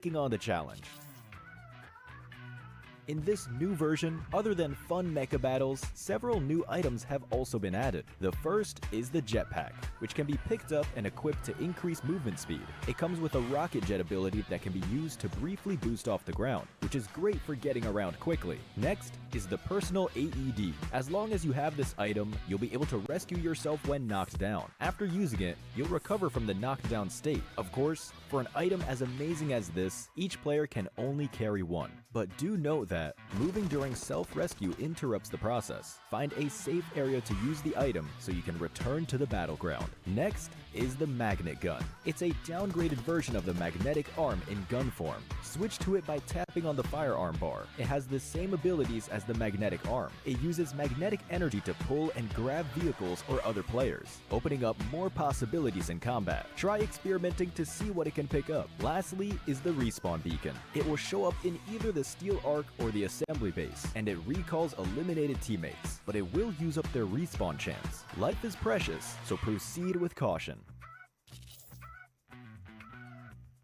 taking on the challenge. In this new version, other than fun mecha battles, several new items have also been added. The first is the jetpack, which can be picked up and equipped to increase movement speed. It comes with a rocket jet ability that can be used to briefly boost off the ground, which is great for getting around quickly. Next is the personal AED. As long as you have this item, you'll be able to rescue yourself when knocked down. After using it, you'll recover from the knocked down state. Of course, for an item as amazing as this, each player can only carry one. But do note that moving during self-rescue interrupts the process. Find a safe area to use the item so you can return to the battleground. Next is the magnet gun. It's a downgraded version of the magnetic arm in gun form. Switch to it by tapping on the firearm bar. It has the same abilities as the magnetic arm. It uses magnetic energy to pull and grab vehicles or other players, opening up more possibilities in combat. Try experimenting to see what it can pick up. Lastly is the respawn beacon. It will show up in either the steel arc or the assembly base, and it recalls eliminated teammates, but it will use up their respawn chance. Life is precious, so proceed with caution.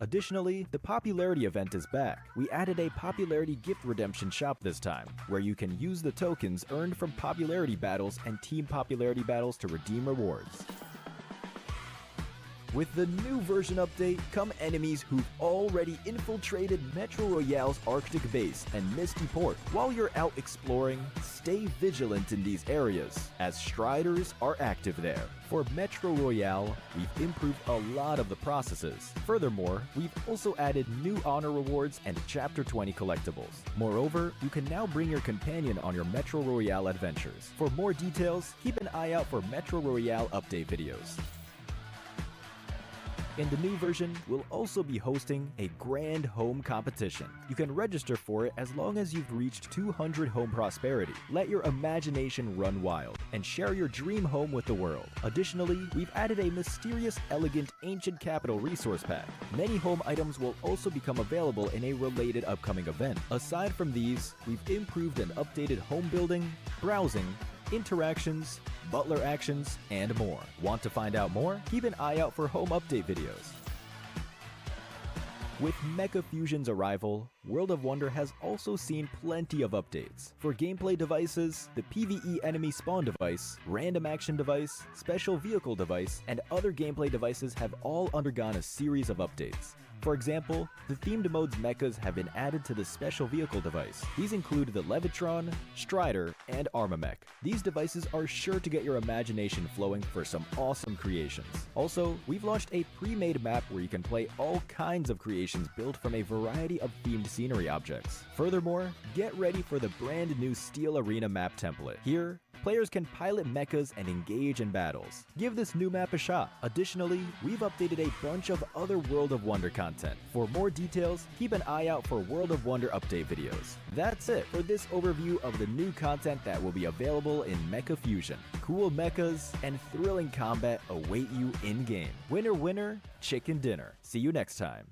Additionally, the popularity event is back. We added a popularity gift redemption shop this time, where you can use the tokens earned from popularity battles and team popularity battles to redeem rewards. With the new version update come enemies who've already infiltrated Metro Royale's Arctic base and Misty Port. While you're out exploring, stay vigilant in these areas, as Striders are active there. For Metro Royale, we've improved a lot of the processes. Furthermore, we've also added new honor rewards and Chapter 20 collectibles. Moreover, you can now bring your companion on your Metro Royale adventures. For more details, keep an eye out for Metro Royale update videos. In the new version, we'll also be hosting a grand home competition. You can register for it as long as you've reached 200 home prosperity. Let your imagination run wild and share your dream home with the world. Additionally, we've added a mysterious, elegant, ancient capital resource pack. Many home items will also become available in a related upcoming event. Aside from these, we've improved and updated home building, browsing, interactions, butler actions, and more. Want to find out more? Keep an eye out for home update videos. With Mecha Fusion's arrival, World of Wonder has also seen plenty of updates. For gameplay devices, the PvE enemy spawn device, random action device, special vehicle device, and other gameplay devices have all undergone a series of updates. For example, the themed mode's mechas have been added to the special vehicle device. These include the Levitron, Strider, and Armamech. These devices are sure to get your imagination flowing for some awesome creations. Also, we've launched a pre-made map where you can play all kinds of creations built from a variety of themed scenery objects. Furthermore, get ready for the brand new Steel Arena map template. Here, players can pilot mechas and engage in battles. Give this new map a shot. Additionally, we've updated a bunch of other World of Wonder content. For more details, keep an eye out for World of Wonder update videos. That's it for this overview of the new content that will be available in Mecha Fusion. Cool mechas and thrilling combat await you in-game. Winner, winner, chicken dinner. See you next time.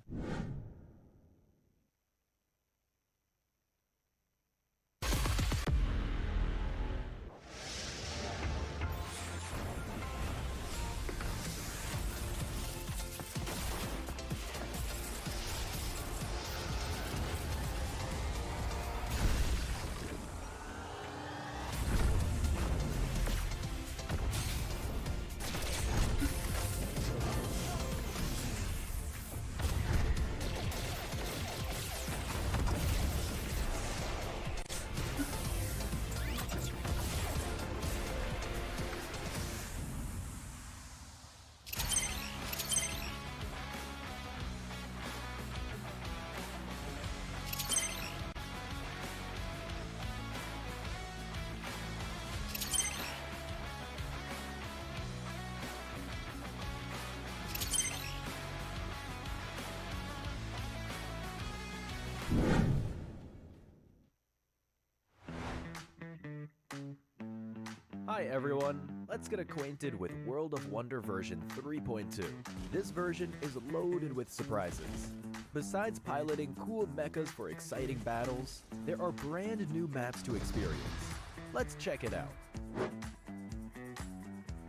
Hi everyone, let's get acquainted with World of Wonder version 3.2. This version is loaded with surprises. Besides piloting cool mechas for exciting battles, there are brand new maps to experience. Let's check it out.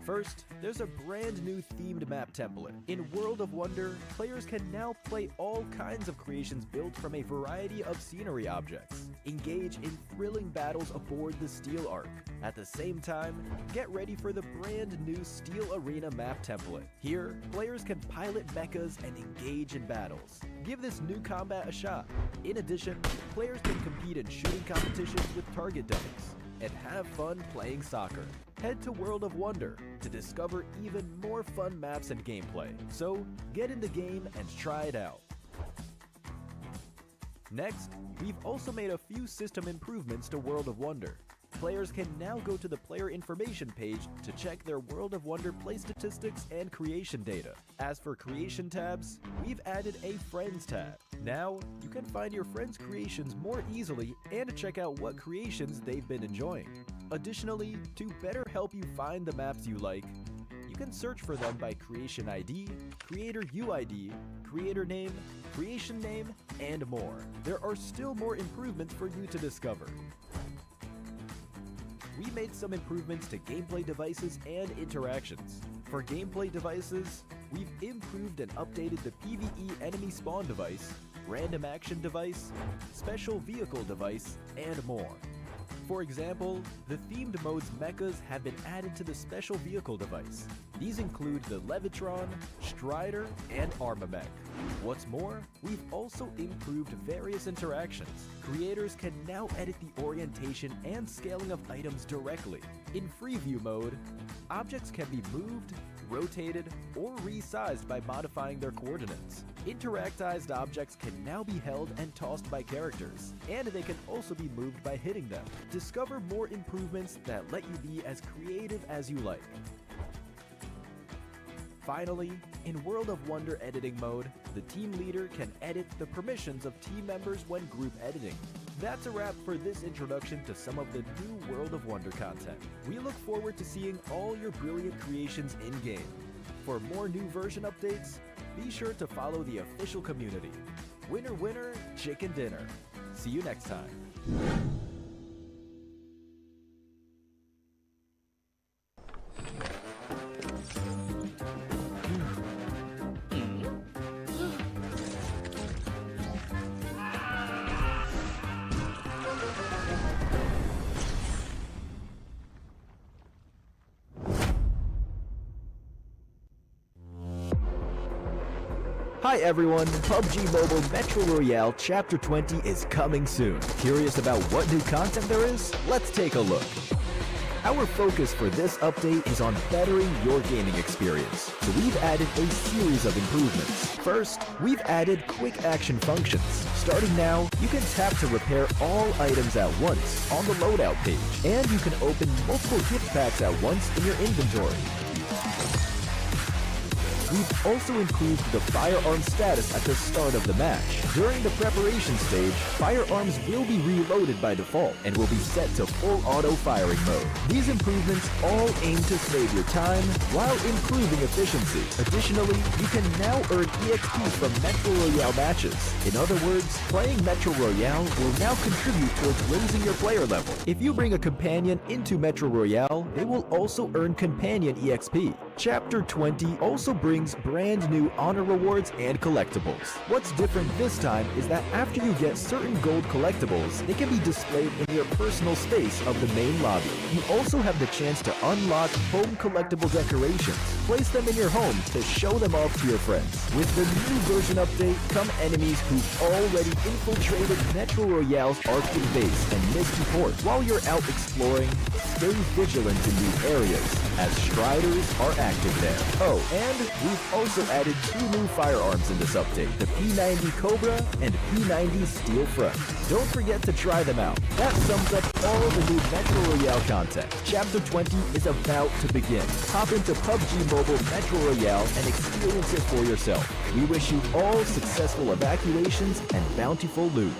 First, there's a brand new themed map template. In World of Wonder, players can now play all kinds of creations built from a variety of scenery objects. Engage in thrilling battles aboard the Steel Ark. At the same time, get ready for the brand new Steel Arena map template. Here, players can pilot mechas and engage in battles. Give this new combat a shot. In addition, players can compete in shooting competitions with target dummies and have fun playing soccer. Head to World of Wonder to discover even more fun maps and gameplay. So, get in the game and try it out. Next, we've also made a few system improvements to World of Wonder. Players can now go to the player information page to check their World of Wonder play statistics and creation data. As for creation tabs, we've added a Friends tab. Now, you can find your friends' creations more easily and check out what creations they've been enjoying. Additionally, to better help you find the maps you like, you can search for them by creation ID, creator UID, creator name, creation name, and more. There are still more improvements for you to discover. We made some improvements to gameplay devices and interactions. For gameplay devices, we've improved and updated the PvE enemy spawn device, random action device, special vehicle device, and more. For example, the themed mode's mechas have been added to the special vehicle device. These include the Levitron, Strider, and Armamech. What's more, we've also improved various interactions. Creators can now edit the orientation and scaling of items directly. In free view mode, objects can be moved, rotated, or resized by modifying their coordinates. Interactized objects can now be held and tossed by characters, and they can also be moved by hitting them. Discover more improvements that let you be as creative as you like. Finally, in World of Wonder editing mode, the team leader can edit the permissions of team members when group editing. That's a wrap for this introduction to some of the new World of Wonder content. We look forward to seeing all your brilliant creations in-game. For more new version updates, be sure to follow the official community. Winner, winner, chicken dinner. See you next time. Hi everyone, PUBG Mobile Metro Royale Chapter 20 is coming soon. Curious about what new content there is? Let's take a look. Our focus for this update is on bettering your gaming experience, so we've added a series of improvements. First, we've added quick action functions. Starting now, you can tap to repair all items at once on the loadout page, and you can open multiple gift packs at once in your inventory. We've also improved the firearm status at the start of the match. During the preparation stage, firearms will be reloaded by default and will be set to full auto firing mode. These improvements all aim to save your time while improving efficiency. Additionally, you can now earn EXP from Metro Royale matches. In other words, playing Metro Royale will now contribute towards raising your player level. If you bring a companion into Metro Royale, they will also earn companion EXP. Chapter 20 also brings brand new honor rewards and collectibles. What's different this time is that after you get certain gold collectibles, they can be displayed in your personal space of the main lobby. You also have the chance to unlock home collectible decorations. Place them in your home to show them off to your friends. With the new version update come enemies who've already infiltrated Metro Royale's arcade base and Misty Port. While you're out exploring, stay vigilant in these areas, as Striders are active there. Oh, and we've also added 2 new firearms in this update, the P90 Cobra and P90 Steel Front. Don't forget to try them out. That sums up all the new Metro Royale content. Chapter 20 is about to begin. Hop into PUBG Mobile Metro Royale and experience it for yourself. We wish you all successful evacuations and bountiful loot.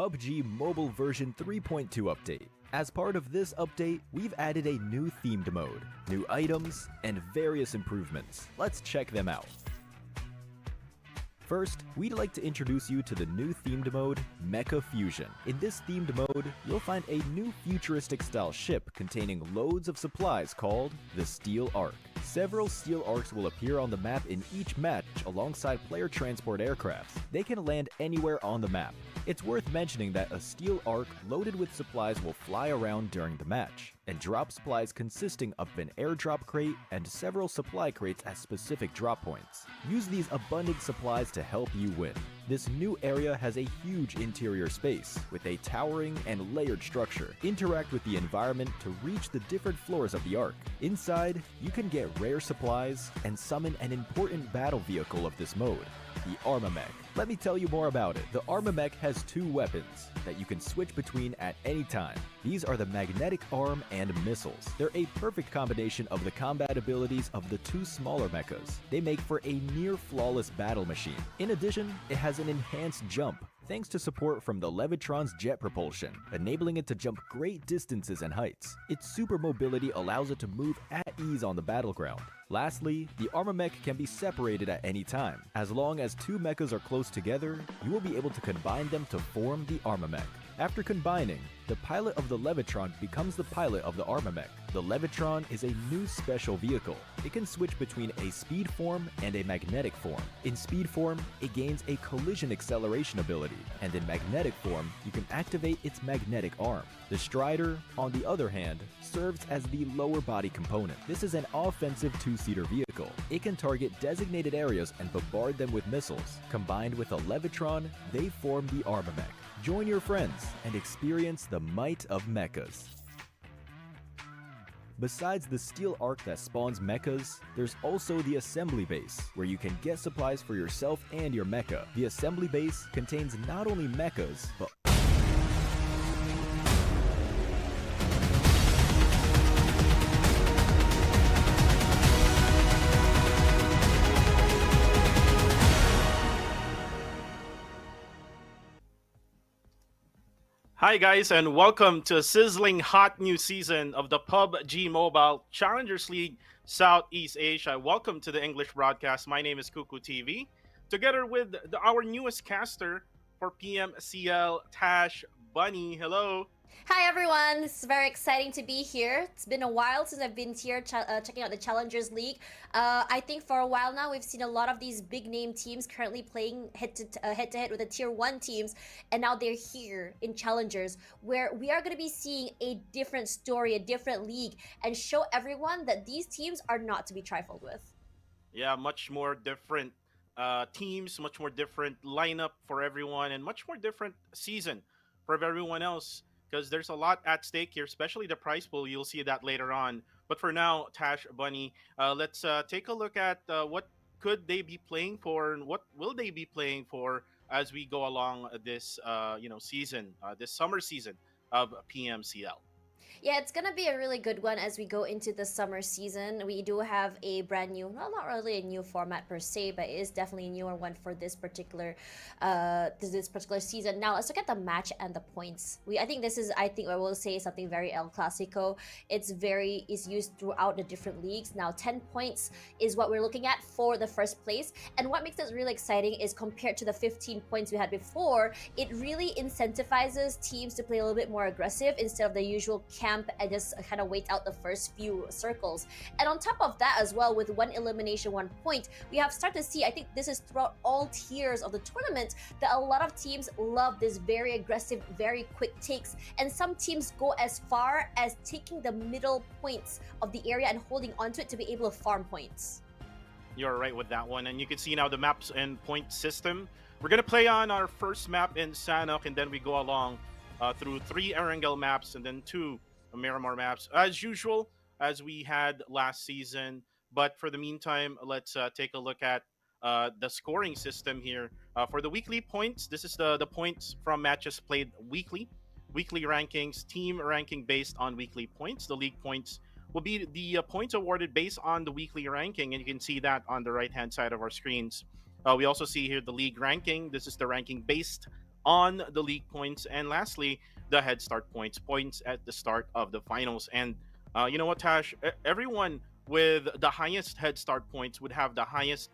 PUBG Mobile version 3.2 update. As part of this update, we've added a new themed mode, new items, and various improvements. Let's check them out. First, we'd like to introduce you to the new themed mode, Mecha Fusion. In this themed mode, you'll find a new futuristic-style ship containing loads of supplies called the Steel Ark. Several Steel Arks will appear on the map in each match alongside player transport aircrafts. They can land anywhere on the map. It's worth mentioning that a Steel Ark loaded with supplies will fly around during the match, and drop supplies consisting of an airdrop crate and several supply crates at specific drop points. Use these abundant supplies to help you win. This new area has a huge interior space with a towering and layered structure. Interact with the environment to reach the different floors of the Ark. Inside, you can get rare supplies and summon an important battle vehicle of this mode, the Armamech. Let me tell you more about it. The Armamech has two weapons that you can switch between at any time. These are the magnetic arm and missiles. They're a perfect combination of the combat abilities of the two smaller mechas. They make for a near-flawless battle machine. In addition, it has an enhanced jump, thanks to support from the Levitron's jet propulsion, enabling it to jump great distances and heights. Its super mobility allows it to move at ease on the battleground. Lastly, the Armamech can be separated at any time. As long as two mechas are close together, you will be able to combine them to form the Armamech. After combining, the pilot of the Levitron becomes the pilot of the Armamech. The Levitron is a new special vehicle. It can switch between a speed form and a magnetic form. In speed form, it gains a collision acceleration ability, and in magnetic form, you can activate its magnetic arm. The Strider, on the other hand, serves as the lower body component. This is an offensive two-seater vehicle. It can target designated areas and bombard them with missiles. Combined with a Levitron, they form the Armamech. Join your friends and experience the might of mechas. Besides the Steel Ark that spawns mechas, there's also the Assembly Base, where you can get supplies for yourself and your mecha. The Assembly Base contains not only mechas, but Hi guys, and welcome to a sizzling hot new season of the PUBG Mobile Challengers League Southeast Asia. Welcome to the English broadcast. My name is Kuku TV, together with our newest caster for PMCL, Tash Bunny. Hello. Hi everyone, this is very exciting to be here. It's been a while since I've been here checking out the Challengers League. I think for a while now we've seen a lot of these big name teams currently playing head to head with the tier 1 teams, and now they're here in Challengers, where we are going to be seeing a different story, a different league, and show everyone that these teams are not to be trifled with. Yeah, much more different teams, much more different lineup for everyone, and much more different season for everyone else, because there's a lot at stake here, especially the prize pool. You'll see that later on. But for now, Tash Bunny, let's take a look at what could they be playing for, and what will they be playing for as we go along this season, this summer season of PMCL. Yeah, it's gonna be a really good one as we go into the summer season. We do have a brand new, well, not really a new format per se, but it is definitely a newer one for this particular season. Now let's look at the match and the points. I think I will say something very El Clasico. It's used throughout the different leagues. Now 10 points is what we're looking at for the first place. And what makes this really exciting is, compared to the 15 points we had before, it really incentivizes teams to play a little bit more aggressive instead of the usual camp and just kind of wait out the first few circles. And on top of that as well, with 1 elimination, 1 point, we have started to see, I think this is throughout all tiers of the tournament, that a lot of teams love this very aggressive, very quick takes, and some teams go as far as taking the middle points of the area and holding onto it to be able to farm points. You're right with that one, and you can see now the maps and point system. We're gonna play on our first map in Sanhok, and then we go along through 3 Erangel maps and then 2 Miramar maps, as usual, as we had last season. But for the meantime, let's take a look at the scoring system here. For the weekly points, this is the points from matches played weekly rankings, team ranking based on weekly points. The league points will be the points awarded based on the weekly ranking, and you can see that on the right hand side of our screens. We also see here the league ranking. This is the ranking based on the league points, and lastly, the head start points at the start of the finals. And you know what, Tash? Everyone with the highest head start points would have the highest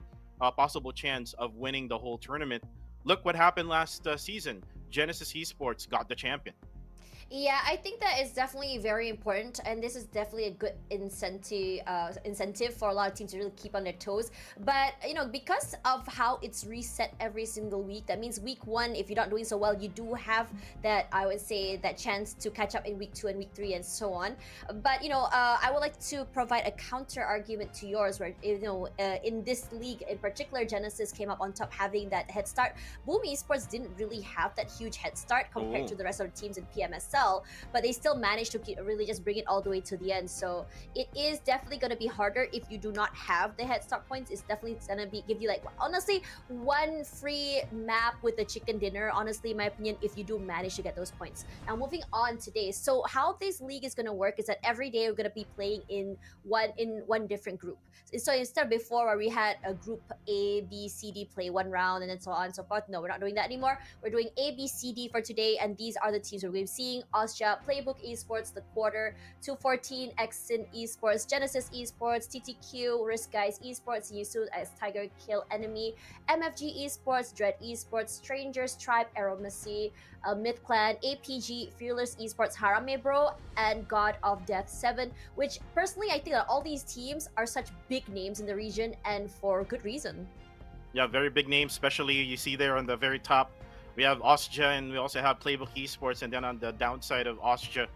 possible chance of winning the whole tournament. Look what happened last season. Genesis Esports got the champion. Yeah, I think that is definitely very important, and this is definitely a good incentive for a lot of teams to really keep on their toes. But because of how it's reset every single week, that means week one, if you're not doing so well, you do have that, I would say, that chance to catch up in week two and week three and so on. But I would like to provide a counter argument to yours, where in this league in particular, Genesis came up on top, having that head start. Boom Esports didn't really have that huge head start compared to the rest of the teams in PMSL, but they still managed to really just bring it all the way to the end. So it is definitely going to be harder if you do not have the head start points. It's definitely going to give you, like, honestly, one free map with a chicken dinner, honestly, in my opinion, if you do manage to get those points. Now, moving on today, so how this league is going to work is that every day we're going to be playing in one different group. So instead of before, where we had a group A, B, C, D play one round and then so on and so forth, no, we're not doing that anymore. We're doing A, B, C, D for today, and these are the teams we're going to be seeing: Austria, Playbook Esports, The Quarter, 214, Exin Esports, Genesis Esports, TTQ, Risk Guys Esports, Yusu as Tiger Kill Enemy, MFG Esports, Dread Esports, Strangers Tribe, Aromacy, Myth Clan, APG, Fearless Esports, Harame Bro, and God of Death 7, which personally I think that all these teams are such big names in the region, and for good reason. Yeah, very big names, especially you see there on the very top. We have Austria, and we also have Playbook Esports, and then on the downside of Austria,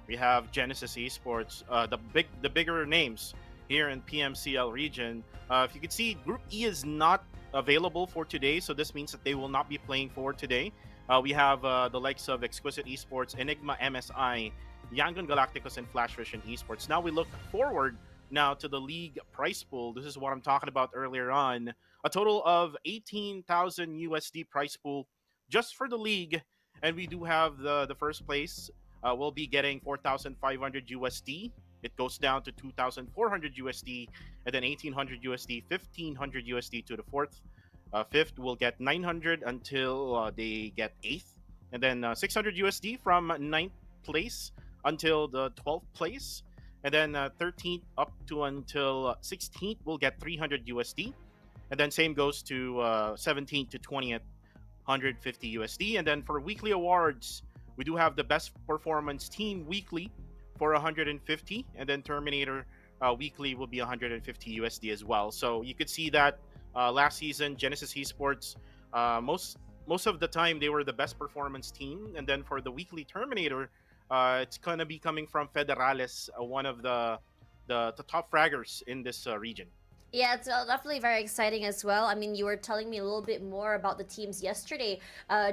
we have Genesis Esports. The bigger names here in PMCL region. If you can see, Group E is not available for today, so this means that they will not be playing for today. We have the likes of Exquisite Esports, Enigma MSI, Yangon Galacticos, and Flash Vision Esports. Now we look forward now to the league price pool. This is what I'm talking about earlier on. A total of 18,000 USD price pool just for the league, and we do have the first place will be getting 4,500 USD. It goes down to 2,400 USD, and then 1,800 USD, 1,500 USD to the fourth. Fifth will get 900 until they get eighth, and then 600 USD from ninth place until the 12th place, and then 13th up to until 16th will get 300 USD, and then same goes to 17th to 20th, 150 USD. And then for weekly awards, we do have the best performance team weekly for 150, and then Terminator weekly will be 150 USD as well. So you could see that last season Genesis Esports, most of the time they were the best performance team, and then for the weekly Terminator, it's gonna be coming from Federales, one of the top fraggers in this region. Yeah, it's definitely very exciting as well. I mean, you were telling me a little bit more about the teams yesterday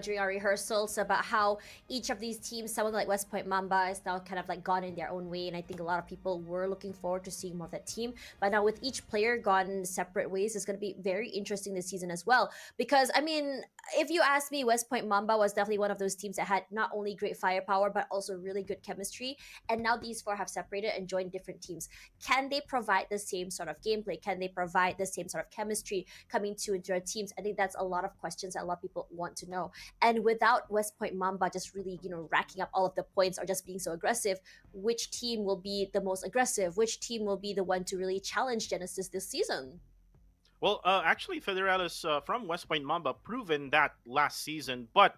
during our rehearsals, about how each of these teams, someone like West Point Mamba, is now kind of like gone in their own way, and I think a lot of people were looking forward to seeing more of that team. But now with each player gone separate ways, it's going to be very interesting this season as well. Because, I mean, if you ask me, West Point Mamba was definitely one of those teams that had not only great firepower, but also really good chemistry. And now these four have separated and joined different teams. Can they provide the same sort of gameplay? Can they provide the same sort of chemistry coming to into their teams? I think that's a lot of questions that a lot of people want to know. And without West Point Mamba just really, racking up all of the points or just being so aggressive, which team will be the most aggressive? Which team will be the one to really challenge Genesis this season? Well, actually, Federales from West Point Mamba proven that last season, but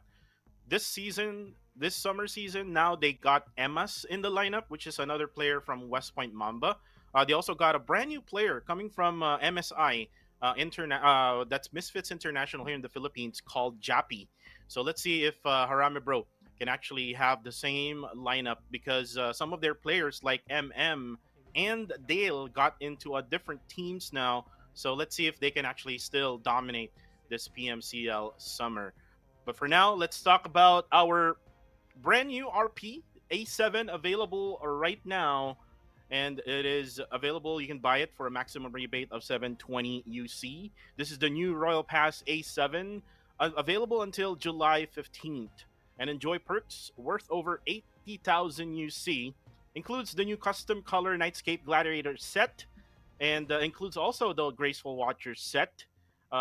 this season, this summer season, now they got Emmas in the lineup, which is another player from West Point Mamba. They also got a brand new player coming from MSI, that's Misfits International here in the Philippines, called Jappy. So let's see if Harame Bro can actually have the same lineup, because some of their players like MM and Dale got into a different teams now. So let's see if they can actually still dominate this PMCL summer. But for now, let's talk about our brand new RP A7 available right now. And it is available. You can buy it for a maximum rebate of 720 UC. This is the new Royal Pass A7, available until July 15th. And enjoy perks worth over 80,000 UC. Includes the new custom color Nightscape Gladiator set, and includes also the Graceful Watcher set.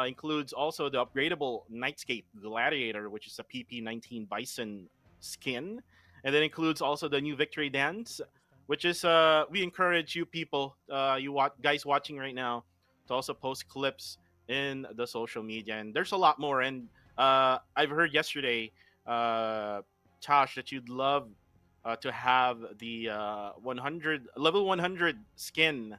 includes also the upgradable Nightscape Gladiator, which is a PP19 Bison skin, and then includes also the new Victory Dance, which is we encourage you people, guys watching right now, to also post clips in the social media, and there's a lot more. And I've heard yesterday, Tosh, that you'd love to have the 100 level 100 skin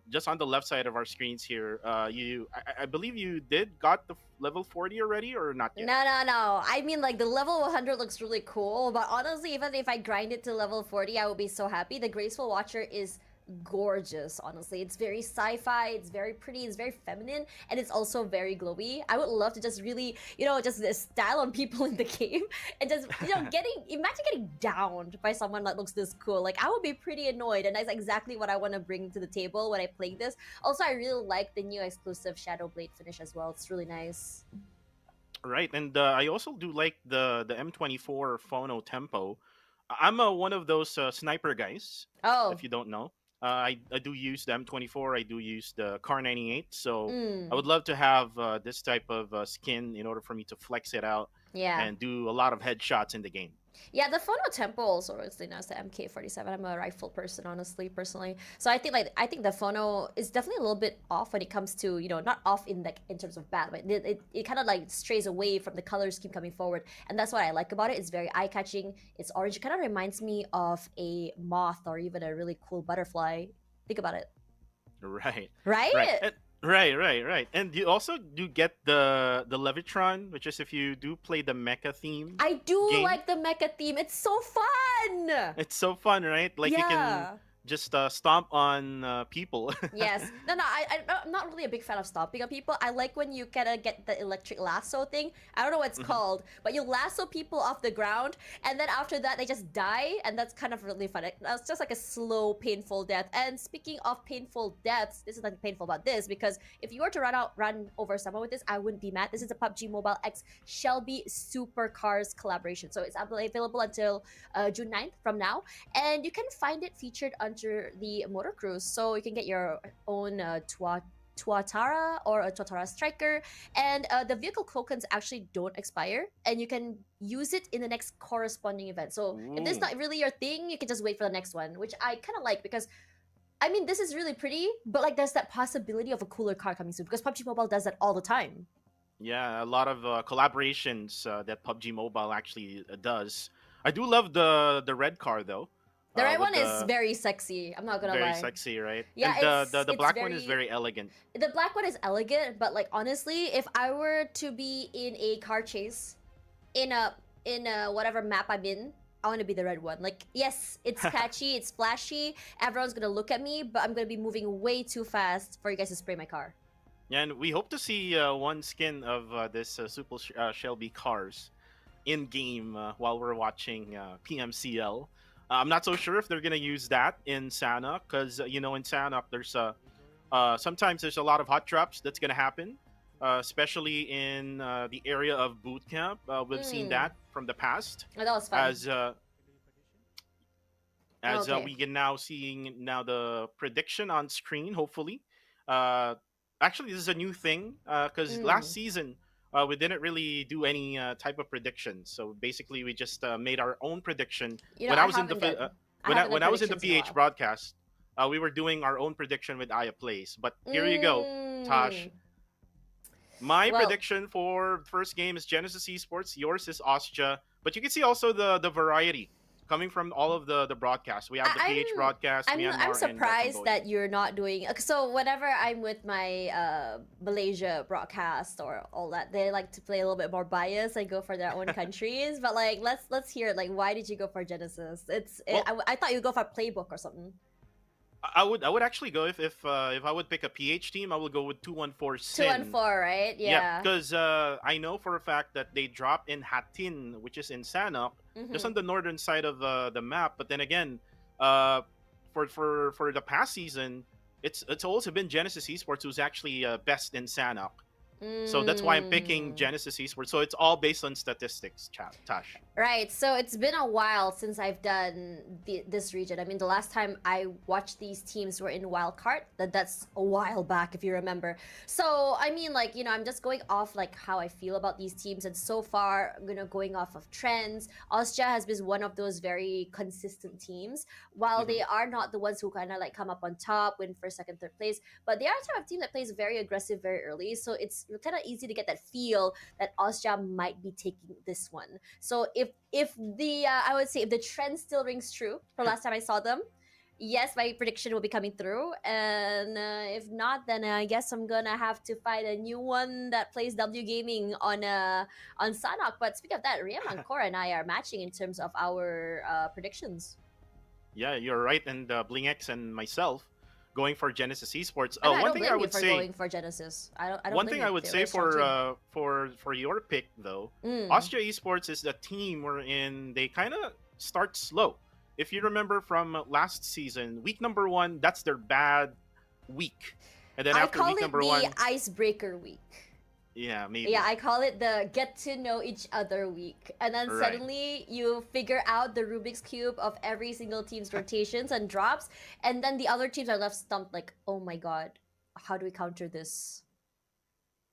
just on the left side of our screens here. I believe you did got the level 40 already, or not yet? No. I mean, like, the level 100 looks really cool, but honestly, even if I grind it to level 40, I would be so happy. The Graceful Watcher is gorgeous, honestly. It's very sci-fi, it's very pretty, it's very feminine, and it's also very glowy. I would love to just really, just style on people in the game and just, imagine getting downed by someone that looks this cool. Like, I would be pretty annoyed, and that's exactly what I want to bring to the table when I play this. Also, I really like the new exclusive Shadow Blade finish as well. It's really nice. Right, and I also do like the M24 Phono Tempo. I'm one of those sniper guys, Oh. if you don't know. I do use the M24. I do use the Car 98. So I would love to have this type of skin in order for me to flex it out Yeah. and do a lot of headshots in the game. Yeah, the Phono Tempo also is really nice. The MK47. I'm a rifle person, honestly, personally. So I think the Phono is definitely a little bit off when it comes to, not off in terms of bad, but it kind of like strays away from the color scheme coming forward, and that's what I like about it. It's very eye catching. It's orange. It kind of reminds me of a moth or even a really cool butterfly. Think about it. Right. Right. And, right. And you also do get the Levitron, which is if you do play the mecha theme. I do game. like the mecha theme. It's so fun. It's so fun, right? Like you can just stomp on people. Yes. No, I'm not really a big fan of stomping on people. I like when you kind of get the electric lasso thing. I don't know what it's called, but you lasso people off the ground, and then after that they just die, and that's kind of really fun. It's just like a slow, painful death. And speaking of painful deaths, this is nothing painful about this, because if you were to run over someone with this, I wouldn't be mad. This is a PUBG Mobile X Shelby Supercars collaboration, so it's available until June 9th from now, and you can find it featured under the Motor Cruise, so you can get your own Tuatara or a Tuatara Striker, and the vehicle tokens actually don't expire, and you can use it in the next corresponding event. So if this is not really your thing, you can just wait for the next one, which I kind of like, because I mean, this is really pretty, but like there's that possibility of a cooler car coming soon, because PUBG Mobile does that all the time. Yeah, a lot of collaborations that PUBG Mobile actually does. I do love the red car though. The red one is very sexy. I'm not gonna lie. Very sexy, right? Yeah, and the black one is very elegant. The black one is elegant, but like honestly, if I were to be in a car chase, in a whatever map I'm in, I want to be the red one. Like, yes, it's catchy, it's flashy, everyone's gonna look at me, but I'm gonna be moving way too fast for you guys to spray my car. Yeah, and we hope to see one skin of this Super Shelby cars in game while we're watching PMCL. I'm not so sure if they're gonna use that in Sanhok, because in Sanhok there's sometimes there's a lot of hot drops that's gonna happen, especially in the area of boot camp. We've seen that from the past. Oh, that was fun. As we can now seeing now the prediction on screen. Hopefully, actually this is a new thing because last season. We didn't really do any type of predictions, so basically we just made our own prediction. When I was in the PH broadcast, we were doing our own prediction with Aya Plays. But here you go, Tosh. My prediction for first game is Genesis Esports. Yours is Austria, but you can see also the variety coming from all of the broadcasts. We have the PH broadcast, Myanmar, I'm surprised and that you're not doing... So whenever I'm with my Malaysia broadcast or all that, they like to play a little bit more biased and go for their own countries. But like, let's hear it. Like, why did you go for Genesis? I thought you'd go for a playbook or something. I would actually go if I would pick a PH team, I would go with 214 Sin. 214, right? Yeah. Because I know for a fact that they drop in Hatin, which is in Sanhok, just on the northern side of the map. But then again, for the past season, it's also been Genesis Esports who's actually best in Sanhok. So that's why I'm picking Mm. Genesis Esports. So it's all based on statistics, Tash. Right, so it's been a while since I've done this region. I mean, the last time I watched these teams were in Wildcard. That's a while back, if you remember. So, I mean, like, I'm just going off, like, how I feel about these teams. And so far, going off of trends, Austria has been one of those very consistent teams. While Mhm. they are not the ones who kind of, like, come up on top, win first, second, third place, but they are a type of team that plays very aggressive very early. So it's kind of easy to get that feel that Austria might be taking this one. So if the I would say if the trend still rings true from last time I saw them, yes, my prediction will be coming through. And if not, then I guess I'm gonna have to find a new one that plays W Gaming on Sanhok. But speaking of that, Riam and Cora and I are matching in terms of our predictions. Yeah, you're right. And BlingX and myself going for Genesis Esports. I mean, I One don't thing blame I you would for say, going for Genesis. I don't. one blame thing you. I would They're say very strong team. for your pick though, Mm. Austria Esports is the team wherein they kind of start slow. If you remember from last season, week number 1, that's their bad week, and then I after call week it number the 1, icebreaker week. yeah, maybe. Yeah, I call it the get to know each other week. And then Right. suddenly you figure out the Rubik's Cube of every single team's rotations and drops. And then the other teams are left stumped like, oh my god, how do we counter this?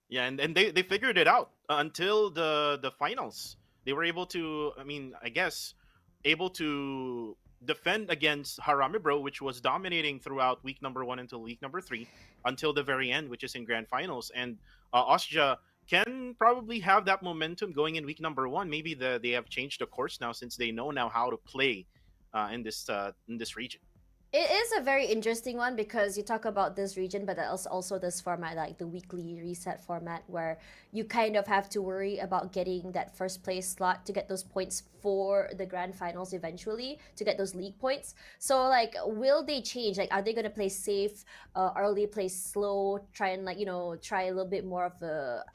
Yeah, and they figured it out until the finals. They were able to, I mean, I guess, able to defend against Harami Bro, which was dominating throughout week number 1 until week number 3, until the very end, which is in grand finals. And Austria can probably have that momentum going in week number 1. Maybe they have changed the course now since they know now how to play in this region. It is a very interesting one because you talk about this region, but there's also this format, like the weekly reset format, where you kind of have to worry about getting that first place slot to get those points for the grand finals eventually, to get those league points. So, like, will they change? Like, are they going to play safe, early, play slow, try and, like, try a little bit more of a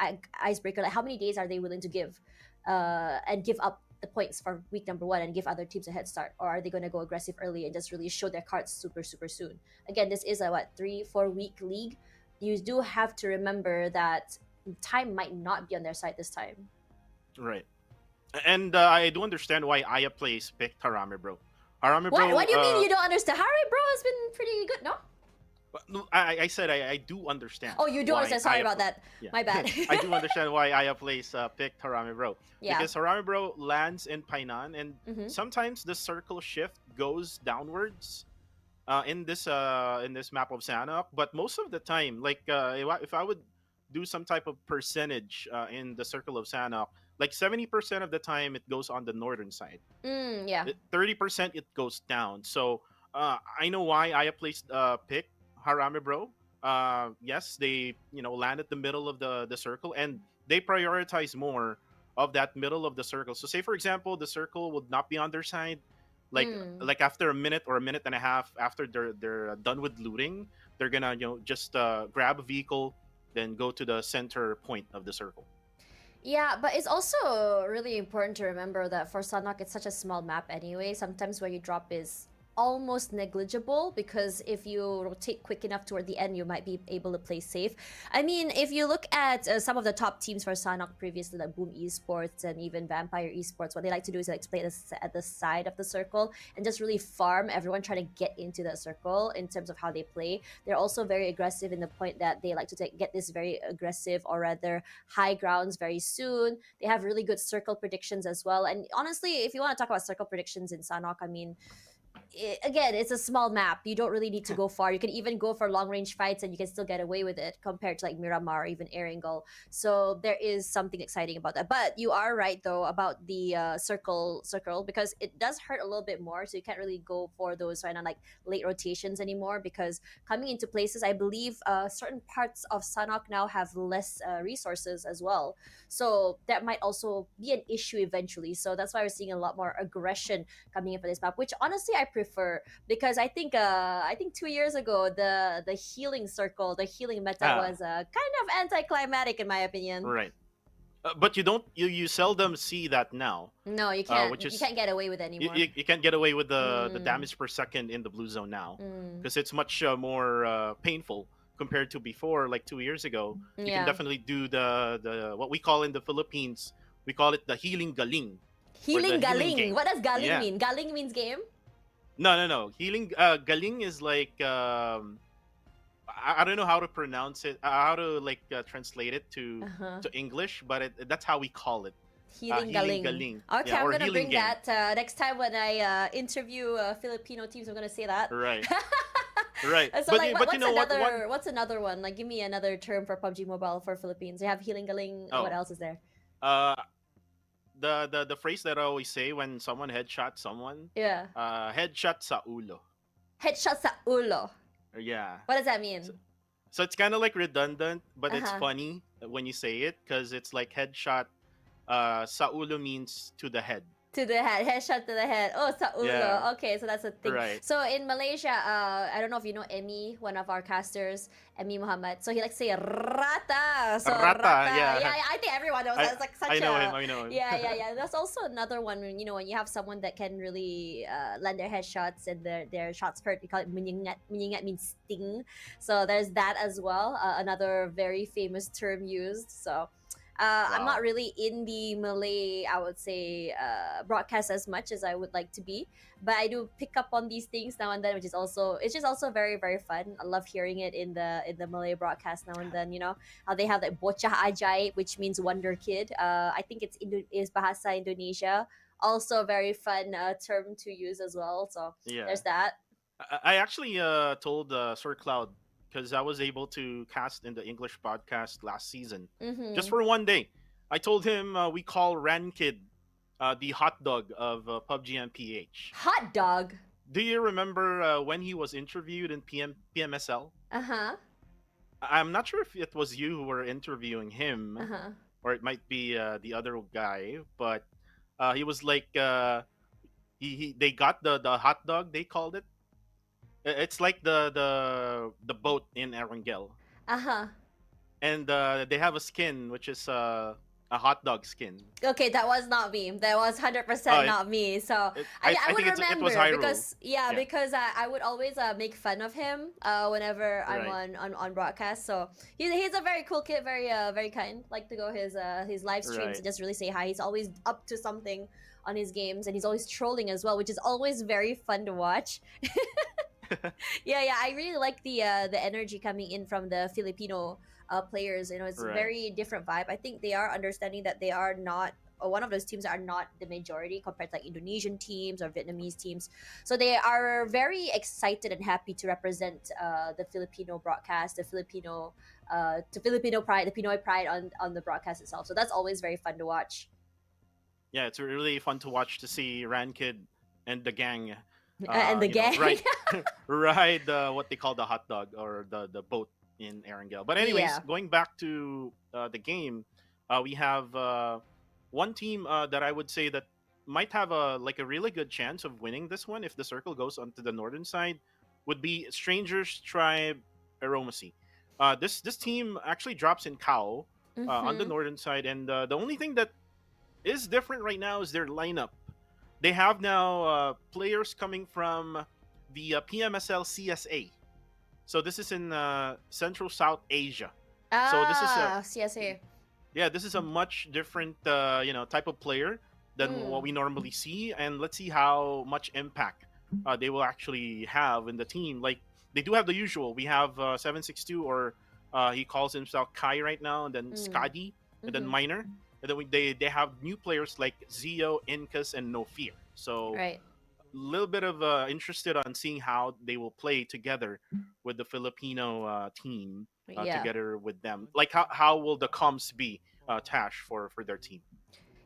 icebreaker? Like, how many days are they willing to give and give up the points for week number 1 and give other teams a head start, or are they going to go aggressive early and just really show their cards super soon? Again, this is a 3-4 week league. You do have to remember that time might not be on their side this time. Right. And I do understand why Aya plays picked Harami Bro. Harami Bro. What do you mean you don't understand? Harry Bro has been pretty good, no? No, I said I do understand. Oh, you do why understand. Sorry Aya about that. Yeah. My bad. I do understand why Aya plays picked Harami Bro. Yeah. Because Harami Bro lands in Painan, and Mhm. sometimes the circle shift goes downwards in this map of Sanhok. But most of the time, like if I would do some type of percentage in the circle of Sanhok, like 70% of the time it goes on the northern side. Yeah. 30% it goes down. So I know why Aya placed pick Harami Bro. Yes, they land at the middle of the circle, and they prioritize more of that middle of the circle. So say for example, the circle would not be on their side. Like after a minute or a minute and a half after they're done with looting, they're gonna just grab a vehicle, then go to the center point of the circle. Yeah, but it's also really important to remember that for Sanhok, it's such a small map anyway. Sometimes where you drop is almost negligible because if you rotate quick enough toward the end, you might be able to play safe. I mean, if you look at some of the top teams for Sanhok previously, like Boom Esports and even Vampire Esports, what they like to do is like play at the side of the circle and just really farm everyone trying to get into that circle in terms of how they play. They're also very aggressive in the point that they like to get this very aggressive or rather high grounds very soon. They have really good circle predictions as well. And honestly, if you want to talk about circle predictions in Sanhok, I mean, again, it's a small map. You don't really need to go far. You can even go for long range fights and you can still get away with it compared to like Miramar or even Erangel. So there is something exciting about that. But you are right though about the circle because it does hurt a little bit more. So you can't really go for those right now like late rotations anymore because coming into places, I believe certain parts of Sanhok now have less resources as well. So that might also be an issue eventually. So that's why we're seeing a lot more aggression coming in for this map, which honestly I prefer because I think 2 years ago the healing circle, the healing meta was kind of anticlimactic in my opinion. Right. But you seldom see that now. No, you can't. Which is, you can't get away with it anymore. You can't get away with the damage per second in the blue zone now because it's much more painful compared to before, like 2 years ago. You can Yeah. definitely do the what we call in the Philippines, we call it the healing galing, or the Healing healing galing. game. What does galing Yeah. mean? Galing means game? No, no, no. Healing galing is like I don't know how to pronounce it, how to like translate it Uh-huh. to English, but that's how we call it. Healing Healing galing. galing, Okay, yeah, I'm or gonna healing bring game. that next time when I interview Filipino teams. I'm gonna say that. Right, right. So like, But you what's know what? another? What's another one? Like, give me another term for PUBG Mobile for Philippines. You have healing galing. What Oh, else is there? uh, the phrase that I always say when someone headshot someone, Yeah, headshot sa ulo. headshot sa ulo. Yeah. What does that mean? So, so it's kind of like redundant, but it's Uh-huh. funny when you say it because it's like headshot. Sa ulo means to the head. To the head, headshot to the head. Oh, sa Yeah. ulo. Okay, so that's a thing. Right. So in Malaysia, I don't know if you know Emmy, one of our casters, Emmy Muhammad. So he likes to say rata. So Rata, yeah. Yeah, I think everyone knows that. It's like such I know a. him. I know him. Yeah. That's also another one. When, when you have someone that can really land their headshots and their shots hurt, we call it meningat. Meningat means sting. So there's that as well. Another very famous term used. So. I'm Wow. not really in the Malay, I would say, broadcast as much as I would like to be, but I do pick up on these things now and then, which is also it's just also very very fun. I love hearing it in the Malay broadcast now and then. You know how they have like bocah ajaib, which means wonder kid. I think is bahasa Indonesia. Also a very fun term to use as well. So Yeah. there's that. I actually told Sir Cloud because I was able to cast in the English podcast last season, just Mm-hmm. for one day. I told him we call Rankid the hot dog of PUBG and PH. Hot dog. Do you remember when he was interviewed in PMSL? Uh huh. I'm not sure if it was you who were interviewing him, Uh huh. or it might be the other guy, but he was like they got the hot dog, they called it. It's like the boat in Erangel, Uh huh. and they have a skin which is a hot dog skin. Okay, that was not me. That was 100% Oh, not me. So I I would think it remember was Hyrule. because Yeah. because I would always make fun of him whenever I'm Right. on broadcast. So he's a very cool kid, very kind. Like to go his live streams and Right. just really say hi. He's always up to something on his games, and he's always trolling as well, which is always very fun to watch. Yeah, I really like the energy coming in from the Filipino players. You know, it's a Right. very different vibe. I think they are understanding that they are not one of those teams that are not the majority compared to like Indonesian teams or Vietnamese teams. So they are very excited and happy to represent the Filipino broadcast, the Filipino pride, the Pinoy pride on the broadcast itself. So that's always very fun to watch. Yeah, it's really fun to watch to see Rankid and the gang, And the gang. ride what they call the hot dog or the boat in Erangel. But anyways, Yeah. going back to the game, we have one team that I would say that might have a really good chance of winning this one if the circle goes onto the northern side would be Strangers Tribe Aromacy. This team actually drops in Kao on the Mhm. northern side, and the only thing that is different right now is their lineup. They have now players coming from the PMSL CSA. So this is in Central South Asia. So this is CSA. this is a much different type of player than what Mm. we normally see, and let's see how much impact they will actually have in the team. Like they do have the usual. We have 762, or he calls himself Kai right now, and then Mm. Skadi, and then Mhm. Miner, and then they have new players like Zio, Incas, and No Fear. So Right. a little bit of interested on seeing how they will play together with the Filipino team Yeah. together with them. Like how will the comms be, Tash, for their team?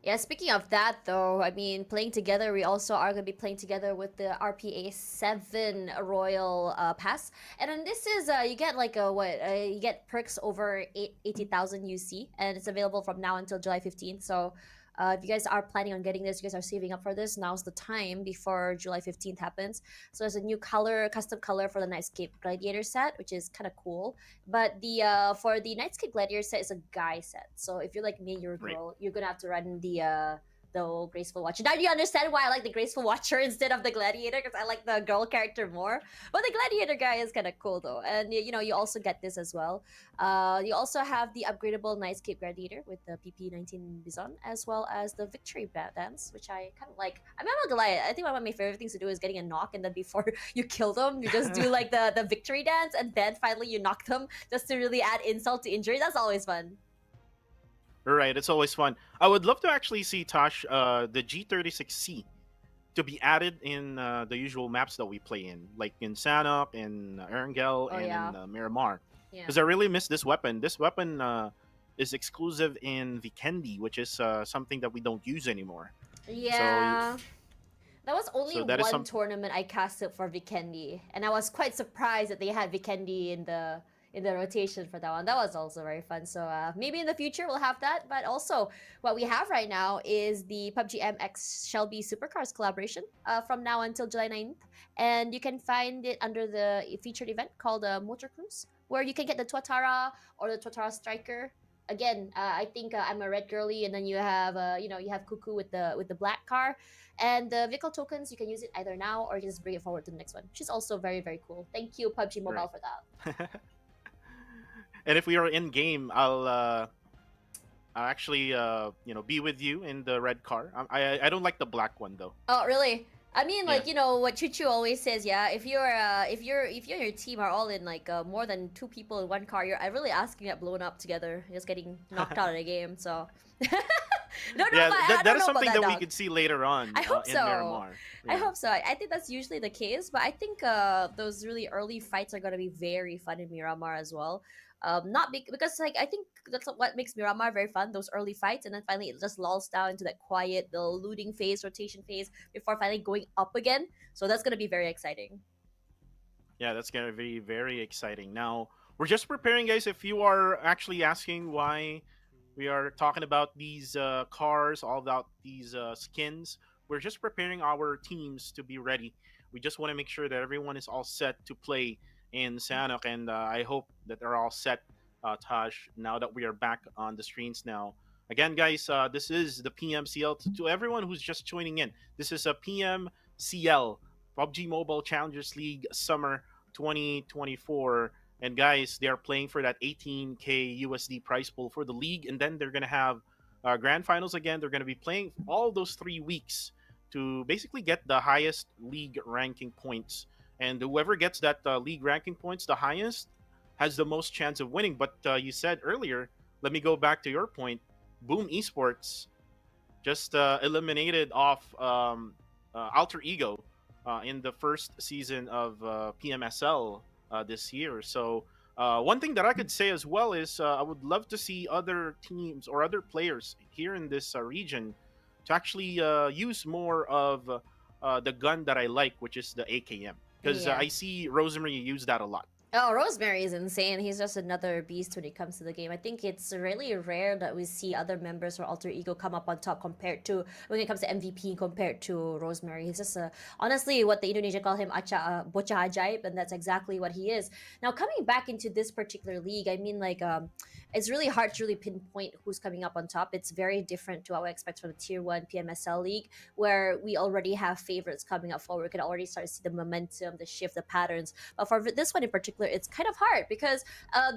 Yeah, speaking of that though, I mean, playing together, we also are going to be playing together with the RPA 7 Royal Pass. And then this is, you get like you get perks over 80,000 UC, and it's available from now until July 15th. So if you guys are planning on getting this, you guys are saving up for this, now's the time before July 15th happens. So there's a new color, custom color for the Nightscape Gladiator set, which is kind of cool. But the for the Nightscape Gladiator set is a guy set. So if you're like me, you're a Right. girl, you're gonna have to run the old Graceful Watcher. Now do you understand why I like the Graceful Watcher instead of the Gladiator? Because I like the girl character more. But the Gladiator guy is kind of cool though, and you know you also get this as well. You also have the upgradable Nightscape Gladiator with the PP19 Bison, as well as the Victory Dance, which I kind of like. I mean, I'm not gonna lie. I think one of my favorite things to do is getting a knock, and then before you kill them, you just do like the Victory Dance, and then finally you knock them just to really add insult to injury. That's always fun. Right, it's always fun. I would love to actually see Tosh, the G36C, to be added in the usual maps that we play in, like in Sanhok, in Erangel, and in Miramar. Yeah. Because I really miss this weapon. This weapon is exclusive in Vikendi, which is something that we don't use anymore. Yeah. That was only so that is one tournament I casted for Vikendi, and I was quite surprised that they had Vikendi in the rotation for that one. That was also very fun. So maybe in the future we'll have that. But also, what we have right now is the PUBGM X Shelby Supercars collaboration from now until July 9th. And you can find it under the featured event called Motor Cruise, where you can get the Tuatara or the Tuatara Striker. Again, I think I'm a red girly, and then you have you have Cuckoo with the black car, and the vehicle tokens you can use it either now or just bring it forward to the next one. She's also very, very cool. Thank you PUBG Mobile for that. And if we are in game, I'll actually be with you in the red car. I don't like the black one though. Oh really? I mean, like, you know what Chuchu always says, yeah. If you and your team are all in like more than 2 people in one car, you're really asking at blown up together, just getting knocked out of the game. So that is something that we could see later on. I hope in so. Miramar. Yeah. I hope so. I think that's usually the case, but I think those really early fights are gonna be very fun in Miramar as well. Because like I think that's what makes Miramar very fun, those early fights, and then finally it just lulls down into that quiet, the looting phase, rotation phase, before finally going up again. So that's gonna be very exciting. Yeah, that's gonna be very exciting. Now we're just preparing, guys. If you are actually asking why we are talking about these cars, all about these skins, we're just preparing our teams to be ready. We just want to make sure that everyone is all set to play in Sanhok, and I hope that they're all set, Tosh, now that we are back on the screens now. Again, guys, this is the PMCL. To everyone who's just joining in, this is a PMCL, PUBG Mobile Challengers League Summer 2024. And guys, they are playing for that 18K USD prize pool for the league, and then they're going to have grand finals again. They're going to be playing all those 3 weeks to basically get the highest league ranking points. And whoever gets that league ranking points the highest has the most chance of winning. But you said earlier, let me go back to your point, Boom Esports just eliminated off Alter Ego in the first season of PMSL this year. So one thing that I could say as well is I would love to see other teams or other players here in this region to actually use more of the gun that I like, which is the AKM. Because I see Rosemary use that a lot. Oh, Rosemary is insane. He's just another beast when it comes to the game. I think it's really rare that we see other members or Alter Ego come up on top compared to, when it comes to MVP, compared to Rosemary. He's just honestly what the Indonesian call him, bocah ajaib, and that's exactly what he is. Now, coming back into this particular league, I mean, like, it's really hard to really pinpoint who's coming up on top. It's very different to what we expect from the Tier 1 PMSL league, where we already have favorites coming up forward. We can already start to see the momentum, the shift, the patterns. But for this one in particular, it's kind of hard because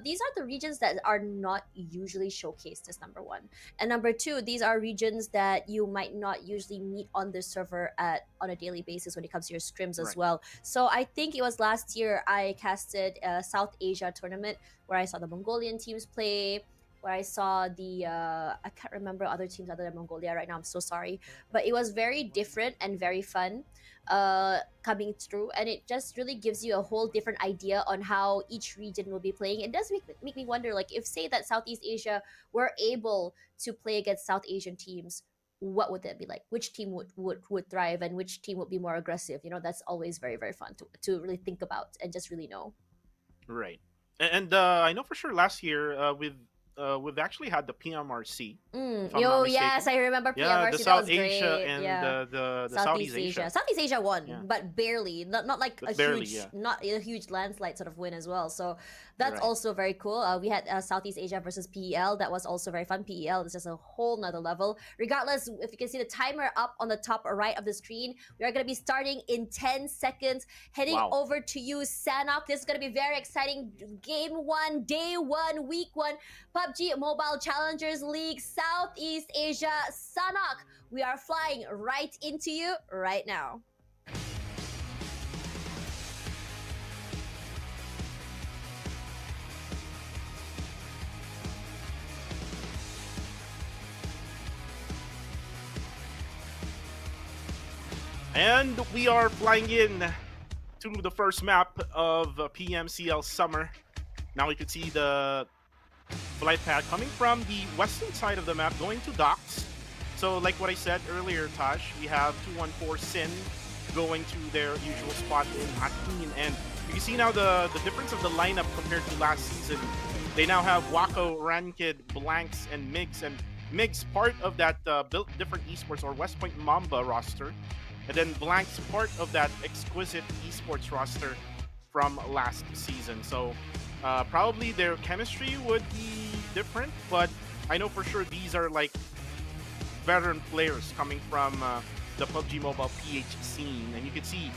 these are the regions that are not usually showcased as number 1. And number 2, these are regions that you might not usually meet on the server on a daily basis when it comes to your scrims as well. So I think it was last year I casted a South Asia tournament where I saw the Mongolian teams play, where I saw the I can't remember other teams other than Mongolia right now, I'm so sorry, but it was very different and very fun coming through, and it just really gives you a whole different idea on how each region will be playing. It does make me wonder, like, if say that Southeast Asia were able to play against South Asian teams, what would that be like? Which team would thrive and which team would be more aggressive? You know, that's always very, very fun to really think about and just really know. Right. And I know for sure last year we've actually had the PMRC. Yes, I remember PMRC. Yeah, the South Asia great. and Yeah. the Southeast Asia. Southeast Asia won, but barely. Not like But a barely, huge, not a huge landslide sort of win as well. So, That's Right. also very cool. We had Southeast Asia versus PEL. That was also very fun. PEL is just a whole nother level. Regardless, if you can see the timer up on the top right of the screen, we are going to be starting in 10 seconds. Heading Wow. over to you, Sanhok. This is going to be very exciting. Game 1, day 1, week 1, PUBG Mobile Challengers League, Southeast Asia. Sanhok, we are flying right into you right now. And we are flying in to the first map of PMCL Summer. Now you can see the flight path coming from the western side of the map going to docks. So like what I said earlier, Tosh, we have 214 Sin going to their usual spot in Hatin. And you can see now the difference of the lineup compared to last season. They now have Wako, Rankid, Blanks, and Migs. And Migs, part of that Built Different Esports or West Point Mamba roster. And then Blank's part of that exquisite esports roster from last season. So probably their chemistry would be different, but I know for sure these are like veteran players coming from the PUBG Mobile PH scene. And you can see,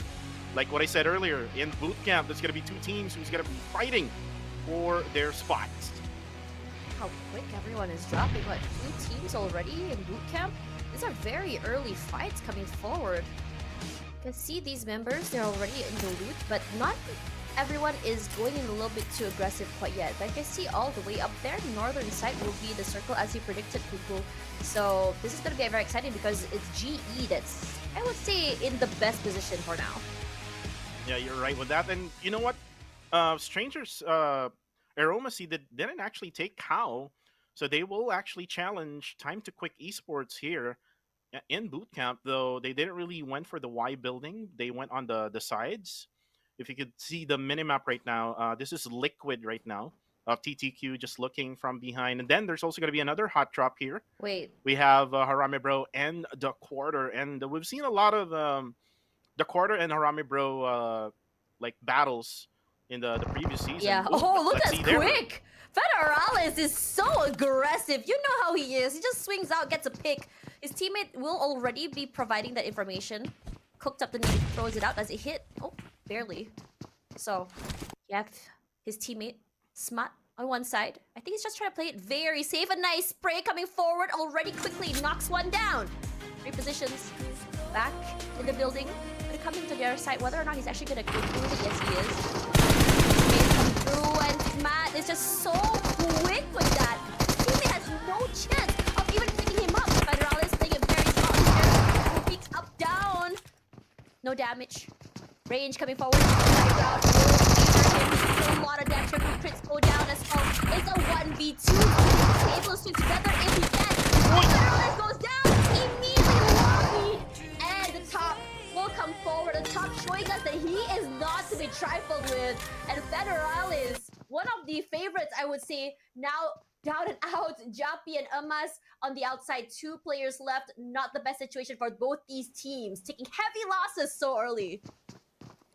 like what I said earlier, in boot camp, there's going to be two teams who's going to be fighting for their spots. How quick everyone is dropping. What, 2 teams already in boot camp? These are very early fights coming forward. You can see these members, they're already in the loot, but not everyone is going in a little bit too aggressive quite yet. But I can see all the way up there, northern side will be the circle as you predicted, Kuku. So this is going to be very exciting because it's GE that's, I would say, in the best position for now. Yeah, you're right with that. And you know what? Strangers, Aromacy didn't actually take Cow, so they will actually challenge Time to Quick Esports here in boot camp, though they didn't really went for the Y building. They went on the sides. If you could see the minimap right now, this is Liquid right now of TTQ just looking from behind. And then there's also going to be another hot drop here. Wait. We have Harame Bro and the Quarter. And we've seen a lot of the Quarter and Harame Bro like battles in the previous season. Yeah. Ooh, Oh, look let's at see that there. quick! Federales is so aggressive. You know how he is. He just swings out, gets a pick. His teammate will already be providing that information. Cooked up the nade, throws it out. Does it hit? Oh, barely. So, yeah, his teammate, Smut, on one side. I think he's just trying to play it very safe. A nice spray coming forward already quickly. Knocks one down. Repositions. Back in the building. Gonna come into the other side. Whether or not he's actually gonna conclude it, yes he is. Through, and Matt is just so quick with that. Teammate has no chance of even picking him up. Federales playing it very smart here. Peeks up, down. No damage. Range coming forward. A lot of damage. Crits go down as well. It's a 1v2. Able to swing together if he can. Federales goes down. Immediately lobby. And the top will come forward. The top showing us that he is not to be trifled with. And Federales, one of the favorites, I would say, now down and out. Jappy and Amas on the outside. 2 players left. Not the best situation for both these teams. Taking heavy losses so early.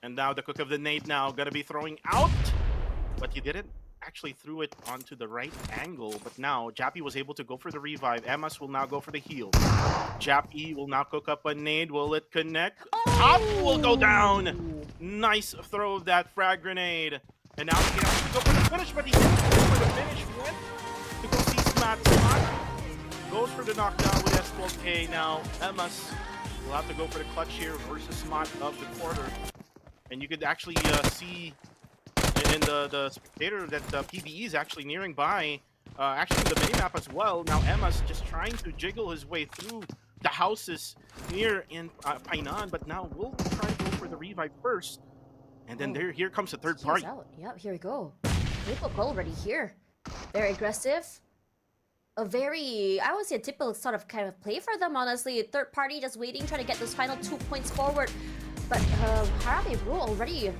And now the cook of the nade now gonna be throwing out, but he didn't actually threw it onto the right angle. But now Jappy was able to go for the revive. Emas will now go for the heal. Jappy will now cook up a nade. Will it connect? Top will go down. Nice throw of that frag grenade. And now he can actually go for the finish, but he didn't go for the finish. Went to go see Smat. Goes for the knockdown with S12K. Now Emas will have to go for the clutch here versus Smart of the quarter. And you could actually see in the spectator that PBE is actually nearing by. Actually, the minimap as well. Now Emma's just trying to jiggle his way through the houses here in Painan, but now we'll try to go for the revive first. And then here comes the third party. Yep, here we go. Maple already here. Very aggressive. A very, I would say, a typical sort of kind of play for them, honestly. Third party just waiting, trying to get those final 2 points forward. But Harame Bro already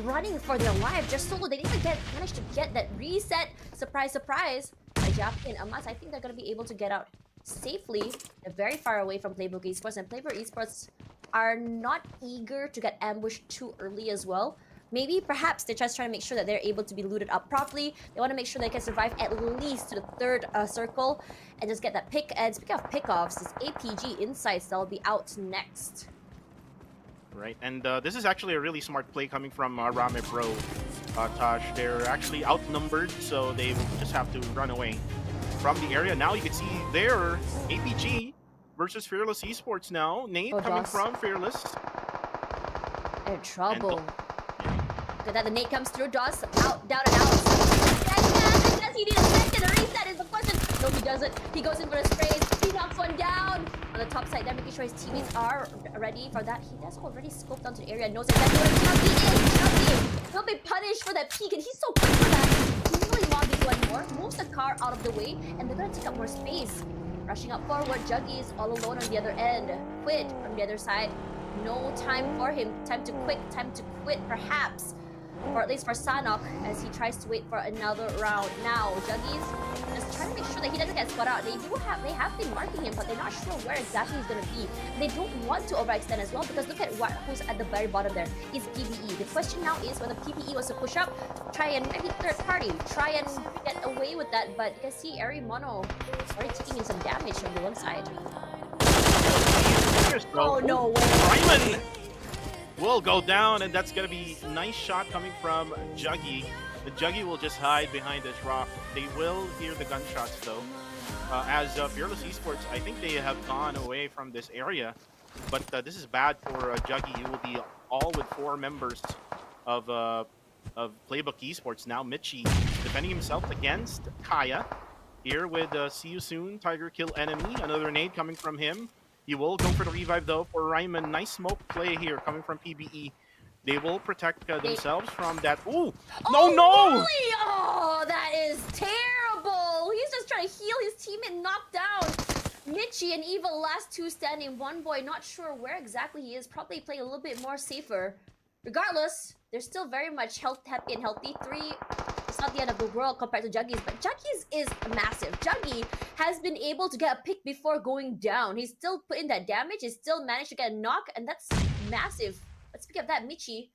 running for their life. Just solo, they didn't even manage to get that reset. Surprise, surprise. By Jappy and Amas, I think they're going to be able to get out safely. They're very far away from Playbook Esports, and Playbook Esports are not eager to get ambushed too early as well. Maybe, perhaps, they're just trying to make sure that they're able to be looted up properly. They want to make sure they can survive at least to the third circle and just get that pick. And speaking of pickoffs, this APG Insights that'll be out next. Right, and this is actually a really smart play coming from Rame Bro, Tosh. They're actually outnumbered, so they will just have to run away from the area. Now you can see there, APG versus Fearless Esports now. Nate coming from Fearless. They're in trouble. Look at that, the nade comes through, Doss out, down and out. Does he need a second? A reset is the question. No, he doesn't. He goes in for a sprays. He knocks one down. On the top side there, making sure his teammates are ready for that. He does already scoped onto the area and knows exactly where Chubby is. Chubby will be punished for that peek, and he's so quick for that. He really logging one more, moves the car out of the way, and they're gonna take up more space. Rushing up forward, Juggy is all alone on the other end. Quit from the other side. No time for him. Time to quit, perhaps. Or at least for Sanhok, as he tries to wait for another round. Now, Juggies just trying to make sure that he doesn't get spot out. They have been marking him, but they're not sure where exactly he's gonna be. They don't want to overextend as well, because look at who's at the very bottom there. It's PBE. The question now is whether PBE was to push up, try and maybe third party, try and get away with that. But you can see Eri Mono already taking in some damage from the one side. Oh no way! Ryman will go down, and that's gonna be a nice shot coming from Juggy. The Juggy will just hide behind this rock. They will hear the gunshots though. As Fearless Esports, I think they have gone away from this area, but this is bad for Juggy. He will be all with 4 members of Playbook Esports. Now Michi defending himself against Kaya. Here with See You Soon, Tiger Kill Enemy. Another nade coming from him. He will go for the revive though for Ryman. Nice smoke play here coming from PBE. They will protect themselves from that. Ooh! No, no! Really? Oh, that is terrible! He's just trying to heal his teammate knocked down. Michi and Eva, last 2 standing. One boy, not sure where exactly he is. Probably playing a little bit more safer. Regardless, they're still very much happy and healthy. 3. It's not the end of the world compared to Juggies, but Juggies is massive. Juggy has been able to get a pick before going down. He's still put in that damage. He's still managed to get a knock, and that's massive. But speaking of that, Michi,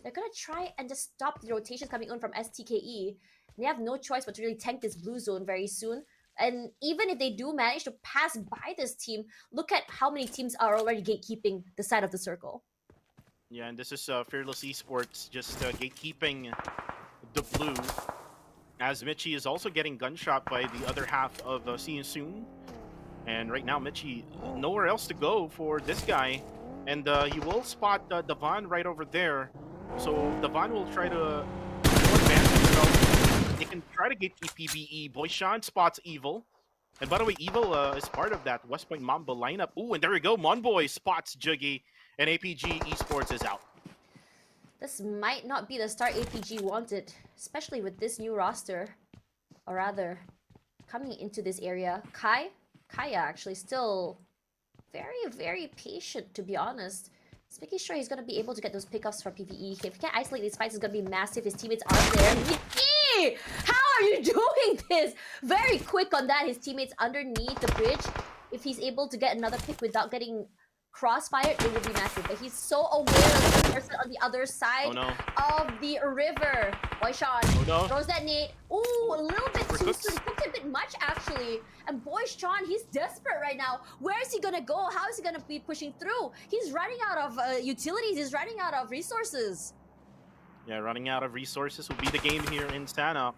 they're gonna try and just stop the rotations coming in from STKE. They have no choice but to really tank this blue zone very soon. And even if they do manage to pass by this team, look at how many teams are already gatekeeping the side of the circle. Yeah, and this is Fearless Esports just gatekeeping the blue, as Michi is also getting gunshot by the other half of See You Soon. And right now Michi nowhere else to go for this guy, and he will spot Devon right over there. So Devon will try to advance himself. They can try to gatekeep PBE. Boyshan spots Evil, and by the way, Evil is part of that West Point Mamba lineup. Ooh, and there we go, Monboy spots Juggy, and APG Esports is out. This might not be the start APG wanted, especially with this new roster. Or rather, coming into this area. Kaya actually still very patient, to be honest. He's making sure he's going to be able to get those pickups for PvE. If he can't isolate these fights, it's going to be massive. His teammates are there. Mickey! How are you doing this? Very quick on that. His teammates underneath the bridge. If he's able to get another pick without getting crossfire, it will be massive. But he's so aware of the person on the other side of the river. Boyshan throws that nade. Ooh, a little bit too soon. He cooked a bit much, actually. And Boyshan, he's desperate right now. Where is he gonna go? How is he gonna be pushing through? He's running out of utilities. He's running out of resources. Yeah, running out of resources will be the game here in Sanhok.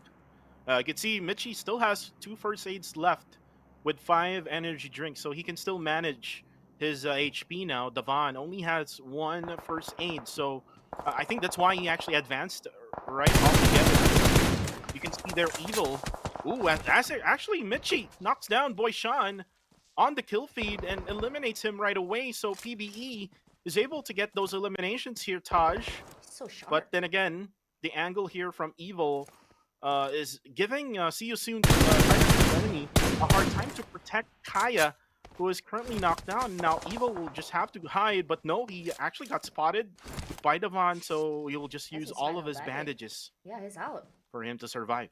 You can see Michi still has 2 first aids left with 5 energy drinks, so he can still manage his HP now. Devon only has 1 first aid, so I think that's why he actually advanced right altogether. You can see their Evil. Ooh, and actually Michi knocks down Boyshan on the kill feed and eliminates him right away, so PBE is able to get those eliminations here, Taj. So sharp. But then again, the angle here from Evil is giving See You Soon enemy a hard time to protect Kaya, who is currently knocked down. Now Evil will just have to hide, but no, he actually got spotted by Devon, so he will just use all of his bandages. Yeah, he's out. For him to survive.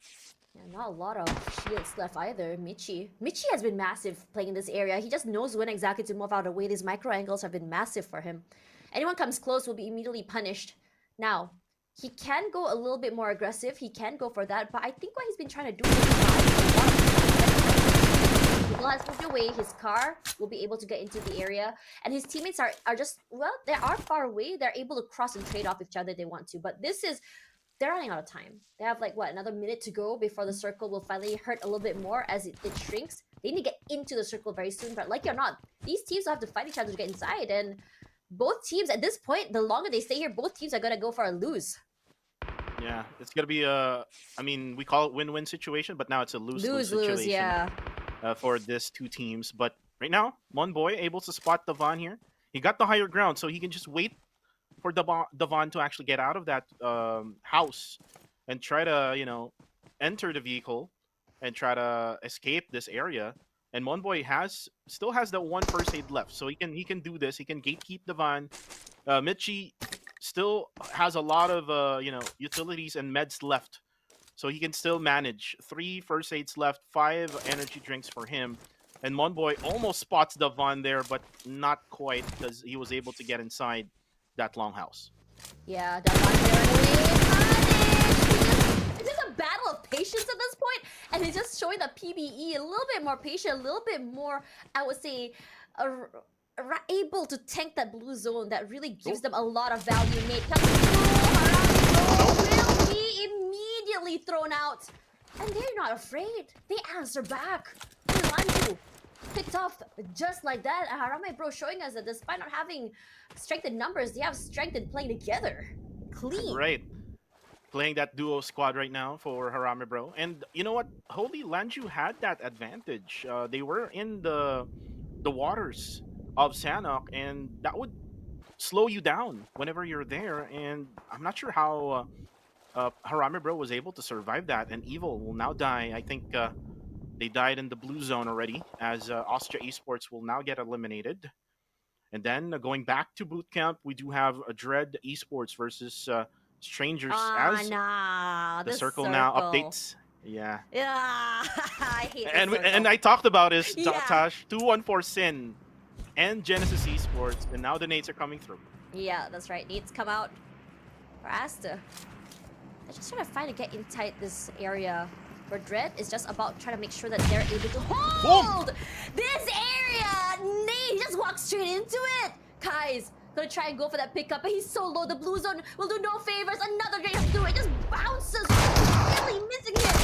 Yeah, not a lot of shields left either. Michi has been massive playing in this area. He just knows when exactly to move out of the way. These micro angles have been massive for him. Anyone comes close will be immediately punished. Now, He can go a little bit more aggressive. He can go for that, but I think what he's been trying to do is Google has moved away. His car will be able to get into the area, and his teammates are just, well, they are far away. They're able to cross and trade off each other if they want to, but they're running out of time. They have like what, another minute to go before the circle will finally hurt a little bit more as it shrinks. They need to get into the circle very soon, but like it or not, these teams will have to fight each other to get inside, and both teams at this point, the longer they stay here, both teams are gonna go for a lose. Yeah, it's gonna be a. I mean, we call it win-win situation, but now it's a lose-lose situation. Yeah. For these two teams. But right now, one boy able to spot Devon here. He got the higher ground, so he can just wait for Devon to actually get out of that house and try to, enter the vehicle and try to escape this area. And one boy still has that one first aid left, so he can do this. He can gatekeep Devon. Mitchie still has a lot of utilities and meds left, so he can still manage. 3 first aids left, 5 energy drinks for him. And one boy almost spots Devon there, but not quite, because he was able to get inside that longhouse. Yeah, Devon punished. It's just a battle of patience at this point, and he's just showing the PBE a little bit more patient, a little bit more, I would say, able to tank that blue zone that really gives them a lot of value. Nate comes through, will be immediately thrown out. And they're not afraid. They answer back. Lanju picked off just like that. Harame Bro showing us that despite not having strength in numbers, they have strength in playing together. Clean. Right. Playing that duo squad right now for Harame Bro. And you know what? Holy Lanju had that advantage. They were in the waters of Sanhok, and that would slow you down whenever you're there. And I'm not sure how Harame Bro was able to survive that, and Evil will now die. I think they died in the blue zone already, as Austria Esports will now get eliminated. And then going back to boot camp, we do have a Dread Esports versus Strangers as the circle now updates. Yeah. Yeah, I hate and this circle. and I talked about is Yeah. Tash 214 Sin and Genesis Esports, and now the nades are coming through. Yeah, that's right. Needs come out for Asta. I'm just trying to find to get inside this area. For Dread is just about trying to make sure that they're able to hold this area. Nate just walks straight into it. Kai's gonna try and go for that pickup, but he's so low. The blue zone will do no favors. Another Dread has to do it. Just bounces. Really missing him.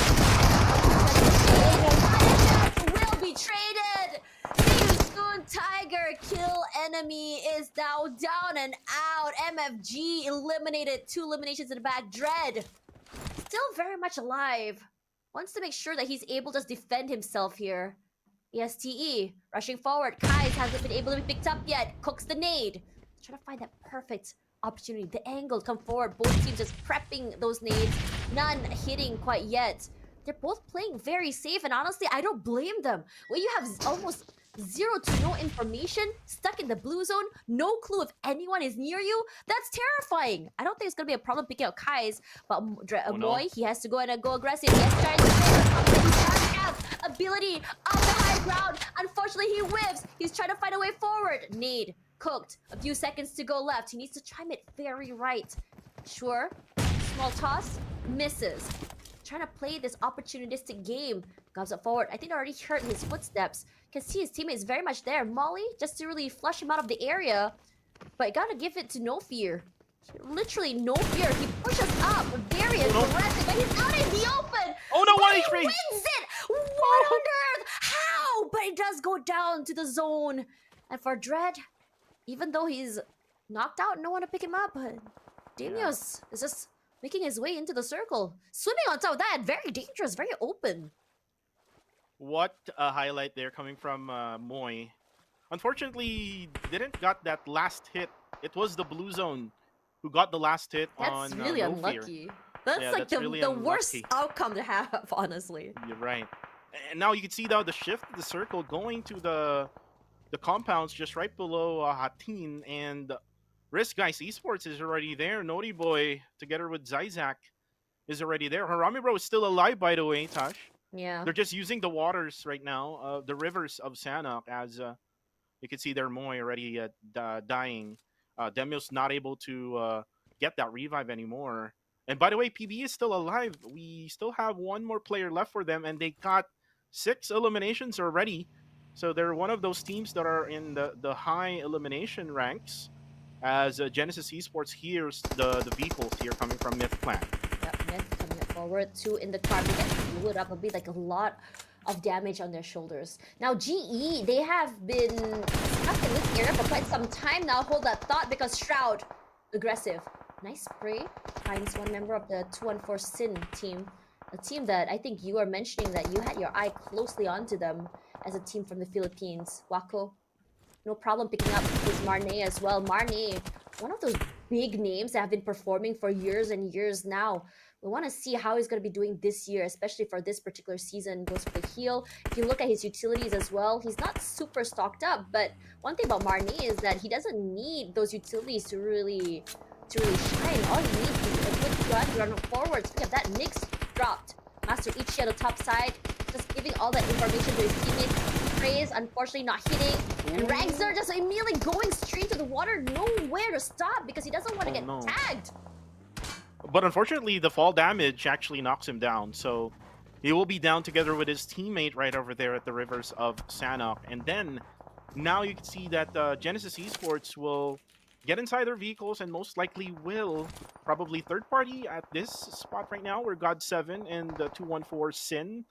Will be traded. Soon Tiger kill enemy is now down and out. MFG eliminated. 2 eliminations in the back. Dread still very much alive. Wants to make sure that he's able to just defend himself here. ESTE rushing forward. Kai's hasn't been able to be picked up yet. Cooks the nade. Trying to find that perfect opportunity. The angle come forward. Both teams just prepping those nades. None hitting quite yet. They're both playing very safe, and honestly, I don't blame them. When you have almost 0 to no information, stuck in the blue zone, no clue if anyone is near you, that's terrifying. I don't think it's going to be a problem picking out Kai's, but Moy, he has to go and go aggressive. He has to try to have ability on the high ground. Unfortunately, he whiffs. He's trying to find a way forward. Nade cooked. A few seconds to go left. He needs to time it very right. Sure. Small toss. Misses. Trying to play this opportunistic game. Goes up forward. I think I already heard his footsteps. Can see his teammate is very much there. Molly just to really flush him out of the area. But you gotta give it to No Fear. Literally No Fear. He pushes up. Very aggressive. And he's out in the open. Oh no, but 1 he HP! wins it! What on earth? How? But it does go down to the zone. And for Dread, even though he's knocked out, no one to pick him up. But Damios is just making his way into the circle. Swimming on top of that. Very dangerous. Very open. What a highlight there coming from Moy. Unfortunately, didn't got that last hit. It was the blue zone who got the last hit on That's really No Fear. unlucky. That's Yeah, like that's really the worst unlucky. outcome to have, honestly. You're right. And now you can see now the shift of the circle going to the compounds just right below Hatin, and Risk Guys Esports is already there. Naughty Boy together with Zizak is already there. Harame Bro is still alive, by the way, Tash. Yeah. They're just using the waters right now, the rivers of Sanhok, as you can see their Moy already dying. Demio's not able to get that revive anymore. And by the way, PB is still alive. We still have one more player left for them, and they got 6 eliminations already. So they're one of those teams that are in the high elimination ranks. As Genesis Esports hears the vehicles here coming from Myth Clan. Yep, Myth coming up forward, 2 in the car. They get blew it up a bit, like a lot of damage on their shoulders. Now GE, they have been stuck in this area for quite some time now. Hold that thought, because Shroud, aggressive. Nice spray. Finds one member of the 214 Sin team. A team that I think you are mentioning that you had your eye closely onto them as a team from the Philippines. Wako, no problem picking up this Marne as well. Marne, one of those big names that have been performing for years and years now. We want to see how he's going to be doing this year, especially for this particular season. Goes for the heal. If you look at his utilities as well, he's not super stocked up. But one thing about Marne is that he doesn't need those utilities to really shine. All he needs is a good run forward. Speaking of that, Mix dropped. Master Ichi on the top side, just giving all that information to his teammates. Praise, unfortunately not hitting. And Rangzer just immediately going straight to the water, nowhere to stop because he doesn't want to get tagged. But unfortunately, the fall damage actually knocks him down. So he will be down together with his teammate right over there at the rivers of Sanhok. And then now you can see that Genesis Esports will get inside their vehicles and most likely will probably third party at this spot right now where God7 and the 214 Sin.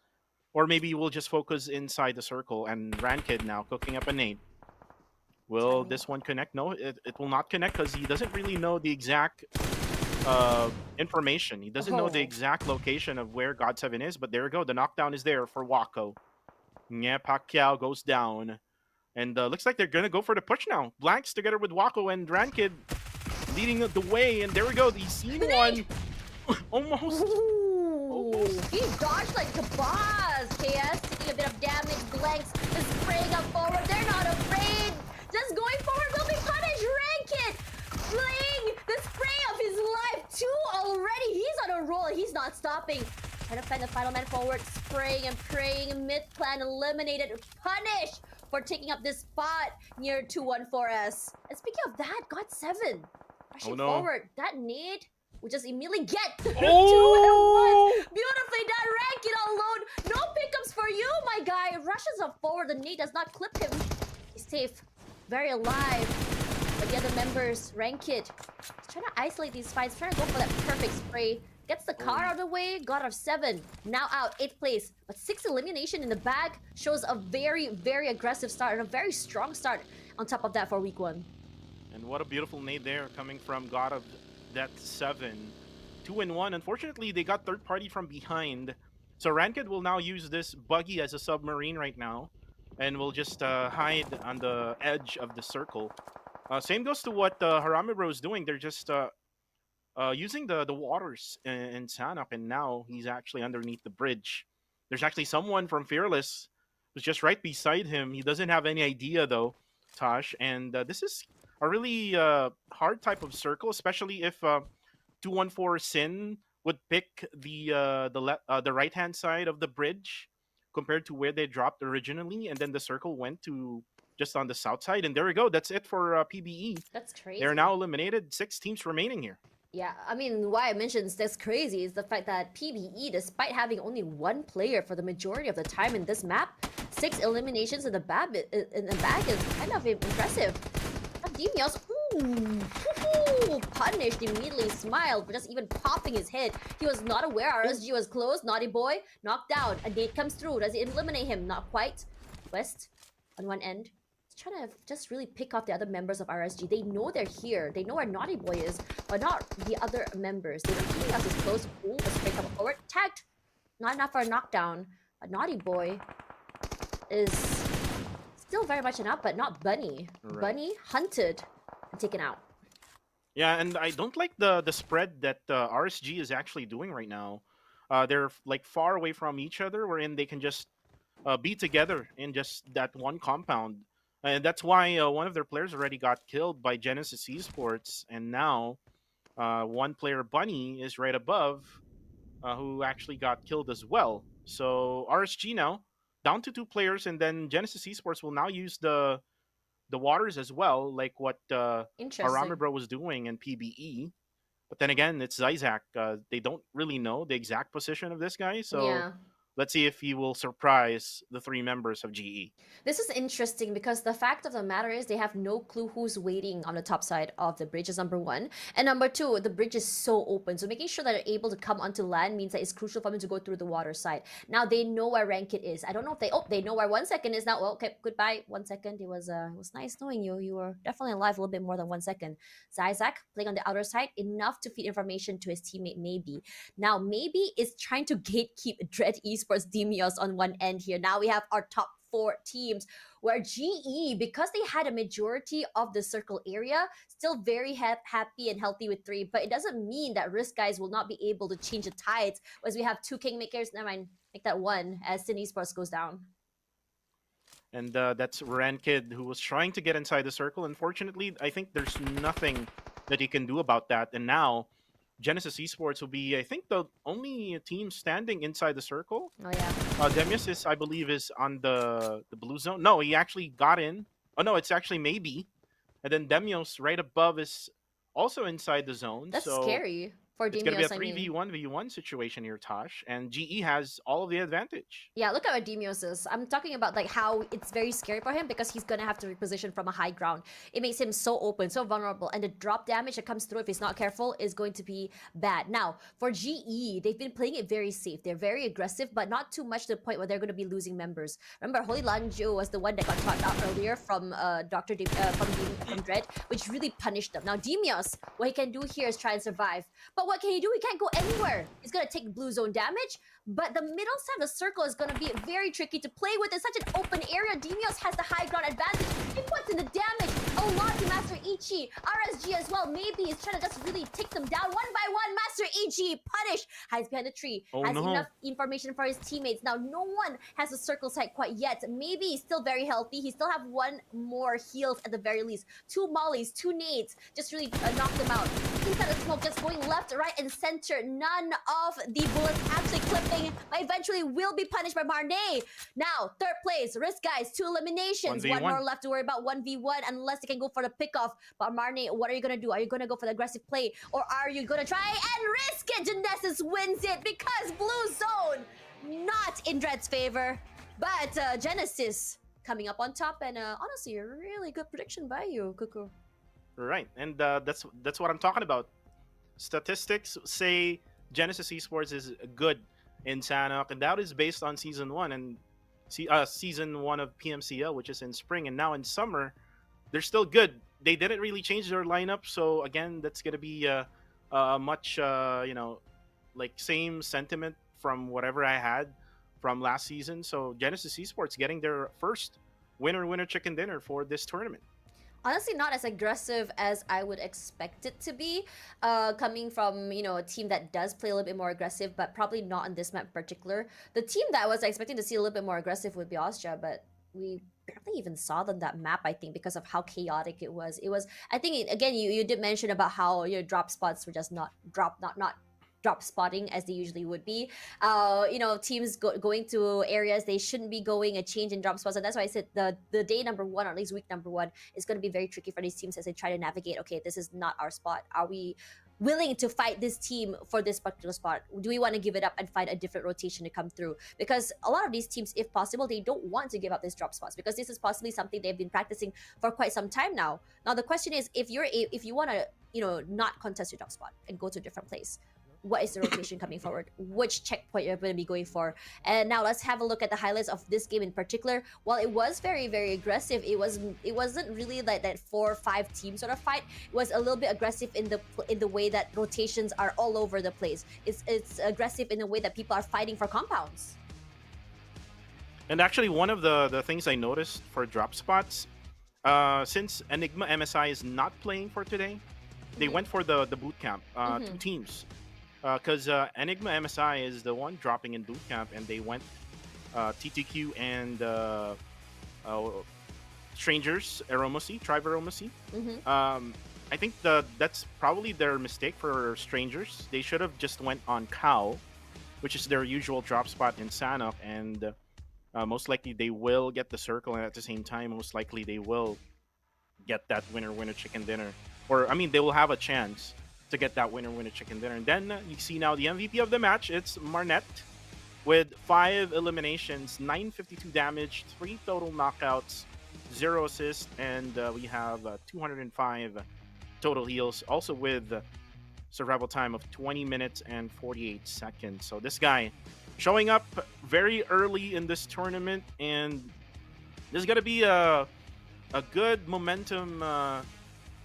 Or maybe we'll just focus inside the circle and Rankid now cooking up a nade. Will this one connect? No, it will not connect because he doesn't really know the exact information. He doesn't know the exact location of where God7 is, but there we go. The knockdown is there for Wako. Yeah, Pacquiao goes down. And looks like they're going to go for the push now. Blanks together with Wako and Rankid leading the way. And there we go. The scene one. Almost. He dodged like the boss. KS taking a bit of damage. Blanks is spraying up forward. They're not afraid. Just going forward will be punished. Rankid playing the spray of his life. 2 already. He's on a roll. He's not stopping. Trying to find the final man forward. Spraying and praying. Mid clan eliminated. Punished for taking up this spot near 214S. And speaking of that, God7 rushing forward. That nade we just immediately get 2 at once. Beautifully done. Rankid alone. No pickups for you, my guy. Rushes up forward. The nade does not clip him. He's safe. Very alive. But the other members, Rankid, trying to isolate these fights. Trying to go for that perfect spray. Gets the car out of the way. God of 7. Now out. 8th place. But 6 elimination in the bag shows a very, very aggressive start. And a very strong start on top of that for week 1. And what a beautiful nade there coming from God of that 7. 2-1. Unfortunately, they got third party from behind. So Rankid will now use this buggy as a submarine right now. And will just hide on the edge of the circle. Same goes to what Harame Bro is doing. They're just using the waters in Sanhok. And now he's actually underneath the bridge. There's actually someone from Fearless who's just right beside him. He doesn't have any idea though, Tosh. And this is a really hard type of circle, especially if 214 Sin would pick the right hand side of the bridge compared to where they dropped originally, and then the circle went to just on the south side. And there we go. That's it for PBE. That's crazy. They're now eliminated. 6 teams remaining here. Yeah, I mean, why I mentioned this crazy is the fact that PBE, despite having only 1 player for the majority of the time in this map, 6 eliminations in the bag is kind of impressive. Demios, punished, immediately smiled for just even popping his head. He was not aware RSG was close. Naughty boy, knocked down. A nade comes through. Does it eliminate him? Not quite. West on one end. He's trying to just really pick off the other members of RSG. They know they're here. They know where Naughty Boy is, but not the other members. They don't think us is close. Ooh, let's break up forward. Tagged. Not enough for a knockdown. But Naughty Boy is still very much an out, but not Bunny. Right. Bunny hunted and taken out. Yeah, and I don't like the spread that RSG is actually doing right now. They're like far away from each other, wherein they can just be together in just that one compound. And that's why one of their players already got killed by Genesis Esports. And now one player, Bunny, is right above, who actually got killed as well. So RSG now down to 2 players, and then Genesis Esports will now use the waters as well, like what Harame Bro was doing in PBE. But then again, it's Isaac. They don't really know the exact position of this guy, so Yeah. let's see if he will surprise the three members of GE. This is interesting because the fact of the matter is they have no clue who's waiting on the top side of the bridge is number one. And number two, the bridge is so open. So making sure that they're able to come onto land means that it's crucial for them to go through the water side. Now they know where Rankit is. I don't know if they know where 1 second is now. Well, okay, goodbye. 1 second. It was nice knowing you. You were definitely alive a little bit more than 1 second. So Isaac playing on the outer side, enough to feed information to his teammate maybe. Now maybe is trying to gatekeep Dread Esports Demios on one end here. Now we have our top four teams where GE, because they had a majority of the circle area, still very happy and healthy with three, but it doesn't mean that Risk guys will not be able to change the tides as we have two Kingmakers. Never mind, make that one as Sin Esports goes down. And that's Rankid, who was trying to get inside the circle. Unfortunately, I think there's nothing that he can do about that. And now Genesis Esports will be, I think, the only team standing inside the circle. Oh yeah. Demius is, I believe, is on the blue zone. No, he actually got in. Oh no, it's actually maybe. And then Demios right above is also inside the zone. That's so scary for it's going to be a Demios. 3v1v1 situation here, Tosh. And GE has all of the advantage. Yeah, look at what Demios is. I'm talking about like how it's very scary for him because he's gonna have to reposition from a high ground. It makes him so open, so vulnerable, and the drop damage that comes through if he's not careful is going to be bad. Now, for GE, they've been playing it very safe. They're very aggressive, but not too much to the point where they're gonna be losing members. Remember, Holy Lanjo was the one that got caught out earlier from from Dread, which really punished them. Now, Demios, what he can do here is try and survive. But what can he do? He can't go anywhere. He's gonna take blue zone damage, but the middle side of the circle is gonna be very tricky to play with. It's such an open area. Demios has the high ground advantage. He puts in the damage a lot to Master Ichi. RSG as well. Maybe he's trying to just really take them down one by one. Master Ichi punished. Hides behind the tree. Oh, has no. enough information for his teammates. Now, no one has a circle side quite yet. Maybe he's still very healthy. He still have one more heals at the very least. Two mollies, two nades. Just really knock them out. Inside the smoke, just going left, right, and center. None of the bullets actually clipping, but eventually will be punished by Marnay. Now, third place, Risk guys, 2 eliminations. 1v1. One more left to worry about, 1v1, unless they can go for the pickoff. But Marnay, what are you gonna do? Are you gonna go for the aggressive play, or are you gonna try and risk it? Genesis wins it because Blue Zone not in Dread's favor, but Genesis coming up on top, and honestly, a really good prediction by you, Kuku. Right, and that's what I'm talking about. Statistics say Genesis Esports is good in Sanhok, and that is based on season 1 and season 1 of PMCL, which is in spring, and now in summer, they're still good. They didn't really change their lineup, so again, that's gonna be much like same sentiment from whatever I had from last season. So Genesis Esports getting their first winner chicken dinner for this tournament. Honestly, not as aggressive as I would expect it to be, coming from a team that does play a little bit more aggressive, but probably not on this map in particular. The team that I was expecting to see a little bit more aggressive would be Austria, but we barely even saw them that map, I think, because of how chaotic it was. I think, again, you did mention about how your drop spots were just not drop spotting as they usually would be. Teams going to areas they shouldn't be going, a change in drop spots, and that's why I said the day number 1, or at least week number 1, is going to be very tricky for these teams as they try to navigate. Okay, this is not our spot. Are we willing to fight this team for this particular spot? Do we want to give it up and find a different rotation to come through? Because a lot of these teams, if possible, they don't want to give up these drop spots because this is possibly something they've been practicing for quite some time now. Now the question is, if you want to not contest your drop spot and go to a different place, what is the rotation coming forward? Which checkpoint you're going to be going for? And now let's have a look at the highlights of this game in particular. While it was very, very aggressive, it wasn't really like that 4 or 5 team sort of fight. It was a little bit aggressive in the way that rotations are all over the place. It's aggressive in the way that people are fighting for compounds. And actually, one of the things I noticed for drop spots, since Enigma MSI is not playing for today, they went for the boot camp, 2 teams. Because Enigma MSI is the one dropping in boot camp, and they went TTQ and Strangers, Tribe Aromacy. I think that's probably their mistake for Strangers. They should have just went on Cow, which is their usual drop spot in Sanhok, and most likely they will get the circle, and at the same time, most likely they will get that winner chicken dinner. Or, I mean, they will have a chance to get that winner chicken dinner. And then you see now the MVP of the match. It's Marnet with 5 eliminations, 952 damage, 3 total knockouts, 0 assists, and we have 205 total heals. Also with survival time of 20 minutes and 48 seconds. So this guy showing up very early in this tournament, and this is gonna be a good momentum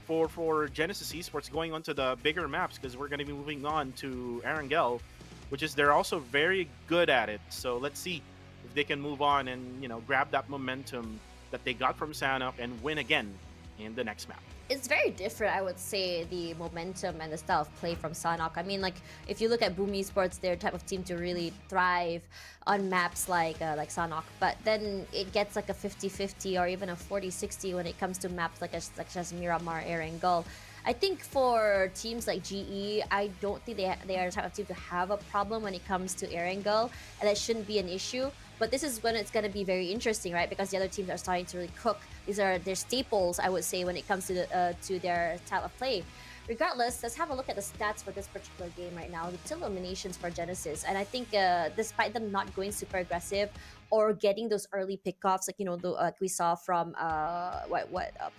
for Genesis Esports going on to the bigger maps, because we're going to be moving on to Erangel, which is they're also very good at it. So let's see if they can move on and grab that momentum that they got from Sanhok and win again in the next map. It's very different, I would say, the momentum and the style of play from Sanhok. I mean, like, if you look at Boom Esports, they're type of team to really thrive on maps like Sanhok. But then it gets like a 50-50 or even a 40-60 when it comes to maps such as Miramar, Erangel. I think for teams like GE, I don't think they are the type of team to have a problem when it comes to Erangel, and that shouldn't be an issue. But this is when it's going to be very interesting, right? Because the other teams are starting to really cook. These are their staples, I would say, when it comes to their style of play. Regardless, let's have a look at the stats for this particular game right now. The 2 eliminations for Genesis, and I think despite them not going super aggressive or getting those early pickoffs, like we saw from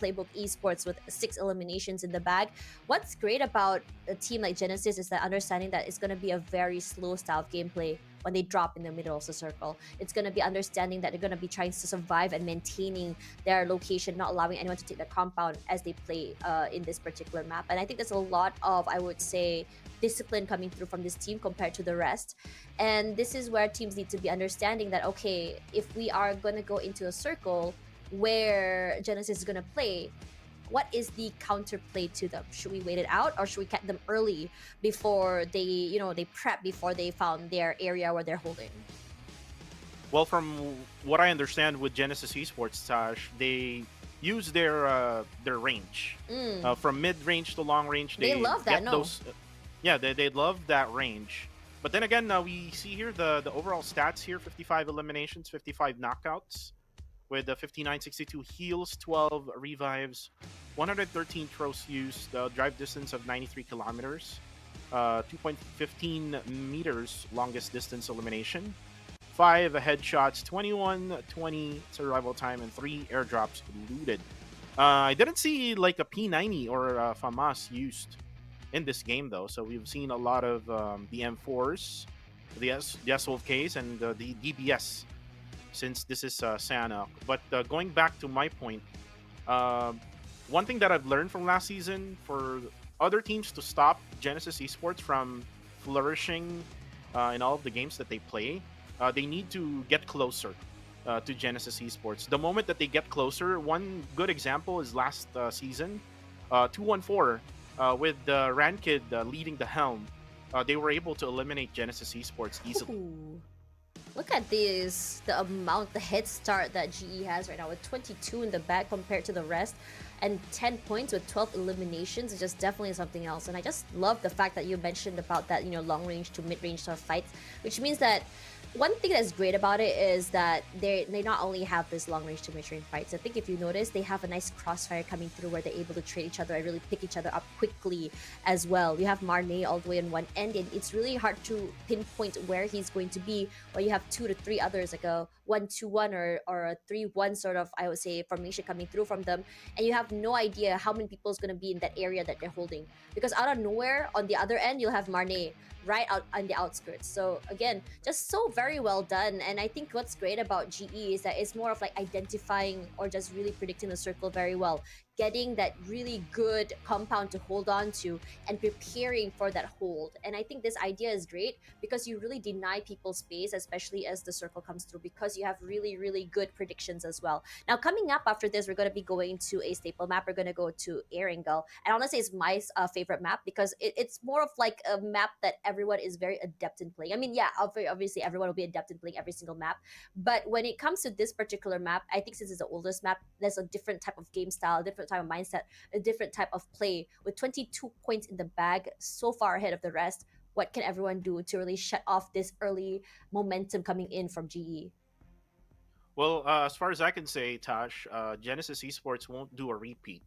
Playbook Esports with 6 eliminations in the bag. What's great about a team like Genesis is that understanding that it's going to be a very slow style of gameplay when they drop in the middle of the circle. It's going to be understanding that they're going to be trying to survive and maintaining their location, not allowing anyone to take their compound as they play in this particular map. And I think there's a lot of, I would say, discipline coming through from this team compared to the rest. And this is where teams need to be understanding that, okay, if we are going to go into a circle where Genesis is going to play, what is the counterplay to them? Should we wait it out, or should we catch them early before they, they prep before they found their area where they're holding? Well, from what I understand with Genesis Esports, Tash, they use their range from mid range to long range. They love that. They love that range. But then again, we see here the overall stats here: 55 eliminations, 55 knockouts, with 5962 heals, 12 revives, 113 throws used, drive distance of 93 kilometers, 2.15 meters longest distance elimination, 5 headshots, 21-20 survival time, and 3 airdrops looted. I didn't see like a P90 or a FAMAS used in this game though, so we've seen a lot of the M4s, the S12Ks, and the DBS, since this is Sanhok. But going back to my point, one thing that I've learned from last season, for other teams to stop Genesis Esports from flourishing in all of the games that they play, they need to get closer to Genesis Esports. The moment that they get closer, one good example is last season, 214, with Rankid leading the helm. They were able to eliminate Genesis Esports easily. Ooh. Look at this, the head start that GE has right now with 22 in the bag compared to the rest, and 10 points with 12 eliminations is just definitely something else. And I just love the fact that you mentioned about that, long range to mid range sort of fights, which means that one thing that's great about it is that they not only have this long range to mid range fights. I think if you notice, they have a nice crossfire coming through where they're able to trade each other and really pick each other up quickly as well. You have Marne all the way on one end, and it's really hard to pinpoint where he's going to be, or you have 2 to 3 others, like a 1-2-1 or a 3-1 sort of, I would say, formation coming through from them, and you have no idea how many people is going to be in that area that they're holding, because out of nowhere on the other end you'll have Marne right out on the outskirts. So again, just so very well done. And I think what's great about GE is that it's more of like identifying or just really predicting the circle very well, getting that really good compound to hold on to and preparing for that hold. And I think this idea is great because you really deny people space, especially as the circle comes through, because you have really, really good predictions as well. Now, coming up after this, we're going to be going to a staple map. We're going to go to Erangel. And honestly, it's my favorite map because it's more of like a map that everyone is very adept in playing. I mean, yeah, obviously everyone will be adept in playing every single map. But when it comes to this particular map, I think since it's the oldest map, there's a different type of game style, different type of mindset, a different type of play. With 22 points in the bag, so far ahead of the rest, what can everyone do to really shut off this early momentum coming in from GE? Well, as far as I can say, Tash, Genesis Esports won't do a repeat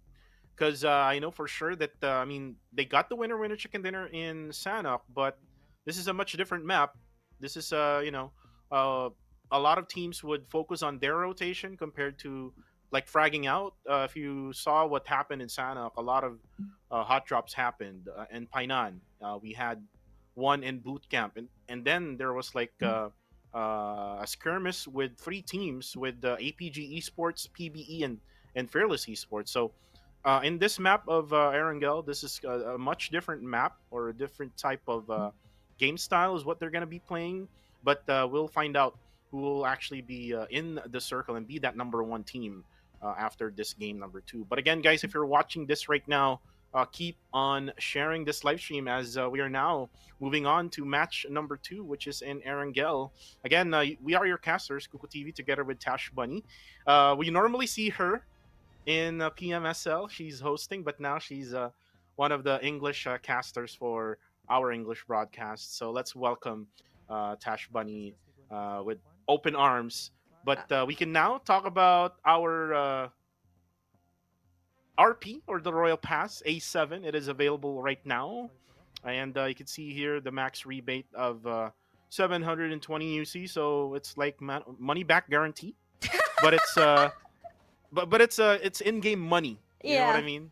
because I know for sure that I mean they got the winner chicken dinner in Sanhok, but this is a much different map. This is uh, a lot of teams would focus on their rotation compared to like fragging out. If you saw what happened in Sanhok, a lot of hot drops happened. In Painan, we had one in boot camp, and then there was like a skirmish with three teams with APG Esports, PBE, and Fearless Esports. So in this map of Erangel, this is a much different map or a different type of game style is what they're going to be playing. But we'll find out who will actually be in the circle and be that number one team after this game number 2. But again, guys, if you're watching this right now, keep on sharing this live stream as we are now moving on to match number 2, which is in Erangel. Again, we are your casters, Kuku TV, together with Tash Bunny. We normally see her in PMSL. She's hosting, but now she's one of the English casters for our English broadcast. So let's welcome Tash Bunny with open arms. But we can now talk about our RP, or the Royal Pass A7. It is available right now. And you can see here the max rebate of 720 UC. So it's like money back guarantee. But it's it's in-game money. You know what I mean?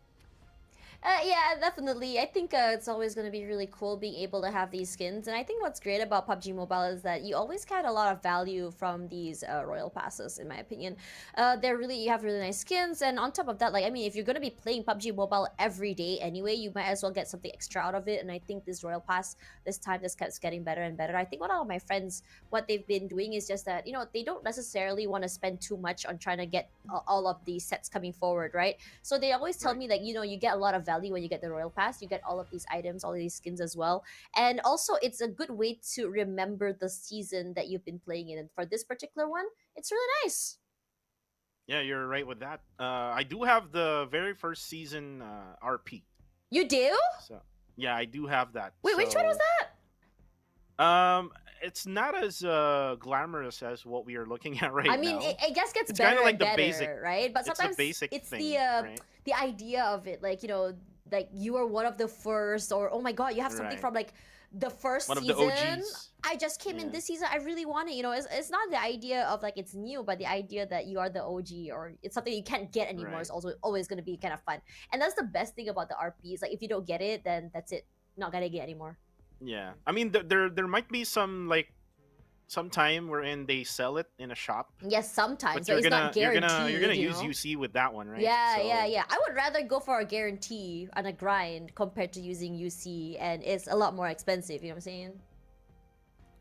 Yeah, definitely. I think it's always going to be really cool being able to have these skins. And I think what's great about PUBG Mobile is that you always get a lot of value from these royal passes, in my opinion. You have really nice skins. And on top of that, like, I mean, if you're going to be playing PUBG Mobile every day anyway, you might as well get something extra out of it. And I think this royal pass, this time, this keeps getting better and better. I think what all of my friends, what they've been doing is just that, they don't necessarily want to spend too much on trying to get all of these sets coming forward, right? So they always tell me that, you get a lot of value when you get the royal pass. You get all of these items, all of these skins as well, and also it's a good way to remember the season that you've been playing in. And for this particular one, it's really nice. Yeah, you're right with that. I do have the very first season RP. You do? So yeah, I do have that. Wait, which one was that? It's not as glamorous as what we are looking at right now. I mean, I guess gets it's better kind of like and the better, basic, right? But sometimes it's the basic it's thing, the the idea of it, like like you are one of the first, or oh my god, you have something from like the first one season. Of the OGs. I just came in this season. I really want it. It's not the idea of like it's new, but the idea that you are the OG or it's something you can't get anymore is also always going to be kind of fun. And that's the best thing about the RPs. Like if you don't get it, then that's it. Not gonna get anymore. Yeah, I mean there might be some like some time wherein they sell it in a shop. Yes, sometimes. But it's not guaranteed. You're gonna use UC with that one, right? Yeah, yeah. I would rather go for a guarantee on a grind compared to using UC, and it's a lot more expensive. You know what I'm saying?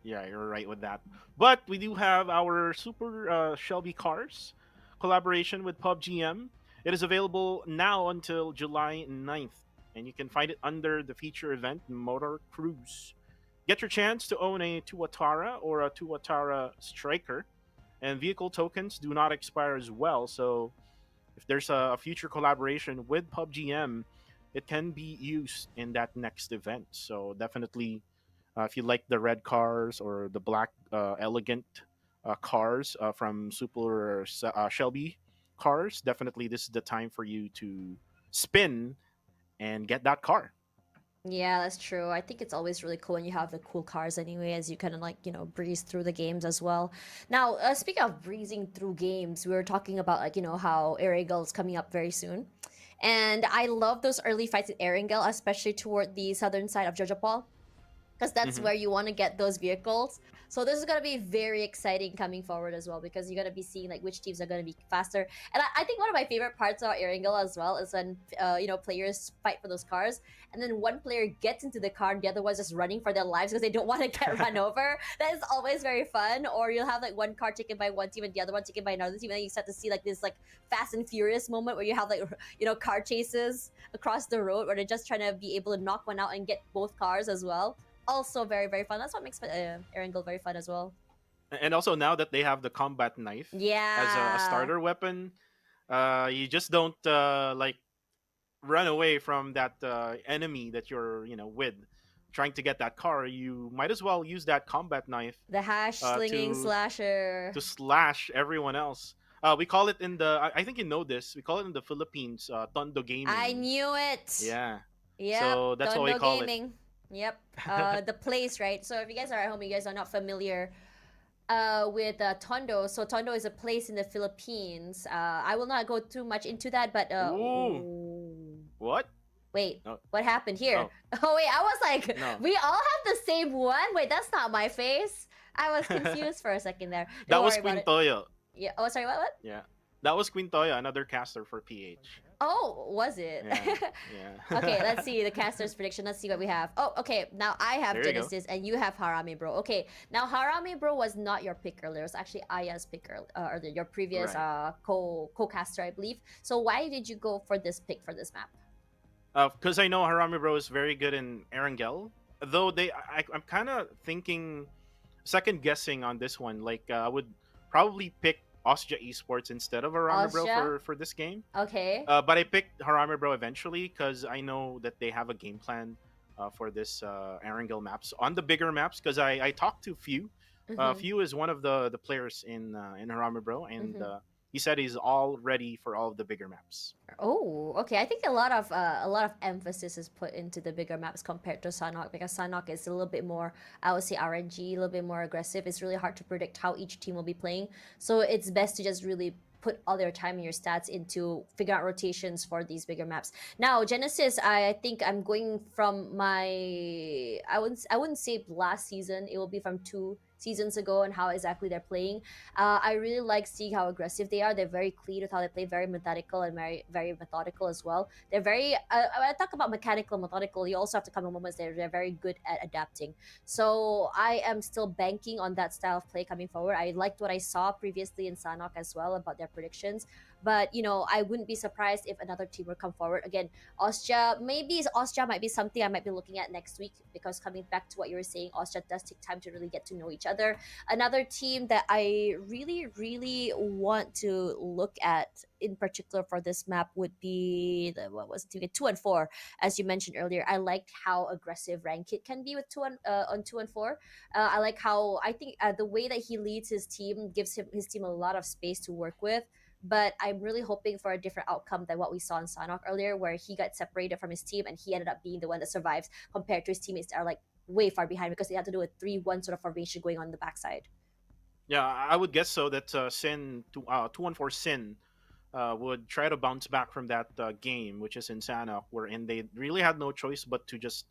Yeah, you're right with that. But we do have our Super Shelby cars collaboration with PUBGM. It is available now until July 9th, and you can find it under the feature event Motor Cruise. Get your chance to own a Tuatara or a Tuatara Striker, and vehicle tokens do not expire as well. So if there's a future collaboration with PUBGM, it can be used in that next event. So definitely, if you like the red cars or the black elegant cars from Super Shelby cars, definitely this is the time for you to spin and get that car. Yeah, that's true. I think it's always really cool when you have the cool cars anyway, as you kind of like, breeze through the games as well. Now, speaking of breezing through games, we were talking about like, how Erangel is coming up very soon. And I love those early fights in Erangel, especially toward the southern side of Jojopol, because that's where you want to get those vehicles. So this is going to be very exciting coming forward as well, because you're going to be seeing like which teams are going to be faster. And I think one of my favorite parts about Erangel as well is when players fight for those cars, and then one player gets into the car and the other one's just running for their lives because they don't want to get run over. That is always very fun. Or you'll have like one car taken by one team and the other one taken by another team, and then you start to see like this like Fast and Furious moment where you have like car chases across the road where they're just trying to be able to knock one out and get both cars as well. Also very, very fun. That's what makes Erangel very fun as well. And also now that they have the combat knife as a starter weapon, you just don't like run away from that enemy that you're with trying to get that car. You might as well use that combat knife, the hash slinging slasher, to slash everyone else. We call it in the. I think you know this. We call it in the Philippines, Tondo I Gaming. knew it. Yeah. Yep, So that's what we Tondo call it. Gaming. Yep. The place, right? So if you guys are at home, you guys are not familiar with Tondo. So Tondo is a place in the Philippines. I will not go too much into that, but Ooh. What? wait, No. what happened here? Oh Oh wait, I was like, no. we all have the same one. Wait, that's not my face. I was confused for a second there. That Don't was worry about it. Quintoyo. Yeah. Oh, sorry. What? What? Yeah. That was Quintoyo, another caster for PH. Oh, was it? Yeah. Yeah. Okay, let's see the caster's prediction. Let's see what we have. Oh, okay. Now I have There you go. Genesis and you have Harami Bro. Okay, now Harami Bro was not your pick earlier. It was actually Aya's pick earlier, your previous Right. co-caster, I believe. So why did you go for this pick for this map? Because I know Harami Bro is very good in Erangel. Though I'm kind of thinking, second guessing on this one. Like I would probably pick Austria Esports instead of Harami Bro Austria? for this game. Okay. But I picked Harami Bro eventually because I know that they have a game plan for this Erangel maps on the bigger maps. Because I talked to Few. Mm-hmm. Few is one of the players in Harami Bro, and Mm-hmm. he said he's all ready for all of the bigger maps. Oh, okay. I think a lot of emphasis is put into the bigger maps compared to Sanhok because Sanhok is a little bit more, I would say, RNG, a little bit more aggressive. It's really hard to predict how each team will be playing, so it's best to just really put all their time and your stats into figure out rotations for these bigger maps. Now, Genesis, I think I'm going from my I wouldn't say last season. It will be from 2 seasons ago and how exactly they're playing. I really like seeing how aggressive they are. They're very clean with how they play, very methodical and very methodical as well. They're very. I talk about mechanical, methodical. You also have to come in moments they're very good at adapting. So I am still banking on that style of play coming forward. I liked what I saw previously in Sanok as well about their predictions. But I wouldn't be surprised if another team would come forward again. Austria might be something I might be looking at next week because coming back to what you were saying, Austria does take time to really get to know each other. Another team that I really, really want to look at in particular for this map would be the what was it? 2 and 4. As you mentioned earlier, I liked how aggressive Rankit can be with on 2 and 4. I like how I think the way that he leads his team gives his team a lot of space to work with. But I'm really hoping for a different outcome than what we saw in Sanok earlier, where he got separated from his team and he ended up being the one that survives compared to his teammates that are like way far behind because they had to do a 3-1 sort of formation going on the backside. Yeah, I would guess so that Sin 214 Sin would try to bounce back from that game, which is in Sanok, wherein they really had no choice but to just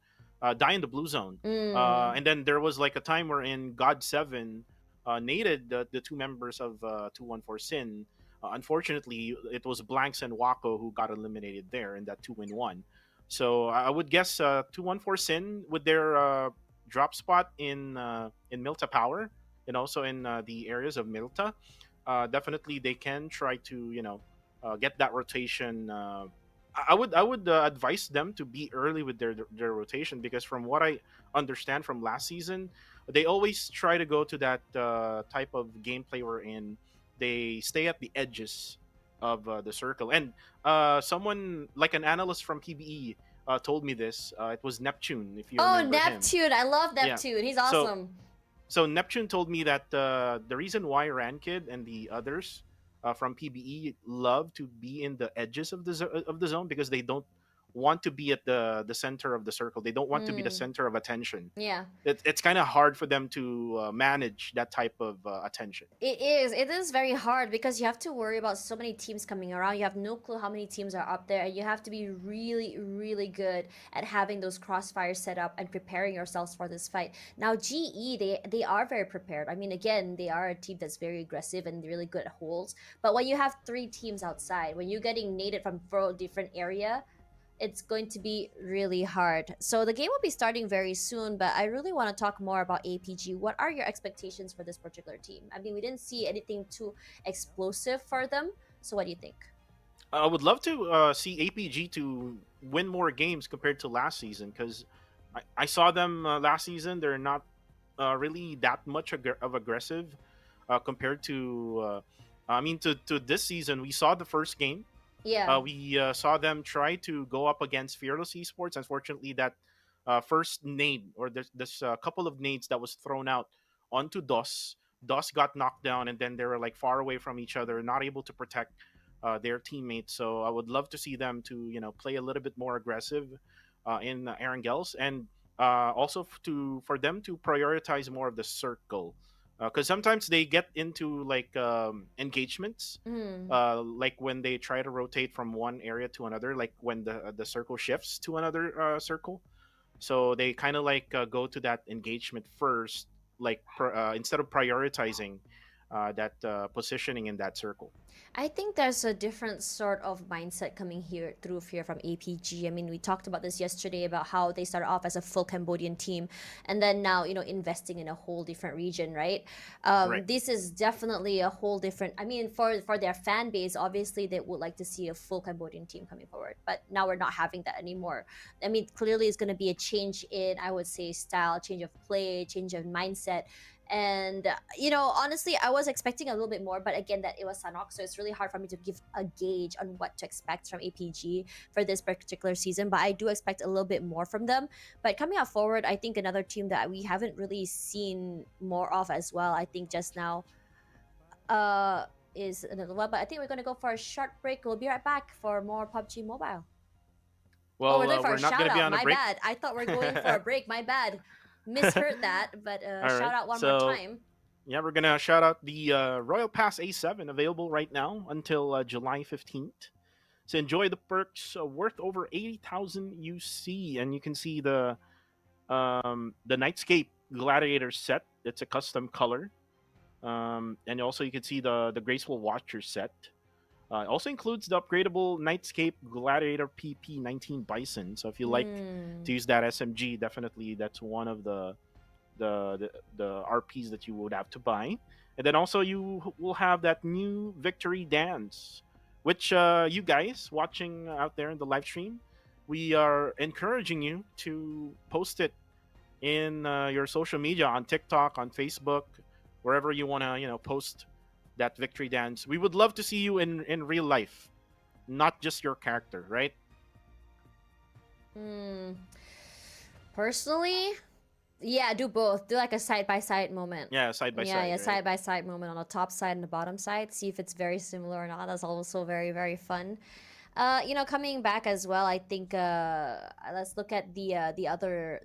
die in the blue zone. Mm. And then there was like a time wherein God Seven naded the two members of 214 Sin. Unfortunately, it was Blanks and Wako who got eliminated there in that 2-1. So I would guess 214 Sin with their drop spot in Milta Power and also in the areas of Milta. Definitely, they can try to get that rotation. I would advise them to be early with their rotation because from what I understand from last season, they always try to go to that type of gameplay wherein they stay at the edges of the circle. And someone like an analyst from PBE told me this. It was Neptune, if you Oh, remember him. Neptune! I love Yeah. Neptune. He's So awesome. so Neptune told me that the reason why Rankid and the others from PBE love to be in the edges of the zone because they don't want to be at the center of the circle. They don't want to be the Mm. center of attention. Yeah. It's kind of hard for them to manage that type of attention. It is. It is very hard because you have to worry about so many teams coming around. You have no clue how many teams are up there, and you have to be really, really good at having those crossfires set up and preparing yourselves for this fight. Now, GE, they are very prepared. I mean, again, they are a team that's very aggressive and really good at holds. But when you have 3 teams outside, when you're getting naded from 4 different area, it's going to be really hard. So the game will be starting very soon, but I really want to talk more about APG. What are your expectations for this particular team? I mean, we didn't see anything too explosive for them. So what do you think? I would love to see APG to win more games compared to last season because I saw them last season. They're not really that much of aggressive compared to. I mean, to this season, we saw the first game. Yeah. We saw them try to go up against Fearless Esports. Unfortunately, that first nade or this couple of nades that was thrown out onto DOS Dust got knocked down, and then they were like far away from each other, not able to protect their teammates. So I would love to see them to play a little bit more aggressive in Erangels, and also to for them to prioritize more of the circle, because sometimes they get into like engagements, Mm. like when they try to rotate from one area to another, like when the circle shifts to another circle. So they kind of like go to that engagement first, like instead of prioritizing that positioning in that circle. I think there's a different sort of mindset coming here from APG. I mean, we talked about this yesterday about how they started off as a full Cambodian team, and then now investing in a whole different region, right? Right. This is definitely a whole different. I mean, for their fan base, obviously they would like to see a full Cambodian team coming forward, but now we're not having that anymore. I mean, clearly it's going to be a change in, I would say, style, change of play, change of mindset. And honestly, I was expecting a little bit more, but again, that it was Sanhok, so it's really hard for me to give a gauge on what to expect from APG for this particular season. But I do expect a little bit more from them. But coming out forward, I think another team that we haven't really seen more of as well, I think just now, is another one. But I think we're gonna go for a short break. We'll be right back for more PUBG Mobile. Oh, Well, we're going for we're a not shout going to be out. on a My break. bad. I thought we're going for a break. My bad. Misheard that. But All shout right. out one more So time. yeah, we're gonna shout out the Royal Pass A7 available right now until July 15th. So enjoy the perks worth over 80,000 UC, and you can see the Nightscape Gladiator set. It's a custom color, and also you can see the Graceful Watcher set. It also includes the upgradable Nightscape Gladiator PP19 Bison. So if you like to use that SMG, definitely that's one of the RPs that you would have to buy. And then also you will have that new Victory Dance, which you guys watching out there in the live stream, we are encouraging you to post it in your social media, on TikTok, on Facebook, wherever you want to post that Victory Dance. We would love to see you in real life, not just your character, right? Personally, yeah, do both. Do like a side by side moment. Yeah, side by Yeah, side. yeah, Right? side by side moment on the top side and the bottom side. See if it's very similar or not. That's also very, very fun. Coming back as well, I think let's look at the other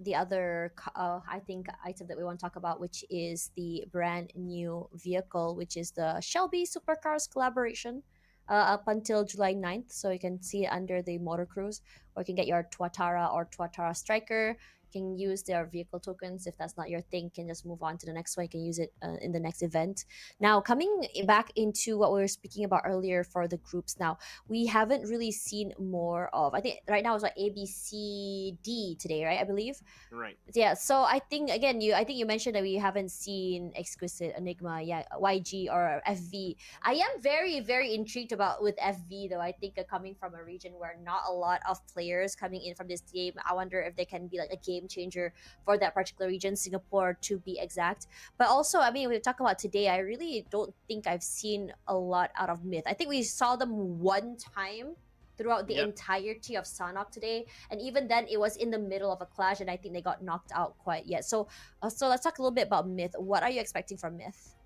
I think item that we want to talk about, which is the brand new vehicle, which is the Shelby Supercars collaboration. Up until July 9th, so you can see it under the Motor Cruise, or you can get your Tuatara or Tuatara Striker. You can use their vehicle tokens. If that's not your thing, you can just move on to the next one. You can use it in the next event. Now, coming back into what we were speaking about earlier for the groups, now we haven't really seen more of. I think right now it's like A, B, C, D today, right? I believe. Right. Yeah, so I think again, I think you mentioned that we haven't seen Exquisite, Enigma, yeah, YG or FV. I am very, very intrigued about with FV though. I think coming from a region where not a lot of players coming in from this game, I wonder if they can be like a game changer for that particular region, Singapore to be exact. But also, I mean, we talk about today, I really don't think I've seen a lot out of Myth. I think we saw them one time throughout the Yep. entirety of Sanhok today, and even then it was in the middle of a clash, and I think they got knocked out quite yet. So let's talk a little bit about Myth. What are you expecting from Myth?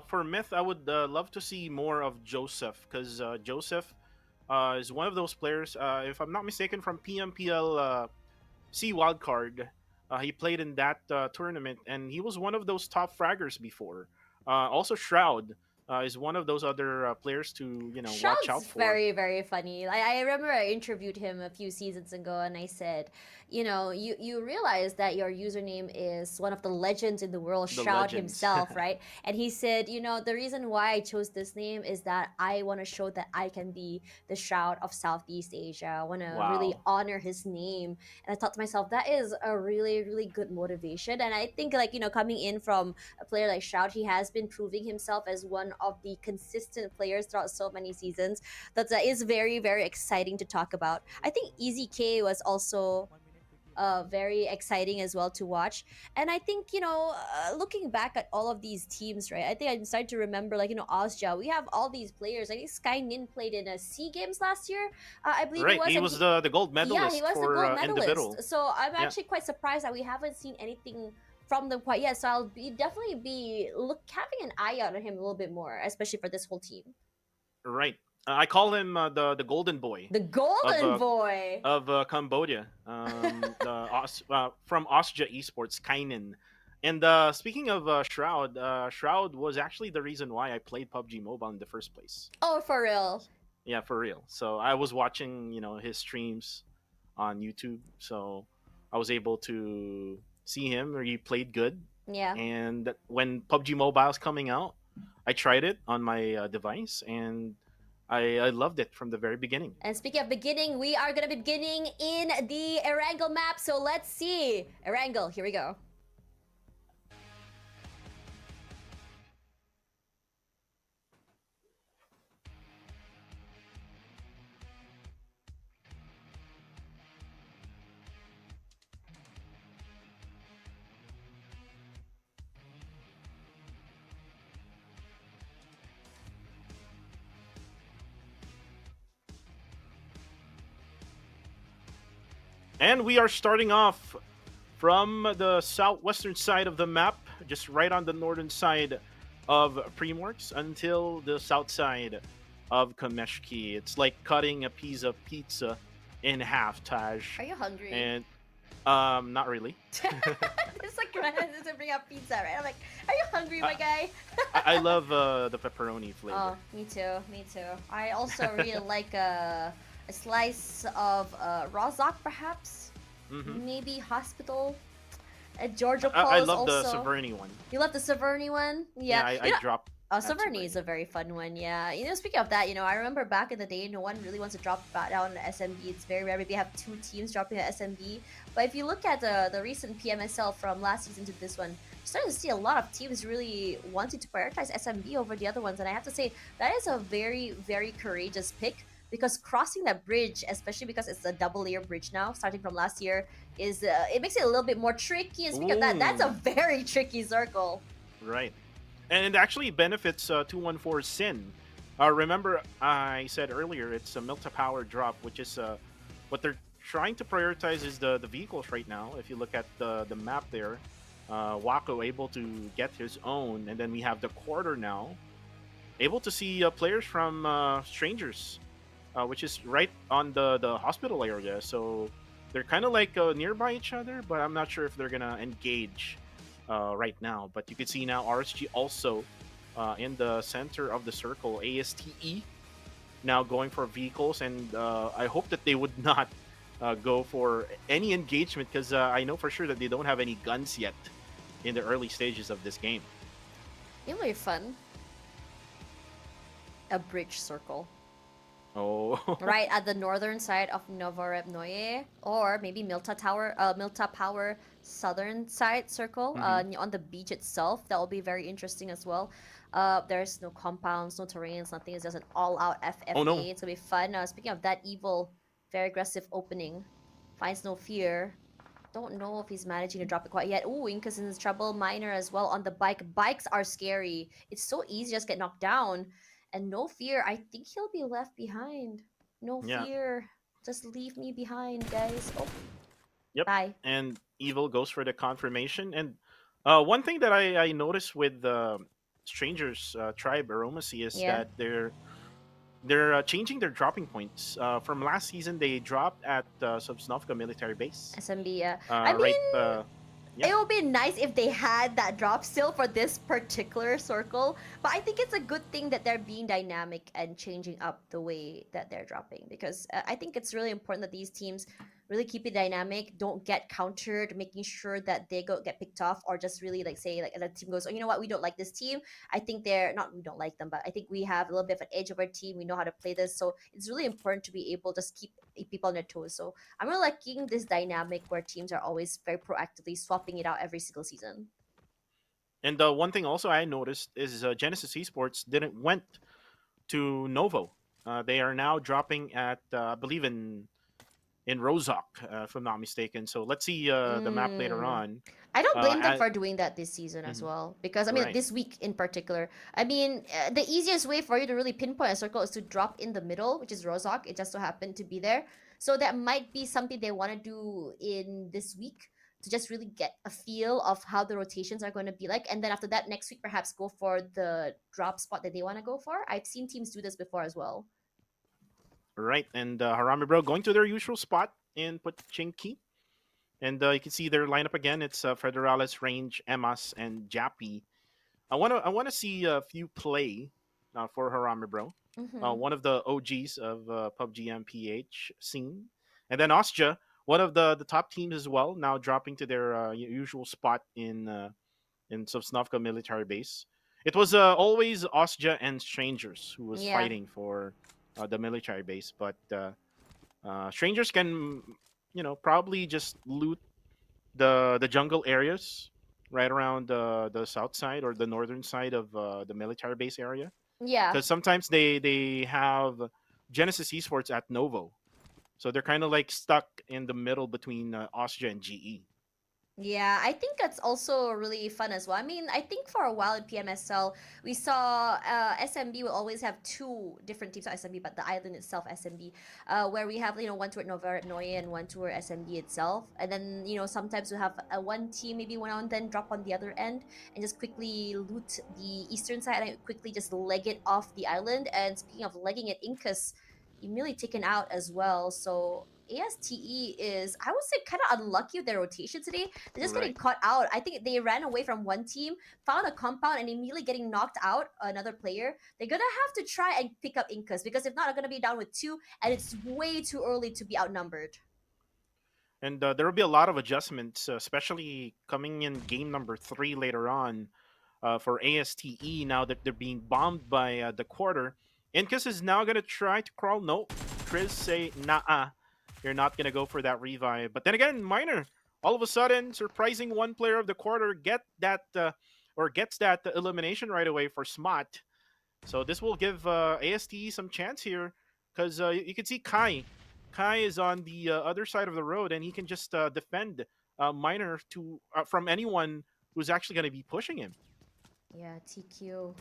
For Myth, I would love to see more of Joseph, because Joseph is one of those players, if I'm not mistaken, from PMPL C Wildcard. He played in that tournament, and he was one of those top fraggers before. Also, Shroud is one of those other players to watch out Shroud's for. very, very funny. I remember I interviewed him a few seasons ago, and I said, you realize that your username is one of the legends in the world, The Shroud legends. himself, right? And he said, the reason why I chose this name is that I want to show that I can be the Shroud of Southeast Asia. I want to really Wow. honor his name. And I thought to myself, that is a really, really good motivation. And I think, like, coming in from a player like Shroud, he has been proving himself as one of the consistent players throughout so many seasons. That is very, very exciting to talk about. I think Easy K was also very exciting as well to watch. And I think, looking back at all of these teams, right, I think I started to remember, like, Ozja, we have all these players. I think Sky Nin played in a SEA Games last year, I believe Right, it was. he and was the gold medalist yeah, he was the for gold medalist. individual. So I'm Yeah. actually quite surprised that we haven't seen anything from them quite yet. So I'll definitely be having an eye out on him a little bit more, especially for this whole team. Right. I call him the golden boy The golden of boy. Cambodia, from Osja Esports, Kainen. And speaking of Shroud, Shroud was actually the reason why I played PUBG Mobile in the first place. Oh, for real. Yeah, for real. So I was watching, his streams on YouTube, so I was able to see him. Or he played good. Yeah. And when PUBG Mobile's coming out, I tried it on my device, and I loved it from the very beginning. And speaking of beginning, we are going to be beginning in the Erangel map. So let's see. Erangel, here we go. And we are starting off from the southwestern side of the map, just right on the northern side of Primorx until the south side of Kameshki. It's like cutting a piece of pizza in half, Taj. Are you hungry? And not really. It's like Renan to bring up pizza, right? I'm like, are you hungry, my guy? I love the pepperoni flavor. Oh, me too. Me too. I also really like a slice of Rozok, perhaps. Mm-hmm. Maybe Hospital. Georgia Paul I is love also... the Severny one. You love the Severny one? Yeah. I dropped. Oh, Severny is a very fun one, yeah. Speaking of that, I remember back in the day, no one really wants to drop down an SMB. It's very rare. Maybe have two teams dropping an SMB. But if you look at the recent PMSL from last season to this one, you're starting to see a lot of teams really wanting to prioritize SMB over the other ones. And I have to say, that is a very, very courageous pick. Because crossing that bridge, especially because it's a double-layer bridge now, starting from last year, is it makes it a little bit more tricky. And speaking of that, that's a very tricky circle. Right. And it actually benefits 214 Sin. Remember, I said earlier, it's a Milta Power drop, which is what they're trying to prioritize is the vehicles right now. If you look at the map there, Wako able to get his own, and then we have the quarter now, able to see players from Strangers, which is right on the hospital area. So they're kind of like nearby each other, but I'm not sure if they're gonna engage right now. But you can see now RSG also in the center of the circle. ASTE now going for vehicles, and I hope that they would not go for any engagement, because I know for sure that they don't have any guns yet in the early stages of this game. It would be fun. A bridge circle. Oh. Right at the northern side of Novorevnoye, or maybe Milta Power southern side circle, on the beach itself. That will be very interesting as well. There's no compounds, no terrains, nothing. It's just an all-out FFA. Oh, no. It's gonna be fun. Speaking of that evil, very aggressive opening, finds no fear. Don't know if he's managing to drop it quite yet. Ooh, Incas in trouble. Miner as well on the bike. Bikes are scary. It's so easy to just get knocked down. And no fear, I think he'll be left behind. No fear. Just leave me behind, guys. Oh. Yep. Bye. And Evil goes for the confirmation. And one thing that I noticed with Strangers Tribe Aromacy is that they're changing their dropping points. From last season, they dropped at Sosnovka military base. SMB, yeah. I mean, it would be nice if they had that drop still for this particular circle. But I think it's a good thing that they're being dynamic and changing up the way that they're dropping. Because I think it's really important that these teams really keep it dynamic, don't get countered, making sure that they get picked off, or just really say the team goes, oh, you know what, we don't like this team. I think we don't like them, but I think we have a little bit of an edge of our team. We know how to play this. So it's really important to be able to just keep people on their toes. So I'm really liking this dynamic where teams are always very proactively swapping it out every single season. And one thing also I noticed is Genesis Esports went to Novo. They are now dropping at, I believe, in Rozok, if I'm not mistaken. So let's see the map later on. I don't blame them for doing that this season as well. Because, I mean, this week in particular, I mean, the easiest way for you to really pinpoint a circle is to drop in the middle, which is Rozok. It just so happened to be there. So that might be something they want to do in this week. to just really get a feel of how the rotations are going to be like. And then after that, next week, perhaps go for the drop spot that they want to go for. I've seen teams do this before as well. Right, and Harami Bro going to their usual spot in Pochinki. And you can see their lineup again. It's Federalis, Range, Emas, and Jappy. I wanna see a few play for Harami Bro. Mm-hmm. One of the OGs of PUBGM PH scene. And then Ostja, one of the top teams as well, now dropping to their usual spot in Sosnovka military base. It was always Ostja and Strangers who was Yeah. fighting for the military base, but Strangers can, probably just loot the jungle areas right around the south side or the northern side of the military base area, Yeah. because sometimes they have Genesis Esports at Novo, so they're kind of like stuck in the middle between Austria and GE. Yeah, I think that's also really fun as well. I mean, I think for a while in PMSL, we saw SMB will always have two different teams, not SMB, but the island itself, SMB, where we have, one toward Noye and one toward SMB itself. And then, sometimes we have one team, maybe one and then drop on the other end and just quickly loot the eastern side and quickly just leg it off the island. And speaking of legging it, Incas immediately taken out as well. So ASTE is, I would say, kind of unlucky with their rotation today. They're just getting Right. caught out. I think they ran away from one team, found a compound, and immediately getting knocked out another player. They're gonna have to try and pick up Incas because if not, they're gonna be down with two, and it's way too early to be outnumbered. And there will be a lot of adjustments, especially coming in game number 3 later on for ASTE. Now that they're being bombed by the quarter, Incas is now going to try to crawl. No, Chris say, nah, you're not going to go for that revive. But then again, Miner, all of a sudden, surprising one player of the quarter gets that elimination right away for Smot. So this will give ASTE some chance here, because you can see Kai. Kai is on the other side of the road, and he can just defend Miner from anyone who's actually going to be pushing him. Yeah, TQ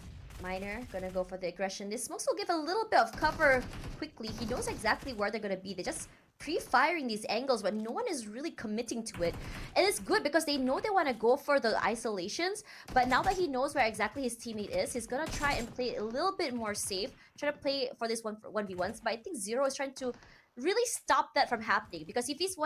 Miner gonna go for the aggression. This smokes will give a little bit of cover quickly. He knows exactly where they're gonna be. They're just pre-firing these angles, but no one is really committing to it. And it's good because they know they want to go for the isolations, but now that he knows where exactly his teammate is, he's gonna try and play it a little bit more safe, try to play for this 1v1s. But I think Zero is trying to really stop that from happening, because if he's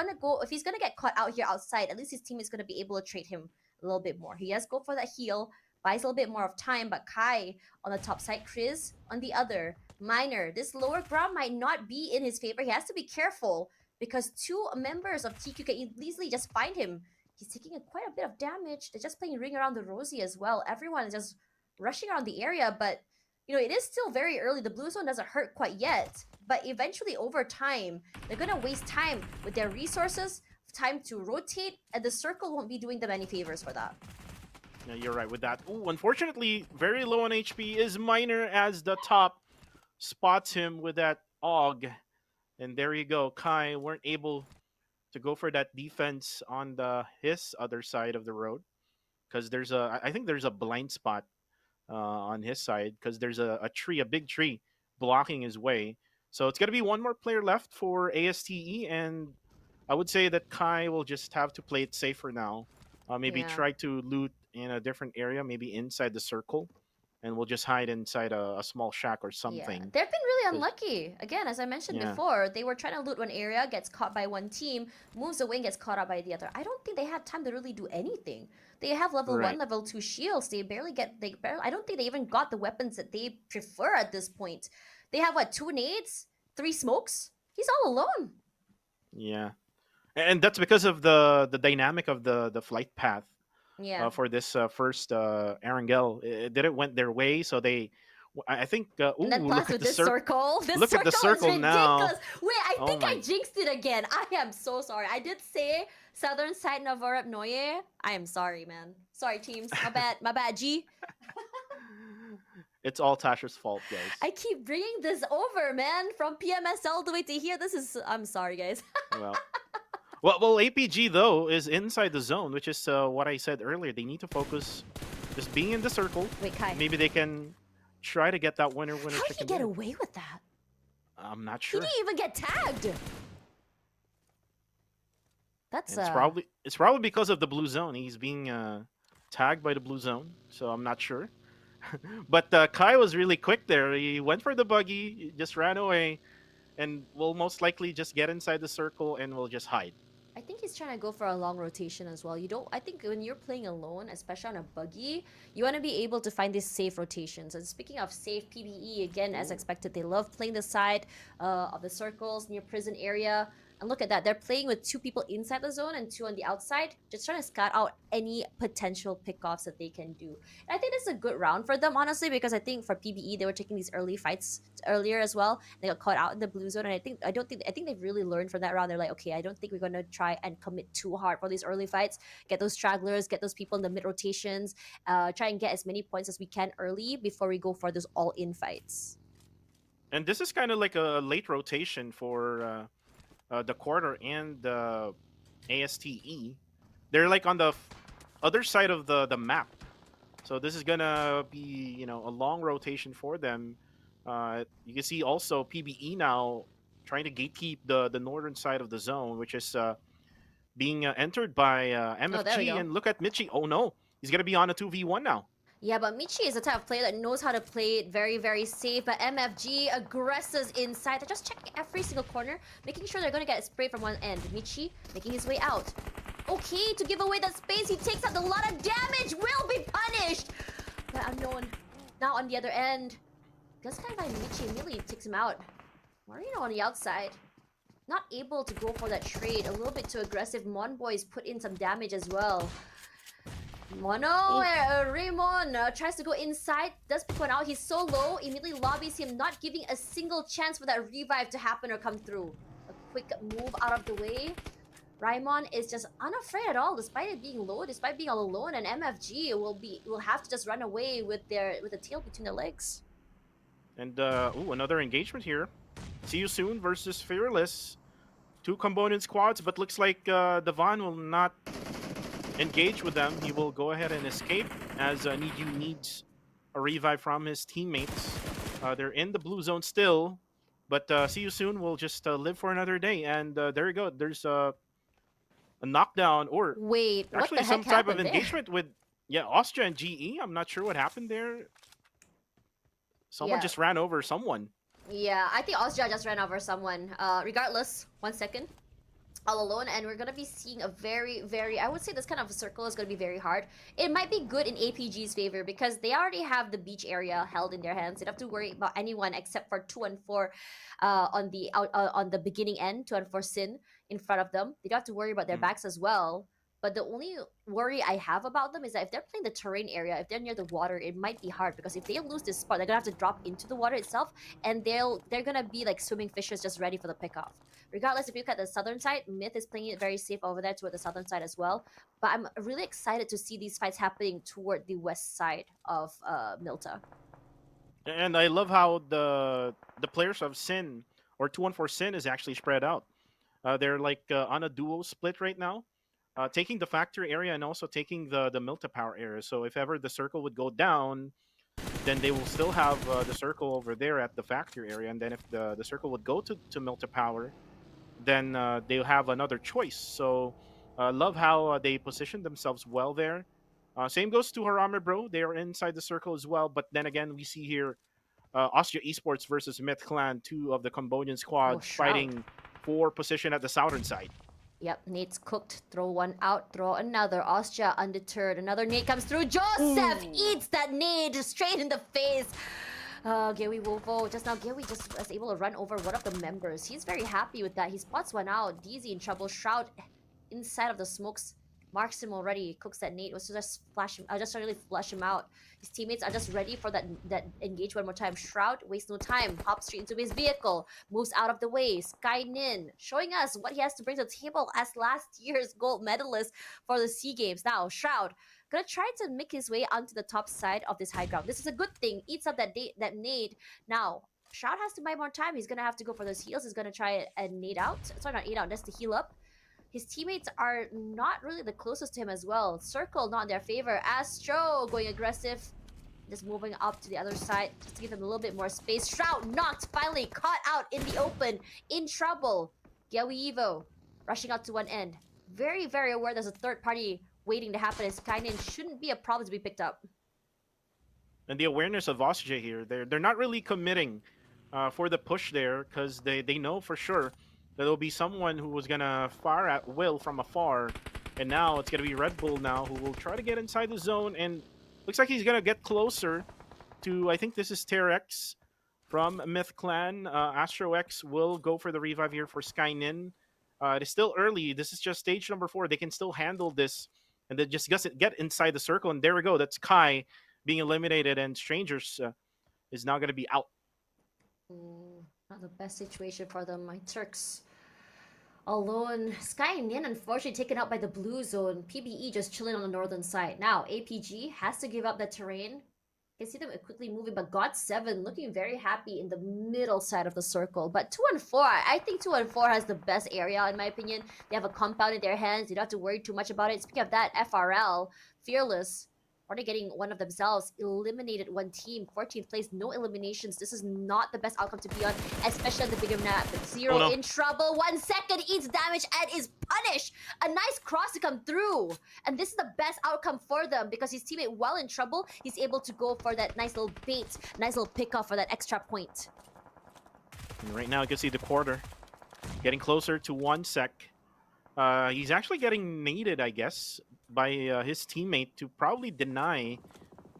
gonna get caught out here outside, at least his team is gonna be able to trade him a little bit more. He has to go for that heal, buys a little bit more of time, but Kai on the top side, Chris on the other. Miner, this lower ground might not be in his favor. He has to be careful because two members of TQ can easily just find him. He's taking quite a bit of damage. They're just playing Ring Around the Rosie as well. Everyone is just rushing around the area, but it is still very early. The blue zone doesn't hurt quite yet, but eventually over time, they're gonna waste time with their resources, time to rotate, and the circle won't be doing them any favors for that. Yeah, you're right with that. Ooh, unfortunately, very low on HP is Miner as the top spots him with that AUG. And there you go. Kai weren't able to go for that defense on his other side of the road, because I think there's a blind spot on his side, because there's a big tree blocking his way. So it's gonna be one more player left for ASTE, and I would say that Kai will just have to play it safer now. Maybe Yeah. try to loot in a different area, maybe inside the circle, and we'll just hide inside a small shack or something. Yeah, they've been really unlucky. Again, as I mentioned Yeah. before, they were trying to loot one area, gets caught by one team, moves away and gets caught up by the other. I don't think they had time to really do anything. They have level 1, Right. level 2 shields. I don't think they even got the weapons that they prefer at this point. They have, 2 nades? 3 smokes? He's all alone. Yeah, and that's because of the dynamic of the flight path. Yeah. For this first Erangel. It didn't went their way, so I think. Ooh, And then look plus at with the this circle. circle. This Look at the circle is now. ridiculous. Wait, I Oh think I my- jinxed it again. I am so sorry. I did say southern side Navarre Noye. I am sorry, man. Sorry, teams. My bad. My bad, G. It's all Tasha's fault, guys. I keep bringing this over, man. From PMSL all the way to here. I'm sorry, guys. Well, APG though is inside the zone, which is what I said earlier. They need to focus just being in the circle. Wait, Kai. Maybe they can try to get that winner How did he chicken get dinner. away with that? I'm not He sure. didn't even get tagged. That's And it's probably because of the blue zone. He's being tagged by the blue zone, so I'm not sure. But Kai was really quick there. He went for the buggy, he just ran away, and will most likely just get inside the circle and will just hide. I think he's trying to go for a long rotation as well. You don't. I think when you're playing alone, especially on a buggy, you want to be able to find these safe rotations. And speaking of safe, PBE again, as expected, they love playing the side of the circles near prison area. And look at that, they're playing with 2 people inside the zone and 2 on the outside, just trying to scout out any potential pickoffs that they can do. And I think this is a good round for them, honestly, because I think for PBE they were taking these early fights earlier as well. They got caught out in the blue zone, and I think they've really learned from that round. They're like, okay, I don't think we're gonna try and commit too hard for these early fights. Get those stragglers, get those people in the mid rotations, try and get as many points as we can early before we go for those all-in fights. And this is kind of like a late rotation for the quarter and the ASTE. They're like on the other side of the map. So this is gonna be, a long rotation for them. You can see also PBE now trying to gatekeep the northern side of the zone, which is being entered by Oh, there we MFG. go. And look at Michi. Oh no, he's gonna be on a 2v1 now. Yeah, but Michi is the type of player that knows how to play it very, very safe. But MFG aggressors inside. They're just checking every single corner, making sure they're going to get sprayed from one end. Michi making his way out. Okay, to give away that space, he takes out a lot of damage. Will be punished. The unknown now on the other end. Gets kind of by Michi, immediately takes him out. Marino on the outside. Not able to go for that trade. A little bit too aggressive. Mon Boys put in some damage as well. Mono, Raymond tries to go inside, does pick one out. He's so low, immediately lobbies him, not giving a single chance for that revive to happen or come through. A quick move out of the way. Raymond is just unafraid at all, despite it being low, despite being all alone, and MFG will have to just run away with the tail between their legs. And another engagement here. See you soon versus Fearless. 2 component squads, but looks like Devon will not engage with them. He will go ahead and escape as Niju needs a revive from his teammates. They're in the blue zone still, but see you soon. We'll just live for another day. And there you go. There's a knockdown, or wait, actually what the some heck type of happened there? engagement with Austria and GE. I'm not sure what happened there. Someone Yeah. just ran over someone. Yeah, I think Austria just ran over someone. Regardless, 1 second. All alone, and we're gonna be seeing a very, I would say this kind of circle is gonna be very hard. It might be good in APG's favor because they already have the beach area held in their hands. They don't have to worry about anyone except for 2 and 4 on the beginning end, 2 and 4 Sin in front of them. They don't have to worry about their backs as well. But the only worry I have about them is that if they're playing the terrain area, if they're near the water, it might be hard because if they lose this spot, they're gonna have to drop into the water itself, and they're gonna be like swimming fishes just ready for the pickoff. Regardless, if you look at the southern side, Myth is playing it very safe over there toward the southern side as well. But I'm really excited to see these fights happening toward the west side of Milta. And I love how the players of Sin or 214 Sin is actually spread out. They're like on a duo split right now, taking the factory area and also taking the Milta power area. So if ever the circle would go down, then they will still have the circle over there at the factory area. And then if the circle would go to Milta power, then they'll have another choice. So love how they position themselves well there. Same goes to Harame Bro. They are inside the circle as well. But then again, we see here Austria Esports versus Myth Clan, 2 of the Cambodian squad fighting for position at the southern side. Yep, Nate's cooked. Throw one out, throw another. Austria undeterred. Another nade comes through. Joseph eats that nade straight in the face. Gewi Wolfo, just now Gewi just was able to run over one of the members. He's very happy with that. He spots one out. DZ in trouble. Shroud inside of the smokes. Marks him already. Cooks that nade. Was to just flash him. Just really flush him out. His teammates are just ready for that engage one more time. Shroud wastes no time. Hops straight into his vehicle. Moves out of the way. Sky Nin showing us what he has to bring to the table as last year's gold medalist for the SEA Games. Now Shroud gonna try to make his way onto the top side of this high ground. This is a good thing. Eats up that nade. Now Shroud has to buy more time. He's gonna have to go for those heals. He's gonna try and nade out. Sorry, not nade out. That's to heal up. His teammates are not really the closest to him as well. Circle not in their favor. Astro going aggressive. Just moving up to the other side just to give him a little bit more space. Shroud knocked, finally caught out in the open. In trouble. Gewi Evo rushing out to one end. very, very aware there's a third party waiting to happen. And Skynin shouldn't be a problem to be picked up. And the awareness of Austria here, they're not really committing for the push there because they know for sure that there'll be someone who was gonna fire at will from afar, and now it's gonna be Red Bull now who will try to get inside the zone, and looks like he's gonna get closer to, I think this is Terex from Myth Clan. Astro X will go for the revive here for Skynin. It is still early. This is just stage number 4. They can still handle this, and then just get inside the circle, and there we go. That's Kai being eliminated, and Strangers is now going to be out. Ooh, not the best situation for them. My Turks alone. Skynin unfortunately taken out by the blue zone. PBE just chilling on the northern side. Now APG has to give up the terrain. You can see them quickly moving, but God7 looking very happy in the middle side of the circle. But 2 and 4, I think 2 and 4 has the best area in my opinion. They have a compound in their hands. You don't have to worry too much about it. Speaking of that, FRL, Fearless, already getting one of themselves eliminated one team. 14th place, no eliminations. This is not the best outcome to be on, especially on the bigger map. Zero in trouble. 1 second, eats damage and is punished. A nice cross to come through. And this is the best outcome for them because his teammate, while in trouble, he's able to go for that nice little bait, nice little pickoff for that extra point. And right now you can see the quarter getting closer to 1 sec. He's actually getting naded, I guess, by his teammate to probably deny,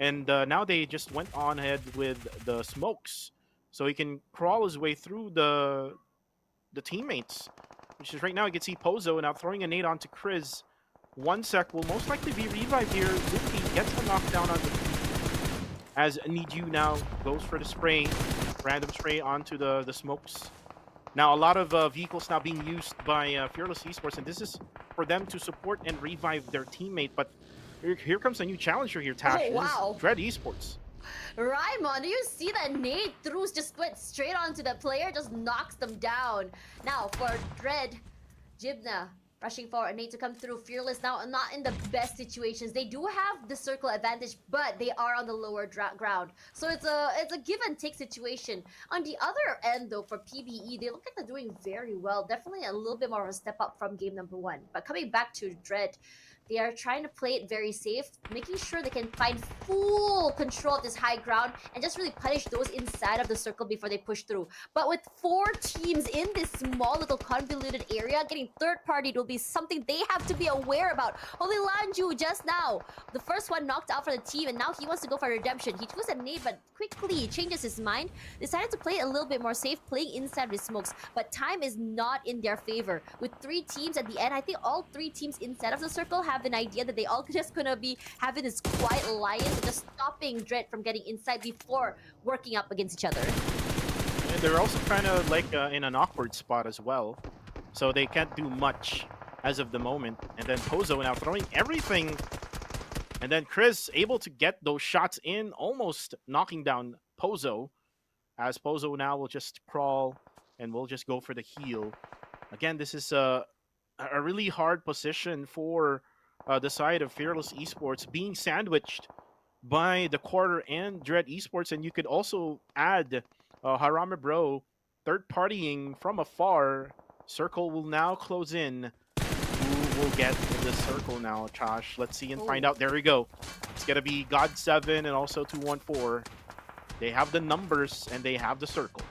and now they just went on ahead with the smokes so he can crawl his way through the teammates, which is right now you can see Pozo now throwing a nade onto Chris. 1 sec will most likely be revived here. Zuki gets the knockdown on the as Niju now goes for the spray, random spray onto the smokes. Now, a lot of vehicles now being used by Fearless Esports, and this is for them to support and revive their teammate. But here comes a new challenger here, Tash. Oh, wow. This is Dread Esports. Raimon, do you see that nade throws just went straight onto the player, just knocks them down. Now, for Dread, Jibna rushing for a nade to come through. Fearless now not in the best situations. They do have the circle advantage, but they are on the lower ground. So it's a give and take situation. On the other end though, for PBE, they look like they're doing very well. Definitely a little bit more of a step up from game number 1. But coming back to Dread, they are trying to play it very safe, making sure they can find full control of this high ground and just really punish those inside of the circle before they push through. But with 4 teams in this small little convoluted area, getting third-partied will be something they have to be aware about. Holy Lanju just now, the first one knocked out for the team, and now he wants to go for redemption. He chose a nade, but quickly changes his mind, decided to play a little bit more safe, playing inside with smokes. But time is not in their favor. With 3 teams at the end, I think all 3 teams inside of the circle have an idea that they all just gonna be having this quiet alliance and just stopping Dread from getting inside before working up against each other. And they're also kind of like in an awkward spot as well, so they can't do much as of the moment. And then Pozo now throwing everything, and then Chris able to get those shots in, almost knocking down Pozo, as Pozo now will just crawl and will just go for the heal. Again, this is a really hard position for the side of Fearless Esports, being sandwiched by the quarter and Dread Esports. And you could also add Harame Bro third partying from afar. Circle will now close in. Who will get in the circle now, Josh? Let's see and find out. There we go. It's gonna be God7 and also 214. They have the numbers and they have the circle.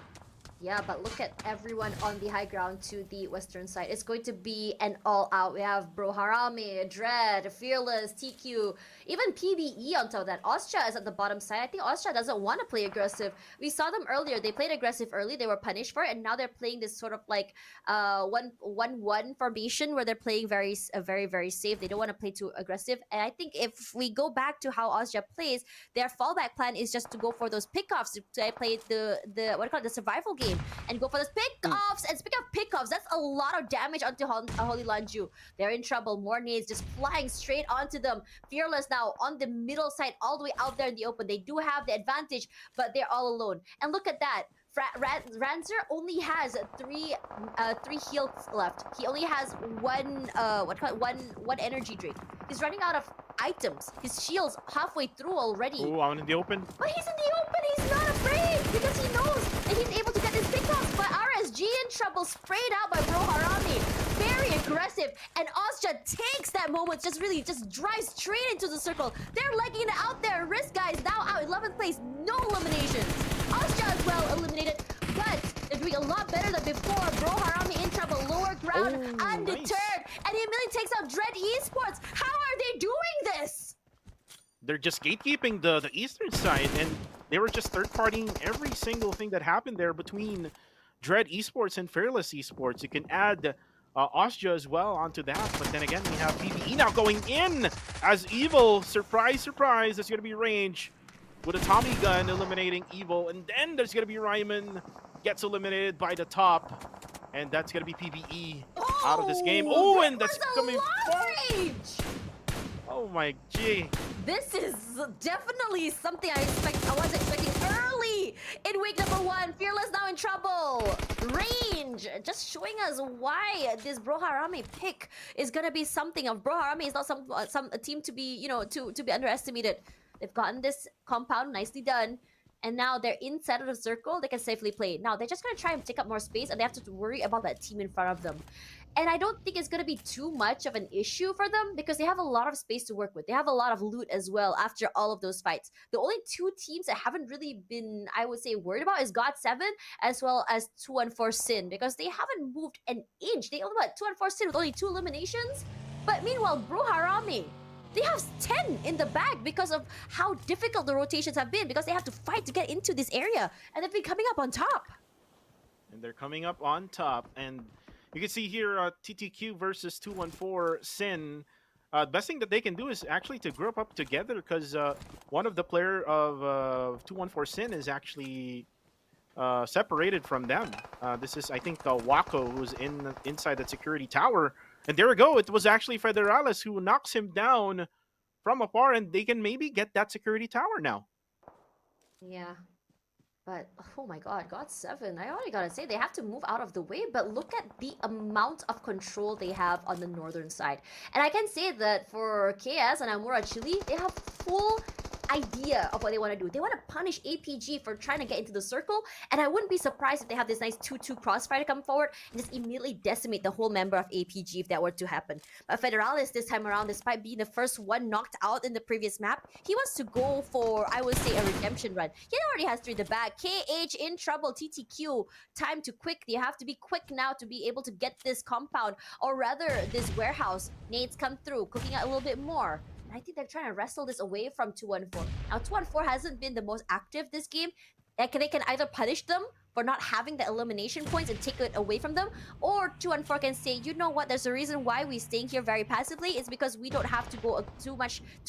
Yeah, but look at everyone on the high ground to the western side. It's going to be an all-out. We have Bro Harame, Dread, Fearless, TQ, even PBE on top of that. Austria is at the bottom side. I think Austria doesn't want to play aggressive. We saw them earlier. They played aggressive early. They were punished for it, and now they're playing this sort of like 1-1-1 formation where they're playing very safe. They don't want to play too aggressive. And I think if we go back to how Austria plays, their fallback plan is just to go for those pickoffs, to play the what do you call it, the survival game, and go for those pickoffs. And speaking of pickoffs, that's a lot of damage onto Holy Lanju. They're in trouble. More nades just flying straight onto them. Fearless now on the middle side, all the way out there in the open. They do have the advantage, but they're all alone. And look at that. Ranzer only has three heals left. He only has one energy drink. He's running out of items. His shield's halfway through already. Oh, out in the open. But he's in the open. He's not afraid because he knows that he's able to get his pickoffs. But RSG in trouble, sprayed out by Bro Harami. Very very aggressive, and Ozja takes that moment, just drives straight into the circle. They're legging it out there. Risk guys now out 11th place, no eliminations. Ozja as well eliminated, but they're doing a lot better than before. Bro Harami in trouble, lower ground, undeterred, and he immediately takes out Dread Esports. How are they doing this? They're just gatekeeping the eastern side, and they were just third-partying every single thing that happened there between Dread Esports and Fearless Esports. You can add Ozja as well onto that, but then again, we have PBE now going in as Evil. Surprise, surprise, there's going to be range with a Tommy gun eliminating Evil, and then there's going to be Ryman gets eliminated by the top, and that's going to be PBE out of this game. Oh, and that's coming range. Oh my gee. This is definitely something I was expecting early in week number 1. Fearless now in trouble. Range, just showing us why this Bro Harami pick is gonna be something. Of Bro Harami is not a team to be, to be underestimated. They've gotten this compound nicely done, and now they're inside of the circle. They can safely play. Now they're just gonna try and take up more space, and they have to worry about that team in front of them. And I don't think it's going to be too much of an issue for them because they have a lot of space to work with. They have a lot of loot as well after all of those fights. The only two teams that haven't really been, I would say, worried about is God7 as well as 214 Sin, because they haven't moved an inch. They only got 214 Sin with only 2 eliminations. But meanwhile, Bro Harami, they have 10 in the bag because of how difficult the rotations have been, because they have to fight to get into this area. And they've been coming up on top. And they're coming up on top, and you can see here TTQ versus 214 Sin. The best thing that they can do is actually to group up together, because one of the player of 214 Sin is actually separated from them. This is, I think, Wako, who's inside that security tower. And there we go. It was actually Federalis who knocks him down from afar, and they can maybe get that security tower now. Yeah. But, oh my god, God7, I already gotta say, they have to move out of the way, but look at the amount of control they have on the northern side. And I can say that for KS and Amura Chile, they have full idea of what they want to do. They want to punish APG for trying to get into the circle, and I wouldn't be surprised if they have this nice 2-2 crossfire to come forward and just immediately decimate the whole member of APG if that were to happen. But Federalis this time around, despite being the first one knocked out in the previous map, he wants to go for, I would say, a redemption run. He already has 3 in the bag. KH in trouble. TTQ, time to quick. You have to be quick now to be able to get this compound, or rather this warehouse. Nades come through, cooking out a little bit more. I think they're trying to wrestle this away from 214. Now, 214 hasn't been the most active this game. They can either punish them for not having the elimination points and take it away from them, or 214 can say, you know what, there's a reason why we're staying here very passively. It's because we don't have to go too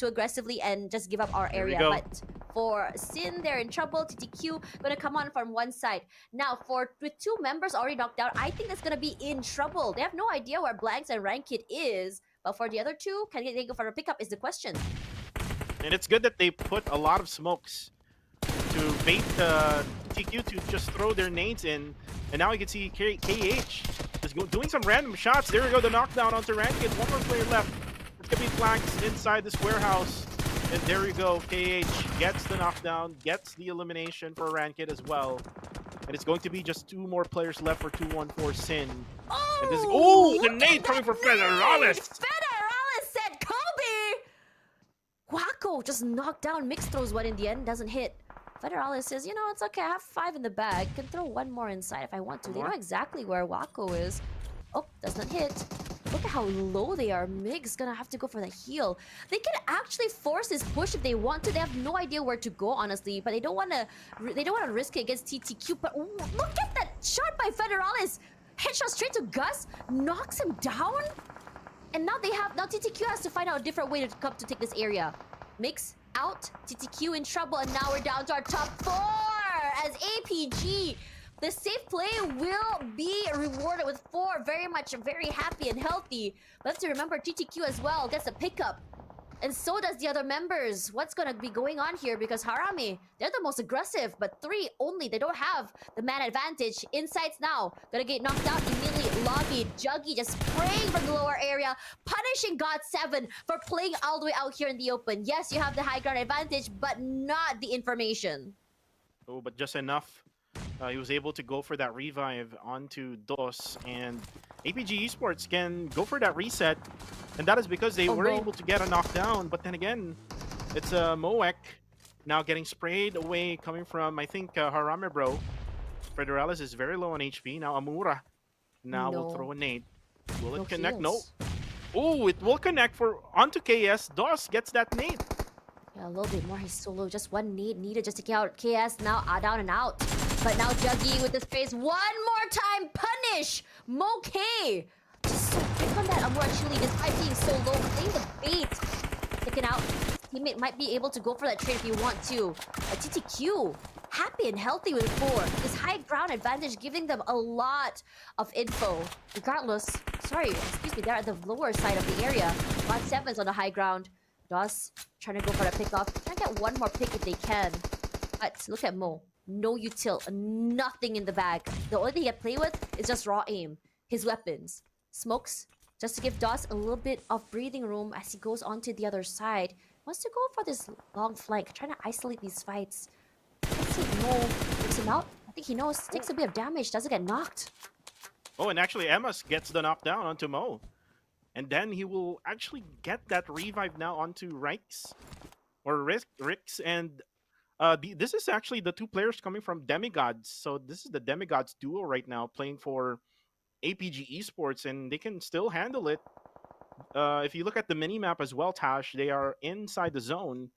aggressively and just give up our area. But for Sin, they're in trouble. TTQ gonna come on from one side. Now, with 2 members already knocked out, I think that's gonna be in trouble. They have no idea where Blanks and Rankid is. But for the other 2, can they go for a pickup is the question. And it's good that they put a lot of smokes to bait TQ to just throw their nades in. And now you can see KH just doing some random shots. There we go, the knockdown onto Rankid. 1 more player left. It's going to be flanked inside this warehouse. And there we go, KH gets the knockdown, gets the elimination for Rankid as well. And it's going to be just 2 more players left for 214 Sin. Oh, the nade coming for Federalis! Federalis said Kobe! Wako just knocked down. Mix throws one in the end, doesn't hit. Federalis says, you know, it's okay, I have 5 in the bag. Can throw 1 more inside if I want to. They know exactly where Wako is. Oh, doesn't hit. Look at how low they are. Mig's gonna have to go for the heal. They can actually force this push if they want to. They have no idea where to go, honestly, but they don't want to risk it against TTQ. But look at that shot by Federalis. Headshot straight to Gus, knocks him down. And now TTQ has to find out a different way to come to take this area. Mix out, TTQ in trouble, and now we're down to our top 4 as APG. The safe play will be rewarded with 4, very happy and healthy. But have to remember, TTQ as well gets a pickup. And so does the other members. What's gonna be going on here? Because Harami, they're the most aggressive, but 3 only. They don't have the man advantage. Insights now. Gonna get knocked out immediately. Lobby, Juggy just spraying from the lower area, punishing God7 for playing all the way out here in the open. Yes, you have the high ground advantage, but not the information. Oh, but just enough He was able to go for that revive onto DOS, and APG Esports can go for that reset, and that is because they Oh, were no. able to get a knockdown. But then again, it's a Moek now getting sprayed away coming from, I think, Harame Bro. Federalis is very low on HP. Now Amura now will No. throw a nade. Will No it connect? No. heals. Oh, it will connect for onto KS. DOS gets that nade. Yeah, a little bit more. He's solo. Just one need needed just to get out. KS now down and out. But now Juggy with his face. One more time. Punish! Moke! Just so quick on that Amur actually, despite being so low, playing the bait. Taken out. Teammate might be able to go for that trade if you want to. A TTQ. Happy and healthy with 4. This high ground advantage giving them a lot of info. Regardless, sorry, excuse me, they're at the lower side of the area. Lot 7's on the high ground. DOS trying to go for the pick off. Trying to get one more pick if they can. But look at Mo. No util, nothing in the bag. The only thing he can play with is just raw aim. His weapons. Smokes, just to give DOS a little bit of breathing room as he goes onto the other side. Wants to go for this long flank, trying to isolate these fights. Let's see if Mo takes him out. I think he knows. Takes a bit of damage, doesn't get knocked. Oh, and actually Emmas gets the knockdown onto Mo. And then he will actually get that revive now onto Rix. Or Rix. And this is actually the 2 players coming from Demigods. So this is the Demigods duo right now playing for APG Esports. And they can still handle it. If you look at the minimap as well, Tash, they are inside the zone.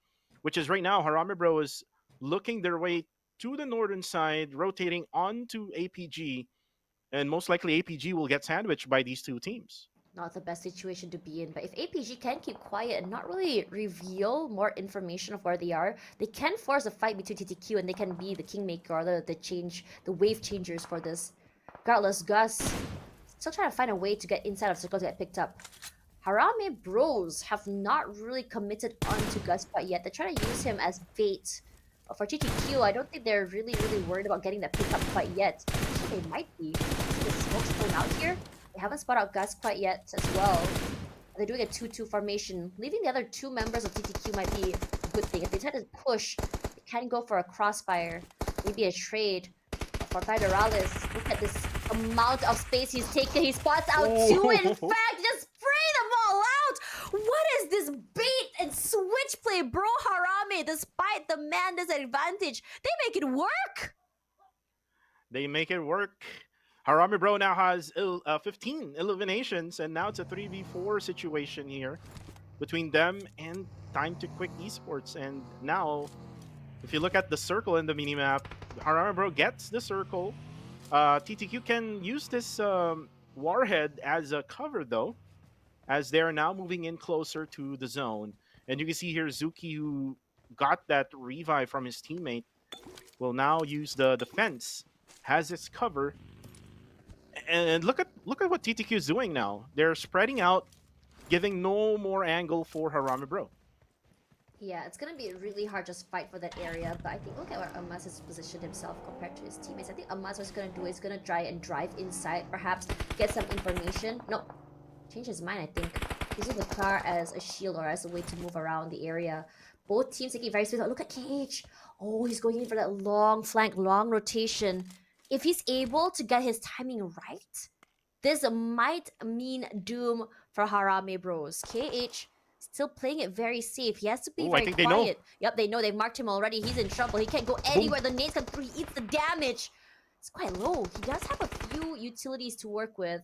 Which is right now, Harame Bro is looking their way to the northern side, rotating onto APG. And most likely APG will get sandwiched by these 2 teams. Not the best situation to be in, but if APG can keep quiet and not really reveal more information of where they are, they can force a fight between TTQ and they can be the kingmaker or the wave changers for this. Regardless, Gus still trying to find a way to get inside of circle to get picked up. Harame Bros have not really committed onto Gus quite yet. They're trying to use him as bait. For TTQ, I don't think they're really worried about getting that pick up quite yet. Actually, they might be. See the smoke's thrown out here? They haven't spotted out Gus quite yet as well. They're doing a 2-2 formation. Leaving the other 2 members of TTQ might be a good thing. If they try to push, they can go for a crossfire. Maybe a trade. For Federalis, look at this amount of space he's taken. He spots out 2, in fact, just spray them all out! What is this bait and switch play, bro Harame? Despite the man disadvantage, they make it work! They make it work. Harame Bro now has 15 eliminations, and now it's a 3v4 situation here between them and Time to Quick Esports. And now, if you look at the circle in the minimap, Harame Bro gets the circle. TTQ can use this warhead as a cover, though, as they're now moving in closer to the zone. And you can see here Zuki, who got that revive from his teammate, will now use the fence, has its cover. And look at what TTQ is doing now. They're spreading out, giving no more angle for Harame Bro. Yeah, it's gonna be a really hard just fight for that area, but I think look at where Amas has positioned himself compared to his teammates. I think Amas what's gonna do is gonna try and drive inside, perhaps get some information. No, change his mind, I think. Using the car as a shield or as a way to move around the area. Both teams taking very seriously. Look at KH. Oh, he's going in for that long flank, long rotation. If he's able to get his timing right, this might mean doom for Harame Bros. KH still playing it very safe. He has to be very quiet. They know. Yep, they know. They've marked him already. He's in trouble. He can't go anywhere. The nades come through. He eats the damage. It's quite low. He does have a few utilities to work with.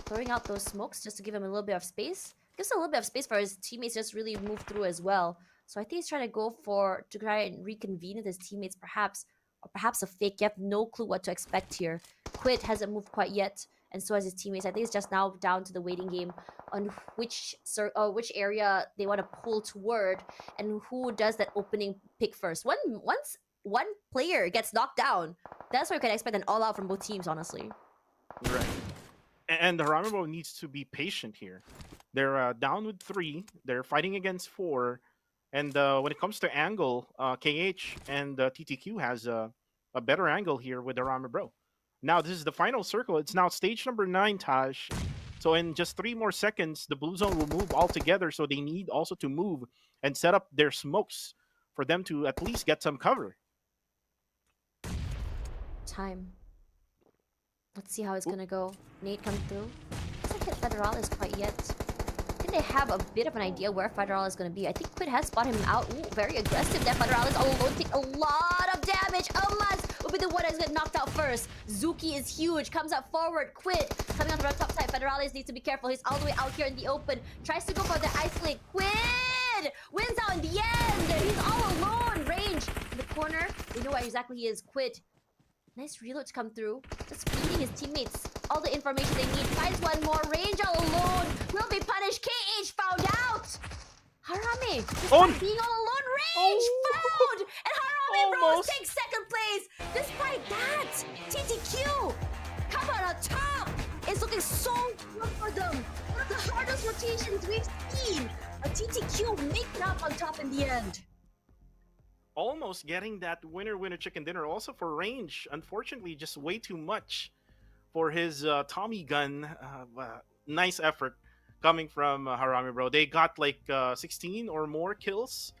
Throwing out those smokes just to give him a little bit of space. Gives a little bit of space for his teammates to just really move through as well. So I think he's trying to go to try and reconvene with his teammates perhaps. Or perhaps a fake. You have no clue what to expect here. Quid hasn't moved quite yet. And so has his teammates. I think it's just now down to the waiting game on which area they want to pull toward and who does that opening pick first. Once one player gets knocked down, that's where you can expect an all-out from both teams, honestly. Right. And the Harame Bro needs to be patient here. They're down with 3. They're fighting against 4. And when it comes to angle, KH and TTQ has a better angle here with the Harame Bro. Now, this is the final circle. It's now stage number 9, Tash. So in just 3 more seconds, the blue zone will move all together. So they need also to move and set up their smokes for them to at least get some cover. time. Let's see how it's gonna go. Nate coming through. Doesn't hit Federalis quite yet. I think they have a bit of an idea where Federalis is gonna be. I think Quid has spotted him out. Ooh, very aggressive there. Federalis all alone, take a lot of damage. Almas will be the one that's get knocked out first. Zuki is huge, comes up forward. Quid coming up from the top side. Federalis needs to be careful. He's all the way out here in the open. Tries to go for the isolate. Quid wins out in the end. He's all alone. Range in the corner. We know where exactly he is. Quid. Nice reload to come through. Just feeding his teammates all the information they need. Finds one more. Range all alone. Will be punished. KH found out. Harame, despite being all alone, Range found! And Harame Bros takes second place. Despite that, TTQ come out on top. It's looking so good for them. One of the hardest rotations we've seen. But TTQ make it up on top in the end. Almost getting that winner chicken dinner. Also for Range, unfortunately, just way too much for his Tommy gun. Nice effort coming from Harame Bro. They got like 16 or more kills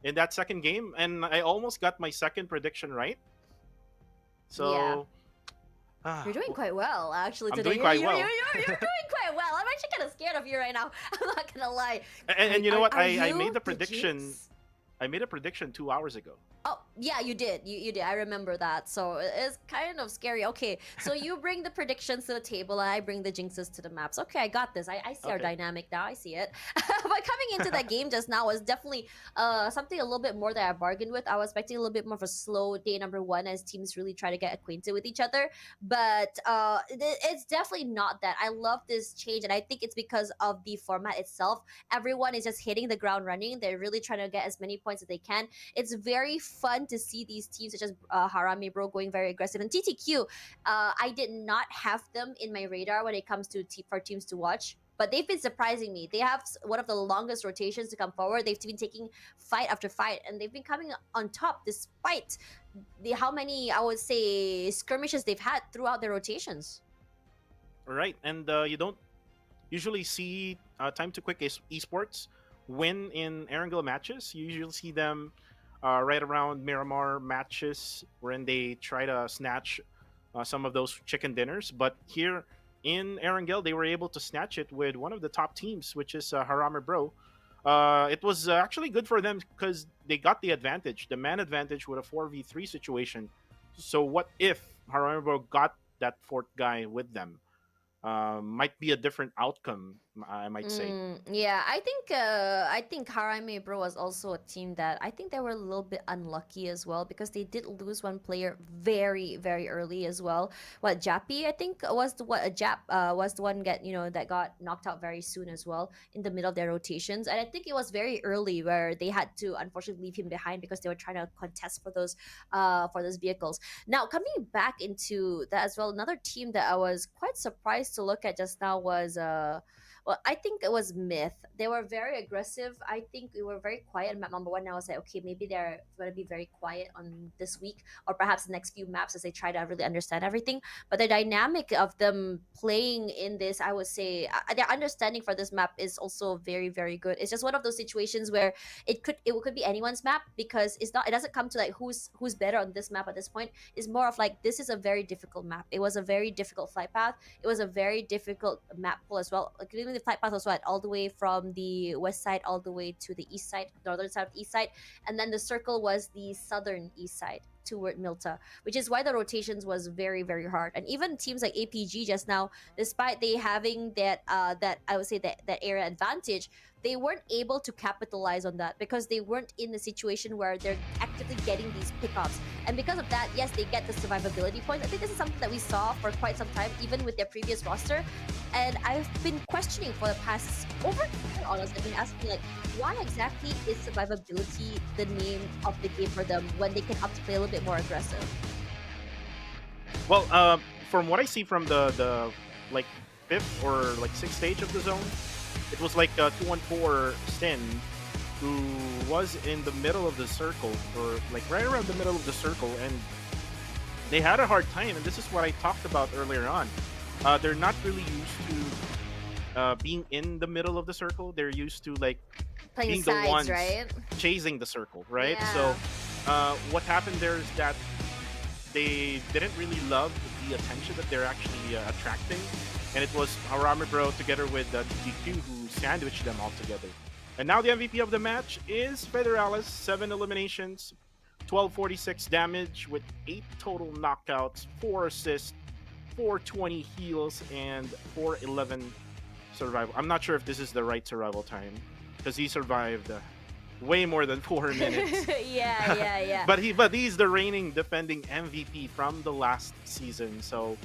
in that second game, and I almost got my second prediction right. So yeah. You're doing quite well, actually. Today. I'm doing quite well. You're doing quite well. I'm actually kind of scared of you right now. I'm not gonna lie. And you know what? I made the prediction. I made a prediction 2 hours ago. Oh, yeah, you did. You did. I remember that. So it's kind of scary. Okay, so you bring the predictions to the table, and I bring the jinxes to the maps. Okay, I got this. I see our dynamic now. I see it. But coming into that game just now was definitely something a little bit more that I bargained with. I was expecting a little bit more of a slow day number one as teams really try to get acquainted with each other. But it's definitely not that. I love this change, and I think it's because of the format itself. Everyone is just hitting the ground running. They're really trying to get as many points as they can. It's very fun to see these teams such as Harame Bro going very aggressive, and TTQ. I did not have them in my radar when it comes to for teams to watch, but they've been surprising me. They have one of the longest rotations to come forward. They've been taking fight after fight, and they've been coming on top despite how many, I would say, skirmishes they've had throughout their rotations. Right, and you don't usually see Time to Quick Esports win in Erangel matches. You usually see them right around Miramar matches when they try to snatch some of those chicken dinners. But here in Erangel, they were able to snatch it with one of the top teams, which is Harame Bro. It was actually good for them because they got the advantage, the man advantage with a 4v3 situation. So what if Harame Bro got that fourth guy with them? Might be a different outcome, I might say. Yeah, I think Harame Bro was also a team that I think they were a little bit unlucky as well, because they did lose one player very, very early as well. What, Jappy, I think was the was the one that got knocked out very soon as well in the middle of their rotations. And I think it was very early where they had to unfortunately leave him behind because they were trying to contest for those vehicles. Now coming back into that as well, another team that I was quite surprised to look at just now was I think it was Myth. They were very aggressive. I think we were very quiet in map number one. Now I was like, okay, maybe they're going to be very quiet on this week, or perhaps the next few maps as they try to really understand everything. But the dynamic of them playing in this, I would say, their understanding for this map is also very, very good. It's just one of those situations where it could be anyone's map, because it doesn't come to like who's better on this map at this point. It's more of like, this is a very difficult map. It was a very difficult flight path. It was a very difficult map pool as well. Like, the flight path was all the way from the west side all the way to the east side, northern side of the east side, and then the circle was the southern east side toward Milta, which is why the rotations was very, very hard. And even teams like APG just now, despite they having that I would say that area advantage, they weren't able to capitalize on that because they weren't in the situation where they're actively getting these pickups. And because of that, yes, they get the survivability points. I think this is something that we saw for quite some time, even with their previous roster. And I've been questioning for the past over, honest, I've been asking like, why exactly is survivability the name of the game for them when they can opt to play a little bit more aggressive? Well, from what I see from the like 5th or like 6th stage of the zone, it was like 214 Sin, who was in the middle of the circle, or like right around the middle of the circle, and they had a hard time. And this is what I talked about earlier on. They're not really used to being in the middle of the circle. They're used to like playing being sides, the ones right? chasing the circle, right? Yeah. So what happened there is that they didn't really love the attention that they're actually attracting, and it was Harami Bro together with TTQ who sandwiched them all together. And now the MVP of the match is Federalis, 7 eliminations, 1246 damage with 8 total knockouts, 4 assists, 420 heals, and 411 survival. I'm not sure if this is the right survival time because he survived way more than 4 minutes. Yeah. but he's the reigning defending MVP from the last season, so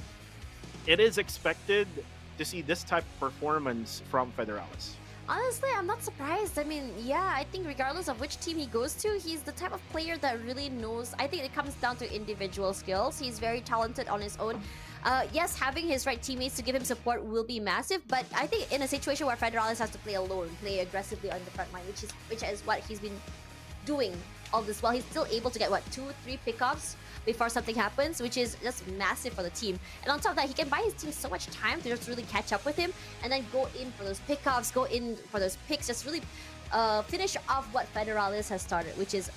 it is expected to see this type of performance from Federalis. Honestly, I'm not surprised. I mean, yeah, I think regardless of which team he goes to, he's the type of player that really knows. I think it comes down to individual skills. He's very talented on his own. Yes, having his right teammates to give him support will be massive, but I think in a situation where Federalis has to play alone, play aggressively on the front line, which is what he's been doing all this while, he's still able to get, what, 2-3 pickoffs before something happens, which is just massive for the team. And on top of that, he can buy his team so much time to just really catch up with him and then go in for those pickoffs, go in for those picks, just really finish off what Federalis has started, which is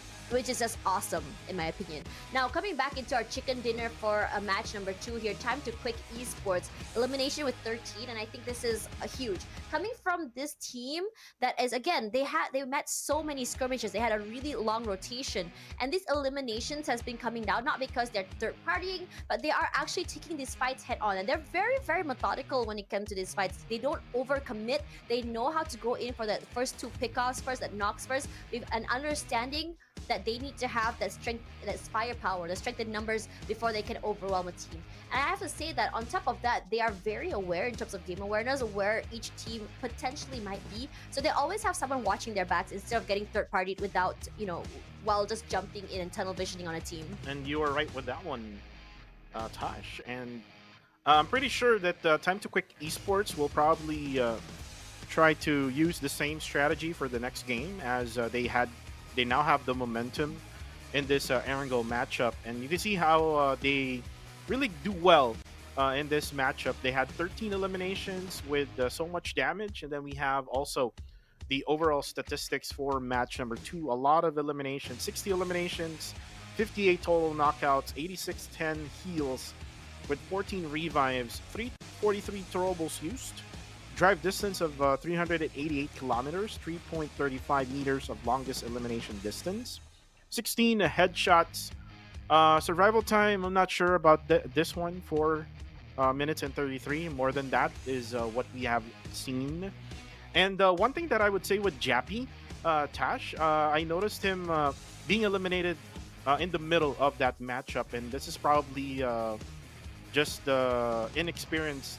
just awesome in my opinion. Now coming back into our chicken dinner for a match number 2 here, time to quick esports elimination with 13, and I think this is a huge coming from this team that is, again, they met so many skirmishes, they had a really long rotation, and these eliminations has been coming down not because they're third partying, but they are actually taking these fights head on, and they're very, very methodical when it comes to these fights. They don't overcommit, they know how to go in for that first 2 pickoffs first, that knocks first, with an understanding that they need to have that strength, that firepower, the strength in numbers before they can overwhelm a team. And I have to say that on top of that, they are very aware in terms of game awareness of where each team potentially might be. So they always have someone watching their backs instead of getting third-partied without, while just jumping in and tunnel visioning on a team. And you are right with that one, Tosh. And I'm pretty sure that Time to Quick Esports will probably try to use the same strategy for the next game as they now have the momentum in this Erangel matchup, and you can see how they really do well in this matchup. They had 13 eliminations with so much damage, and then we have also the overall statistics for match number 2. A lot of eliminations, 60 eliminations, 58 total knockouts, 86-10 heals with 14 revives, 343 throwables used, drive distance of 388 kilometers, 3.35 meters of longest elimination distance, 16 headshots, survival time, I'm not sure about this one, 4 minutes and 33. More than that is what we have seen. And one thing that I would say with Jappy, Tash, I noticed him being eliminated in the middle of that matchup, and this is probably just the inexperienced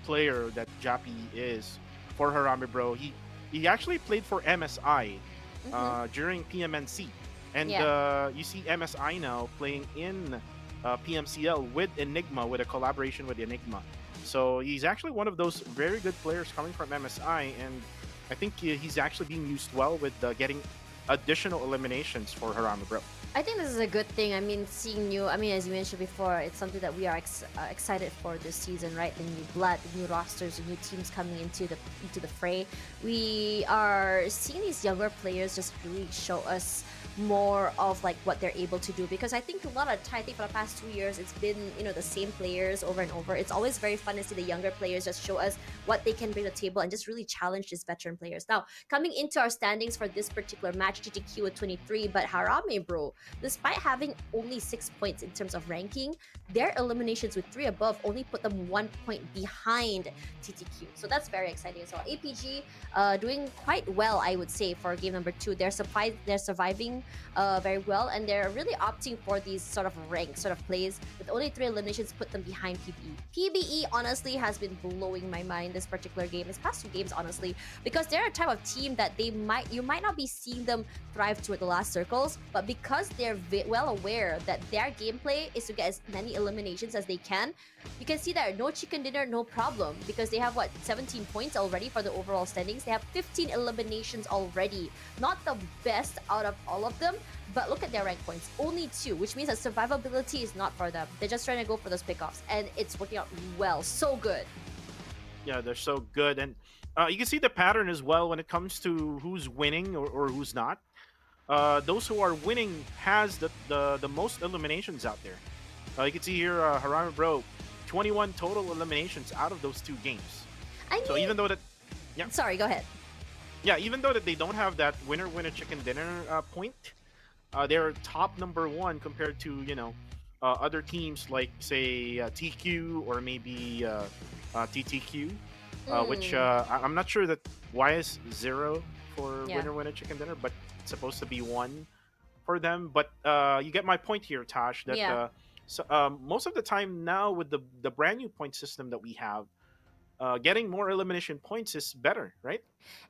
player that Jappy is for Harami Bro. He actually played for MSI during PMNC, and you see MSI now playing in PMCL with Enigma, with a collaboration with Enigma. So he's actually one of those very good players coming from MSI, and I think he's actually being used well with getting additional eliminations for Harami Bro. I think this is a good thing. I mean, seeing new, as you mentioned before, it's something that we are excited for this season, right? The new blood, the new rosters, the new teams coming into the fray. We are seeing these younger players just really show us more of like what they're able to do, because I think a lot of time, I think for the past 2 years it's been the same players over and over. It's always very fun to see the younger players just show us what they can bring to the table and just really challenge these veteran players. Now coming into our standings for this particular match, TTQ with 23, but Harami Bro, despite having only 6 points in terms of ranking, their eliminations with 3 above only put them 1 point behind TTQ. So that's very exciting as well. APG doing quite well, I would say, for game number 2. They're surviving very well, and they're really opting for these sort of ranked sort of plays. With only 3 eliminations, put them behind PBE. PBE honestly has been blowing my mind this particular game, this past 2 games honestly, because they're a type of team that you might not be seeing them thrive toward the last circles, but because they're well aware that their gameplay is to get as many eliminations as they can, you can see that no chicken dinner, no problem, because they have 17 points already for the overall standings. They have 15 eliminations already. Not the best out of all of them, but look at their rank points, only 2, which means that survivability is not for them. They're just trying to go for those pickoffs, and it's working out well. So good. Yeah, they're so good, and you can see the pattern as well when it comes to who's winning or who's not. those who are winning has the most eliminations out there. You can see here, Harami Bro, 21 total eliminations out of those 2 games. I mean, So even though that, yeah, sorry, go ahead. yeah, even though that they don't have that winner chicken dinner point, they're top number 1 compared to other teams like say TQ or maybe TTQ, which I'm not sure that why is 0 for Yeah. winner chicken dinner, but it's supposed to be 1 for them. But you get my point here, Tosh. That Yeah. most of the time now with the brand new point system that we have, getting more elimination points is better, right?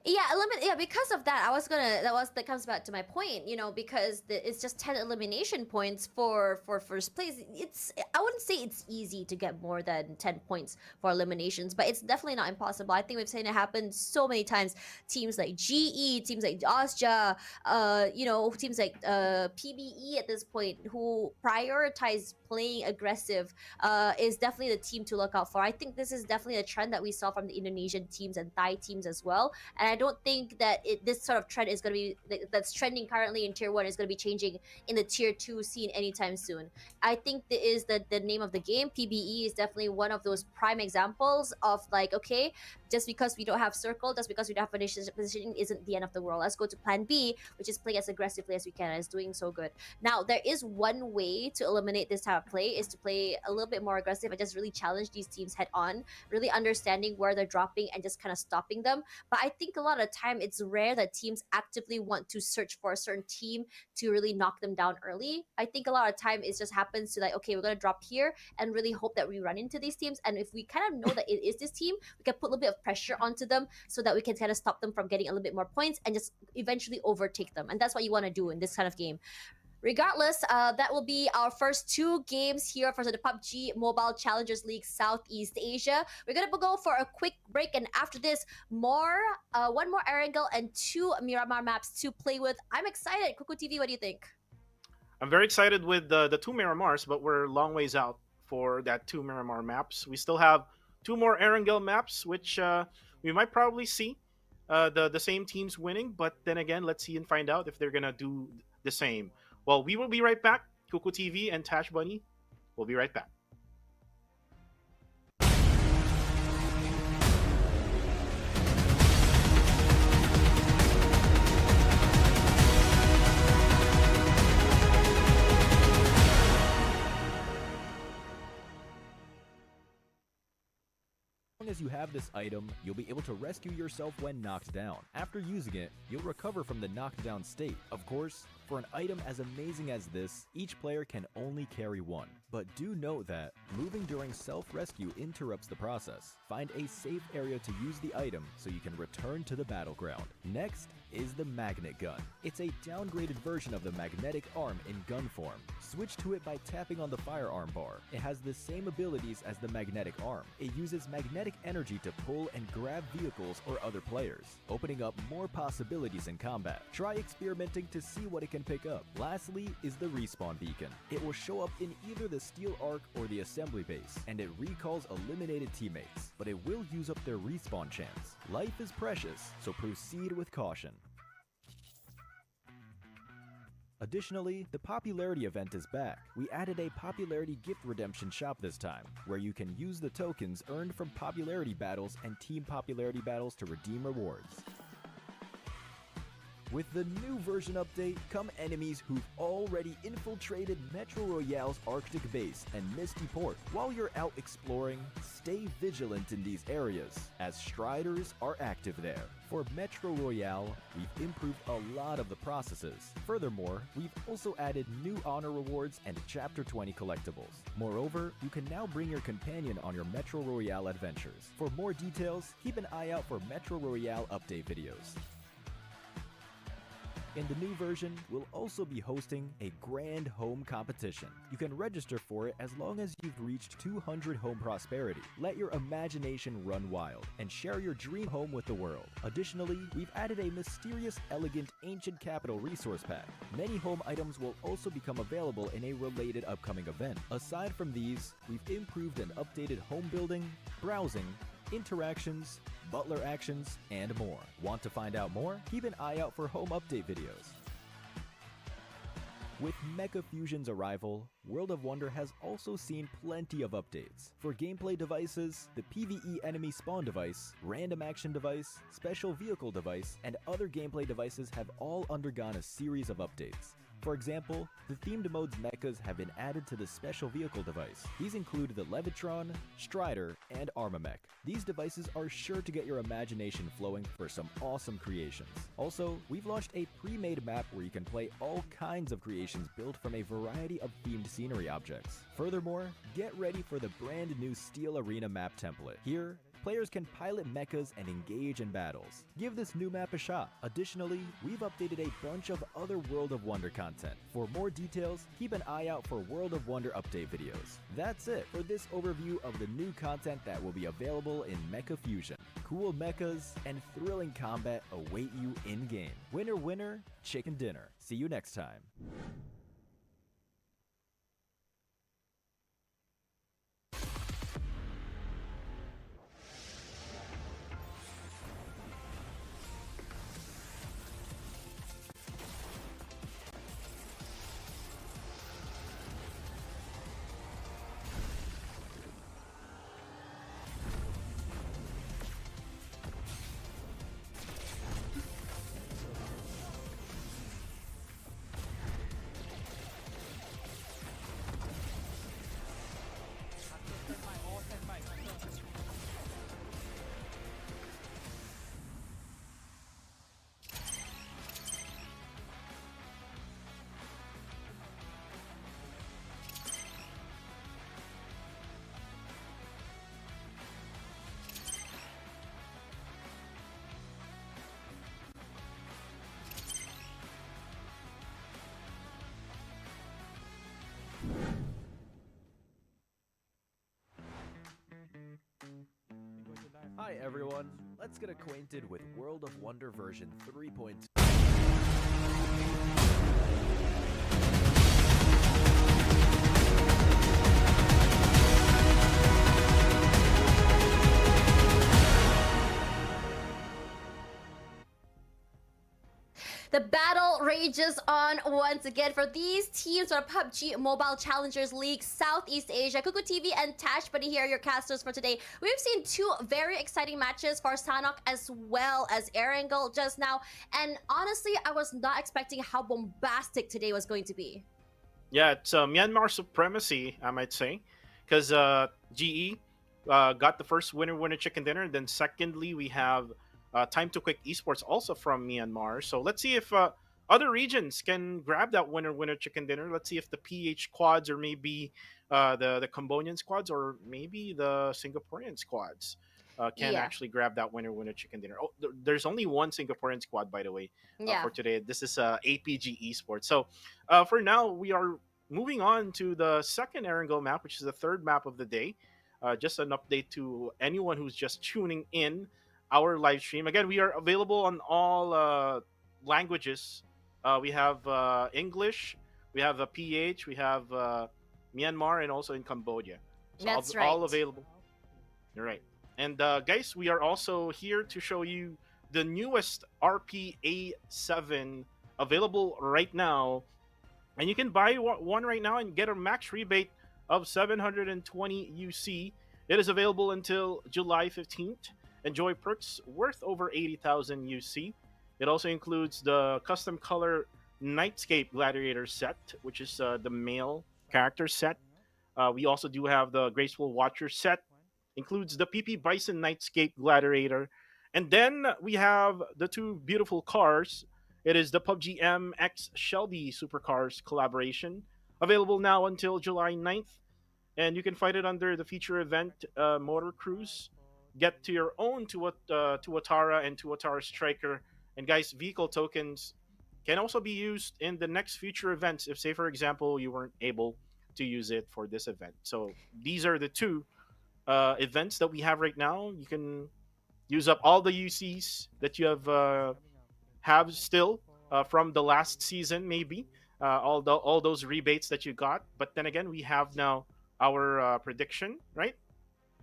Yeah, because of that, that comes back to my point, because it's just 10 elimination points for first place. I wouldn't say it's easy to get more than 10 points for eliminations, but it's definitely not impossible. I think we've seen it happen so many times. Teams like GE, teams like Osja, teams like PBE at this point, who prioritize playing aggressive, is definitely the team to look out for. I think this is definitely a trend that we saw from the Indonesian teams and Thai teams as well. And I don't think that this sort of trend is going to be that's trending currently in tier 1 is going to be changing in the tier 2 scene anytime soon. I think the name of the game, PBE, is definitely one of those prime examples of like, okay, just because we don't have circle, just because we don't have positioning isn't the end of the world. Let's go to plan B, which is play as aggressively as we can, and it's doing so good. Now, there is one way to eliminate this type of play, is to play a little bit more aggressive and just really challenge these teams head on, really understanding where they're dropping and just kind of stopping them. But I think a lot of the time it's rare that teams actively want to search for a certain team to really knock them down early. I think a lot of time it just happens to like, okay, we're going to drop here and really hope that we run into these teams. And if we kind of know that it is this team, we can put a little bit of pressure onto them so that we can kind of stop them from getting a little bit more points and just eventually overtake them. And that's what you want to do in this kind of game. Regardless, that will be our first 2 games here for the PUBG Mobile Challengers League Southeast Asia. We're gonna go for a quick break, and after this, one more Erangel and 2 Miramar maps to play with. I'm excited. Kuku TV, what do you think? I'm very excited with the 2 Miramars, but we're a long ways out for that 2 Miramar maps. We still have 2 more Erangel maps, which we might probably see the same teams winning. But then again, let's see and find out if they're gonna do the same. Well, we will be right back. Kuku TV and Tash Bunny will be right back. As long as you have this item, you'll be able to rescue yourself when knocked down. After using it, you'll recover from the knocked down state. Of course, for an item as amazing as this, each player can only carry 1. But do note that moving during self-rescue interrupts the process. Find a safe area to use the item so you can return to the battleground. Next is the magnet gun. It's a downgraded version of the magnetic arm in gun form. Switch to it by tapping on the firearm bar. It has the same abilities as the magnetic arm. It uses magnetic energy to pull and grab vehicles or other players, opening up more possibilities in combat. Try experimenting to see what it can pick up. Lastly is the respawn beacon. It will show up in either the steel arc or the assembly base, and it recalls eliminated teammates, but it will use up their respawn chance. Life is precious, so proceed with caution. Additionally, the popularity event is back. We added a popularity gift redemption shop this time, where you can use the tokens earned from popularity battles and team popularity battles to redeem rewards. With the new version update come enemies who've already infiltrated Metro Royale's Arctic base and Misty Port. While you're out exploring, stay vigilant in these areas, as Striders are active there. For Metro Royale, we've improved a lot of the processes. Furthermore, we've also added new honor rewards and Chapter 20 collectibles. Moreover, you can now bring your companion on your Metro Royale adventures. For more details, keep an eye out for Metro Royale update videos. In the new version, we'll also be hosting a grand home competition. You can register for it as long as you've reached 200 home prosperity. Let your imagination run wild and share your dream home with the world. Additionally, we've added a mysterious, elegant, ancient capital resource pack. Many home items will also become available in a related upcoming event. Aside from these, we've improved and updated home building, browsing, interactions, butler actions, and more. Want to find out more? Keep an eye out for home update videos. With Mecha Fusion's arrival, World of Wonder has also seen plenty of updates. For gameplay devices, the PvE enemy spawn device, random action device, special vehicle device, and other gameplay devices have all undergone a series of updates. For example, the themed mode's mechas have been added to the special vehicle device. These include the Levitron, Strider, and Armamech. These devices are sure to get your imagination flowing for some awesome creations. Also, we've launched a pre-made map where you can play all kinds of creations built from a variety of themed scenery objects. Furthermore, get ready for the brand new Steel Arena map template. Here, players can pilot mechas and engage in battles. Give this new map a shot. Additionally, we've updated a bunch of other World of Wonder content. For more details, keep an eye out for World of Wonder update videos. That's it for this overview of the new content that will be available in Mecha Fusion. Cool mechas and thrilling combat await you in-game. Winner, winner, chicken dinner. See you next time. Hi everyone, let's get acquainted with World of Wonder version 3.2. The battle rages on once again for these teams for PUBG Mobile Challengers League Southeast Asia. Cuckoo TV and Tash Buddy here are your casters for today. We've seen two very exciting matches for Sanhok as well as Erangel just now. And honestly, I was not expecting how bombastic today was going to be. Yeah, it's Myanmar supremacy, I might say, because GE got the first winner chicken dinner. And then secondly, we have Time to Quick Esports also from Myanmar. So let's see if other regions can grab that winner chicken dinner. Let's see if the PH quads or maybe the Cambodian squads or maybe the Singaporean squads can actually grab that winner chicken dinner. Oh, there's only one Singaporean squad, by the way, for today. This is APG Esports. So for now, we are moving on to the second Erangel map, which is the third map of the day. Just an update to anyone who's just tuning in our live stream. Again, we are available on all languages. We have English, we have PH, we have Myanmar, and also in Cambodia. So That's all available. You're right. And guys, we are also here to show you the newest RPA7 available right now. And you can buy one right now and get a max rebate of 720 UC. It is available until July 15th. Enjoy perks worth over 80,000 UC. It also includes the custom color Nightscape Gladiator set, which is the male character set. We also do have the Graceful Watcher set. Includes the PP Bison Nightscape Gladiator. And then we have the two beautiful cars. It is the PUBGM X Shelby Supercars collaboration. Available now until July 9th. And you can find it under the feature event Motor Cruise. Get to your own Tuatara and Tuatara Striker. And guys, vehicle tokens can also be used in the next future events if, say, for example, you weren't able to use it for this event. So these are the two events that we have right now. You can use up all the UCs that you have still from the last season, maybe all those rebates that you got. But then again, we have now our prediction, right?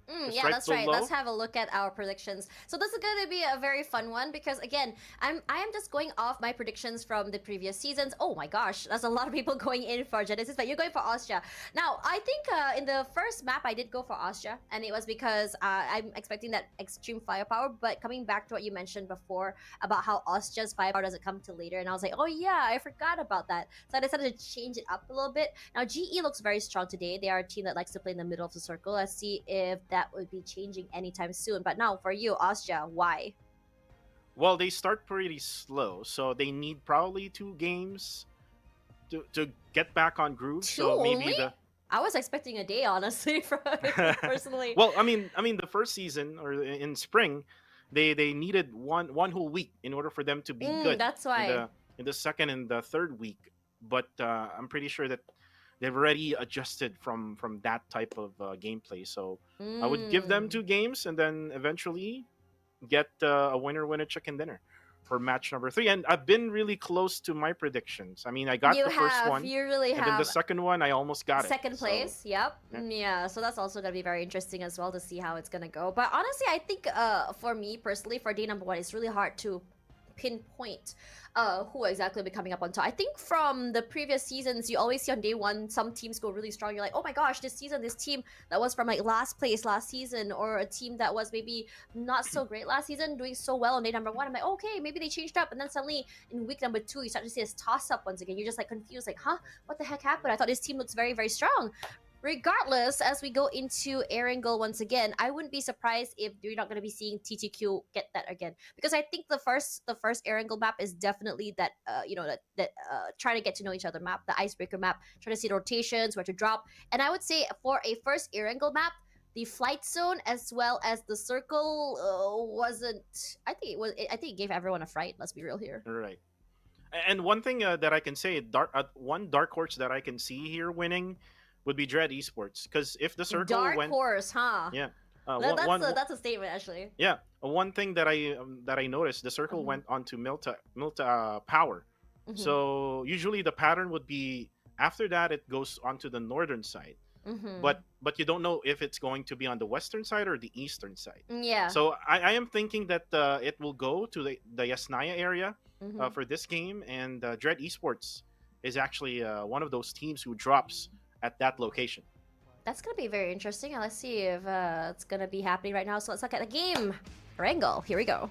Just Yeah, right that's right. below. Let's have a look at our predictions. So this is going to be a very fun one because again, I am just going off my predictions from the previous seasons. Oh my gosh, that's a lot of people going in for Genesis, but you're going for Austria. Now, I think in the first map I did go for Austria, and it was because I'm expecting that extreme firepower. But coming back to what you mentioned before about how Austria's firepower doesn't come till later, and I was like, oh yeah, I forgot about that. So I decided to change it up a little bit. Now, GE looks very strong today. They are a team that likes to play in the middle of the circle. Let's see if that would be changing anytime soon. But now for you, Austria, why? Well, they start pretty slow, so they need probably 2 games to get back on groove. Two So maybe only? the I was expecting a day, honestly, from personally. well, I mean, the first season or in spring, they needed one whole week in order for them to be good That's in why. the second and the third week. But I'm pretty sure that they've already adjusted from that type of gameplay. So I would give them 2 games and then eventually get a winner chicken dinner for match number 3. And I've been really close to my predictions. I mean, I got You the first one, you really and then the have second one I almost got second it. place. Yep. yeah. Yeah. So that's also gonna be very interesting as well to see how it's gonna go. But honestly, I think for me personally, for day number 1, it's really hard to pinpoint who exactly will be coming up on top. I think from the previous seasons, you always see on day 1 some teams go really strong. You're like, oh my gosh, this season, this team that was from like last place last season, or a team that was maybe not so great last season, doing so well on day number 1. I'm like, okay, maybe they changed up, and then suddenly in week number 2, you start to see this toss up once again. You're just like confused, like, huh, what the heck happened? I thought this team looks very, very strong. Regardless, as we go into Erangel once again, I wouldn't be surprised if you're not going to be seeing TTQ get that again, because I think the first Erangel map is definitely that try to get to know each other map, the icebreaker map, try to see the rotations, where to drop. And I would say for a first Erangel map, the flight zone as well as the circle wasn't. I think it was. I think it gave everyone a fright. Let's be real here. Right. And one thing that I can say, one dark horse that I can see here winning would be Dread Esports, because if the circle Dark went, horse, huh? yeah, That's a statement actually. yeah, one thing that I noticed, the circle went onto Milta Power. Mhm. So usually the pattern would be after that it goes onto the northern side, Mhm. but you don't know if it's going to be on the western side or the eastern side. Yeah. So I am thinking that it will go to the Yasnaya area Mhm. for this game, and Dread Esports is actually one of those teams who drops at that location. That's gonna be very interesting. Let's see if it's gonna be happening right now. So let's look at the game. Erangel, here we go.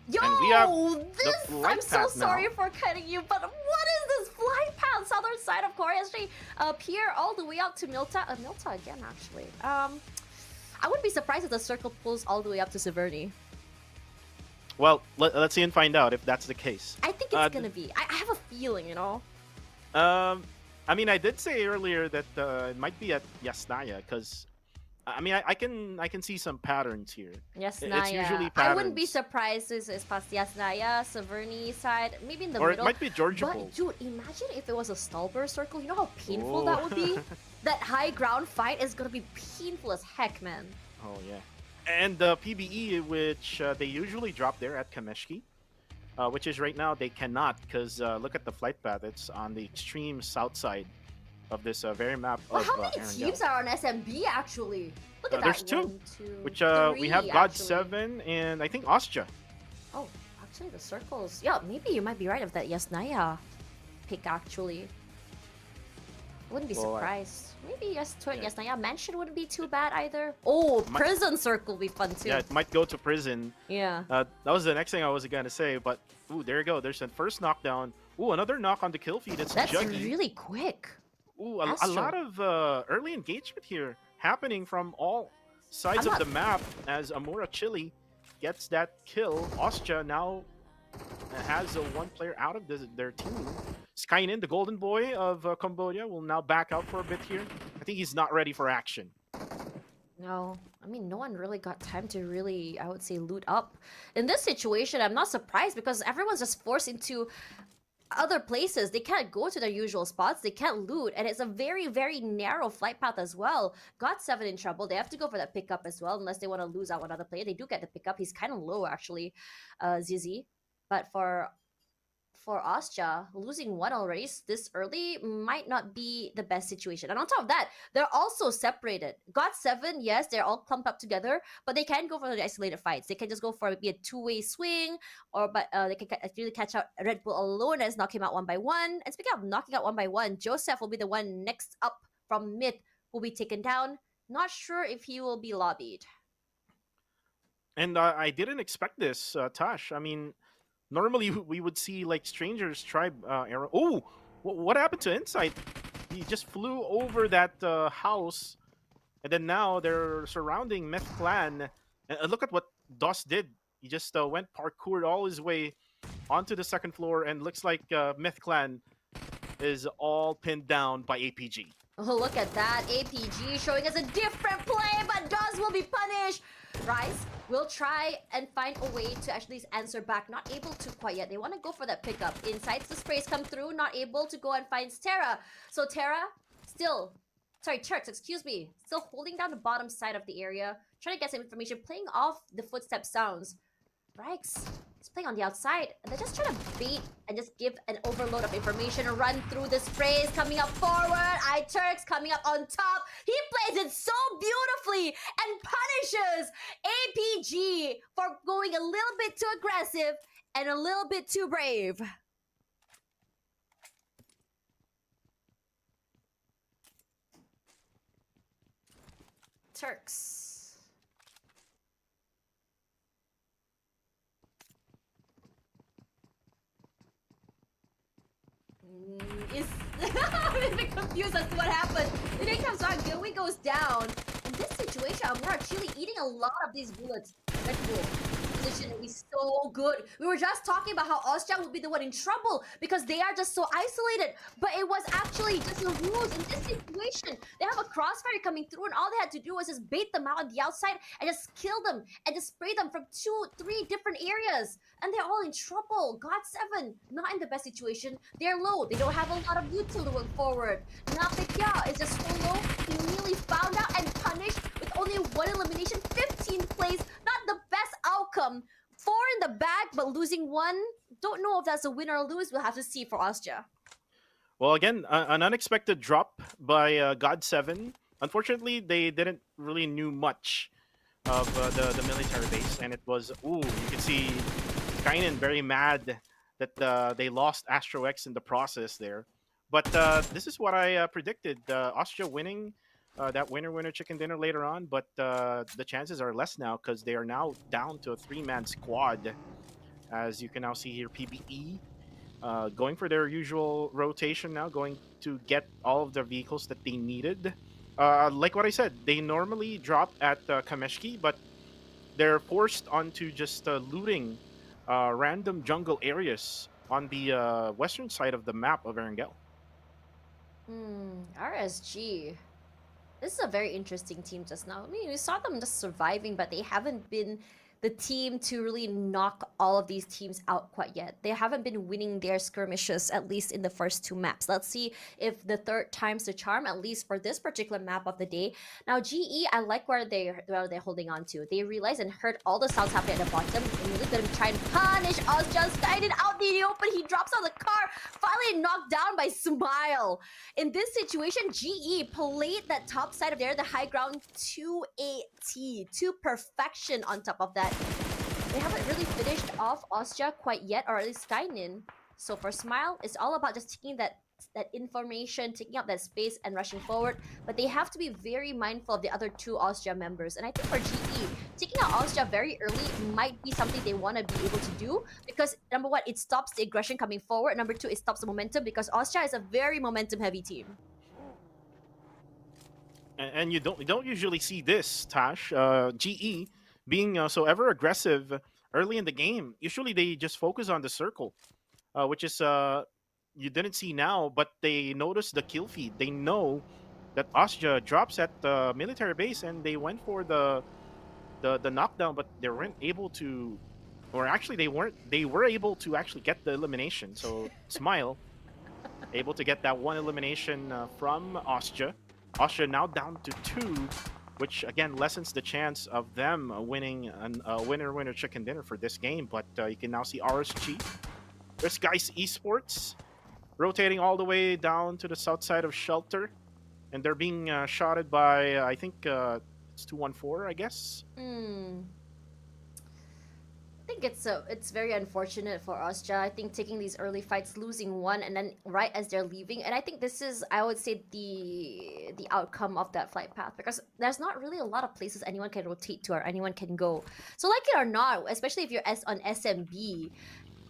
Yo, And we have this! flight I'm so path now. sorry for cutting you, but what is this flight path? Southern side of Korea, actually, Pierre all the way up to Milta. Milta again, actually. I wouldn't be surprised if the circle pulls all the way up to Severny. Well, let's see and find out if that's the case. I think it's gonna be. I have a feeling, you know. I mean, I did say earlier that it might be at Yasnaya, because I mean, I can see some patterns here. Yasnaya. It's usually I wouldn't be patterns. surprised if it's past Yasnaya, Severny side, maybe in the Or it middle. might be Georgia Bowl. But dude, imagine if it was a Stalber circle. You know how painful that would Oh. be? That high ground fight is gonna be painful as heck, man. Oh yeah. And the PBE, which they usually drop there at Kameshki, which is right now they cannot, because look at the flight path. It's on the extreme south side of this very map Well, of how many Erangel. teams are on SMB actually? Look at that. There's 2, 1, 2, which 3, we have actually. God7 and I think Austria. Oh, actually the circles. Yeah, maybe you might be right of that Yasnaya pick actually. Wouldn't be Well, surprised. Maybe yeah. Yasnaya Mansion wouldn't be too bad either. Oh, Might- prison circle would be fun too. Yeah, it might go to prison. Yeah. That was the next thing I was gonna say, but ooh, there you go. There's the first knockdown. Ooh, another knock on the kill feed. It's That's Juggy. really quick. Ooh, a Astro. lot of early engagement here happening from all sides I'm of not- the map as Amura Chili gets that kill. Austria now has one player out of their team. Skynin, the golden boy of Cambodia, will now back out for a bit here. I think he's not ready for action. No, I mean, no one really got time to really, I would say, loot up. In this situation, I'm not surprised because everyone's just forced into other places. They can't go to their usual spots. They can't loot. And it's a very, very narrow flight path as well. Got 7 in trouble. They have to go for that pickup as well, unless they want to lose out another player. They do get the pickup. He's kind of low, actually, Zizi. But for for Ostja, losing one already this early might not be the best situation. And on top of that, they're also separated. GOT7, yes, they're all clumped up together, but they can go for the isolated fights. They can just go for maybe a two-way swing, or but they can really catch out Red Bull alone as knock him out one by one. And speaking of knocking out one by one, Joseph will be the one next up from mid who will be taken down. Not sure if he will be lobbied. And I didn't expect this, Tash. I mean, normally we would see like Strangers Tribe era. Oh, what happened to Insight? He just flew over that house, and then now they're surrounding Myth Clan. And look at what DOS did. He just went parkoured all his way onto the second floor, and looks like Myth Clan is all pinned down by APG. Oh, look at that. APG showing us a different play, but DOS will be punished. Rise will try and find a way to actually answer back. Not able to quite yet. They want to go for that pickup. Insights the sprays come through. Not able to go and find Terra. So Terra still... Sorry, Turks, excuse me. Still holding down the bottom side of the area. Trying to get some information. Playing off the footstep sounds. Rikes is playing on the outside. And they're just trying to bait and just give an overload of information. Run through the sprays. Coming up forward. Turks coming up on top. He plays it so beautifully and punishes APG for going a little bit too aggressive and a little bit too brave. Turks. Is I'm a bit confused as to what happened. The day comes on, Gilway goes down. In this situation, we're actually eating a lot of these bullets. Red Bull position will be so good. We were just talking about how Ostja would be the one in trouble because they are just so isolated. But it was actually just a ruse in this situation. They have a crossfire coming through, and all they had to do was just bait them out on the outside and just kill them and just spray them from 2-3 different areas. And they're all in trouble. GOT7, not in the best situation. They're low. They don't have a lot of util to work forward. Napikia is just so low. He nearly found out and punished with only one elimination. 15 plays. Not the best outcome. 4 in the bag, but losing one. Don't know if that's a win or a lose. We'll have to see for Ostja. Well, again, an unexpected drop by GOT7. Unfortunately, they didn't really knew much of the military base, and it was, ooh, you can see Kainen very mad that they lost Astro X in the process there. But this is what I predicted. Austria winning that winner chicken dinner later on, but the chances are less now because they are now down to a 3-man squad. As you can now see here, PBE going for their usual rotation now, going to get all of the vehicles that they needed. Like what I said, they normally drop at Kameshki, but they're forced onto just looting random jungle areas on the western side of the map of Erangel. RSG. This is a very interesting team just now. I mean, we saw them just surviving, but they haven't been the team to really knock all of these teams out quite yet. They haven't been winning their skirmishes, at least in the first 2 maps. Let's see if the third time's the charm, at least for this particular map of the day. Now, GE, I like where they're holding on to. They realized and heard all the sounds happening at the bottom, and really gonna try and punish Ozja. Guided out in the open, he drops out the car, finally knocked down by Smile. In this situation, GE played that top side of there, the high ground, to a T, to perfection on top of that. They haven't really finished off Ostja quite yet, or at least Kainen. So for Smile, it's all about just taking that information, taking up that space and rushing forward. But they have to be very mindful of the other 2 Ostja members. And I think for GE, taking out Ostja very early might be something they want to be able to do. Because number 1, it stops the aggression coming forward. Number 2, it stops the momentum because Ostja is a very momentum-heavy team. And you don't usually see this, Tash. GE being so ever aggressive early in the game. Usually they just focus on the circle, which is you didn't see now, but they noticed the kill feed. They know that Ostja drops at the military base, and they went for the knockdown, but they weren't able to, or actually they weren't. They were able to actually get the elimination. So Smile able to get that 1 elimination from Ostja. Ostja now down to 2. Which again lessens the chance of them winning a winner chicken dinner for this game. But you can now see RSG There's guys Esports rotating all the way down to the south side of Shelter. And they're being shotted by, I think it's 214, I guess. Hmm. I think it's very unfortunate for Austria. I think taking these early fights, losing one, and then right as they're leaving, and I think this is, I would say, the outcome of that flight path, because there's not really a lot of places anyone can rotate to or anyone can go. So like it or not, especially if you're on SMB,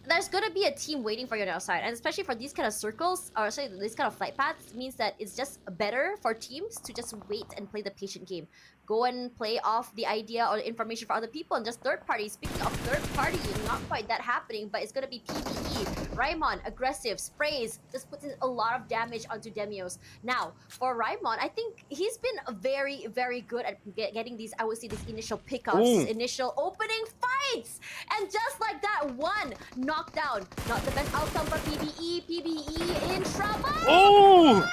there's gonna be a team waiting for you on the outside, and especially for these kind of circles, or sorry, these kind of flight paths, means that it's just better for teams to just wait and play the patient game. Go and play off the idea or the information for other people and just third party. Speaking of third party, not quite that happening, but it's gonna be PvE. Raimon, aggressive, sprays, just puts in a lot of damage onto Demios. Now, for Raimon, I think he's been very, very good at getting these, I would say, these initial pickups, initial opening fights. And just like that, one knockdown. Not the best outcome for PvE. PvE in trouble. Oh!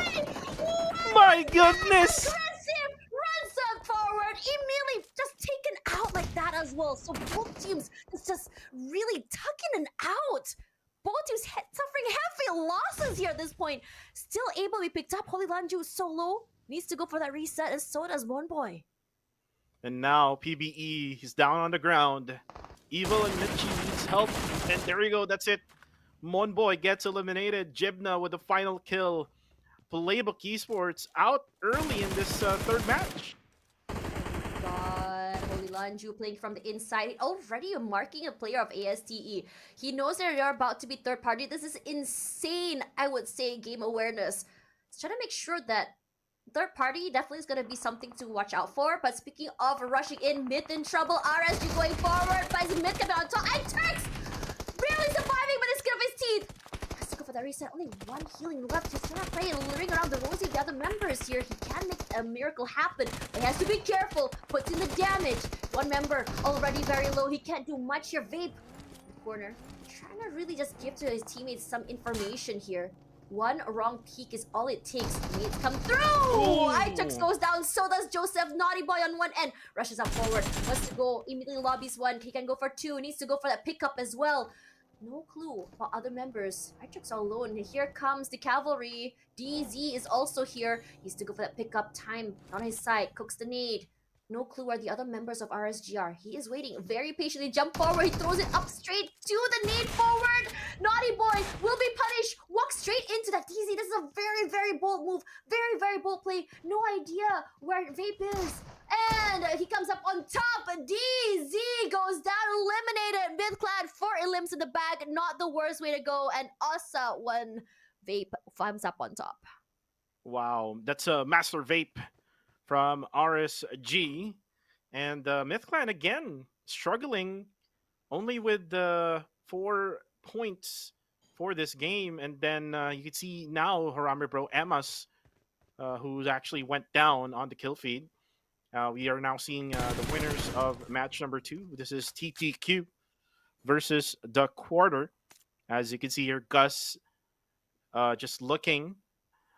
My goodness! Aggressive, runs up forward, immediately just taken out like that as well. So both teams is just really tucking it out. Both teams suffering heavy losses here at this point. Still able to be picked up. Holy Lanju solo needs to go for that reset, and so does Monboy. And now PBE, he's down on the ground. Evil and Mitchie needs help. And there we go, that's it. Monboy gets eliminated. Jibna with the final kill. Playbook Esports out early in this third match. God, Holy Lanju playing from the inside, already marking a player of ASTE. He knows that they're about to be third party. This is insane, I would say, game awareness. He's trying to make sure that third party definitely is going to be something to watch out for. But speaking of rushing in, Myth in trouble. RSG going forward, finds Myth coming on top. And Turks barely surviving with the skin of his teeth. Has to go for that reset. Only one healing left. He's trying to play and ring around the rosy of the other members here. He can make a miracle happen, but he has to be careful. Puts in the damage. One member already very low. He can't do much here. Vape in the corner, trying to really just give to his teammates some information here. One wrong peek is all it takes. Mates come through! Itux goes down, so does Joseph. Naughty Boy on one end. Rushes up forward. Wants to go, immediately lobbies one. He can go for two. Needs to go for that pickup as well. No clue about other members. Itux are alone. Here comes the cavalry. DZ is also here. Needs to go for that pickup. Time on his side. Cooks the nade. No clue where the other members of RSG are. He is waiting very patiently. Jump forward. He throws it up straight to the nade forward. Naughty Boy will be punished. Walks straight into that DZ. This is a very, very bold move. Very, very bold play. No idea where Vape is. And he comes up on top. DZ goes down, eliminated. Mid-clad, 4 elims in the bag. Not the worst way to go. And Asa won. Vape thumbs up on top. Wow, that's a Master Vape from RSG. And MythClan again struggling only with 4 points for this game. And then you can see now Harame Bro Emmas, who actually went down on the kill feed. We are now seeing the winners of match number 2. This is TTQ versus the Quarter. As you can see here, Gus just looking,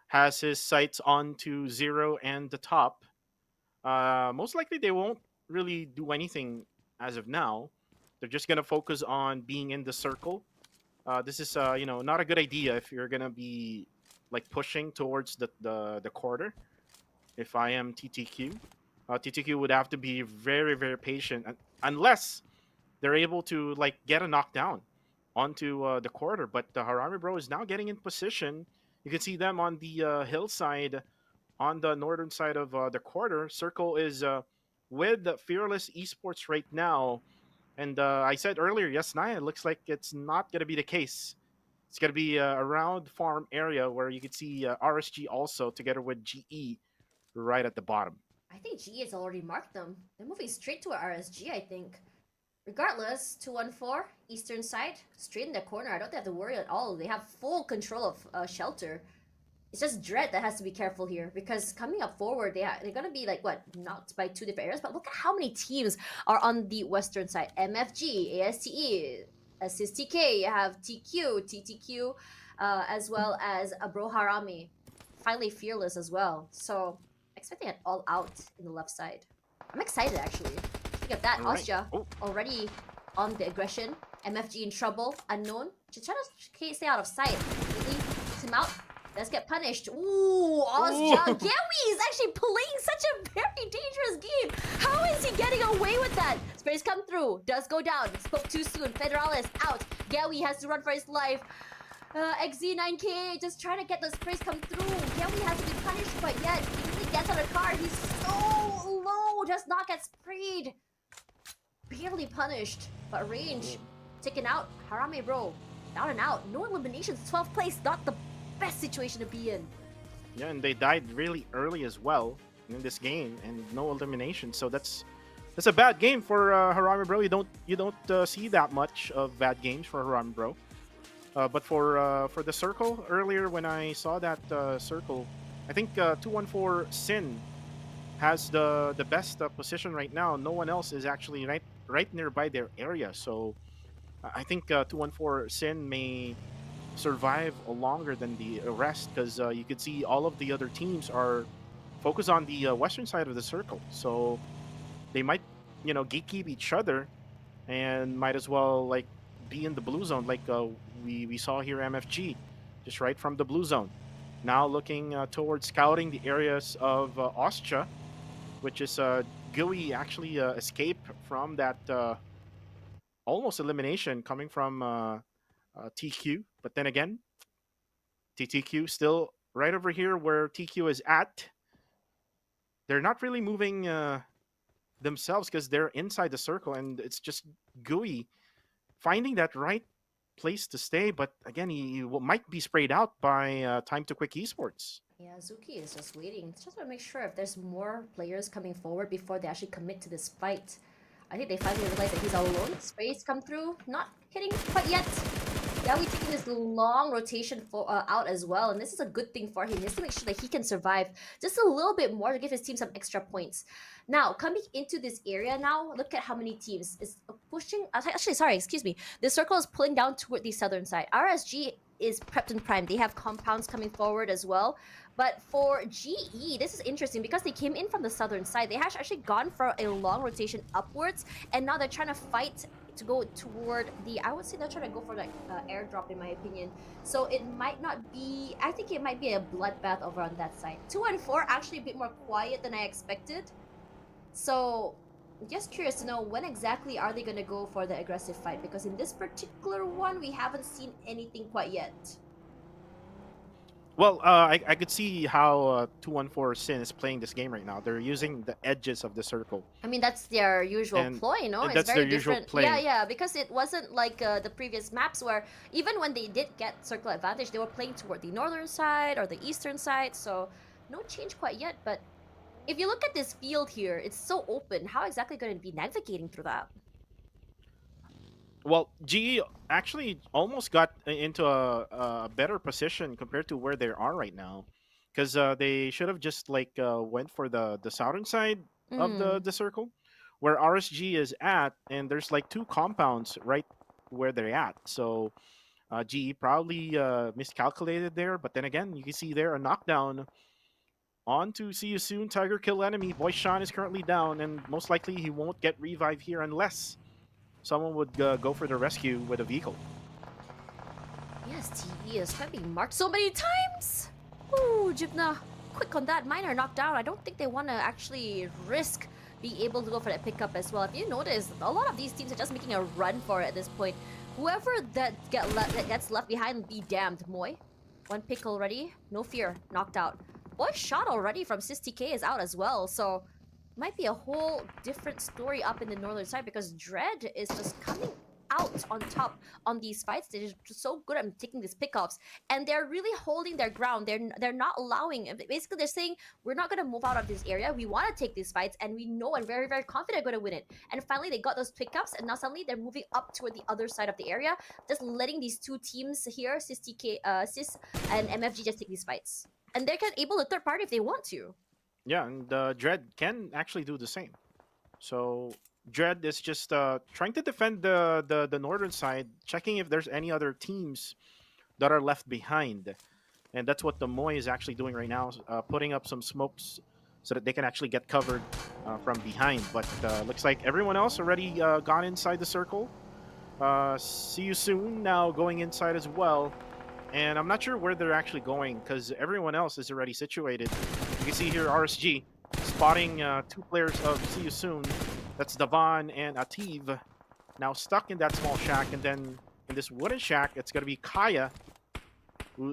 has his sights on to 0 and the top. Most likely they won't really do anything as of now. They're just going to focus on being in the circle. This is not a good idea if you're going to be like pushing towards the quarter. If I am TTQ, TTQ would have to be very, very patient unless they're able to like get a knockdown onto the quarter. But the Harame Bro is now getting in position. You can see them on the hillside on the northern side of the quarter. Circle is with the Fearless Esports right now. And I said earlier, yes, Naya, it looks like it's not going to be the case. It's going to be around farm area where you can see RSG also together with GE right at the bottom. I think GE has already marked them. They're moving straight to RSG, I think. Regardless, 214, eastern side, straight in the corner. I don't have to worry at all. They have full control of Shelter. It's just Dread that has to be careful here, because coming up forward, they're going to be like, what, knocked by 2 different areas? But look at how many teams are on the western side. MFG, ASTE, Assist TK, you have TQ, TTQ, as well as Bro Harame. Finally, Fearless as well. So, expecting it all out in the left side. I'm excited, actually. Look at that, All right. Austria already on the aggression. MFG in trouble. Unknown. Just trying to stay out of sight. Really puts him out. Let's get punished. Ooh, Ozja. Gewi is actually playing such a very dangerous game. How is he getting away with that? Sprays come through. Does go down. Spoke too soon. Federalis out. Gewi has to run for his life. XZ9K just trying to get the sprays come through. Gewi hasn't been punished quite yet. He gets on the car. He's so low. Does not get sprayed. Barely punished. But range taken out. Harame bro. Down and out. No eliminations. 12th place. Not the best situation to be in. Yeah, and they died really early as well in this game, and no elimination. So that's a bad game for Harame Bro. You don't see that much of bad games for Harame Bro. But for the circle earlier, when I saw that circle, I think 214 Sin has the best position right now. No one else is actually right nearby their area. So I think 214 Sin may survive longer than the rest, because you could see all of the other teams are focused on the western side of the circle, so they might gatekeep each other and might as well like be in the blue zone, like we saw here. MFG just right from the blue zone, now looking towards scouting the areas of Ozja, which is Gui actually escaped from that almost elimination coming from TQ, but then again, TTQ still right over here where TQ is at. They're not really moving themselves because they're inside the circle, and it's just Gui finding that right place to stay. But again, he might be sprayed out by Time to Quick Esports. Yeah, Zuki is just waiting. Just want to make sure if there's more players coming forward before they actually commit to this fight. I think they finally realize that he's all alone. Sprays come through, not hitting quite yet. Yeah, we're taking this long rotation out as well, and this is a good thing for him. He has to make sure that he can survive just a little bit more to give his team some extra points. Now, coming into this area now, look at how many teams is pushing. Actually, sorry, excuse me. This circle is pulling down toward the southern side. RSG is prepped and primed. They have compounds coming forward as well. But for GE, this is interesting because they came in from the southern side. They have actually gone for a long rotation upwards, and now they're trying to fight to go toward the, I would say they're trying to go for like airdrop in my opinion. So it might not be, I think it might be a bloodbath over on that side. 2 and 4 actually a bit more quiet than I expected. So just curious to know when exactly are they going to go for the aggressive fight, because in this particular one we haven't seen anything quite yet. Well, I could see how 214 Sin is playing this game right now. They're using the edges of the circle. I mean, that's their usual ploy, no? It's very different. Yeah, because it wasn't like the previous maps where even when they did get circle advantage, they were playing toward the northern side or the eastern side. So no change quite yet. But if you look at this field here, it's so open. How exactly going to be navigating through that? Well, GE actually almost got into a better position compared to where they are right now, because they should have just like went for the southern side of the circle, where RSG is at, and there's like 2 compounds right where they're at. So GE probably miscalculated there, but then again, you can see there a knockdown on to See You Soon, Tiger Kill enemy. Boy Sean is currently down, and most likely he won't get revive here unless someone would go for the rescue with a vehicle. Yes, TV is being marked so many times. Ooh, Jibna, quick on that. Mine are knocked down. I don't think they want to actually risk being able to go for that pickup as well. If you notice, a lot of these teams are just making a run for it at this point. Whoever that gets left behind, be damned. Moy, 1 pick already. No fear, knocked out. Boy shot already from SysTK is out as well, so might be a whole different story up in the northern side, because Dread is just coming out on top on these fights. They're just so good at taking these pickoffs, and they're really holding their ground. They're not allowing, basically they're saying, we're not going to move out of this area. We want to take these fights, and we know and very, very confident we're going to win it. And finally they got those pickups, and now suddenly they're moving up toward the other side of the area, just letting these 2 teams here, SysTK, Sys and MFG, just take these fights. And they can able a third party if they want to. Yeah, and Dread can actually do the same. So Dread is just trying to defend the northern side, checking if there's any other teams that are left behind. And that's what the Moy is actually doing right now, putting up some smokes so that they can actually get covered from behind. But looks like everyone else already gone inside the circle. See you soon. Now going inside as well. And I'm not sure where they're actually going because everyone else is already situated. You can see here RSG spotting two players of See You Soon. That's Davan and Ativ. Now stuck in that small shack, and then in this wooden shack, it's gonna be Kaya.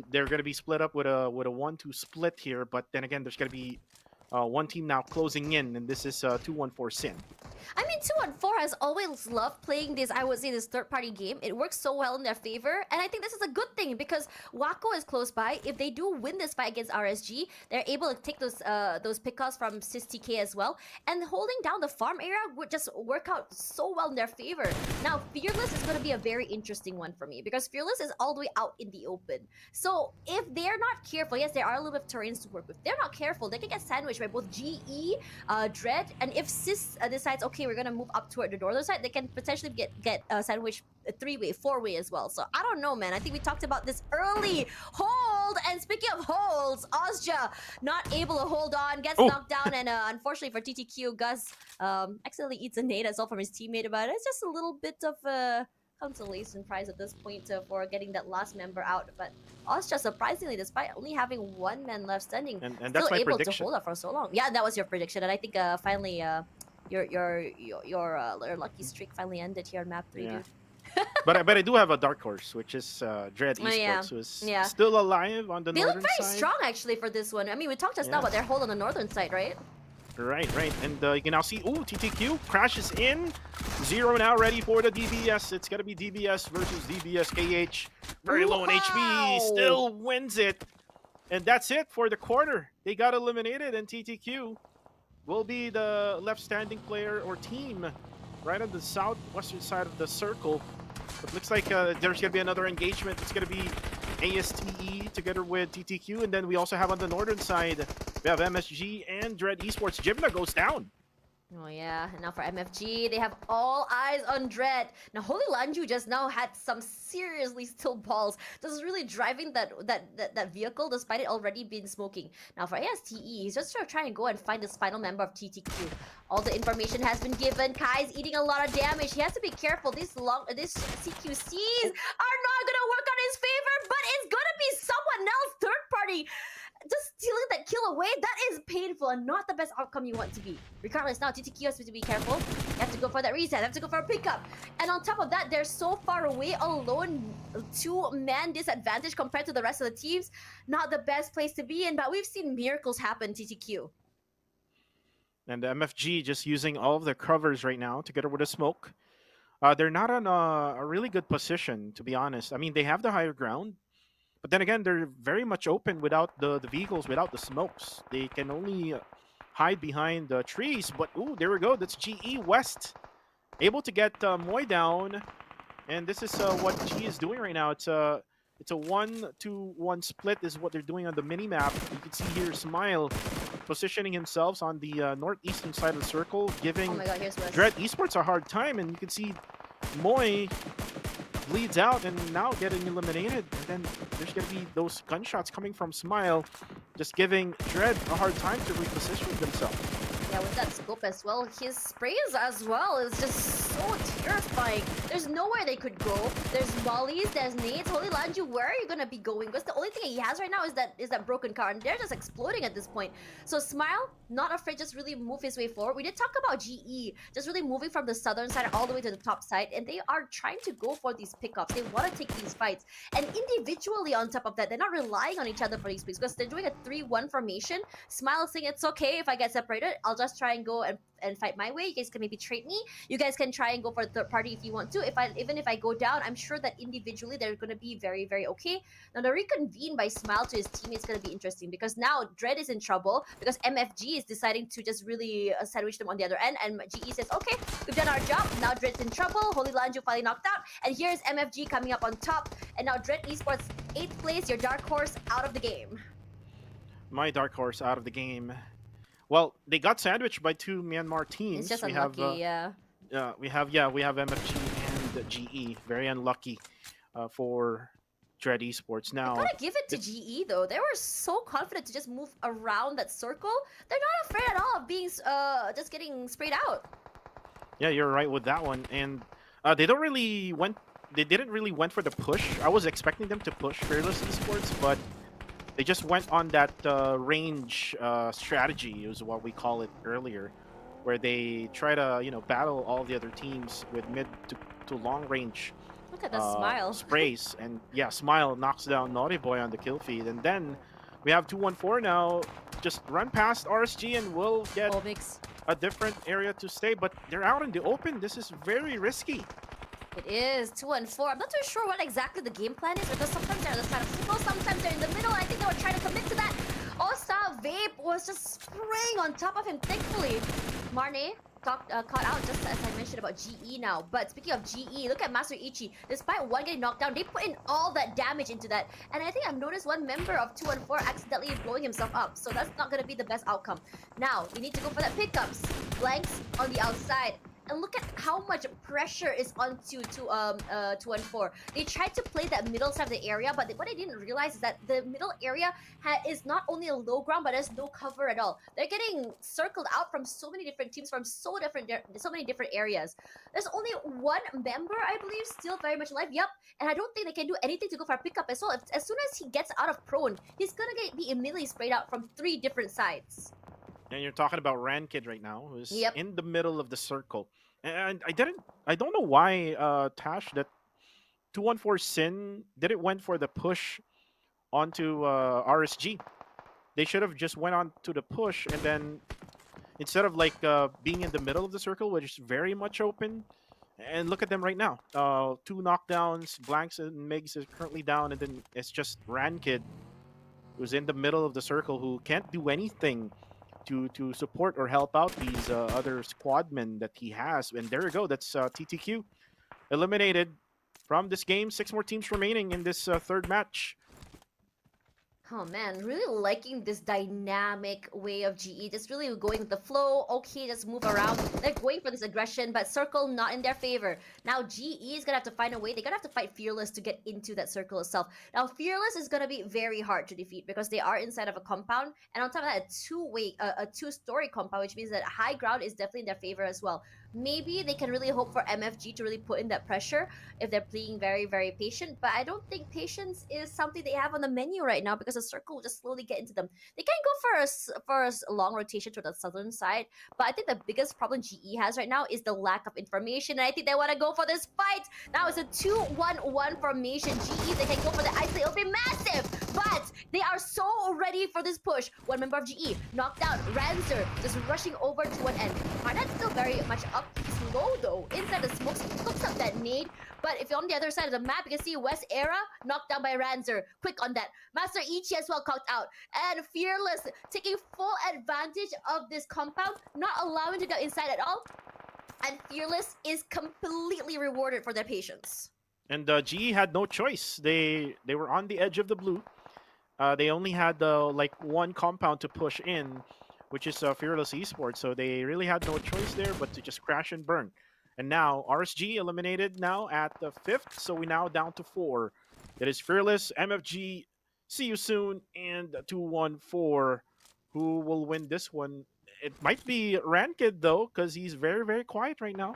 They're gonna be split up with a 1-2 split here, but then again, there's gonna be one team now closing in, and this is 2-1-4 Sin. I mean, 2-on-4 has always loved playing this, I would say, this third-party game. It works so well in their favor, and I think this is a good thing because Wako is close by. If they do win this fight against RSG, they're able to take those pickoffs from SysTK as well, and holding down the farm area would just work out so well in their favor. Now, Fearless is going to be a very interesting one for me because Fearless is all the way out in the open. So if they're not careful, yes, there are a little bit of terrains to work with. If they're not careful, they can get sandwiched by both GE, Dread, and if Sys decides, okay, we're gonna move up toward the northern side, they can potentially get sandwiched three-way, four-way as well. So I don't know, man. I think we talked about this early. Hold! And speaking of holds, Ozja not able to hold on, gets knocked down, and unfortunately for TTQ, Gus accidentally eats a nade as well from his teammate, but it's just a little bit of a consolation prize at this point for getting that last member out. But Ozja, surprisingly, despite only having one man left standing, and still that's my able prediction. to hold up for so long. Yeah, that was your prediction, and I think finally your lucky streak finally ended here on map 3, Yeah. dude. but I do have a dark horse, which is Dread Esports, yeah. who is Yeah. still alive on the They northern look very side. strong actually for this one. I mean, we talked just now Yeah. about their hold on the northern side, right? Right. And you can now see, TTQ crashes in. Zero now ready for the DBS. It's going to be DBS versus DBS KH. Very low on HP, still wins it. And that's it for the quarter. They got eliminated, and TTQ will be the left standing player or team right on the southwestern side of the circle. It looks like there's going to be another engagement. It's going to be ASTE together with TTQ, and then we also have on the northern side, we have MSG and Dread Esports. Jimna goes down. Oh yeah, and now for MFG, they have all eyes on Dread. Now Holy Lanju just now had some seriously still balls. Just really driving that vehicle despite it already been smoking. Now for ASTE, he's just trying to go and find this final member of TTQ. All the information has been given. Kai's eating a lot of damage. He has to be careful. These CQCs are not gonna work on his favor, but it's gonna be someone else, third party. Just stealing that kill away, that is painful and not the best outcome you want to be. Regardless, now TTQ has to be careful. You have to go for that reset, you have to go for a pickup. And on top of that, they're so far away, alone, two-man disadvantage compared to the rest of the teams. Not the best place to be in, but we've seen miracles happen, TTQ. And the MFG just using all of their covers right now together with a smoke. They're not on a really good position, to be honest. I mean, they have the higher ground. But then again, they're very much open without the vehicles, without the smokes. They can only hide behind the trees. But, there we go. That's GE West. Able to get Moy down. And this is what GE is doing right now. It's a 1-2-1 split is what they're doing on the mini-map. You can see here Smile positioning himself on the northeastern side of the circle, giving Oh my god, here's West. Dread Esports a hard time. And you can see Moy bleeds out and now getting eliminated, and then there's gonna be those gunshots coming from Smile, just giving Dread a hard time to reposition themselves. Yeah, with that scope as well, his sprays as well is just so terrifying. There's nowhere they could go. There's mollies, there's nades. Holy Lanju, where are you gonna be going? Because the only thing he has right now is that broken car, and they're just exploding at this point. So Smile, not afraid, just really move his way forward. We did talk about GE, just really moving from the southern side all the way to the top side, and they are trying to go for these pickups. They want to take these fights, and individually on top of that, they're not relying on each other for these picks because they're doing a 3-1 formation. Smile is saying it's okay if I get separated. I'll just try and go and fight my way. You guys can maybe trade me. You guys can try and go for a third party if you want to. Even if I go down, I'm sure that individually they're going to be very, very okay. Now the reconvene by Smile to his team is going to be interesting because now Dread is in trouble because MFG is deciding to just really sandwich them on the other end, and GE says, okay, we've done our job. Now Dread's in trouble. Holy Lanju finally knocked out, and here's MFG coming up on top, and now Dread Esports 8th place, your dark horse out of the game. My dark horse out of the game. Well, they got sandwiched by two Myanmar teams. It's just we unlucky, have, we have MFG and GE. Very unlucky for Dread Esports. Now, I gotta give it to GE though. They were so confident to just move around that circle. They're not afraid at all of being just getting sprayed out. Yeah, you're right with that one. And They don't really went. They didn't really went for the push. I was expecting them to push Fearless Esports, but they just went on that range strategy, is what we call it earlier, where they try to battle all the other teams with mid to long range Look at the smile. sprays. And yeah, Smile knocks down Naughty Boy on the kill feed, and then we have 214 now. Just run past RSG and we'll get Olmix. a different area to stay, but they're out in the open. This is very risky. It is 2 and 4. I'm not too sure what exactly the game plan is because sometimes they're on the side of circle, sometimes they're in the middle. I think they were trying to commit to that. Osta Vape was just spraying on top of him. Thankfully, Marne caught out just as I mentioned about GE now. But speaking of GE, look at Master Ichi. Despite one getting knocked down, they put in all that damage into that. And I think I've noticed one member of 2 and 4 accidentally blowing himself up. So that's not going to be the best outcome. Now, we need to go for that pickups. Blanks on the outside. And look at how much pressure is onto 2 and 4. They tried to play that middle side of the area, but what they didn't realize is that the middle area is not only a low ground, but there's no cover at all. They're getting circled out from so many different teams from so many different areas. There's only one member, I believe, still very much alive. Yep, and I don't think they can do anything to go for a pickup as well. As soon as he gets out of prone, he's gonna be immediately sprayed out from 3 different sides. And you're talking about Rankid right now, who's Yep. in the middle of the circle. And I don't know why Tash, that 214 Sin didn't went for the push onto RSG. They should have just went on to the push, and then instead of like being in the middle of the circle, which is very much open. And look at them right now. 2 knockdowns, Blanks and Migs is currently down, and then it's just Rankid, who's in the middle of the circle, who can't do anything to support or help out these other squadmen that he has. And there you go. That's TTQ eliminated from this game. 6 more teams remaining in this third match. Oh man, really liking this dynamic way of GE. Just really going with the flow. Okay, just move around. They're going for this aggression, but circle not in their favor. Now GE is gonna have to find a way. They're gonna have to fight Fearless to get into that circle itself. Now Fearless is gonna be very hard to defeat because they are inside of a compound, and on top of that, a two-story compound, which means that high ground is definitely in their favor as well. Maybe they can really hope for MFG to really put in that pressure if they're playing very, very patient. But I don't think patience is something they have on the menu right now because the circle will just slowly get into them. They can go for a long rotation to the southern side. But I think the biggest problem GE has right now is the lack of information. And I think they want to go for this fight. Now it's a 2-1-1 formation. GE, they can go for the isolate. It'll be massive. But they are so ready for this push. One member of GE knocked down. Ranzer just rushing over to one end. Arnet's still very much up. He's low though. Inside the smoke, he hooks up that nade. But if you're on the other side of the map, you can see West Era knocked down by Ranzer. Quick on that. Master Ichi as well caught out. And Fearless taking full advantage of this compound, not allowing to go inside at all. And Fearless is completely rewarded for their patience. And GE had no choice. They were on the edge of the blue. They only had like one compound to push in, which is Fearless Esports. So they really had no choice there but to just crash and burn. And now RSG eliminated now at the 5th. So we now down to 4. That is Fearless, MFG, see you soon, and 214. Who will win this one? It might be Rankid though, because he's very, very quiet right now.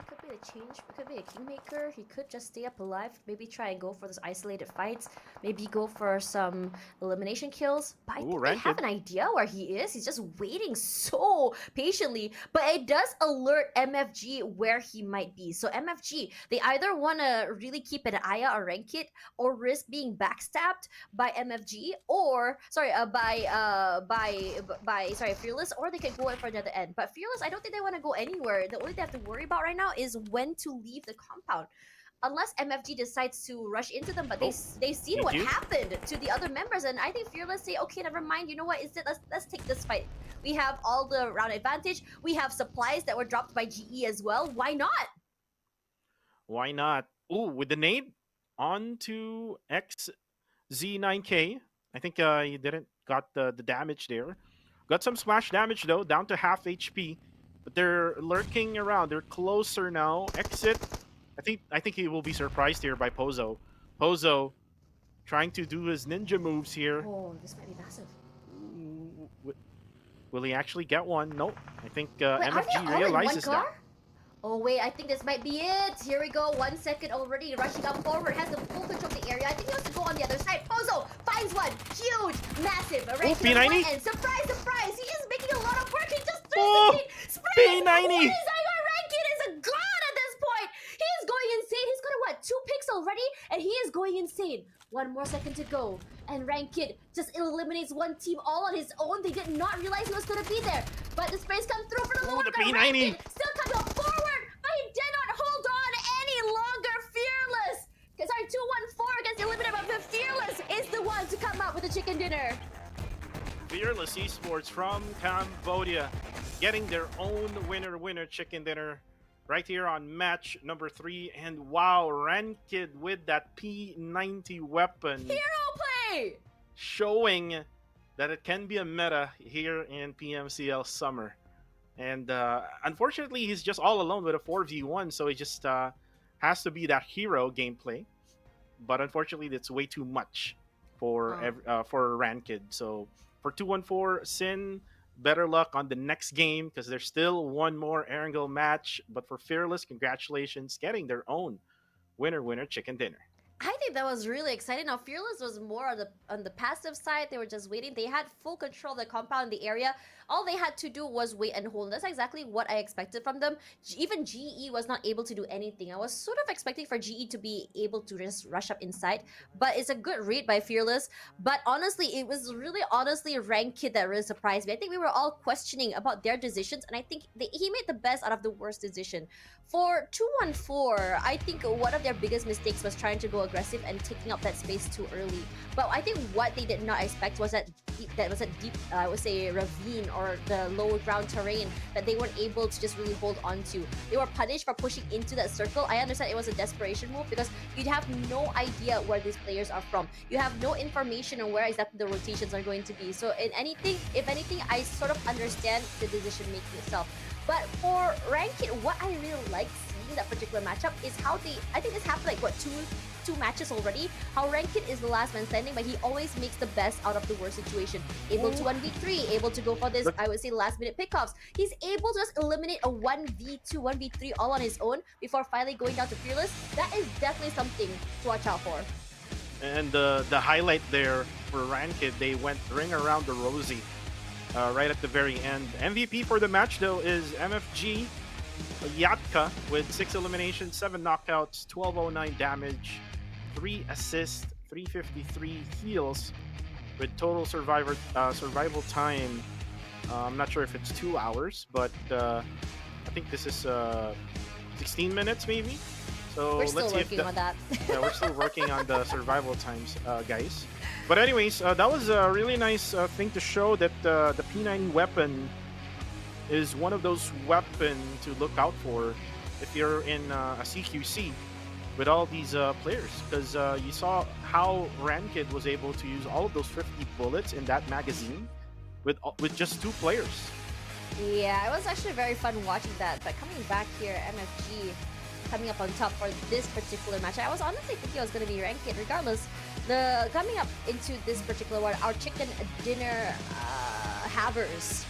Could be a change. Could be a kingmaker. He could just stay up alive. Maybe try and go for those isolated fights. Maybe go for some elimination kills. But I think they have an idea where he is. He's just waiting so patiently. But it does alert MFG where he might be. So MFG, they either want to really keep an eye out on Rankit or risk being backstabbed by MFG or by Fearless, or they can go in for the other end. But Fearless, I don't think they want to go anywhere. The only thing they have to worry about right now is when to leave the compound. Unless MFG decides to rush into them, but they've seen what happened to the other members, and I think Fearless say, okay, never mind. You know what? Instead, let's take this fight. We have all the round advantage. We have supplies that were dropped by GE as well. Why not? Why not? Ooh, with the nade on to XZ9K. I think he didn't got the damage there. Got some splash damage though, down to half HP. But they're lurking around. They're closer now. Exit. I think he will be surprised here by Pozo. Pozo trying to do his ninja moves here. Oh, this might be massive. Will he actually get one? Nope. I think Wait, MFG realizes that. Oh wait, I think this might be it. Here we go. 1 second already. Rushing up forward. Has the full control of the area. I think he wants to go on the other side. Pozo finds one. Huge. Massive. Right to the P90. front end. Surprise, surprise. He is making a lot of work. He just Oh, throws the spray. P90. What is that? Your ranking is a god at this point. He is going insane. He's got what? 2 picks already? And he is going insane. 1 more second to go. And Rankid just eliminates one team all on his own. They did not realize he was going to be there. But the sprays come through for the Oh, lower the ground. P90. Rankid still coming up forward. But he did not hold on any longer. Fearless. Sorry, 214 gets eliminated. But Fearless is the one to come out with the chicken dinner. Fearless Esports from Cambodia getting their own winner chicken dinner right here on match number 3. And wow, Rankid with that P90 weapon Hero play. showing that it can be a meta here in PMCL Summer. And unfortunately, he's just all alone with a 4v1, so he just has to be that hero gameplay. But unfortunately, that's way too much for Rankid. So for 214, Sin, better luck on the next game because there's still one more Erangel match. But for Fearless, congratulations, getting their own winner chicken dinner. I think that was really exciting. Now, Fearless was more on the passive side. They were just waiting. They had full control of the compound, the area. All they had to do was wait and hold. That's exactly what I expected from them. Even GE was not able to do anything. I was sort of expecting for GE to be able to just rush up inside. But it's a good read by Fearless. But honestly, it was really Rankid that really surprised me. I think we were all questioning about their decisions. And I think he made the best out of the worst decision. For 214, I think one of their biggest mistakes was trying to go aggressive and taking up that space too early. But I think what they did not expect was that deep, I would say, ravine or the low ground terrain that they weren't able to just really hold on to. They were punished for pushing into that circle. I understand it was a desperation move because you'd have no idea where these players are from. You have no information on where exactly the rotations are going to be. So if anything, I sort of understand the decision making itself. But for Rankid, what I really like seeing that particular matchup is how I think this happened like what, two matches already, how Rankid is the last man standing, but he always makes the best out of the worst situation. Able to 1v3, able to go for this, I would say, last minute pickoffs. He's able to just eliminate a 1v2, 1v3 all on his own before finally going down to Fearless. That is definitely something to watch out for. And the highlight there for Rankid, they went ring around the rosy right at the very end. MVP for the match, though, is MFG Yatka with 6 eliminations, 7 knockouts, 1209 damage, 3 assists, 353 heals, with total survival time. I'm not sure if it's 2 hours, but I think this is 16 minutes maybe. So We're still let's see working on that. yeah, we're still working on the survival times, guys. But anyways, that was a really nice thing to show that the P90 weapon is one of those weapons to look out for if you're in a CQC with all these players, because you saw how Rankid was able to use all of those 50 bullets in that magazine with just 2 players. Yeah, it was actually very fun watching that. But coming back here, MFG coming up on top for this particular match. I was honestly thinking I was going to be Rankid. Regardless, coming up into this particular one, our chicken dinner havers.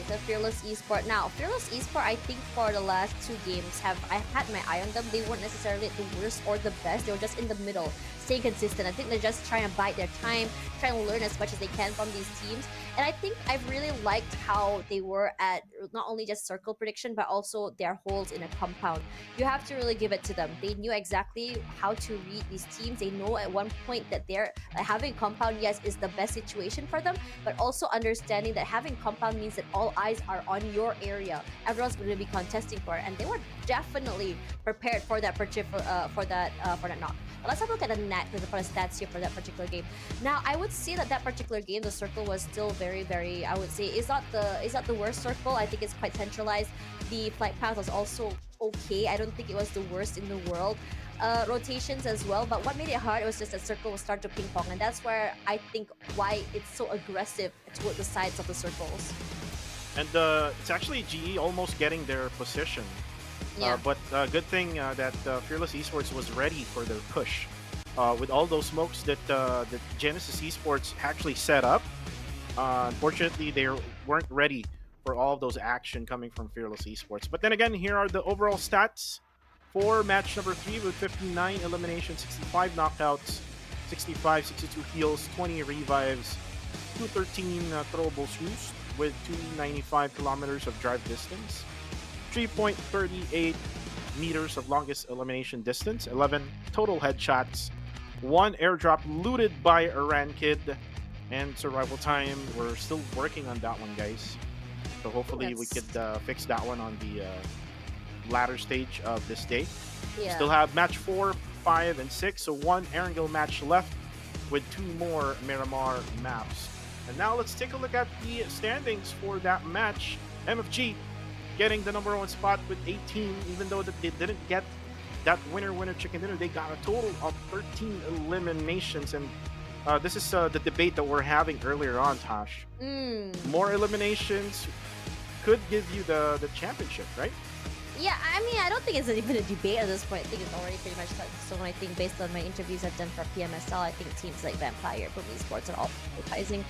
The Fearless Esport. Now, Fearless Esport, I think for the last 2 games, I've had my eye on them. They weren't necessarily the worst or the best. They were just in the middle, staying consistent. I think they're just trying to bide their time, trying to learn as much as they can from these teams. And I think I've really liked how they were at not only just circle prediction, but also their holds in a compound. You have to really give it to them. They knew exactly how to read these teams. They know at one point that they're having compound, yes, is the best situation for them, but also understanding that having compound means that all eyes are on your area. Everyone's going to be contesting for it, and they were definitely prepared for that for that knock. But let's have a look at the net for the stats here for that particular game. Now, I would say that particular game, the circle was still very, I would say, is not the worst circle. I think it's quite centralized. The flight path was also okay. I don't think it was the worst in the world. Rotations as well, but what made it hard was just that circle will start to ping pong, and that's where I think why it's so aggressive toward the sides of the circles. And it's actually GE almost getting their position. Yeah. But good thing that Fearless Esports was ready for their push. With all those smokes that Genesis Esports actually set up, unfortunately they weren't ready for all of those action coming from Fearless Esports. But then again, here are the overall stats for match number 3 with 59 eliminations, 65 knockouts, 65, 62 heals, 20 revives, 213 throwable shoots with 295 kilometers of drive distance, 3.38 meters of longest elimination distance, 11 total headshots, 1 airdrop looted by Erangel, and survival time. We're still working on that one, guys. So hopefully we could fix that one on the latter stage of this day. Yeah. Still have match 4, 5, and 6, so 1 Erangel match left with 2 more Miramar maps. And now let's take a look at the standings for that match. MFG getting the number 1 spot with 18, even though that they didn't get that winner chicken dinner. They got a total of 13 eliminations, and this is the debate that we're having earlier on, Tosh. More eliminations could give you the championship, right? Yeah, I mean, I don't think it's even a debate at this point. I think it's already pretty much set. So I think based on my interviews I've done for PMSL, I think teams like Vampire, PUBG Esports are all prioritizing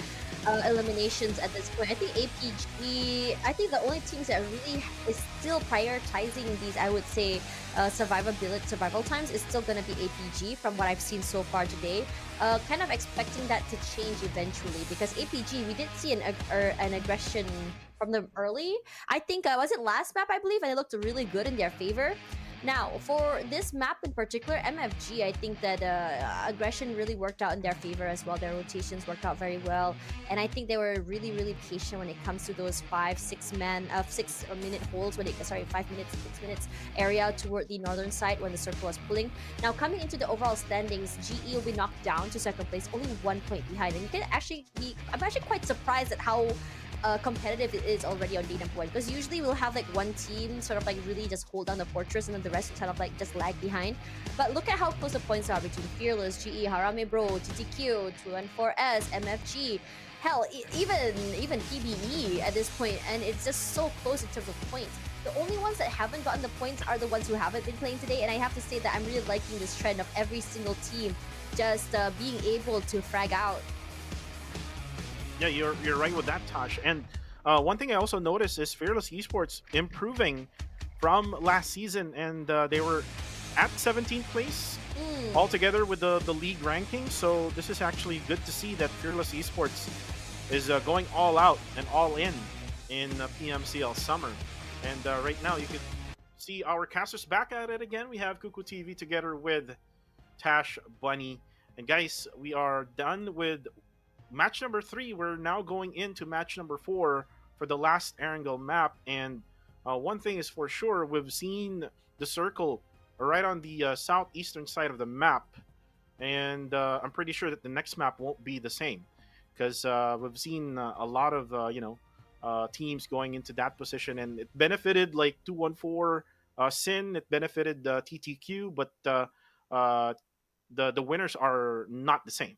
eliminations at this point. I think APG, I think the only teams that really is still prioritizing these, I would say, survival times is still going to be APG from what I've seen so far today. Kind of expecting that to change eventually, because APG, we did see an aggression from them early. I think, was it last map, I believe, and it looked really good in their favor. Now, for this map in particular, MFG, I think that aggression really worked out in their favor as well. Their rotations worked out very well, and I think they were really, really patient when it comes to those 6 minute holds. 5 minutes, 6 minutes area toward the northern side when the circle was pulling. Now, coming into the overall standings, GE will be knocked down to second place, only 1 point behind, and you can actually I'm actually quite surprised at how competitive it is already on day number 1, because usually we'll have like one team sort of like really just hold down the fortress and then the rest kind of like just lag behind. But look at how close the points are between Fearless, GE, Harame Bro, TTQ, 214S, MFG, hell, even PBE at this point, and it's just so close in terms of points. The only ones that haven't gotten the points are the ones who haven't been playing today, and I have to say that I'm really liking this trend of every single team just being able to frag out. Yeah, you're right with that, Tosh. And one thing I also noticed is Fearless Esports improving from last season, and they were at 17th place altogether with the league ranking. So this is actually good to see that Fearless Esports is going all out and all in PMCL Summer. And right now you can see our casters back at it again. We have Cuckoo TV together with Tash, Bunny. And guys, we are done with match number 3. We're now going into match number 4 for the last Erangel map. And one thing is for sure, we've seen the circle right on the southeastern side of the map. And I'm pretty sure that the next map won't be the same, because we've seen a lot of teams going into that position, and it benefited like 214 Sin, it benefited TTQ, but the winners are not the same.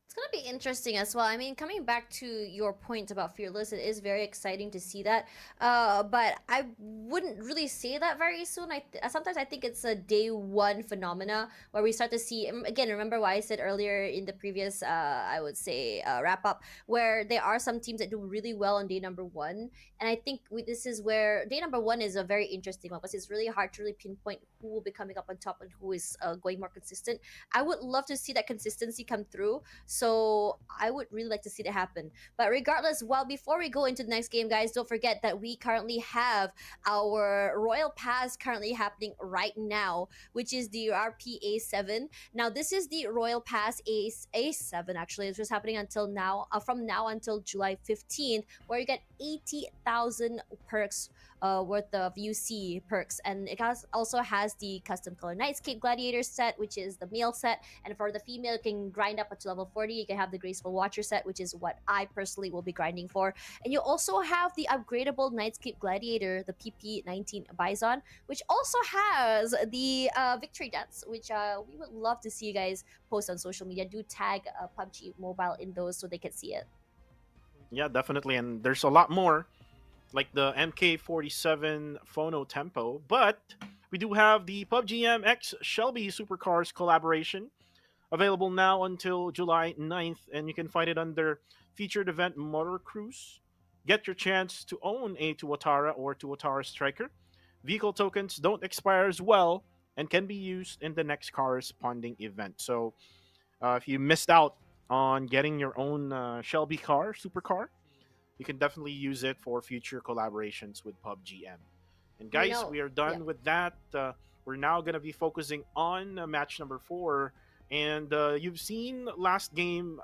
It's going to be interesting as well. I mean, coming back to your point about Fearless, it is very exciting to see that. But I wouldn't really say that very soon. Sometimes I think it's a day 1 phenomena where we start to see, again, remember what I said earlier in the previous, I would say, wrap up, where there are some teams that do really well on day number 1. And I think this is where day number 1 is a very interesting one, because it's really hard to really pinpoint who will be coming up on top and who is going more consistent. I would love to see that consistency come through. So I would really like to see that happen. But regardless, before we go into the next game, guys, don't forget that we currently have our Royal Pass currently happening right now, which is the RPA7. Now, this is the Royal Pass A7, actually. It's just happening until now, from now until July 15th, where you get 80,000 perks worth of UC perks, and it also has the custom color Nightscape Gladiator set, which is the male set, and for the female, you can grind up to level 40. You can have the Graceful Watcher set, which is what I personally will be grinding for, and you also have the upgradable Nightscape Gladiator, the PP19 Bison, which also has the Victory Dance, which we would love to see you guys post on social media. Do tag PUBG Mobile in those so they can see it. Yeah, definitely, and there's a lot more, like the MK47 Phono Tempo, but we do have the PUBGM X Shelby Supercars collaboration available now until July 9th, and you can find it under Featured Event Motor Cruise. get your chance to own a Tuatara or Tuatara Striker. Vehicle tokens don't expire as well and can be used in the next corresponding event. So if you missed out on getting your own Shelby car, supercar, you can definitely use it for future collaborations with PUBGM. And You guys, know, we are yeah. done with that. We're now going to be focusing on match number 4. And you've seen last game,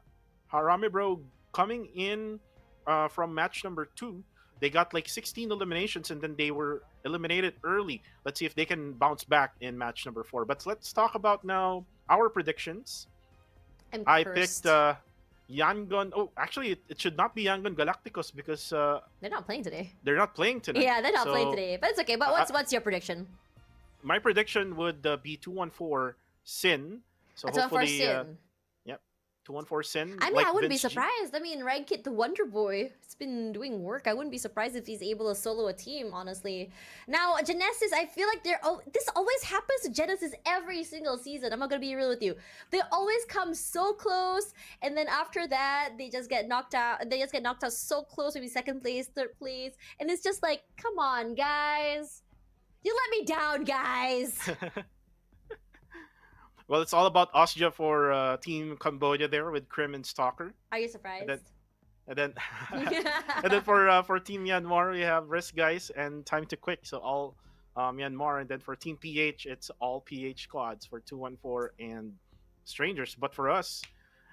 Harame Bro coming in from match number 2. They got like 16 eliminations and then they were eliminated early. Let's see if they can bounce back in match number 4. But let's talk about now our predictions. I'm I cursed. picked Yangon. Oh, actually, it should not be Yangon Galacticos because They're not playing today. they're not playing tonight. Yeah, they're not So, playing today, but it's okay. But what's your prediction? My prediction would be 214 Sin. So That's one for hopefully, Sin. yep, 214 Sin. I mean, like I wouldn't be Vince G. surprised. I mean, Rank It the Wonder Boy, it's been doing work. I wouldn't be surprised if he's able to solo a team, honestly. Now, Genesis, I feel like this always happens to Genesis every single season. I'm not gonna be real with you. They always come so close, and then after that, they just get knocked out. They just get knocked out so close, maybe second place, third place, and it's just like, come on, guys. You let me down, guys. Well, it's all about Austria for Team Cambodia there with Krim and Stalker. Are you surprised? And then and then for Team Myanmar, we have Risk Guys and Time to Quick. So all Myanmar. And then for Team PH, it's all PH squads for 214 and Strangers. But for us,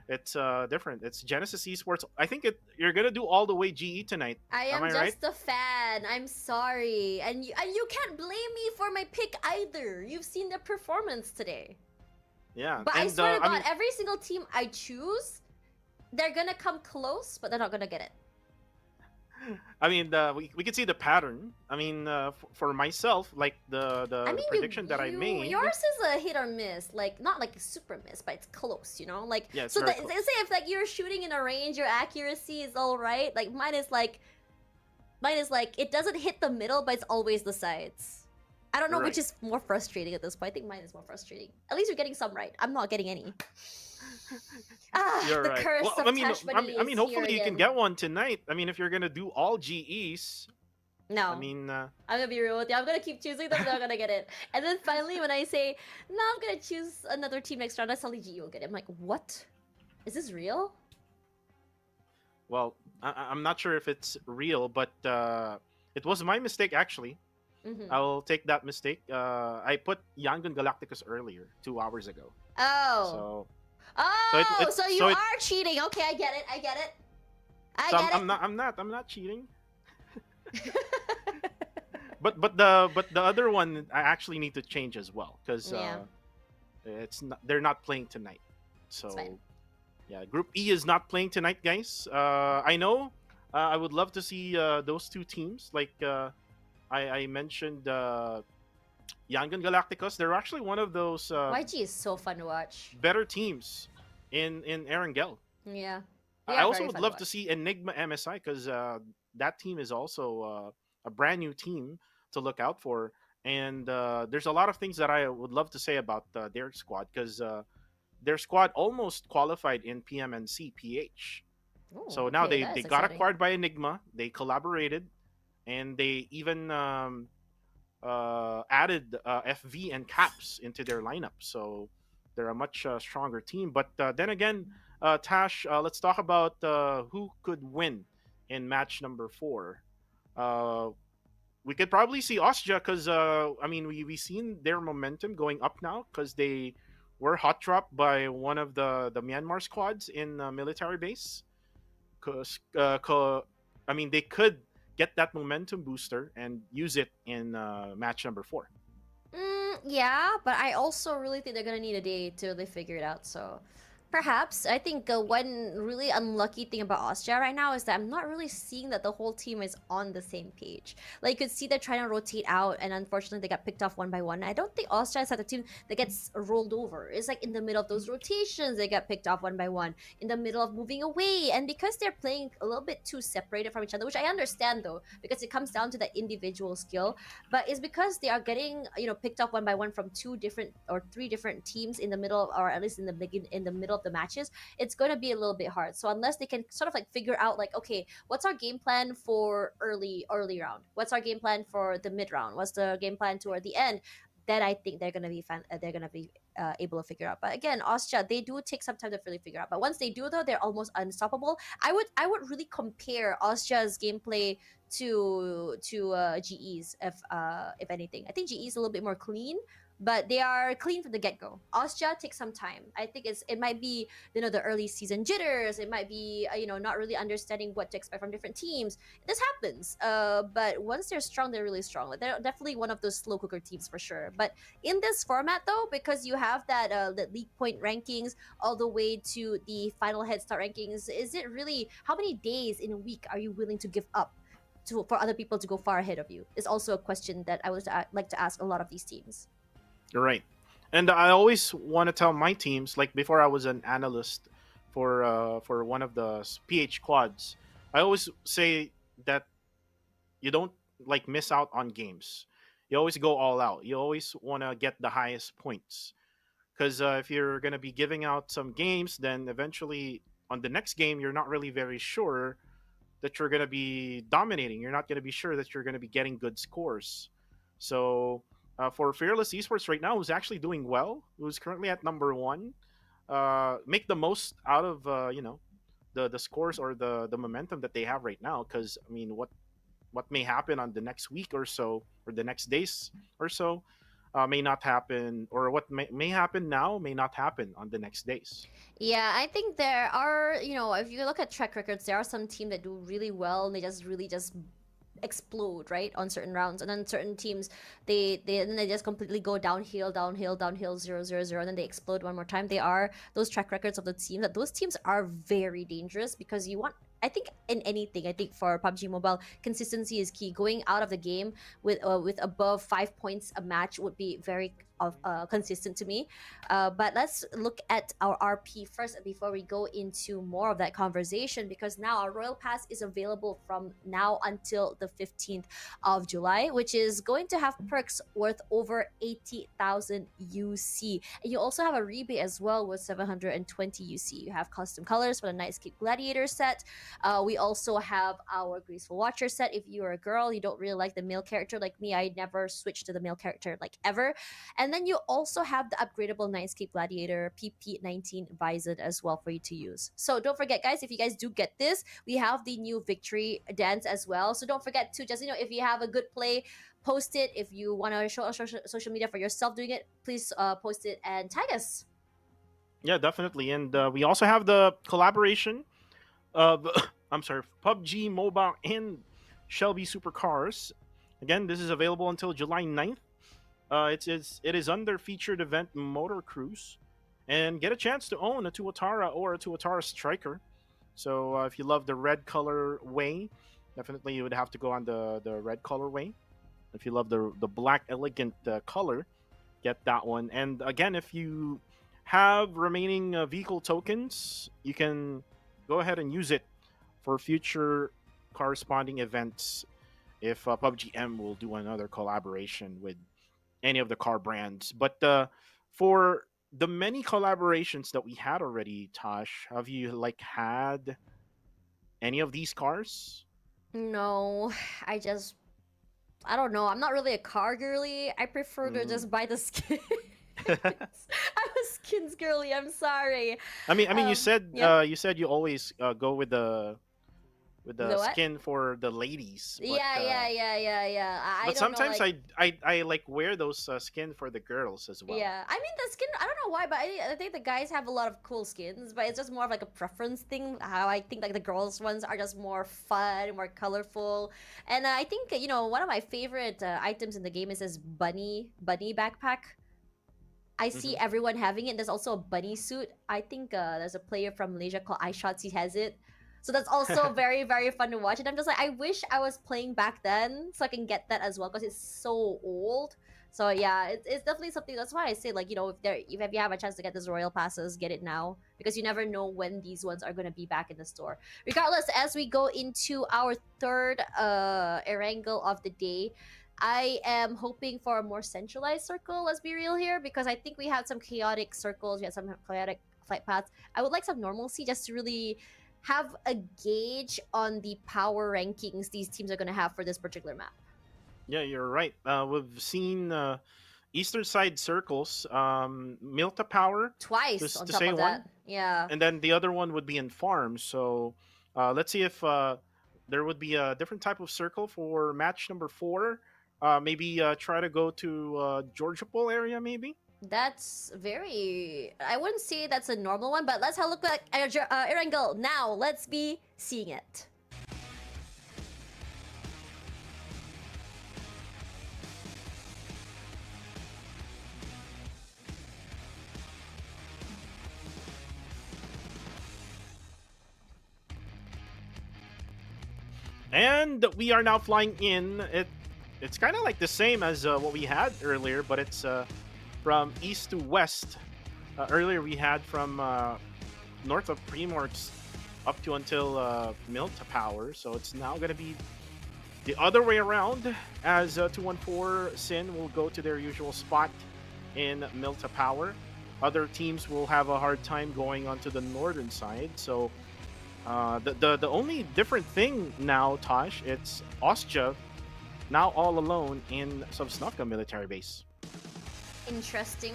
it's different. It's Genesis Esports. I think you're gonna do all the way GE tonight. I am I just right? a fan. I'm sorry, and you can't blame me for my pick either. You've seen their performance today. Yeah. But I and, swear to God, I mean, every single team I choose, they're gonna come close, but they're not gonna get it. we can see the pattern. I mean, for myself, like the I mean, prediction that I made. yours is a hit or miss, like not like a super miss, but it's close, you know. Like Yeah, it's so, very say close. if like you're shooting in a range, your accuracy is all right. Like mine is like it doesn't hit the middle, but it's always the sides. I don't know which Right. is more frustrating at this point. I think mine is more frustrating. At least you're getting some right. I'm not getting any. You're The right. curse Well, of I mean, Tashbani I mean, is hopefully here you can again. get one tonight. I mean, if you're gonna do all GEs, No. I mean, I'm gonna be real with you. I'm gonna keep choosing them. They're not gonna get it. And then finally, when I say, "No, I'm gonna choose another team next round," that's only GE will get it. I'm like, what? Is this real? well, I'm not sure if it's real, but it was my mistake actually. Mm-hmm. I'll take that mistake. I put Yangon Galacticus earlier, 2 hours ago. Oh. So So you are cheating. Okay, I get it. I get it. I'm not cheating. But the other one I actually need to change as well because Yeah. they're not playing tonight. So It's fine. yeah, Group E is not playing tonight, guys. I know. I would love to see those two teams. Like I mentioned, Yangon Galacticos. They're actually one of those YG is so fun to watch. better teams in Erangel. Yeah. I also would love to see Enigma MSI because that team is also a brand new team to look out for. And there's a lot of things that I would love to say about their squad because their squad almost qualified in PMNC PH. Ooh, So now okay, they that is got exciting. acquired by Enigma. They collaborated, and they even added FV and Caps into their lineup. So they're a much stronger team. But then again, Tash, let's talk about who could win in match number 4. We could probably see Austria because I mean we seen their momentum going up now because they were hot dropped by one of the Myanmar squads in military base. Because I mean they could get that momentum booster and use it in match number 4. Yeah, but I also really think they're gonna need a day to really figure it out. So perhaps I think one really unlucky thing about Austria right now is that I'm not really seeing that the whole team is on the same page. Like you could see they're trying to rotate out, and unfortunately they got picked off one by one. I don't think Austria is at the team that gets rolled over. It's like in the middle of those rotations they get picked off one by one, in the middle of moving away, and because they're playing a little bit too separated from each other, which I understand though, because it comes down to the individual skill. But it's because they are getting picked off one by one from 2 different or 3 different teams in the middle, or at least in the middle of the matches, it's going to be a little bit hard. So unless they can sort of like figure out like, okay, what's our game plan for early round? What's our game plan for the mid round? What's the game plan toward the end? Then I think they're gonna be they're gonna be able to figure out. But again, Austria, they do take some time to really figure out. But once they do, though, they're almost unstoppable. I would really compare Austria's gameplay to GE's if anything. I think GE is a little bit more clean, but they are clean from the get go. Austria takes some time. I think it might be the early season jitters. It might be not really understanding what to expect from different teams. This happens. But once they're strong, they're really strong. Like, they're definitely one of those slow cooker teams for sure. But in this format though, because you have that the league point rankings all the way to the final head start rankings, is it really how many days in a week are you willing to give up for other people to go far ahead of you? Is also a question that I would like to ask a lot of these teams. You're right. And I always want to tell my teams, like before I was an analyst for one of the PH quads, I always say that you don't like miss out on games. You always go all out. You always want to get the highest points. Because if you're going to be giving out some games, then eventually on the next game, you're not really very sure that you're going to be dominating. You're not going to be sure that you're going to be getting good scores. So for Fearless Esports right now, who's actually doing well, who's currently at number 1, make the most out of the scores or the momentum that they have right now. Because I mean, what may happen on the next week or so, or the next days or so, may not happen, or what may happen now may not happen on the next days. Yeah, I think there are, if you look at track records, there are some teams that do really well and they just really just explode right on certain rounds, and then certain teams they just completely go downhill 0-0-0, and then they explode one more time. They are those track records of the team that those teams are very dangerous, because you want, I think in anything, I think for PUBG Mobile, consistency is key. Going out of the game with above 5 points a match would be very consistent to me. But let's look at our RP first before we go into more of that conversation, because now our Royal Pass is available from now until the 15th of July, which is going to have perks worth over 80,000 UC. And you also have a rebate as well with 720 UC. You have custom colors for the Nightscape Gladiator set. We also have our Graceful Watcher set. If you're a girl, you don't really like the male character like me, I never switched to the male character like ever. And then you also have the upgradable Nightscape Gladiator PP19 Bison as well for you to use. So don't forget, guys, if you guys do get this, we have the new victory dance as well. So don't forget to just, if you have a good play, post it. If you want to show social media for yourself doing it, please post it and tag us. Yeah, definitely. And we also have the collaboration of PUBG Mobile and Shelby Supercars. Again, this is available until July 9th. It is under featured event Motor Cruise, and get a chance to own a Tuatara or a Tuatara Striker. So if you love the red color way, definitely you would have to go on the red color way. If you love the black elegant color, get that one. And again, if you have remaining vehicle tokens, you can go ahead and use it for future corresponding events if PUBGM will do another collaboration with any of the car brands. But for the many collaborations that we had already, Tosh, have you had any of these cars? No, I don't know. I'm not really a car girly. I prefer to just buy the skins. I'm a skins girly. I'm sorry. I mean, you said yeah. you said you always go with the The what? skin for the ladies. But, yeah. I but don't know, sometimes like, I like wear those skin for the girls as well. yeah. I mean, the skin, I don't know why, but I think the guys have a lot of cool skins, but it's just more of like a preference thing. How I think like the girls' ones are just more fun, more colorful. And I think, one of my favorite items in the game is this bunny backpack. I see everyone having it. There's also a bunny suit. I think there's a player from Malaysia called iShots. He has it. So that's also very, very fun to watch. And I'm just like, I wish I was playing back then so I can get that as well, because it's so old. So yeah, it's definitely something. That's why I say, like, if you have a chance to get these Royal Passes, get it now, because you never know when these ones are going to be back in the store. Regardless, as we go into our third Erangel of the day, I am hoping for a more centralized circle, let's be real here, because I think we had some chaotic circles, we had some chaotic flight paths. I would like some normalcy just to really have a gauge on the power rankings these teams are going to have for this particular map. Yeah, you're right. We've seen eastern side circles, Milta Power, Twice just on to top say of one, that. Yeah. and then the other one would be in farms. So let's see if there would be a different type of circle for match number 4. Maybe try to go to Georgia Pool area, maybe. That's very... I wouldn't say that's a normal one, but let's have a look at Erangel. Now, let's be seeing it. And we are now flying in. It's kind of like the same as what we had earlier, but it's from east to west. Earlier we had from north of Primorx up to until Milta Power, so it's now going to be the other way around, as 214 Sin will go to their usual spot in Milta Power. Other teams will have a hard time going onto the northern side, so the only different thing now, Tosh, it's Ostja now all alone in Sovsnovka military base. Interesting.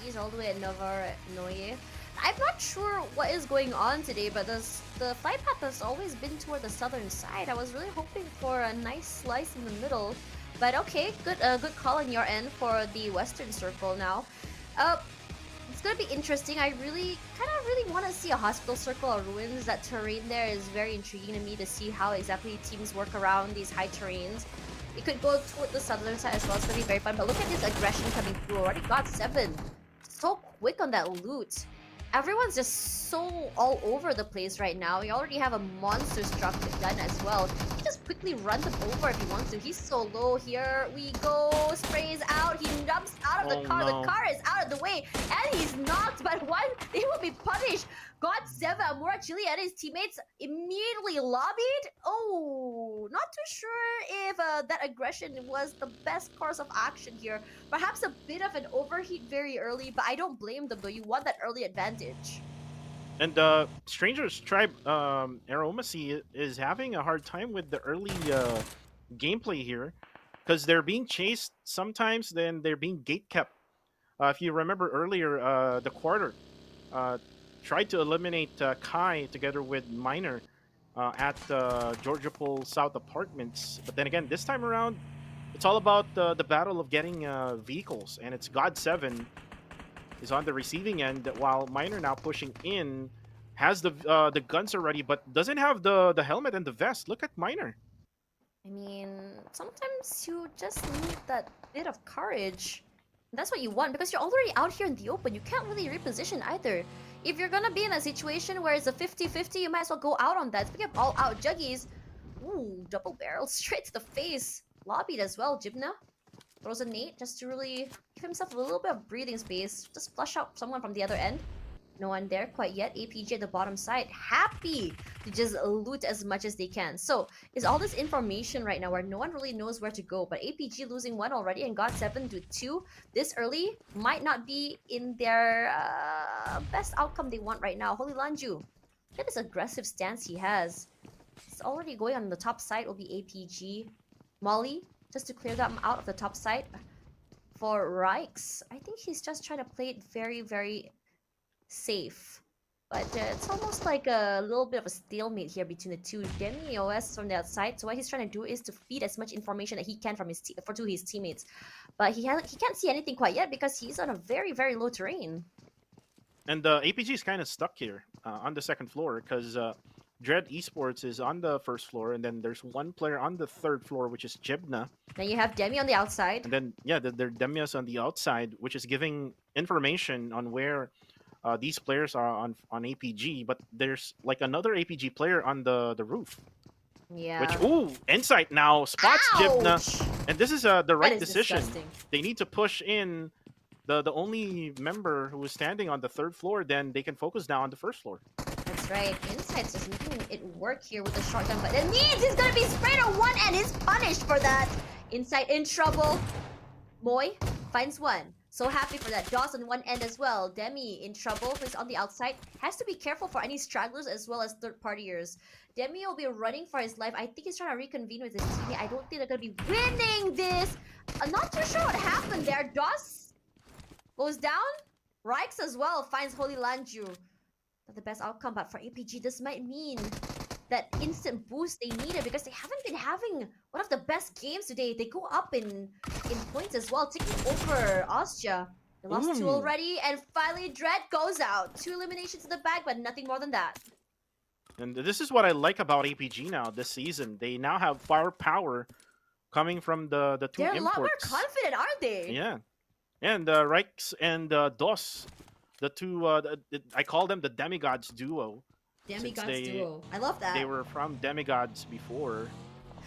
He's all the way at Noye. I'm not sure what is going on today, but the flight path has always been toward the southern side. I was really hoping for a nice slice in the middle, but okay, good call on your end for the western circle now. It's gonna be interesting. I really want to see a hospital circle or ruins. That terrain there is very intriguing to me to see how exactly teams work around these high terrains. It could go toward the southern side as well. It's gonna be very fun. But look at this aggression coming through. Already got 7. So quick on that loot. Everyone's just so all over the place right now. We already have a monster struck gun as well. He just quickly runs him over if he wants to. He's so low. Here we go. Sprays out. He jumps out of the car. No. The car is out of the way. And he's knocked. But one, they will be punished. God Seva, Amura Chili and his teammates immediately lobbied. Oh, not too sure if that aggression was the best course of action here. Perhaps a bit of an overheat very early, but I don't blame them though. You want that early advantage. And Stranger's Tribe, Aromacy is having a hard time with the early gameplay here, because they're being chased sometimes, then they're being gate kept. If you remember earlier, the quarter tried to eliminate Kai together with Miner at Georgia Pool South Apartments. But then again, this time around, it's all about the battle of getting vehicles. And it's God7 is on the receiving end, while Miner now pushing in, has the guns already, but doesn't have the helmet and the vest. Look at Miner. I mean, sometimes you just need that bit of courage. That's what you want, because you're already out here in the open. You can't really reposition either. If you're gonna be in a situation where it's a 50-50, you might as well go out on that. Speaking of all out juggies, ooh, double barrel straight to the face. Lobbied as well, Jibna. Throws a nade just to really give himself a little bit of breathing space. Just flush out someone from the other end. No one there quite yet. APG at the bottom side, happy to just loot as much as they can. So, it's all this information right now where no one really knows where to go. But APG losing 1 already and got 7 to 2 this early might not be in their best outcome they want right now. Holy Lanju, look at this aggressive stance he has. It's already going on the top side will be APG. Molly, just to clear them out of the top side. For Rikes, I think he's just trying to play it very, very safe, but it's almost like a little bit of a stalemate here between the two. Demi OS from the outside, so what he's trying to do is to feed as much information that he can from his to his teammates, but he can't see anything quite yet because he's on a very, very low terrain. And APG is kind of stuck here on the second floor, because Dread Esports is on the first floor, and then there's one player on the third floor, which is Jibna. Then you have Demi on the outside, and then yeah, there Demias on the outside, which is giving information on where these players are on APG, but there's like another APG player on the roof. Yeah. Which, ooh, Insight now spots Ouch! Jibna. And this is the right decision. Disgusting. They need to push in the only member who is standing on the third floor, then they can focus now on the first floor. That's right. Insight's just making it work here with the shotgun, but it means he's gonna be sprayed on one and is punished for that. Insight in trouble. Boy finds one. So happy for that. Doss on one end as well. Demi in trouble. Who's on the outside. Has to be careful for any stragglers as well as third partiers. Demi will be running for his life. I think he's trying to reconvene with his teammate. I don't think they're going to be winning this. I'm not too sure what happened there. Doss goes down. Rikes as well finds Holy Lanju. Not the best outcome, but for APG, this might mean that instant boost they needed because they haven't been having one of the best games today. They go up in points as well, taking over Austria. They lost two already, and finally Dread goes out. 2 eliminations in the bag, but nothing more than that. And this is what I like about APG now this season. They now have firepower coming from the two They're imports. a lot more confident, aren't they? Yeah. And Rex and DOS, the two, I call them the Demigods duo. Demigods duo. I love that. They were from Demigods before.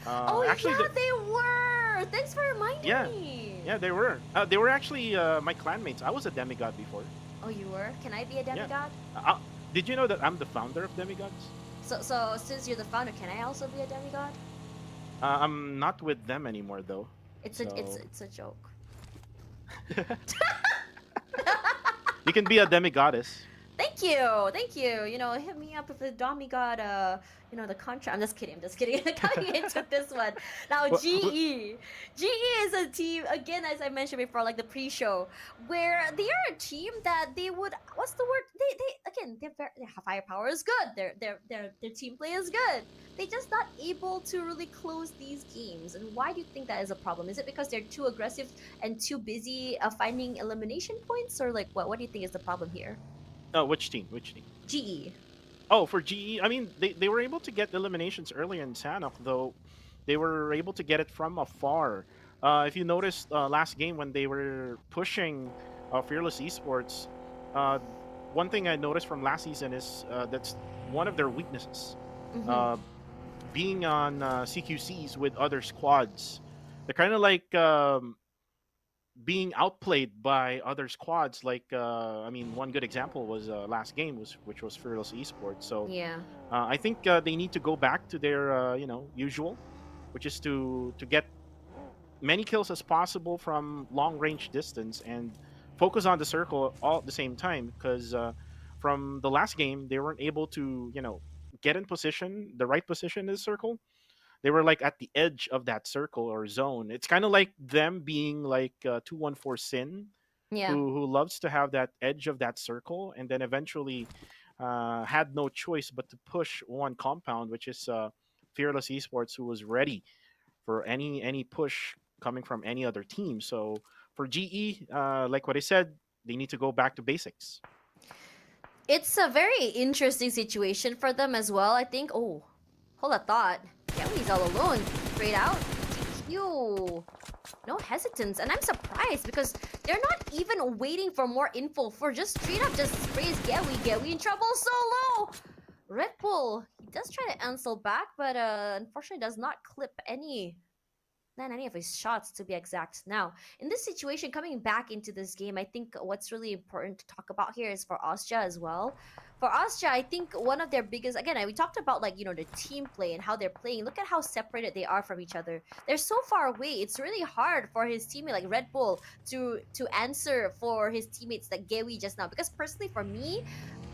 Oh, actually, yeah, they were! Thanks for reminding me. Yeah, they were. They were actually my clanmates. I was a Demigod before. Oh, you were? Can I be a Demigod? Yeah. Did you know that I'm the founder of Demigods? So since you're the founder, can I also be a Demigod? I'm not with them anymore, though. It's a joke. You can be a Demigoddess. Thank you. You know, hit me up with the Demigod, you know, the contract. I'm just kidding. Coming into this one. Now, GE. GE is a team, again, as I mentioned before, like the pre-show, where they are a team that they would, what's the word? Their firepower is good. Their team play is good. They're just not able to really close these games. And why do you think that is a problem? Is it because they're too aggressive and too busy finding elimination points? Or like, what do you think is the problem here? Oh, which team? GE. Oh, for GE, I mean, they were able to get eliminations earlier in Sanhok, though they were able to get it from afar. If you noticed last game when they were pushing Fearless Esports, one thing I noticed from last season is that's one of their weaknesses. Being on CQCs with other squads. They're kind of like being outplayed by other squads. Like I mean, one good example was last game, which was Fearless Esports. So yeah, I think they need to go back to their usual, which is to get many kills as possible from long range distance and focus on the circle all at the same time. Because from the last game, they weren't able to get in position, the right position in the circle. They were like at the edge of that circle or zone. It's kind of like them being like 214 Sin, yeah. who loves to have that edge of that circle, and then eventually had no choice but to push one compound, which is Fearless Esports, who was ready for any push coming from any other team. So for GE, like what I said, they need to go back to basics. It's a very interesting situation for them as well, I think. Oh, hold a thought. Kelly's all alone. Straight out. TQ. No hesitance. And I'm surprised because they're not even waiting for more info. For just straight up just sprays Gewi in trouble solo. Red Bull. He does try to answer back, but unfortunately does not clip any of his shots, to be exact. Now, in this situation, coming back into this game, I think what's really important to talk about here is for Austria as well. For Austria, I think one of their biggest, again, we talked about like, the team play and how they're playing. Look at how separated they are from each other. They're so far away. It's really hard for his teammate like Red Bull to answer for his teammates like Gewi just now. Because personally, for me,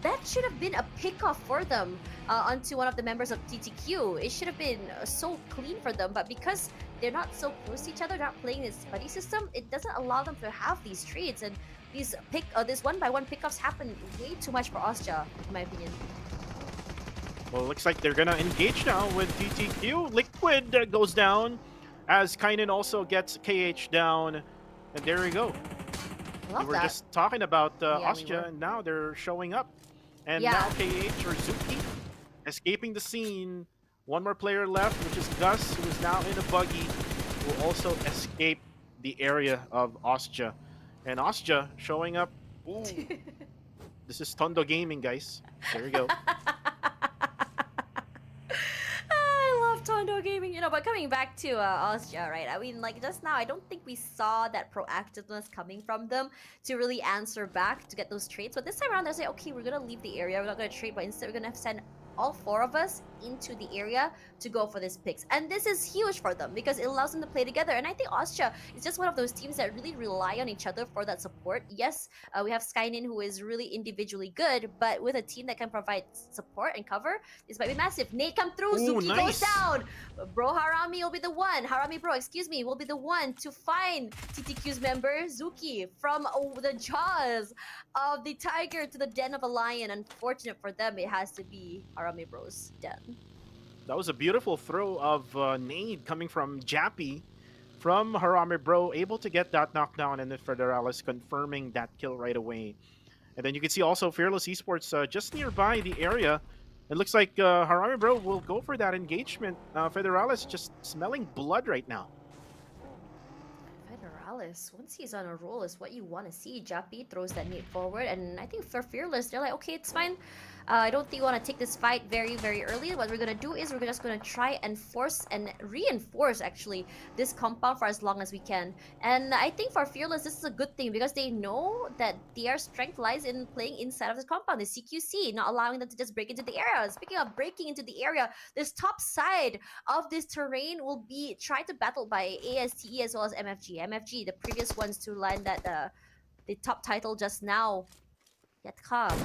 that should have been a pick-off for them onto one of the members of TTQ. It should have been so clean for them, but because they're not so close to each other, not playing this buddy system, it doesn't allow them to have these trades, and these this one-by-one pickups happen way too much for Austria, in my opinion. Well, it looks like they're gonna engage now with TTQ. Liquid goes down, as Kainen also gets KH down, and there we go. We were just talking about Austria, and now they're showing up. And now KH or Zuki escaping the scene. One more player left, which is Gus, who is now in a buggy, will also escape the area of Austria. And Austria showing up. Ooh. This is Tondo Gaming, guys. There you go. I love Tondo Gaming, but coming back to Austria, right? I mean, like just now, I don't think we saw that proactiveness coming from them to really answer back to get those trades. But this time around, they say, okay, we're gonna leave the area, we're not gonna trade, but instead we're gonna send all four of us into the area to go for this picks. And this is huge for them because it allows them to play together. And I think Austria is just one of those teams that really rely on each other for that support. Yes, we have Skynin, who is really individually good, but with a team that can provide support and cover, this might be massive. Nate come through, Ooh, Zuki nice. goes down. Bro Harami will be the one. Harami Bro, excuse me, will be the one to find TTQ's member Zuki from the jaws of the tiger to the den of a lion. Unfortunate for them, it has to be Harami Bro's den. That was a beautiful throw of nade coming from Jappy, from Harame Bro, able to get that knockdown, and then Federalis confirming that kill right away. And then you can see also Fearless Esports just nearby the area. It looks like Harame Bro will go for that engagement. Federalis just smelling blood right now. Federalis, once he's on a roll, is what you want to see. Jappy throws that nade forward, and I think for Fearless, they're like, okay, it's fine. I don't think we want to take this fight very, very early. What we're going to do is we're just going to try and force and reinforce, actually, this compound for as long as we can. And I think for Fearless, this is a good thing because they know that their strength lies in playing inside of this compound, the CQC, not allowing them to just break into the area. Speaking of breaking into the area, this top side of this terrain will be tried to battle by ASTE as well as MFG. MFG, the previous ones to land that the top title just now. Yatka.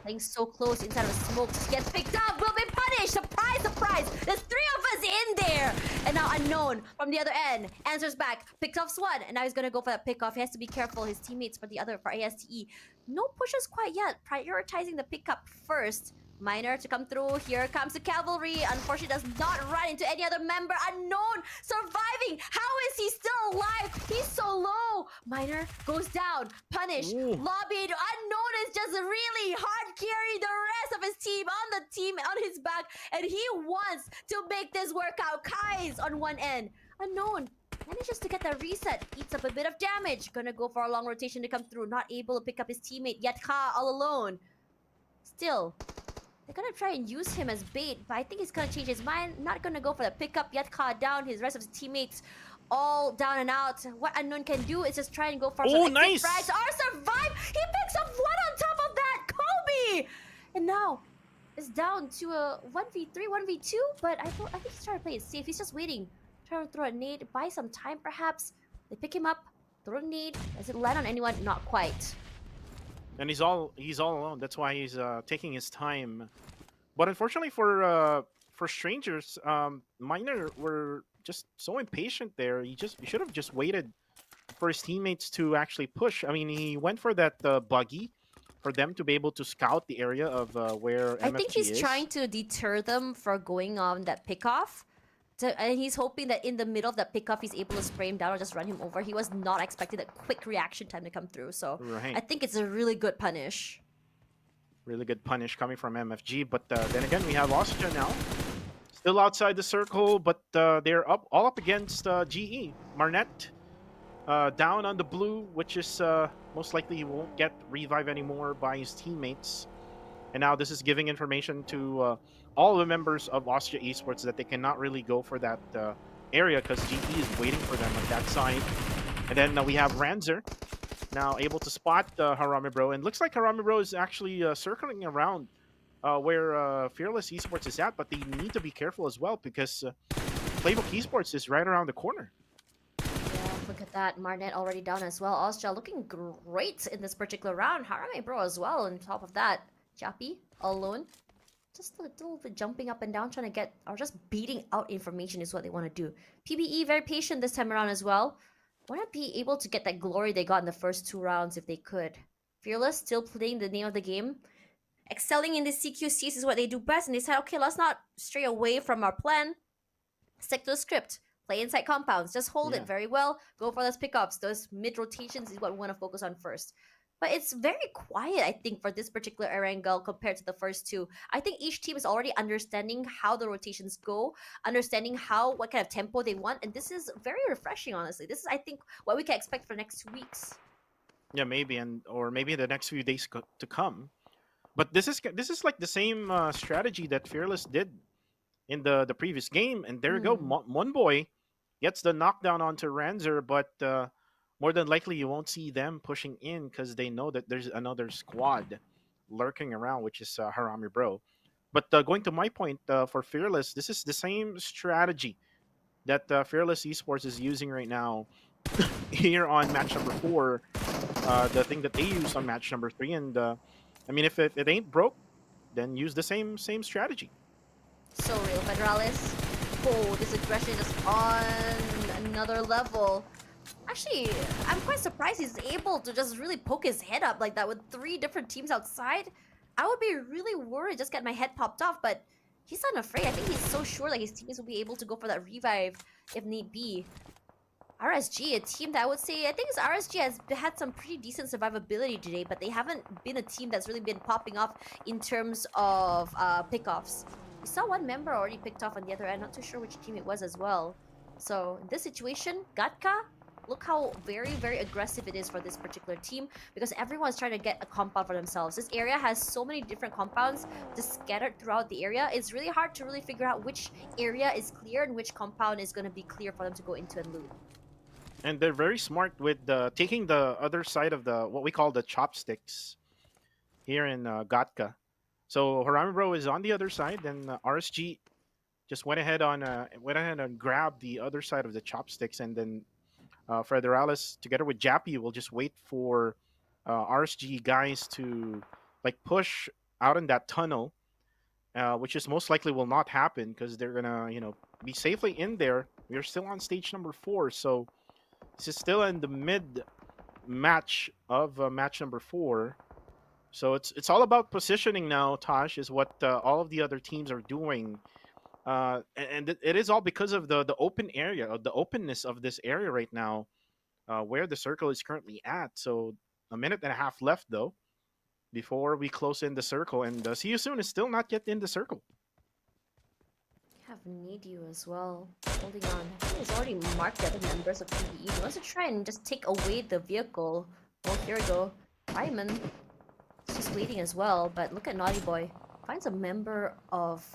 Playing so close inside of smoke. Just gets picked up. Will be punished. Surprise, surprise. There's three of us in there. And now Unknown from the other end answers back. Picks off Swan. And now he's going to go for that pickoff. He has to be careful. His teammates for ASTE. No pushes quite yet. Prioritizing the pickup first. Miner to come through. Here comes the cavalry. Unfortunately, does not run into any other member. Unknown surviving. How is he still alive? He's so low. Miner goes down. Punished. Ooh. Lobbied. Unknown is just really hard carrying the rest of his team on his back. And he wants to make this work out. Kai's on one end. Unknown manages to get that reset. Eats up a bit of damage. Gonna go for a long rotation to come through. Not able to pick up his teammate. Yetka all alone. Still, they're gonna try and use him as bait, but I think he's gonna change his mind. Not gonna go for the pickup. Yetka down. His rest of his teammates all down and out. What Unknown can do is just try and go for some nice. frags. Survive. He picks up one on top of that. Kobe, and now is down to a 1v3, 1v2. But I think he's trying to play it safe. He's just waiting, trying to throw a nade, buy some time perhaps. They pick him up, throw a nade. Does it land on anyone? Not quite. And he's all alone. That's why he's taking his time. But unfortunately for strangers, Miner were just so impatient there. He should have just waited for his teammates to actually push. I mean, he went for that buggy for them to be able to scout the area of where MFG I think he's is. trying to deter them for going on that pickoff. And he's hoping that in the middle of that pickoff, he's able to spray him down or just run him over. He was not expecting that quick reaction time to come through. So Right. I think it's a really good punish. Really good punish coming from MFG. But then again, we have Austria now. Still outside the circle, but they're all up against GE. Marnet down on the blue, which is most likely he won't get revive anymore by his teammates. And now this is giving information to all the members of Austria Esports that they cannot really go for that area because GE is waiting for them on that side. And then we have Ranzer now able to spot Harame Bro. And looks like Harame Bro is actually circling around where Fearless Esports is at, but they need to be careful as well because Playbook Esports is right around the corner. Yeah, look at that. Marnet already down as well. Austria looking great in this particular round. Harame Bro as well on top of that. Jappy all alone. Just a little bit jumping up and down, trying to get, or just beating out information is what they want to do. PBE very patient this time around as well. Want to be able to get that glory they got in the first two rounds if they could. Fearless still playing the name of the game. Excelling in the CQCs is what they do best, and they said, okay, let's not stray away from our plan. Stick to the script. Play inside compounds. Just hold it very well. Go for those pickups. Those mid rotations is what we want to focus on first. But it's very quiet, I think, for this particular Erangel compared to the first two. I think each team is already understanding how the rotations go, understanding what kind of tempo they want, and this is very refreshing, honestly. This is, I think, what we can expect for the next 2 weeks. Yeah, maybe, or maybe the next few days to come. But this is like the same strategy that Fearless did in the previous game, and there you go. Monboy gets the knockdown onto Ranzer, but more than likely you won't see them pushing in because they know that there's another squad lurking around, which is Harame Bro. But going to my point, for Fearless, this is the same strategy that Fearless Esports is using right now here on match number 4. The thing that they used on match number 3, and I mean, if it ain't broke, then use the same strategy. So real, Federalis. Oh, this aggression is on another level. Actually, I'm quite surprised he's able to just really poke his head up like that with 3 different teams outside. I would be really worried, just get my head popped off, but he's not afraid. I think he's so sure that his teammates will be able to go for that revive if need be. RSG, a team that I would say, I think RSG has had some pretty decent survivability today, but they haven't been a team that's really been popping off in terms of pickoffs. We saw one member already picked off on the other end, not too sure which team it was as well. So in this situation, Gatka, look how very, very aggressive it is for this particular team because everyone's trying to get a compound for themselves. This area has so many different compounds just scattered throughout the area. It's really hard to really figure out which area is clear and which compound is going to be clear for them to go into and loot. And they're very smart with taking the other side of the what we call the chopsticks here in Gatka. So Haramibro is on the other side, and RSG just went ahead and grabbed the other side of the chopsticks, and then Federalis together with Jappy will just wait for RSG guys to like push out in that tunnel, which is most likely will not happen because they're gonna be safely in there. We are still on stage number 4, so this is still in the mid match of match number 4. So it's all about positioning now. Tosh, is what all of the other teams are doing. And it is all because of the open area, of the openness of this area right now, where the circle is currently at. So a minute and a half left though, before we close in the circle. And See You Soon is still not yet in the circle. Have Need You as well. Holding on. I think he's already marked the other members of PvE. He wants to try and just take away the vehicle. Oh, here we go. Ryman. He's just waiting as well, but look at Naughty Boy. Finds a member of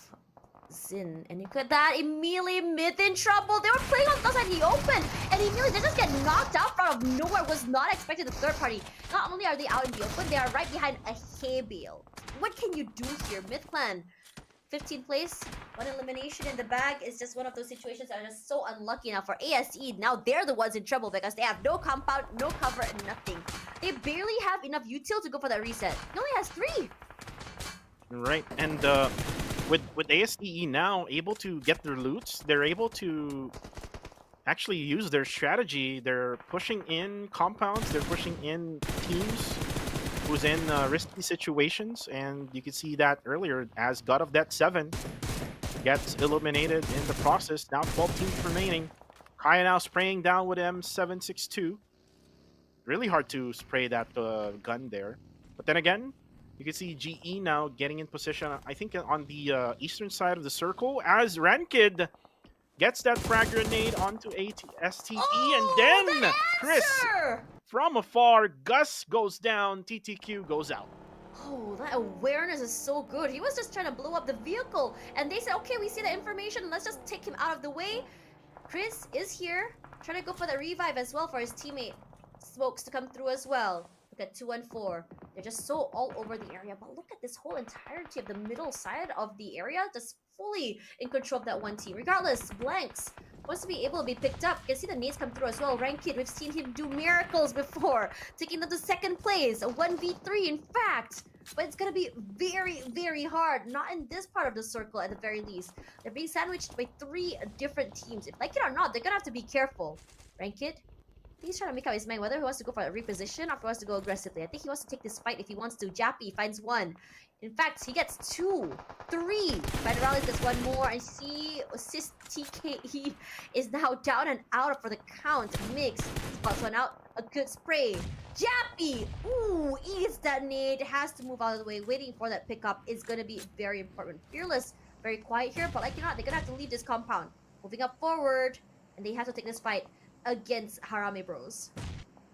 Zin, and look at that, immediately Myth in trouble. They were playing on the side, he opened, and immediately they just get knocked out out of nowhere. Was not expected. The third party. Not only are they out in the open, they are right behind a hay bale. What can you do here? Myth Clan, 15th place, 1 elimination in the bag is just one of those situations that are just so unlucky now for ASE. Now they're the ones in trouble because they have no compound, no cover, and nothing. They barely have enough util to go for that reset. He only has 3. Right, and with ASE now able to get their loots, they're able to actually use their strategy. They're pushing in compounds, they're pushing in teams who's in risky situations, and you can see that earlier as God of Death 7 gets eliminated in the process. Now 12 teams remaining. Kaya now spraying down with M762. Really hard to spray that gun there. But then again, you can see GE now getting in position, I think, on the eastern side of the circle, as Rankid gets that frag grenade onto STE, and then Chris, from afar, Gus goes down, TTQ goes out. Oh, that awareness is so good. He was just trying to blow up the vehicle, and they said, okay, we see the information, let's just take him out of the way. Chris is here, trying to go for the revive as well for his teammate Smokes to come through as well. Look at 2 and 4. They're just so all over the area. But look at this whole entirety of the middle side of the area, just fully in control of that one team. Regardless, Blanks wants to be able to be picked up. You can see the nades come through as well. Rankid, we've seen him do miracles before, taking them to 2nd place, a 1v3 in fact. But it's gonna be very, very hard. Not in this part of the circle at the very least. They're being sandwiched by 3 different teams. If like it or not, they're gonna have to be careful. Rankid, he's trying to make up his mind whether he wants to go for a reposition or if he wants to go aggressively. I think he wants to take this fight if he wants to. Jappy finds 1. In fact, he gets 2, 3. Federalis gets 1 more, and see assist TKE is now down and out for the count. Mix spots 1 out. A good spray. Jappy, ooh, eats that nade. Has to move out of the way. Waiting for that pickup is gonna be very important. Fearless, very quiet here, but like you know, they're gonna have to leave this compound. Moving up forward, and they have to take this fight against Harame Bros.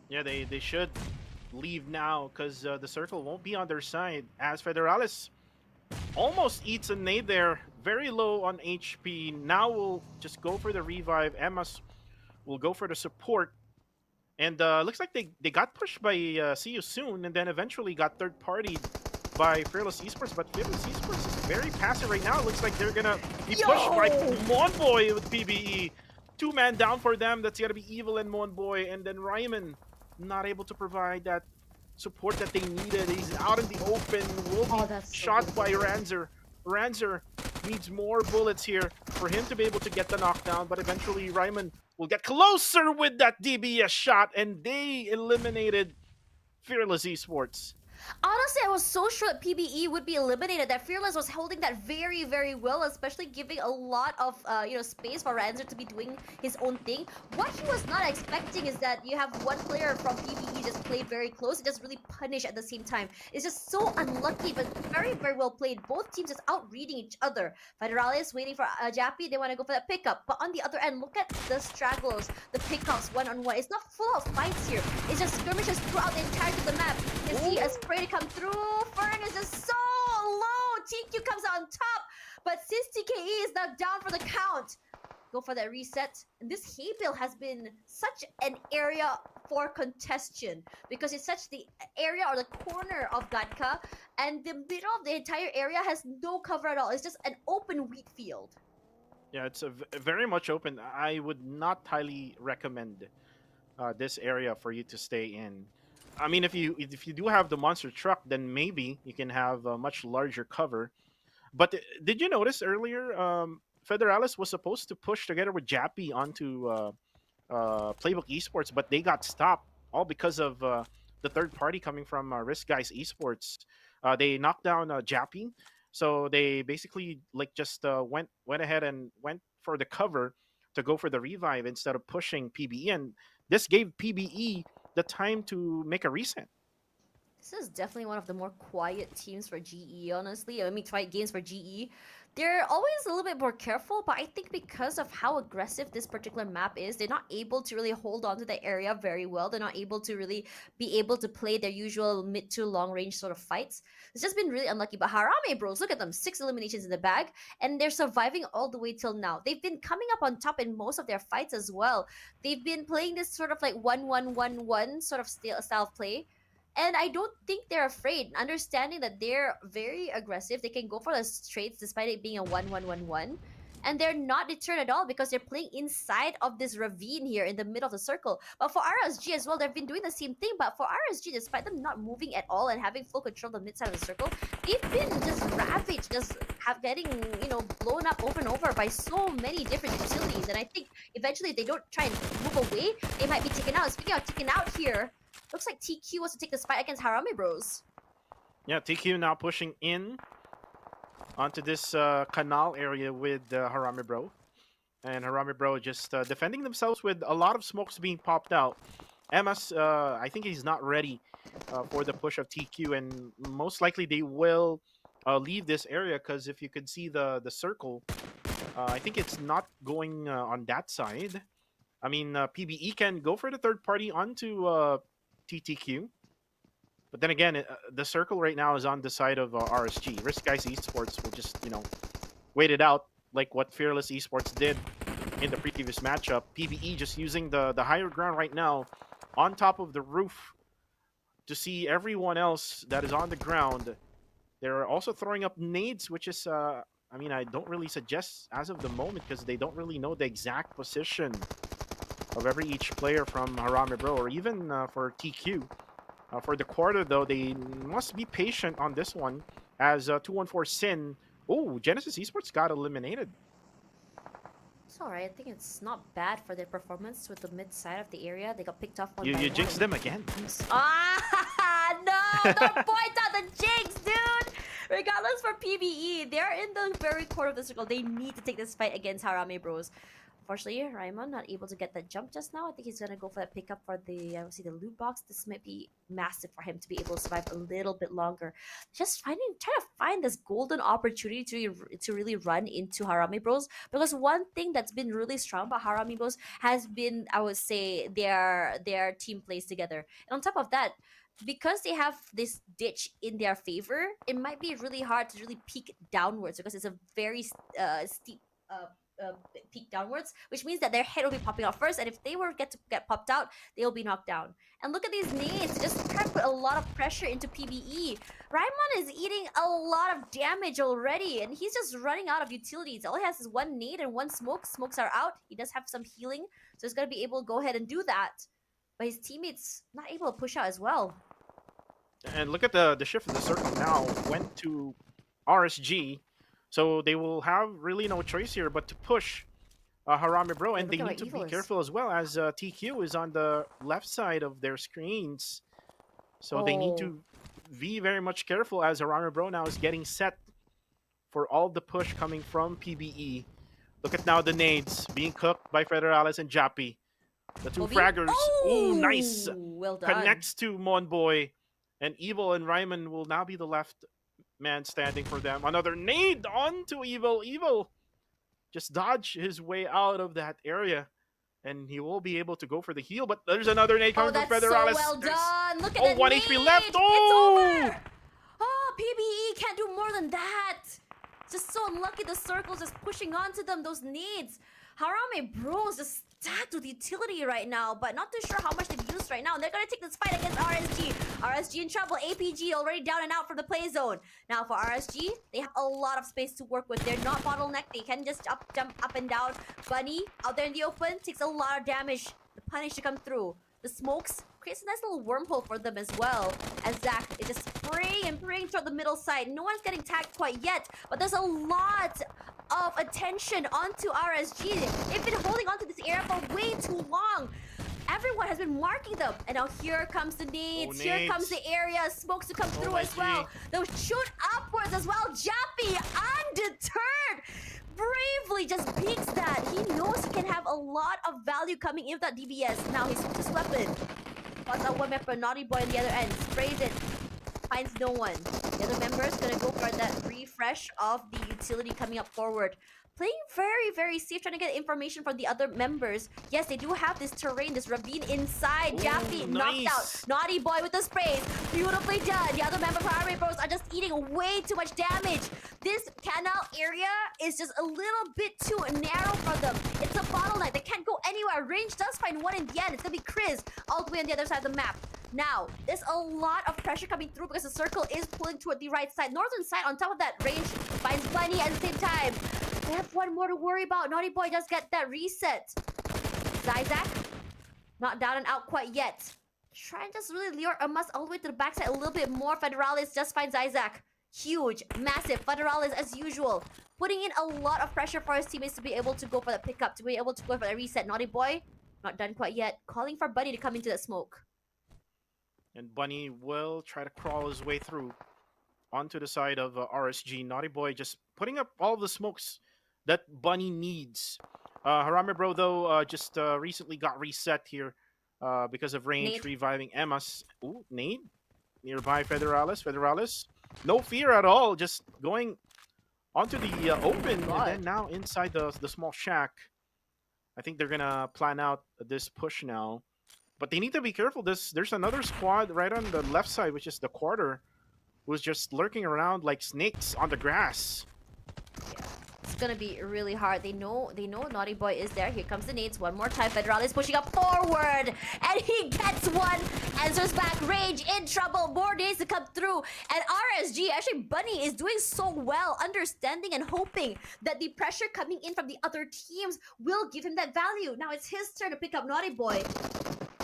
Yeah, they should leave now because the circle won't be on their side, as Federalis almost eats a nade there, very low on HP. Now we'll just go for the revive. Emma's will go for the support, and looks like they got pushed by See You Soon, and then eventually got third party by Fearless Esports, but Fearless Esports is very passive right now. It looks like they're gonna be Yo! pushed by Monboy with PBE. Two-man down for them. That's gonna be Evil and Monboy, and then Ryman not able to provide that support that they needed. He's out in the open, will Oh, be that's so shot by beautiful. Ranzer. Ranzer needs more bullets here for him to be able to get the knockdown, but eventually Ryman will get closer with that DBS shot, and they eliminated Fearless Esports. Honestly, I was so sure that PBE would be eliminated. That Fearless was holding that very, very well, especially giving a lot of space for Ranzer to be doing his own thing. What he was not expecting is that you have one player from PBE just play very close and just really punish at the same time. It's just so unlucky, but very, very well played. Both teams just out reading each other. Federalis waiting for Jappy. They want to go for that pickup, but on the other end, look at the stragglers, the pickups one-on-one. It's not full of fights here. It's just skirmishes throughout the entirety of the map. You see a spray to come through. Fern is just so low. TQ comes out on top, but since TKE is now down for the count, go for that reset. And this hay bale has been such an area for congestion because it's such the area or the corner of Gatka, and the middle of the entire area has no cover at all. It's just an open wheat field. Yeah, it's very much open. I would not highly recommend this area for you to stay in. I mean, if you do have the monster truck, then maybe you can have a much larger cover. But did you notice earlier, Federalis was supposed to push together with Jappy onto Playbook Esports, but they got stopped all because of the third party coming from Risk Guys Esports. They knocked down Jappy, so they basically like just went ahead and went for the cover to go for the revive instead of pushing PBE, and this gave PBE the time to make a reset. This is definitely one of the more quiet teams for GE, honestly. I mean, quiet games for GE. They're always a little bit more careful, but I think because of how aggressive this particular map is, they're not able to really hold on to the area very well. They're not able to really be able to play their usual mid to long range sort of fights. It's just been really unlucky. But Harame Bros, look at them, 6 eliminations in the bag, and they're surviving all the way till now. They've been coming up on top in most of their fights as well. They've been playing this sort of like 1-1-1-1 sort of style of play, and I don't think they're afraid, understanding that they're very aggressive. They can go for the trades despite it being a 1-1-1-1. And they're not deterred at all because they're playing inside of this ravine here in the middle of the circle. But for RSG as well, they've been doing the same thing. But for RSG, despite them not moving at all and having full control of the mid side of the circle, they've been just ravaged, just getting, blown up over and over by so many different utilities. And I think eventually if they don't try and move away, they might be taken out. Speaking of taken out here, looks like TQ wants to take this fight against Harame Bros. Yeah, TQ now pushing in onto this canal area with Harame Bro. And Harame Bro just defending themselves with a lot of smokes being popped out. MS, I think he's not ready for the push of TQ, and most likely they will leave this area because if you could see the circle, I think it's not going on that side. I mean, PBE can go for the third party onto TTQ. But then again, the circle right now is on the side of RSG. Risk Guys Esports will just, wait it out like what Fearless Esports did in the previous matchup. PBE just using the higher ground right now on top of the roof to see everyone else that is on the ground. They're also throwing up nades, which is, I don't really suggest as of the moment because they don't really know the exact position of each player from Harame Bro or even for TQ. For the quarter, though, they must be patient on this one as 214 Sin. Oh, Genesis Esports got eliminated. It's alright. I think it's not bad for their performance with the mid side of the area. They got picked off one by You one. jinxed them again. No! Don't point out the jinx, dude! Regardless for PBE, they're in the very core of the circle. They need to take this fight against Harame Bros. Unfortunately, Raimon not able to get that jump just now. I think he's gonna go for that pickup for the the loot box. This might be massive for him to be able to survive a little bit longer. Just trying to find this golden opportunity to really run into Harame Bros, because one thing that's been really strong about Harame Bros has been, I would say, their team plays together. And on top of that, because they have this ditch in their favor, it might be really hard to really peek downwards because it's a very steep peak downwards, which means that their head will be popping out first, and if they were get popped out, they will be knocked down. And look at these nades, just try to put a lot of pressure into PBE. Raimon is eating a lot of damage already, and he's just running out of utilities. All he has is one nade and one smoke. Smokes are out. He does have some healing, so he's gonna be able to go ahead and do that. But his teammates not able to push out as well. And look at the shift in the circle now went to RSG, so they will have really no choice here but to push Harame Bro, and Look they at need to where Evil be is. careful as well, as TQ is on the left side of their screens, so they need Oh. to be very much careful as Harame Bro now is getting set for all the push coming from PBE. Look at now the nades being cooked by Federalis and Jappy. The two Obi? fraggers. Oh, Ooh, nice. well done. Connects to Monboy. And Evil and Ryman will now be the left man standing for them. Another nade onto Evil. Evil just dodge his way out of that area. And he will be able to go for the heal. But there's another nade Oh, coming from that's so Federalis. well There's- done. Look at Oh, that 1 HP nade. left. It's Oh! over. Oh, PBE can't do more than that. Just so unlucky the circle's just pushing onto them, those nades. Harame Bros just stacked with utility right now, but not too sure how much they've used right now. And they're going to take this fight against RSG. RSG in trouble. APG already down and out from the play zone. Now for RSG, they have a lot of space to work with. They're not bottlenecked. They can just jump up and down. Bunny out there in the open takes a lot of damage. The punish to come through. The smokes creates a nice little wormhole for them as well. As Zach is just spraying and praying toward the middle side. No one's getting tagged quite yet, but there's a lot of attention onto RSG. They've been holding onto this area for way too long. Everyone has been marking them. And now here comes the nades. Oh, Here nades. comes the area. Smokes to come through my as well. G. They'll shoot upwards as well. Jappy, undeterred, bravely just beats that. He knows he can have a lot of value coming in with that DBS. Now he switches weapon. Spots out one member, Naughty Boy on the other end. Sprays it. Finds no one. The other member's gonna go for that refresh of the utility coming up forward. Playing very, very safe, trying to get information from the other members. Yes, they do have this terrain, this ravine inside. Ooh, Jappy knocked out. nice. Naughty Boy with the sprays. Beautifully done. The other members of Harame Bros are just eating way too much damage. This canal area is just a little bit too narrow for them. It's a bottleneck. They can't go anywhere. Range does find one in the end. It's gonna be Chris all the way on the other side of the map. Now, there's a lot of pressure coming through because the circle is pulling toward the right side. Northern side, on top of that, Range finds Bunny at the same time. They have one more to worry about. Naughty Boy does get that reset. Zizak, not down and out quite yet. Try and just really lure Amas all the way to the backside a little bit more. Federalis just finds Zizak. Huge, massive. Federalis as usual. Putting in a lot of pressure for his teammates to be able to go for the pickup, to be able to go for the reset. Naughty Boy, not done quite yet. Calling for Bunny to come into that smoke. And Bunny will try to crawl his way through onto the side of RSG. Naughty Boy just putting up all the smokes that Bunny needs. Harame Bro, though, just recently got reset here because of Range Nade. reviving Emmas. Ooh, nade. Nearby Federalis. Federalis, no fear at all. Just going onto the open. God. And then now inside the small shack. I think they're going to plan out this push now. But they need to be careful. There's another squad right on the left side, which is the quarter, who's just lurking around like snakes on the grass. Yeah, it's gonna be really hard. They know Naughty Boy is there. Here comes the nades one more time. Federalis pushing up forward, and he gets one. Answers back. Rage in trouble. More nades to come through. And RSG, actually Bunny is doing so well, understanding and hoping that the pressure coming in from the other teams will give him that value. Now it's his turn to pick up Naughty Boy.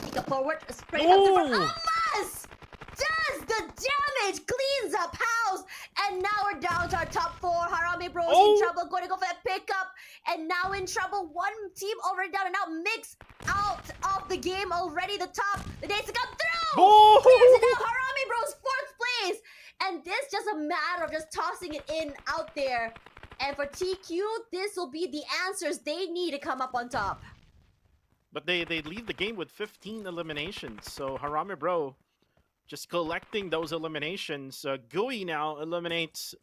Pick up forward. Spray up the front. Amas does the damage, cleans up house, and now we're down to our top four. Harame Bros in trouble, going to go for that pickup, and now in trouble. One team already down and out. Mix out of the game already. The top, the days to come through. Oh! Clears it out. Harame Bros fourth place, and this just a matter of just tossing it in out there. And for TQ, this will be the answers they need to come up on top. But they leave the game with 15 eliminations. So Harame Bro just collecting those eliminations. Gui now eliminates,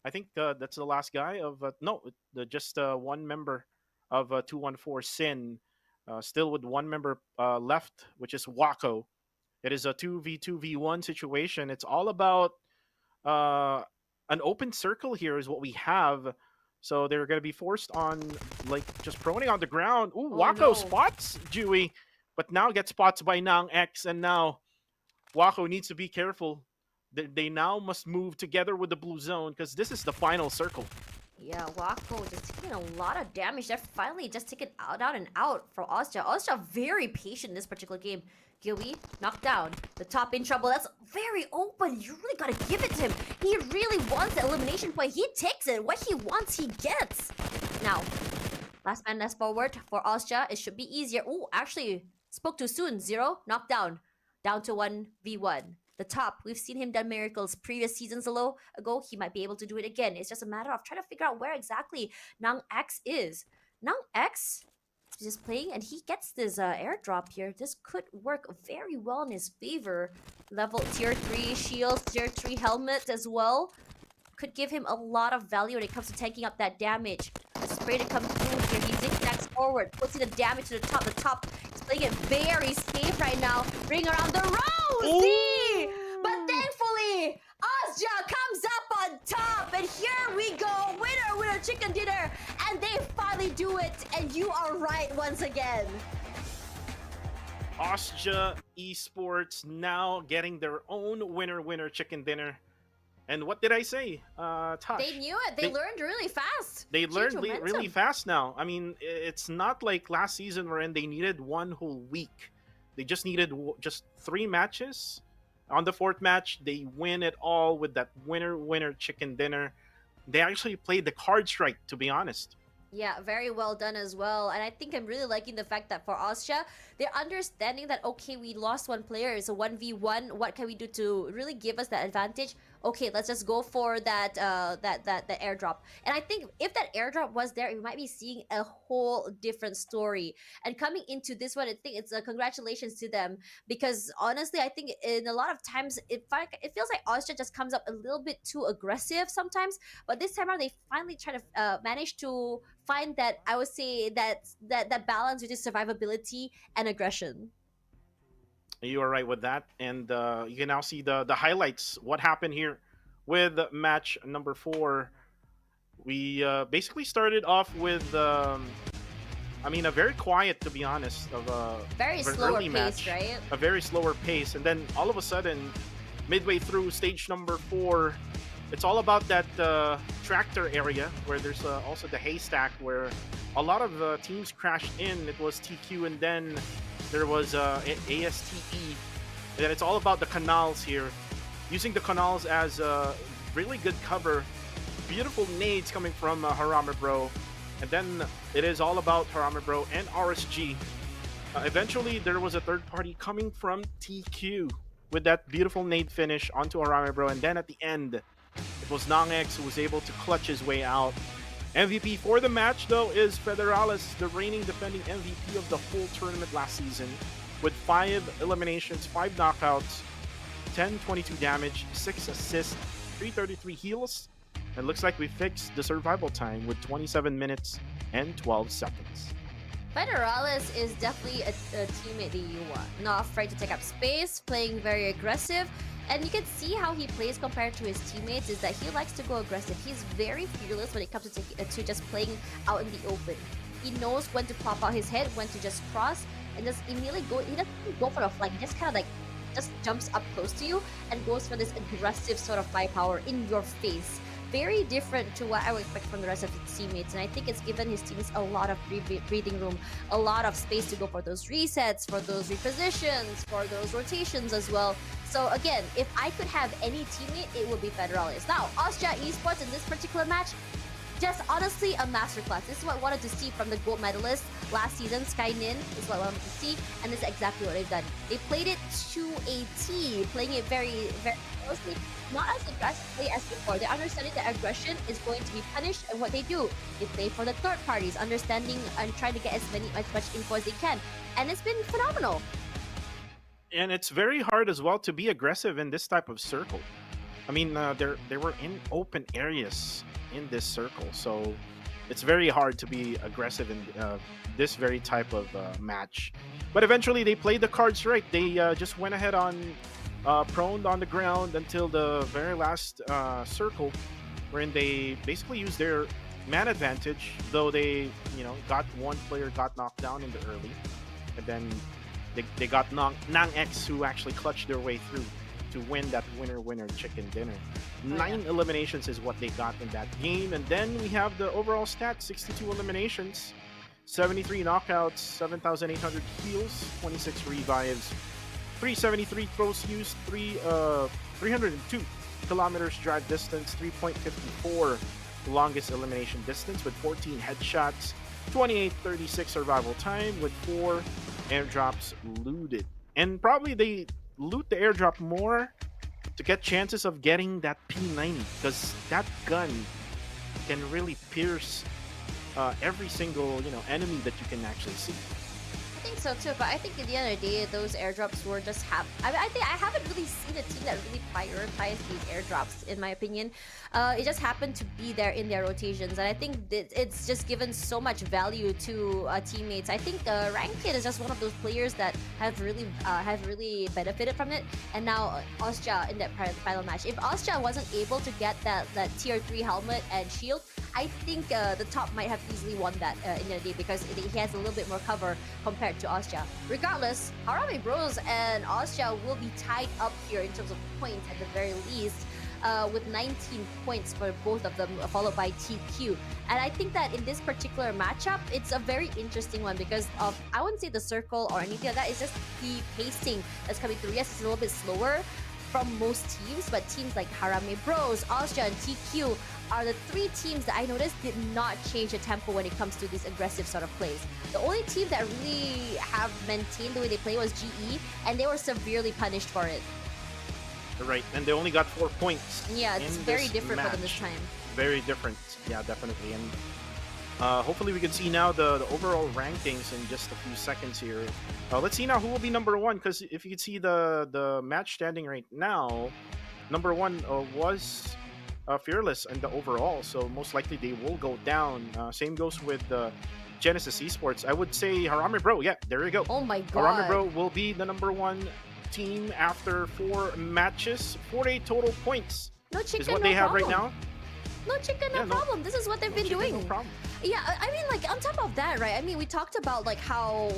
I think that's the last guy of, just one member of 214 Sin. Still with one member left, which is Wako. It is a 2v2v1 situation. It's all about an open circle here is what we have. So they're going to be forced on, like, just proning on the ground. Ooh, Oh, Wako no. spots Dewey, but now gets spots by Nang X, and now Wako needs to be careful. They now must move together with the blue zone because this is the final circle. Yeah, Wako just taking a lot of damage. They're finally just taking out and out for Austria. Austria very patient in this particular game. Gilby knocked down. The top in trouble. That's very open. You really gotta give it to him. He really wants the elimination point. He takes it. What he wants, he gets. Now, last man, last forward for Austria. It should be easier. Oh, actually, spoke too soon. 0 knocked down. Down to 1v1. The top, we've seen him done miracles previous seasons ago. He might be able to do it again. It's just a matter of trying to figure out where exactly Nang X is. Nang X is just playing, and he gets this airdrop here. This could work very well in his favor. Level tier 3 shields, tier 3 helmet as well. Could give him a lot of value when it comes to tanking up that damage. The spray to come through here. He zigzags forward, puts in the damage to the top. The top is playing it very safe right now. Ring around the rose! See? But thankfully, Austria comes up on top. And here we go. Winner, winner, chicken dinner. And they finally do it. And you are right once again. Austria Esports now getting their own winner chicken dinner. And what did I say? Tosh. They knew it. They learned really fast. They Change learned momentum. really fast now. I mean, it's not like last season wherein they needed one whole week. They just needed just 3 matches. On the 4th match, they win it all with that winner chicken dinner. They actually played the cards right, to be honest. Yeah, very well done as well. And I think I'm really liking the fact that for Austria, they're understanding that, okay, we lost one player. It's a 1v1. What can we do to really give us that advantage? Okay, let's just go for that the airdrop. And I think if that airdrop was there, we might be seeing a whole different story. And coming into this one, I think it's a congratulations to them, because honestly, I think in a lot of times it feels like Austria just comes up a little bit too aggressive sometimes. But this time around, they finally try to manage to find that, I would say, that balance between survivability and aggression. You are right with that, and you can now see the highlights. What happened here with match number 4? We basically started off with, I mean, a very quiet, to be honest, of a Very an slower early pace, match, right? a very slower pace, and then all of a sudden, midway through stage number 4, it's all about that tractor area where there's also the haystack where a lot of teams crashed in. It was TQ, and then there was ASTE, and then it's all about the canals here, using the canals as really good cover. Beautiful nades coming from Harama Bro, and then it is all about Harama Bro and RSG. Eventually, there was a third party coming from TQ with that beautiful nade finish onto Harama Bro, and then at the end, it was Nangx who was able to clutch his way out. MVP for the match, though, is Federalis, the reigning defending MVP of the whole tournament last season, with 5 eliminations, 5 knockouts, 1022 damage, 6 assists, 333 heals, and looks like we fixed the survival time with 27 minutes and 12 seconds. Federalis is definitely a teammate that you want. Not afraid to take up space, playing very aggressive. And you can see how he plays compared to his teammates is that he likes to go aggressive. He's very fearless when it comes to just playing out in the open. He knows when to pop out his head, when to just cross, and just immediately go. He doesn't go for the flank. He just kind of like just jumps up close to you and goes for this aggressive sort of firepower in your face. Very different to what I would expect from the rest of his teammates, and I think it's given his teammates a lot of breathing room, a lot of space to go for those resets, for those repositions, for those rotations as well. So again, if I could have any teammate, it would be Federalis. Now, Austria Esports in this particular match, just honestly a masterclass. This is what I wanted to see from the gold medalist last season. Sky Nin is what I wanted to see, and this is exactly what they've done. They played it to a T, playing it very, very closely, not as aggressively as before. They're understanding that aggression is going to be punished, and what they do, they play for the third parties, understanding and trying to get as much info as they can, and it's been phenomenal. And it's very hard as well to be aggressive in this type of circle. I mean, they were in open areas in this circle, so it's very hard to be aggressive in this very type of match. But eventually, they played the cards right. They just went ahead on proned on the ground until the very last circle, wherein they basically used their man advantage, though they, got one player got knocked down in the early, and then they got Nang X who actually clutched their way through to win that winner chicken dinner. Oh, 9 eliminations is what they got in that game, and then we have the overall stats: 62 eliminations, 73 knockouts, 7,800 kills, 26 revives, 373 throws used, 302 kilometers drive distance, 3.54 longest elimination distance with 14 headshots, 28:36 survival time with 4 airdrops looted. And probably they loot the airdrop more to get chances of getting that P90, because that gun can really pierce every single enemy that you can actually see. I think so too, but I think at the end of the day, those airdrops were just I think I haven't really seen a team that really prioritized these airdrops, in my opinion. It just happened to be there in their rotations, and I think it's just given so much value to teammates. I think Ranked is just one of those players that have really benefited from it. And now Ostia in that final match, if Ostia wasn't able to get that tier 3 helmet and shield, I think the top might have easily won that in the day, because he has a little bit more cover compared to Ostia. Regardless, Harame Bros and Ostia will be tied up here in terms of points at the very least, with 19 points for both of them, followed by TQ. And I think that in this particular matchup, it's a very interesting one because of, I wouldn't say the circle or anything like that, it's just the pacing that's coming through. Yes, it's a little bit slower from most teams, but teams like Harame Bros, Ostia, and TQ are the 3 teams that I noticed did not change the tempo when it comes to these aggressive sort of plays. The only team that really have maintained the way they play was GE, and they were severely punished for it. Right, and they only got 4 points. Yeah, it's very different for them this time. Very different, yeah, definitely. And hopefully we can see now the overall rankings in just a few seconds here. Let's see now who will be number 1, because if you can see the match standing right now, number 1 was Fearless in the overall, so most likely they will go down. Same goes with Genesis Esports. I would say Harame Bro. Yeah, there you go. Oh my god. Harame Bro will be the number 1 team after 4 matches. 48 total points No chicken, is what no they have problem. right now. No chicken, no problem. This is what they've been doing. No problem. Yeah, I mean, like, on top of that, right? I mean, we talked about, like, how,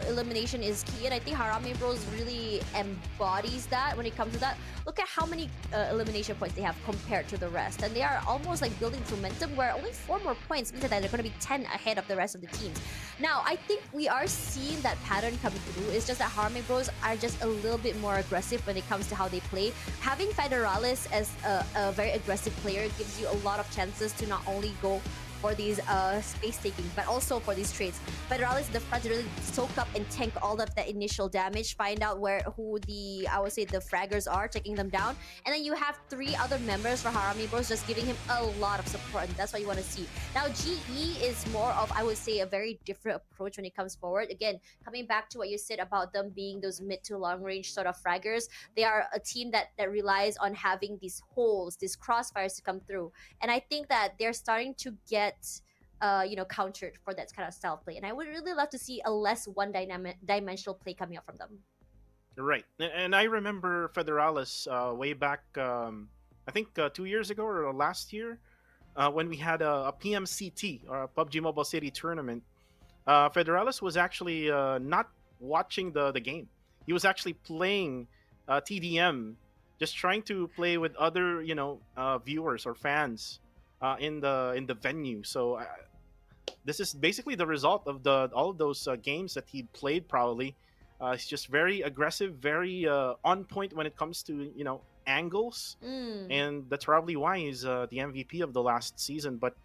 elimination is key, and I think Harame Bros really embodies that when it comes to that. Look at how many elimination points they have compared to the rest, and they are almost, like, building momentum where only 4 more points means that they're going to be 10 ahead of the rest of the teams. Now, I think we are seeing that pattern coming through. It's just that Harame Bros are just a little bit more aggressive when it comes to how they play. Having Federalis as a very aggressive player gives you a lot of chances to not only go for these space taking, but also for these trades. Federalis in the front to really soak up and tank all of that initial damage, find out who the, I would say, the fraggers are, taking them down. And then you have 3 other members for Harame Bros just giving him a lot of support, and that's what you want to see. Now, GE is more of, I would say, a very different approach when it comes forward. Again, coming back to what you said about them being those mid to long range sort of fraggers, they are a team that relies on having these holes, these crossfires to come through. And I think that they're starting to get countered for that kind of style play, and I would really love to see a less one-dimensional play coming up from them. Right, and I remember Federalis way back, I think 2 years ago or last year, when we had a PMCT or a PUBG Mobile City tournament. Federalis was actually not watching the game. He was actually playing TDM, just trying to play with other viewers or fans in the venue. So this is basically the result of all of those games that he played. Probably he's just very aggressive, very on point when it comes to angles, and that's probably why he's the MVP of the last season. But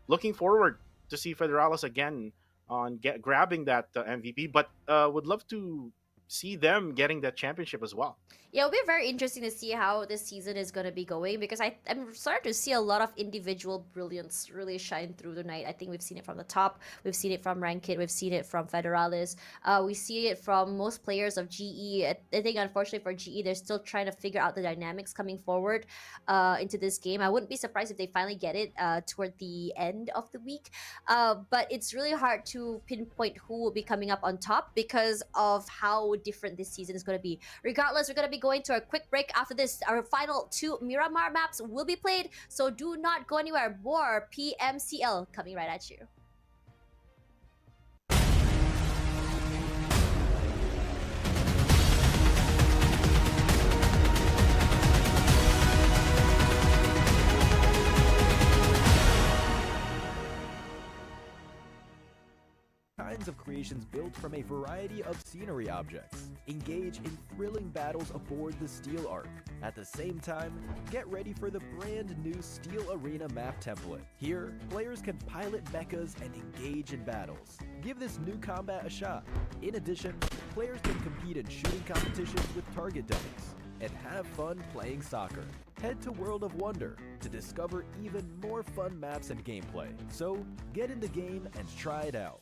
looking forward to see Federalis again on grabbing that MVP, but would love to see them getting that championship as well. Yeah, it'll be very interesting to see how this season is going to be going, because I'm starting to see a lot of individual brilliance really shine through tonight. I think we've seen it from the top, we've seen it from Ranked, we've seen it from Federalis, we see it from most players of GE. I think unfortunately for GE, they're still trying to figure out the dynamics coming forward into this game. I wouldn't be surprised if they finally get it toward the end of the week, but it's really hard to pinpoint who will be coming up on top because of how how different this season is going to be. Regardless, we're going to be going to a quick break after this. Our final 2 Miramar maps will be played, so do not go anywhere. More PMCL coming right at you. Kinds of creations built from a variety of scenery objects. Engage in thrilling battles aboard the Steel Arc. At the same time, get ready for the brand new Steel Arena map template. Here, players can pilot mechas and engage in battles. Give this new combat a shot. In addition, players can compete in shooting competitions with target dummies and have fun playing soccer. Head to World of Wonder to discover even more fun maps and gameplay. So, get in the game and try it out.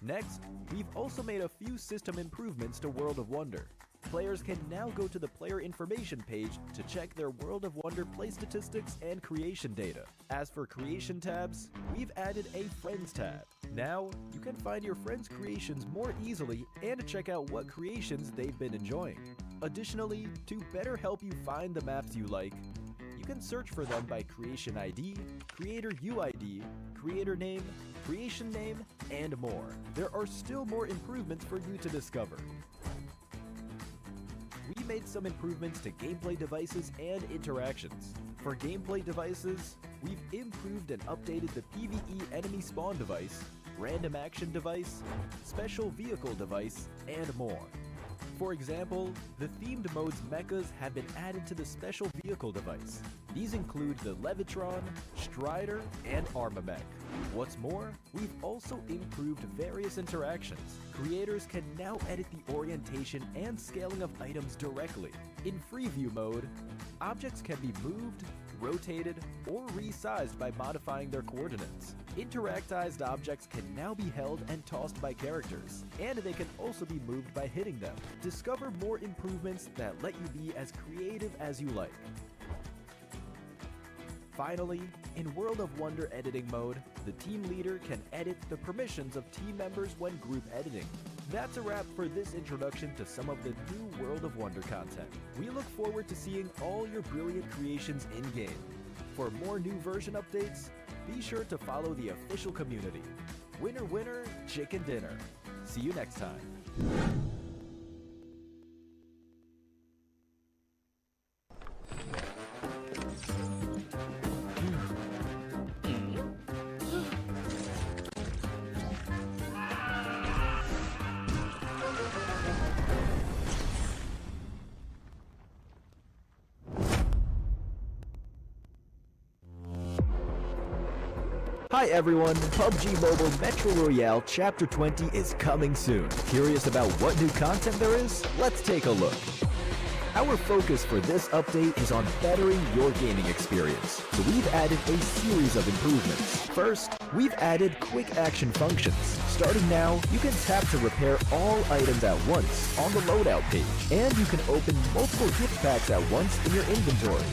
Next, we've also made a few system improvements to World of Wonder. Players can now go to the player information page to check their World of Wonder play statistics and creation data. As for creation tabs, we've added a Friends tab. Now, you can find your friends' creations more easily and check out what creations they've been enjoying. Additionally, to better help you find the maps you like, you can search for them by creation ID, creator UID, creator name, creation name, and more. There are still more improvements for you to discover. We made some improvements to gameplay devices and interactions. For gameplay devices, we've improved and updated the PvE enemy spawn device, random action device, special vehicle device, and more. For example, the themed mode's mechas have been added to the special vehicle device. These include the Levitron, Strider, and Armamech. What's more, we've also improved various interactions. Creators can now edit the orientation and scaling of items directly. In free view mode, objects can be moved, rotated, or resized by modifying their coordinates. Interactized objects can now be held and tossed by characters, and they can also be moved by hitting them. Discover more improvements that let you be as creative as you like. Finally, in World of Wonder editing mode, the team leader can edit the permissions of team members when group editing. That's a wrap for this introduction to some of the new World of Wonder content. We look forward to seeing all your brilliant creations in-game. For more new version updates, be sure to follow the official community. Winner, winner, chicken dinner. See you next time. Hi everyone, PUBG Mobile Metro Royale Chapter 20 is coming soon. Curious about what new content there is? Let's take a look. Our focus for this update is on bettering your gaming experience, so we've added a series of improvements. First, we've added quick action functions. Starting now, you can tap to repair all items at once on the loadout page, and you can open multiple gift packs at once in your inventory.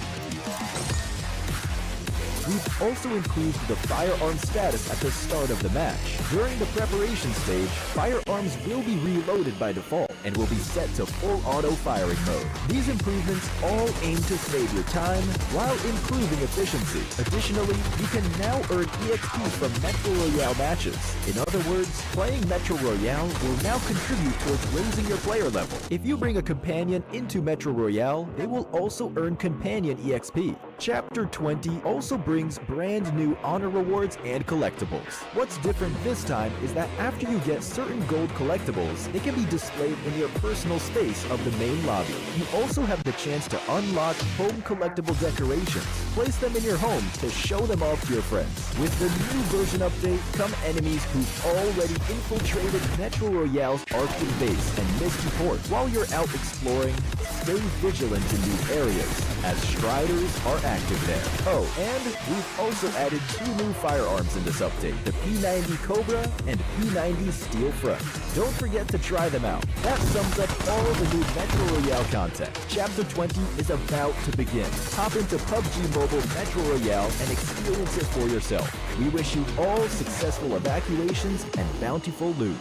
We've also improved the firearm status at the start of the match. During the preparation stage, firearms will be reloaded by default and will be set to full auto firing mode. These improvements all aim to save your time while improving efficiency. Additionally, you can now earn EXP from Metro Royale matches. In other words, playing Metro Royale will now contribute towards raising your player level. If you bring a companion into Metro Royale, they will also earn companion EXP. Chapter 20 also brings brand new honor rewards and collectibles. What's different this time is that after you get certain gold collectibles, they can be displayed in your personal space of the main lobby. You also have the chance to unlock home collectible decorations. Place them in your home to show them off to your friends. With the new version update come enemies who've already infiltrated Metro Royale's Arctic base and Misty Port. While you're out exploring, stay vigilant in these areas, as Striders are active there. Oh, and we've also added 2 new firearms in this update, the P90 Cobra and P90 Steel Front. Don't forget to try them out. That sums up all the new Metro Royale content. Chapter 20 is about to begin. Hop into PUBG Mobile Metro Royale and experience it for yourself. We wish you all successful evacuations and bountiful loot.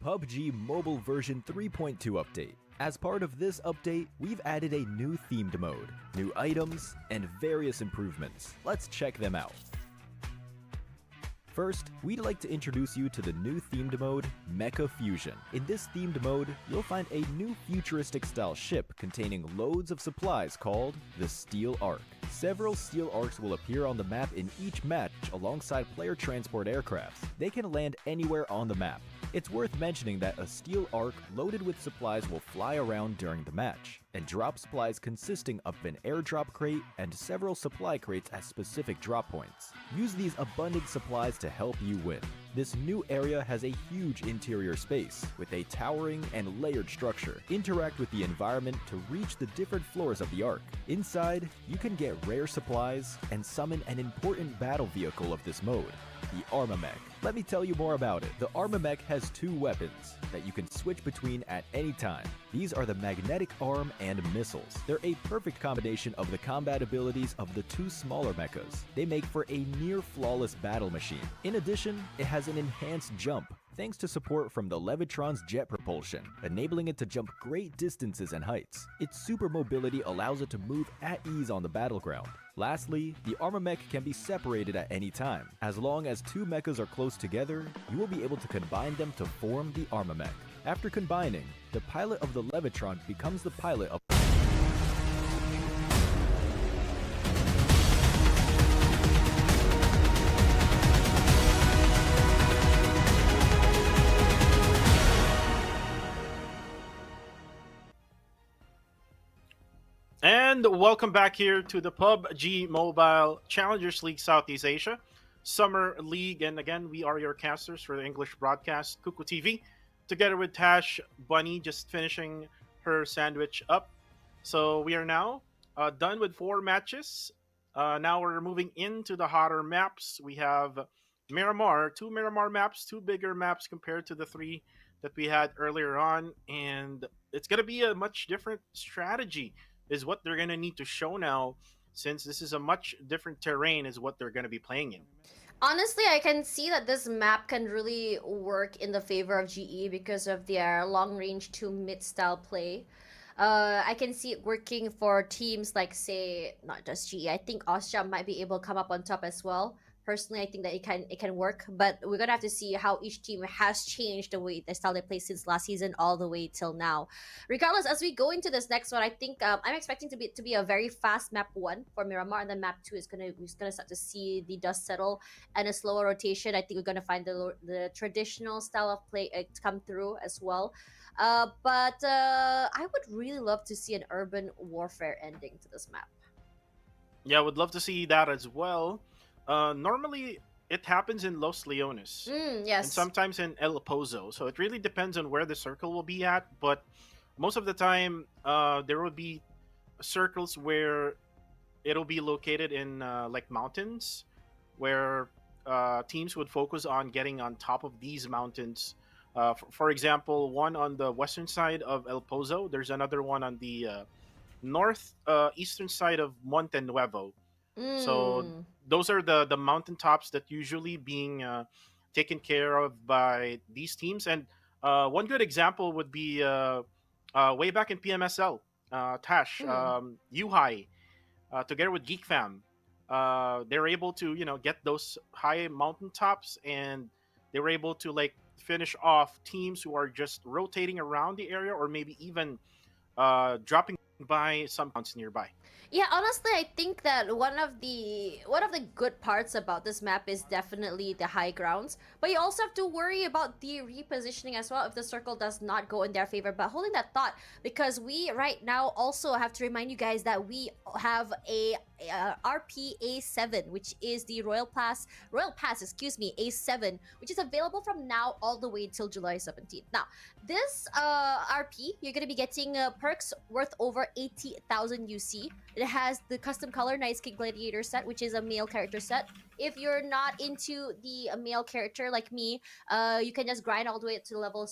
PUBG Mobile version 3.2 update. As part of this update, we've added a new themed mode, new items, and various improvements. Let's check them out. First, we'd like to introduce you to the new themed mode, Mecha Fusion. In this themed mode, you'll find a new futuristic style ship containing loads of supplies called the Steel Ark. Several Steel Arks will appear on the map in each match alongside player transport aircrafts. They can land anywhere on the map. It's worth mentioning that a Steel Ark loaded with supplies will fly around during the match, and drop supplies consisting of an airdrop crate and several supply crates at specific drop points. Use these abundant supplies to help you win. This new area has a huge interior space with a towering and layered structure. Interact with the environment to reach the different floors of the Ark. Inside, you can get rare supplies and summon an important battle vehicle of this mode, the Armamech. Let me tell you more about it. The Armamech has two weapons that you can switch between at any time. These are the magnetic arm and missiles. They're a perfect combination of the combat abilities of the two smaller mechas. They make for a near flawless battle machine. In addition, it has an enhanced jump, thanks to support from the Levitron's jet propulsion, enabling it to jump great distances and heights. Its super mobility allows it to move at ease on the battleground. Lastly, the Armamech can be separated at any time. As long as two mechas are close together, you will be able to combine them to form the Armamech. After combining, the pilot of the Levitron becomes the pilot of And welcome back here to the PUBG Mobile Challengers League Southeast Asia Summer League. And again, we are your casters for the English broadcast, Kuku TV, together with Tash Bunny just finishing her sandwich up. So we are now done with 4 matches. Now we're moving into the hotter maps. We have Miramar, 2 Miramar maps, 2 bigger maps compared to the 3 that we had earlier on. And it's going to be a much different strategy is what they're going to need to show now, since this is a much different terrain is what they're going to be playing in. Honestly, I can see that this map can really work in the favor of GE because of their long range to mid style play. I can see it working for teams like, say, not just GE. I think Austria might be able to come up on top as well. Personally, I think that it can work, but we're gonna have to see how each team has changed the style they play since last season all the way till now. Regardless, as we go into this next one, I think I'm expecting to be a very fast map 1 for Miramar, and then map 2 is we're gonna start to see the dust settle and a slower rotation. I think we're gonna find the traditional style of play come through as well. But I would really love to see an urban warfare ending to this map. Yeah, I would love to see that as well. Normally, it happens in Los Leones Yes. and sometimes in El Pozo. So it really depends on where the circle will be at. But most of the time, there will be circles where it'll be located in like mountains, where teams would focus on getting on top of these mountains. For example, one on the western side of El Pozo. There's another one on the north eastern side of Monte Nuevo. So those are the mountaintops that usually being taken care of by these teams. And one good example would be way back in PMSL, Tash, Yuhai, together with Geek Fam. They're able to get those high mountaintops, and they were able to like finish off teams who are just rotating around the area, or maybe even dropping by some mountains nearby. Yeah, honestly, I think that one of the good parts about this map is definitely the high grounds. But you also have to worry about the repositioning as well if the circle does not go in their favor. But holding that thought, because we right now also have to remind you guys that we have a RPA7, which is the Royal Pass, excuse me, A7, which is available from now all the way till July 17th. Now, this RP, you're going to be getting perks worth over 80,000 UC. It has the custom color Night King Gladiator set, which is a male character set. If you're not into the male character like me, you can just grind all the way up to level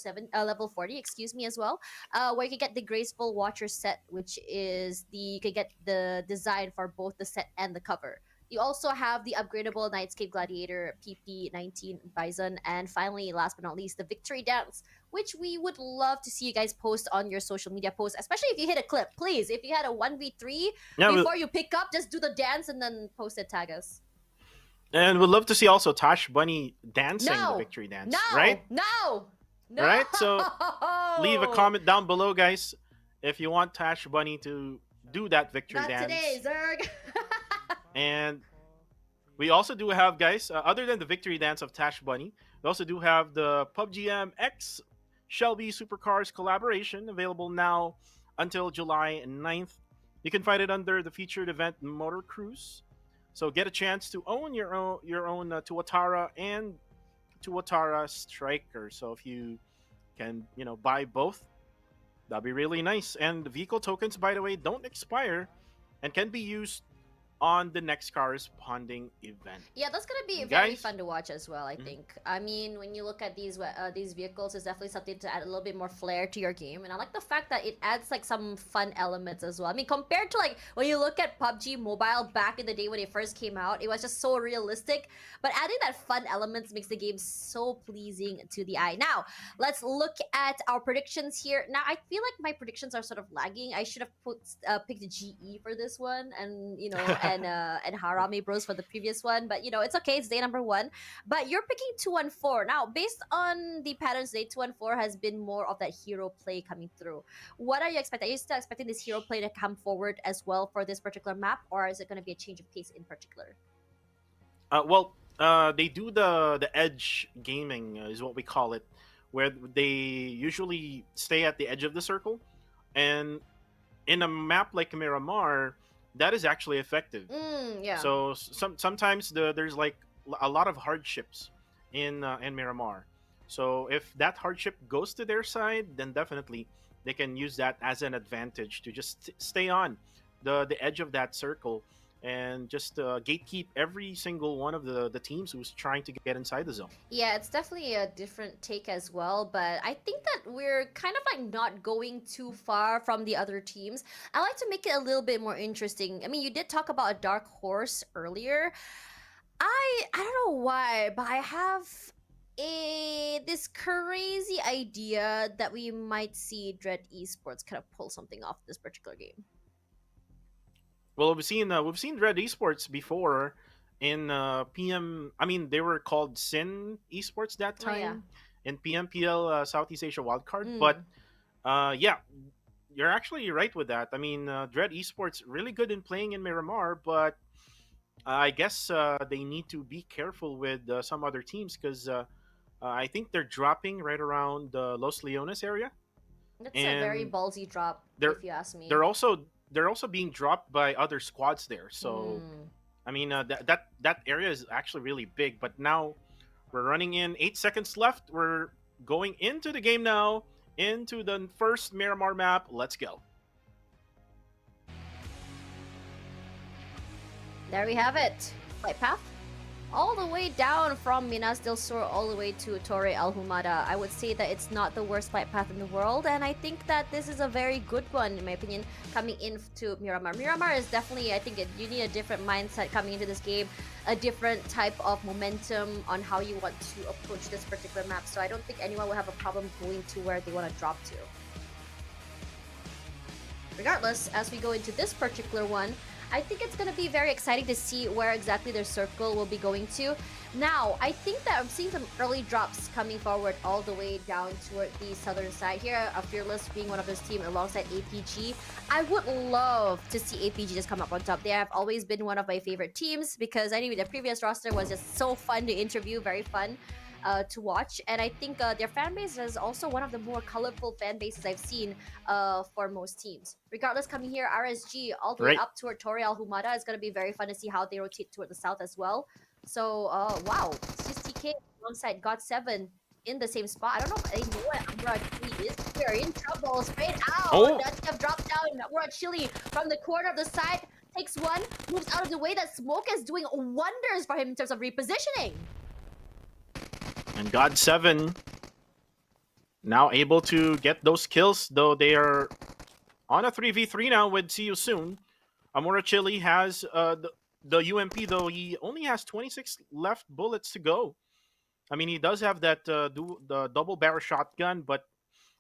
40, excuse me, as well. Where you can get the Graceful Watcher set, which is you can get the design for both the set and the cover. You also have the upgradable Nightscape Gladiator PP19 Bison, and finally, last but not least, the Victory Dance, which we would love to see you guys post on your social media posts, especially if you hit a clip. Please, if you had a 1v3, Yeah, before you pick up, just do the dance and then post it, tag us. and we'd love to see also Tash Bunny dancing the No! victory dance, No! right? No! No! Right? So leave a comment down below, guys, if you want Tash Bunny to do that victory Not dance. today, Zerg. And we also do have, guys, other than the victory dance of Tash Bunny, we also do have the PUBGM X Shelby Supercars collaboration available now until July 9th. You can find it under the featured event Motor Cruise. So get a chance to own your own Tuatara and Tuatara Striker. So if you can, buy both, that'd be really nice. And the vehicle tokens, by the way, don't expire and can be used on the next corresponding event. Yeah, that's gonna be And very guys- fun to watch as well. I think. I mean, when you look at these vehicles, it's definitely something to add a little bit more flair to your game, and I like the fact that it adds like some fun elements as well. I mean, compared to like when you look at PUBG Mobile back in the day when it first came out, it was just so realistic. But adding that fun elements makes the game so pleasing to the eye. Now, let's look at our predictions here. Now, I feel like my predictions are sort of lagging. I should have picked GE for this one, and and Harame Bros for the previous one. But it's okay. It's day number 1. But you're picking 214 now. Based on the patterns, day 214 has been more of that hero play coming through. What are you expecting? Are you still expecting this hero play to come forward as well for this particular map, or is it going to be a change of pace in particular? They do the edge gaming, is what we call it, where they usually stay at the edge of the circle, and in a map like Miramar, that is actually effective. Yeah. So sometimes there's like a lot of hardships in Miramar. So if that hardship goes to their side, then definitely they can use that as an advantage to just stay on the edge of that circle and just gatekeep every single one of the teams who's trying to get inside the zone. Yeah, it's definitely a different take as well, but I think that we're kind of like not going too far from the other teams. I like to make it a little bit more interesting. I mean, you did talk about a dark horse earlier. I don't know why, but I have this crazy idea that we might see Dread Esports kind of pull something off this particular game. Well, we've seen Red Esports before in PM. I mean, they were called Sin Esports that Oh, time yeah. in PMPL Southeast Asia wildcard. Mm. But yeah, you're actually right with that. I mean, Dread Esports really good in playing in Miramar, but I guess they need to be careful with some other teams because I think they're dropping right around the Los Leones area. That's a very And ballsy drop, they're- if you ask me. They're also being dropped by other squads there. So Mm. I mean that area is actually really big. But now we're running in 8 seconds left. We're going into the game now, into the first Miramar map. Let's go. There we have it. Flight path. All the way down from Minas del Sur all the way to Torre Al Humada. I would say that it's not the worst flight path in the world, and I think that this is a very good one, in my opinion, coming into Miramar. Miramar is definitely, I think you need a different mindset coming into this game, a different type of momentum on how you want to approach this particular map. So I don't think anyone will have a problem going to where they want to drop to. Regardless, as we go into this particular one, I think it's going to be very exciting to see where exactly their circle will be going to. Now, I think that I'm seeing some early drops coming forward all the way down toward the southern side here. Fearless being one of those team alongside APG. I would love to see APG just come up on top. They have always been one of my favorite teams because I knew the previous roster was just so fun to interview, very fun to watch. And I think their fan base is also one of the more colorful fan bases I've seen for most teams. Regardless, coming here, RSG all the way Right. up toward Torre Al Humada is going to be very fun to see how they rotate toward the south as well. So, wow, it's just TK alongside God7 in the same spot. I don't know if they know what Umbra Chili is. We're in trouble. Straight out. Oh. That's have dropped down. Umbra Chili from the corner of the side takes one, moves out of the way. That smoke is doing wonders for him in terms of repositioning. And God7 now able to get those kills, though they are on a 3v3 now with See You Soon. Amora Chili has the UMP though, he only has 26 left bullets to go. I mean, he does have that the double barrel shotgun, but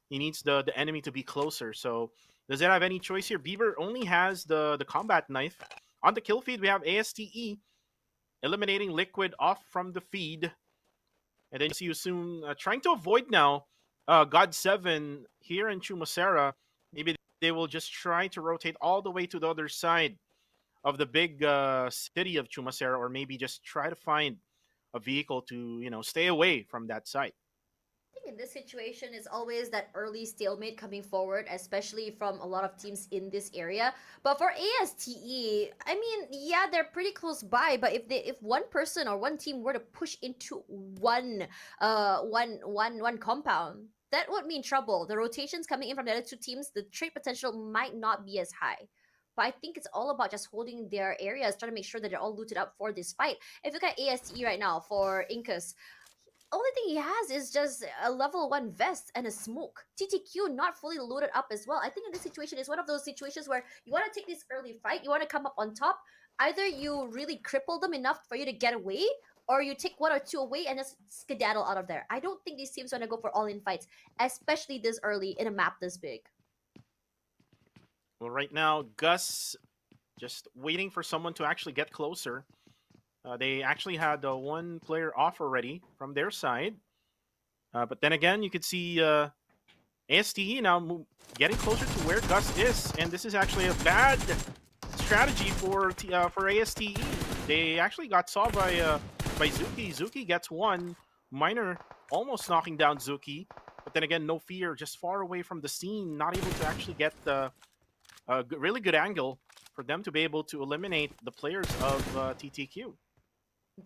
he needs the enemy to be closer. So does it have any choice here? Beaver only has the combat knife. On the kill feed, we have ASTE eliminating Liquid off from the feed. And then you see you soon trying to avoid now God 7 here in Chumacera. Maybe they will just try to rotate all the way to the other side of the big city of Chumacera, or maybe just try to find a vehicle to, stay away from that site. I think in this situation is always that early stalemate coming forward, especially from a lot of teams in this area. But for ASTE, I mean, yeah, they're pretty close by. But if one person or one team were to push into one compound, that would mean trouble. The rotations coming in from the other two teams, the trade potential might not be as high. But I think it's all about just holding their areas, trying to make sure that they're all looted up for this fight. If you look at ASTE right now for Incas, only thing he has is just a level 1 vest and a smoke. TTQ not fully loaded up as well. I think in this situation is one of those situations where you want to take this early fight, you want to come up on top. Either you really cripple them enough for you to get away, or you take one or two away and just skedaddle out of there. I don't think these teams want to go for all-in fights, especially this early in a map this big. Well, right now, Gus just waiting for someone to actually get closer. They actually had one player off already from their side. But then again, you could see ASTE now getting closer to where Gus is. And this is actually a bad strategy for ASTE. They actually got saw by Zuki. Zuki gets one. Miner almost knocking down Zuki. But then again, no fear, just far away from the scene, not able to actually get the really good angle for them to be able to eliminate the players of TTQ.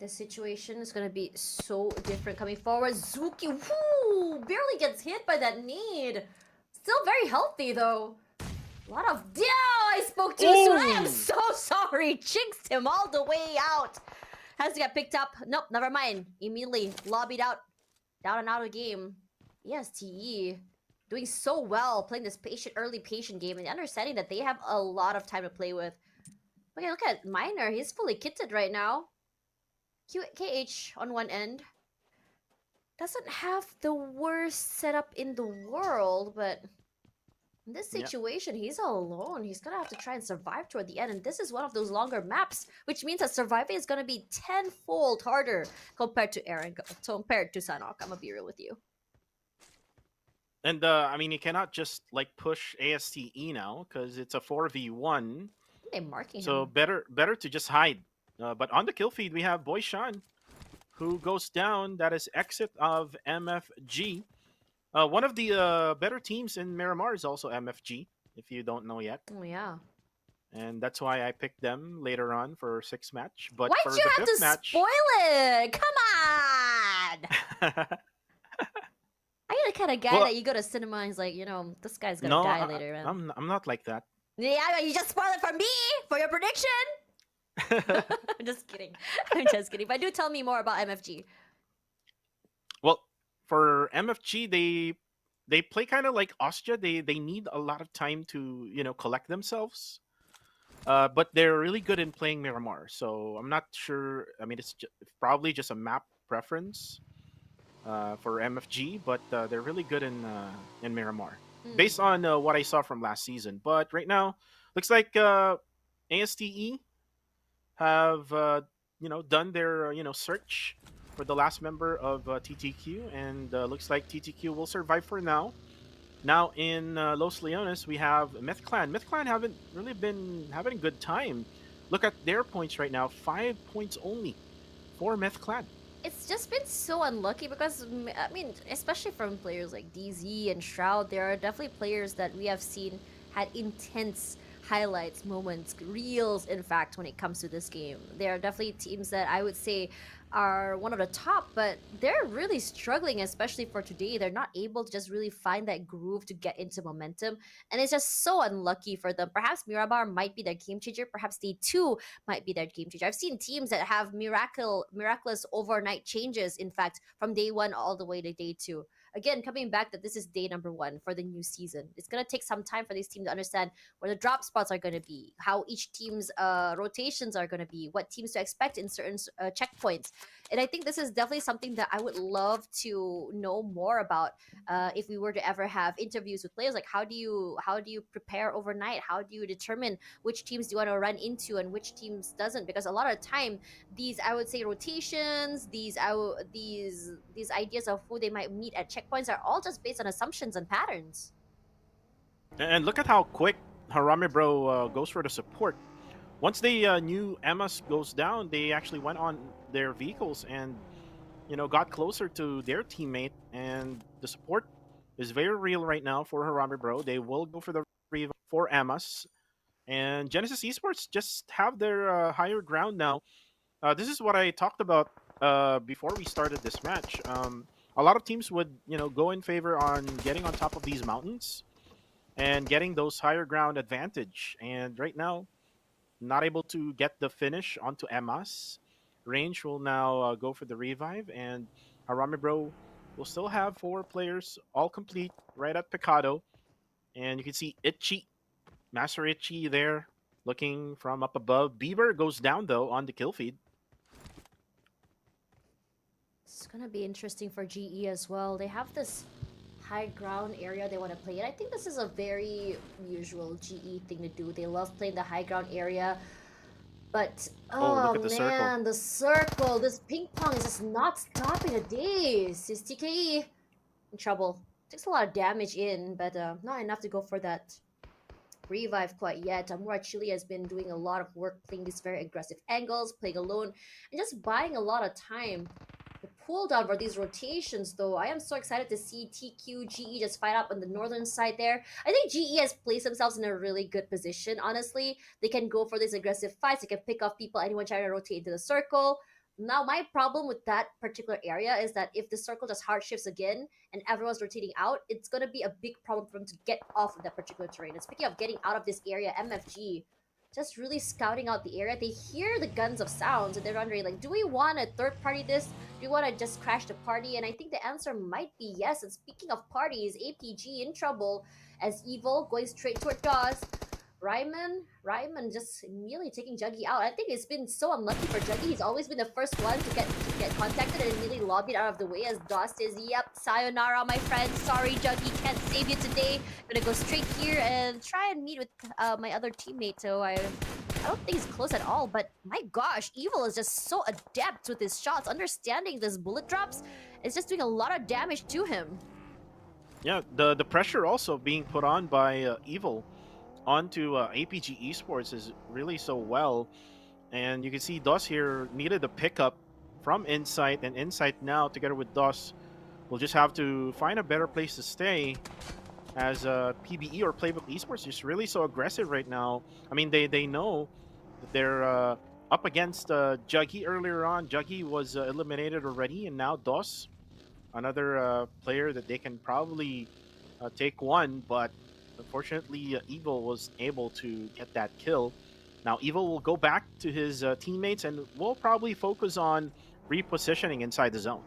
The situation is going to be so different coming forward. Zuki, whoo, barely gets hit by that nade. Still very healthy, though. A lot of... Yeah, I spoke too soon. I am so sorry. Jinxed him all the way out. Has to get picked up. Nope, never mind. Immediately lobbied out. Down and out of the game. ESTE doing so well, playing this early patient game, and understanding that they have a lot of time to play with. Okay, look at Miner. He's fully kitted right now. KH on one end doesn't have the worst setup in the world, but in this situation, he's alone. He's gonna have to try and survive toward the end, and this is one of those longer maps, which means that surviving is gonna be tenfold harder compared to Erangel, compared to Sanhok. I'm gonna be real with you. And I mean, you cannot just like push ASTE now because it's a 4v1. They're marking so him. better to just hide. But on the kill feed, we have Boy Shan, who goes down. That is exit of MFG. One of the better teams in Miramar is also MFG, if you don't know yet. Oh, yeah. And that's why I picked them later on for 6th match. But why'd for you the have fifth to match, spoil it? Come on! Are you the kind of guy that you go to cinema and he's like, this guy's gonna die later, man? I'm not like that. Yeah, you just spoiled it for me for your prediction. I'm just kidding. I'm just kidding. But do tell me more about MFG. Well, for MFG, they play kind of like Austria. They need a lot of time to collect themselves. But they're really good in playing Miramar. So I'm not sure. I mean, it's probably just a map preference for MFG, but they're really good in Miramar, based on what I saw from last season. But right now, looks like ASTE have done their search for the last member of TTQ, and looks like TTQ will survive for now. Now in Los Leones, we have Myth Clan. Myth Clan haven't really been having a good time. Look at their points right now, 5 points only for Myth Clan. It's just been so unlucky because, I mean, especially from players like DZ and Shroud, there are definitely players that we have seen had intense highlights, moments, reels, in fact, when it comes to this game. There are definitely teams that I would say are one of the top, but they're really struggling, especially for today. They're not able to just really find that groove to get into momentum, and it's just so unlucky for them. Perhaps Miramar might be their game changer. Perhaps they too might be their game changer. I've seen teams that have miraculous overnight changes, in fact, from day 1 all the way to day 2. again, coming back that this is day number 1 for the new season. It's gonna take some time for this team to understand where the drop spots are gonna be, how each team's rotations are gonna be, what teams to expect in certain checkpoints. And I think this is definitely something that I would love to know more about. If we were to ever have interviews with players, like how do you prepare overnight? How do you determine which teams do you want to run into and which teams doesn't? Because a lot of the time, these, I would say, rotations, these ideas of who they might meet at checkpoints are all just based on assumptions and patterns. And look at how quick Harame Bro goes for the support. Once they knew Emma's goes down, they actually went on their vehicles and got closer to their teammate. And the support is very real right now for Harame Bro. They will go for the revive for Emma's. And Genesis Esports just have their higher ground now. This is what I talked about before we started this match. A lot of teams would, go in favor on getting on top of these mountains and getting those higher ground advantage. And right now, not able to get the finish onto Emma's. Range will now go for the revive, and Harame Bro will still have 4 players all complete right at Picado. And you can see Itchy, Master Itchy there, looking from up above. Bieber goes down though on the kill feed. It's gonna be interesting for GE as well. They have this high ground area they want to play in. I think this is a very usual GE thing to do. They love playing the high ground area. But Look at the man, circle. the circle, this ping pong is just not stopping the days. Is TKE in trouble? Takes a lot of damage in, but not enough to go for that revive quite yet. Amura Chile has been doing a lot of work playing these very aggressive angles, playing alone, and just buying a lot of time. The pull down for these rotations, though, I am so excited to see TQ, GE just fight up on the northern side there. I think GE has placed themselves in a really good position, honestly. They can go for these aggressive fights. They can pick off people, anyone trying to rotate into the circle. Now, my problem with that particular area is that if the circle just hard shifts again and everyone's rotating out, it's going to be a big problem for them to get off of that particular terrain. And speaking of getting out of this area, MFG just really scouting out the area. They hear the guns of sounds and they're wondering, like, do we want to third party this? Do we want to just crash the party? And I think the answer might be yes. And speaking of parties, APG in trouble as Evil going straight toward DOS. Ryman just immediately taking Juggy out. I think it's been so unlucky for Juggy. He's always been the first one to get contacted and immediately lobbied out of the way as DOS says, yep, sayonara, my friend. Sorry, Juggy, can't save you today. Gonna go straight here and try and meet with my other teammate. So I don't think he's close at all. But my gosh, Evil is just so adept with his shots. Understanding this bullet drops is just doing a lot of damage to him. Yeah, the pressure also being put on by Evil onto APG Esports is really so well. And you can see DOS here needed a pickup from Insight, and Insight now together with DOS will just have to find a better place to stay as PBE or Playbook Esports is really so aggressive right now. I mean, they know that they're up against Juggy earlier on. Juggy was eliminated already, and now DOS, another player that they can probably take one, but unfortunately, Evil was able to get that kill. Now, Evil will go back to his teammates and will probably focus on repositioning inside the zone.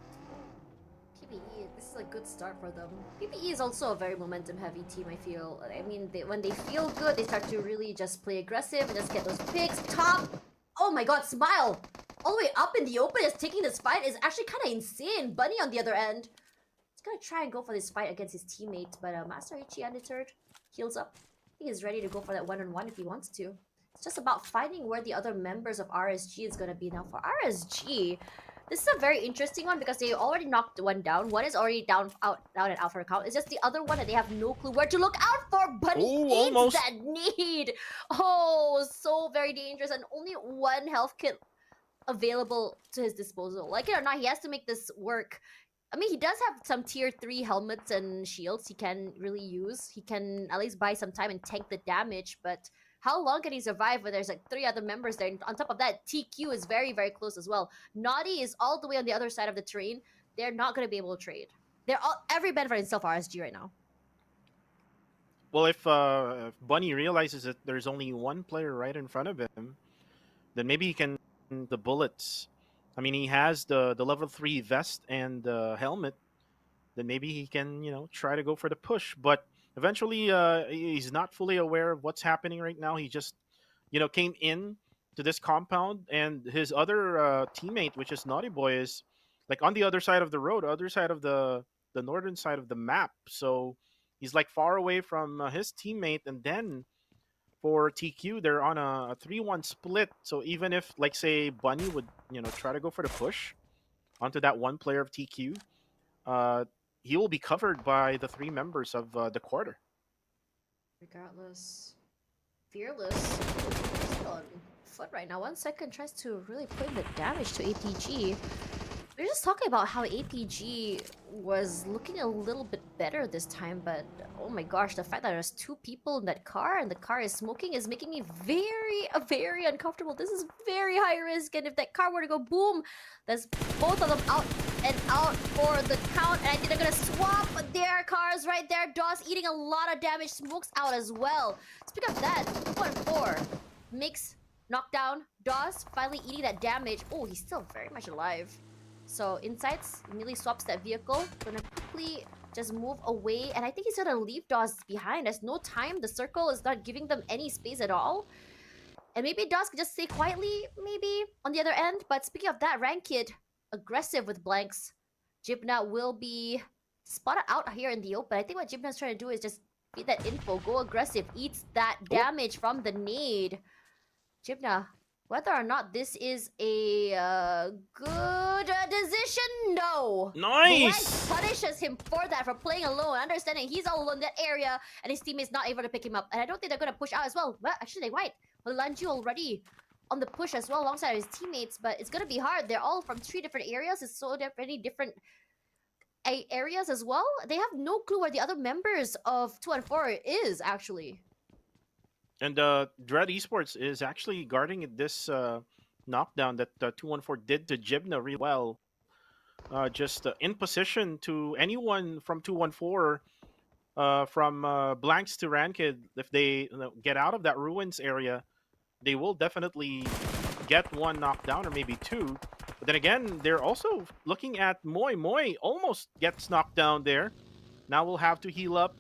PBE, this is a good start for them. PBE is also a very momentum-heavy team, I feel. I mean, when they feel good, they start to really just play aggressive and just get those picks. Top! Oh my god, Smile! All the way up in the open, just taking this fight is actually kind of insane. Bunny on the other end. He's gonna try and go for this fight against his teammate, but Master Ichi undeterred. Heals up. He is ready to go for that one-on-one if he wants to. It's just about finding where the other members of RSG is going to be now. For RSG, this is a very interesting one because they already knocked one down. One is already down at Alpha account. It's just the other one that they have no clue where to look out for. But he almost that need. Oh, so very dangerous. And only one health kit available to his disposal. Like it or not, he has to make this work. I mean, he does have some tier 3 helmets and shields he can really use. He can at least buy some time and tank the damage, but how long can he survive when there's like 3 other members there? And on top of that, TQ is very, very close as well. Naughty is all the way on the other side of the terrain. They're not going to be able to trade. They're all every benefit in self RSG right now. Well, if Bunny realizes that there's only one player right in front of him, then maybe he can the bullets. I mean, he has the level 3 vest and helmet then maybe he can, try to go for the push. But eventually, he's not fully aware of what's happening right now. He just, came in to this compound, and his other teammate, which is Naughty Boy, is like on the other side of the road, other side of the northern side of the map. So he's like far away from his teammate, and then for TQ, they're on a 3-1 split. So even if, like, say, Bunny would, try to go for the push onto that one player of TQ, he will be covered by the 3 members of the quarter. Regardless, Fearless still on foot right now. 1 second tries to really put in the damage to APG. We were just talking about how APG was looking a little bit better this time, but oh my gosh, the fact that there's 2 people in that car and the car is smoking is making me very uncomfortable. This is very high risk, and if that car were to go boom, there's both of them out and out for the count, and I think they're gonna swap their cars right there. DOS eating a lot of damage, Smokes out as well. Speaking of that, 2-4 Mix knockdown, DOS finally eating that damage. Oh, he's still very much alive. So Insights immediately swaps that vehicle. Gonna quickly just move away, and I think he's gonna leave DOS behind. There's no time. The circle is not giving them any space at all. And maybe DOS could just stay quietly, maybe, on the other end. But speaking of that, Rankid, aggressive with blanks. Jibna will be spotted out here in the open. I think what Jibna's trying to do is just feed that info, go aggressive, eats that damage from the nade. Jibna, whether or not this is a good decision, no. Nice! Blank punishes him for that, for playing alone, understanding he's all alone in that area, and his teammate's not able to pick him up. And I don't think they're going to push out as well. Well, actually, they might. Lanju already on the push as well, alongside his teammates, but it's going to be hard. They're all from 3 different areas. It's so many different areas as well. They have no clue where the other members of 2-4 is, actually. And Dread Esports is actually guarding this knockdown that 214 did to Jibna really well. Just in position to anyone from 214, from Blanks to Rankid, if they get out of that ruins area, they will definitely get 1 knockdown or maybe 2. But then again, they're also looking at Moy. Moy almost gets knocked down there. Now we'll have to heal up.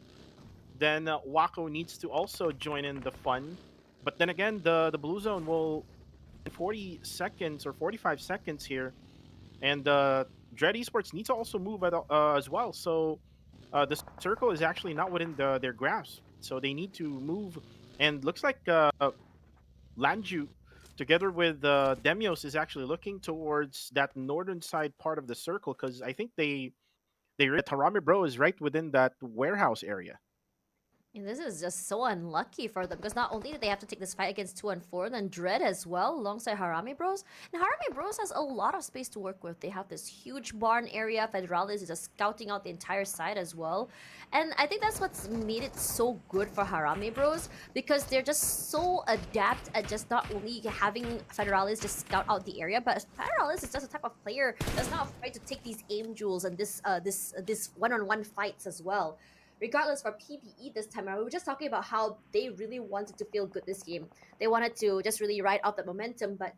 Then Wako needs to also join in the fun. But then again, the blue zone will 40 seconds or 45 seconds here. And Dread Esports needs to also move as well. So the circle is actually not within their grasp. So they need to move. And looks like Lanju, together with Demios, is actually looking towards that northern side part of the circle. Because I think they Harami Bro is right within that warehouse area. And this is just so unlucky for them, because not only did they have to take this fight against 2-4, then Dread as well, alongside Harami Bros. And Harami Bros has a lot of space to work with. They have this huge barn area. Federalis is just scouting out the entire side as well. And I think that's what's made it so good for Harami Bros, because they're just so adept at just not only having Federalis just scout out the area, but Federalis is just a type of player that's not afraid to take these aim duels and this one-on-one fights as well. Regardless, for PPE this time around, we were just talking about how they really wanted to feel good this game. They wanted to just really ride out the momentum, but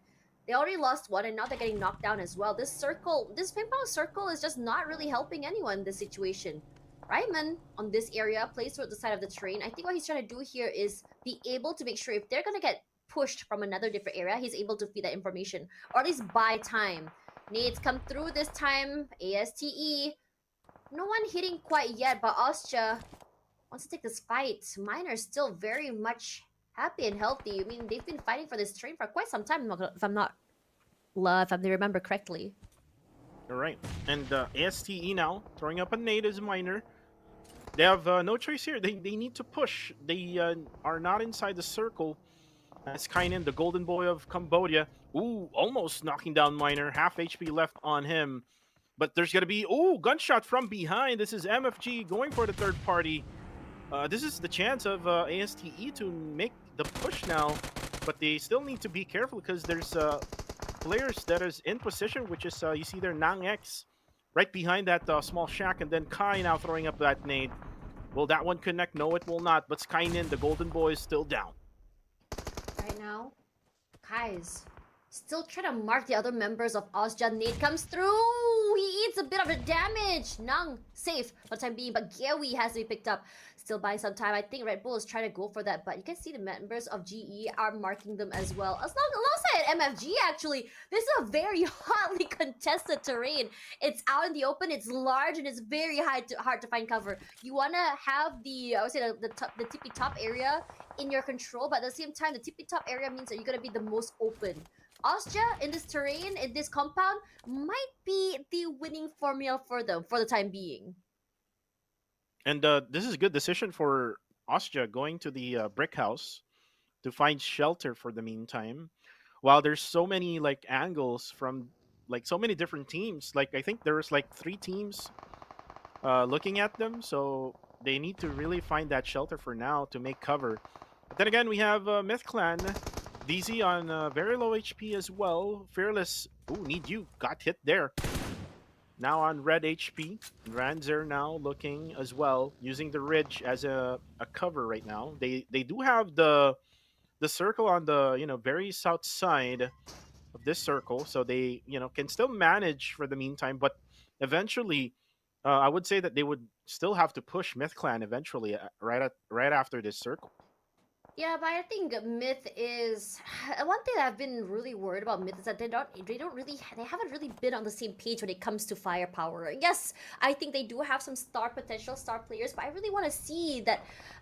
they already lost 1, and now they're getting knocked down as well. This ping-pong circle is just not really helping anyone in this situation. Ryman, on this area, plays toward the side of the train. I think what he's trying to do here is be able to make sure if they're going to get pushed from another different area, he's able to feed that information, or at least buy time. Nades come through this time. ASTE. No one hitting quite yet, but Ostja wants to take this fight. Miner's still very much happy and healthy. I mean, they've been fighting for this train for quite some time, if I remember correctly. All right. And ASTE now throwing up a nade as Miner. They have no choice here. They need to push. They are not inside the circle. That's Kainin, the golden boy of Cambodia. Ooh, almost knocking down Miner. Half HP left on him. But there's going to be, gunshot from behind. This is MFG going for the third party. This is the chance of ASTE to make the push now. But they still need to be careful, because there's players that is in position, which is, you see there, Nang X right behind that small shack. And then Kai now throwing up that nade. Will that one connect? No, it will not. But Skynin, the golden boy, is still down. Right now, Kai's still trying to mark the other members of Ostja. Nade comes through. Oh, he eats a bit of the damage. Nang, safe for the time being, but Gewi has to be picked up. Still buying some time. I think Red Bull is trying to go for that, but you can see the members of GE are marking them as well. Alongside MFG, actually. This is a very hotly contested terrain. It's out in the open, it's large, and it's very hard to find cover. You want to have the, I would say, the tippy top area in your control, but at the same time, the tippy top area means that you're going to be the most open. Austria in this terrain, in this compound, might be the winning formula for them for the time being. And this is a good decision for Austria going to the brick house to find shelter for the meantime. While there's so many like angles from like so many different teams, like I think there's like 3 teams looking at them, so they need to really find that shelter for now to make cover. But then again, we have Myth Clan, DZ on very low HP as well. Fearless, ooh, need you, got hit there. Now on red HP, Ranzer now looking as well, using the ridge as a cover right now. They do have the circle on the very south side of this circle, so they can still manage for the meantime. But eventually, I would say that they would still have to push Myth Clan eventually, right after this circle. Yeah, but I think Myth is one thing that I've been really worried about Myth is that they haven't really been on the same page when it comes to firepower. Yes, I think they do have some star potential, star players, but I really want to see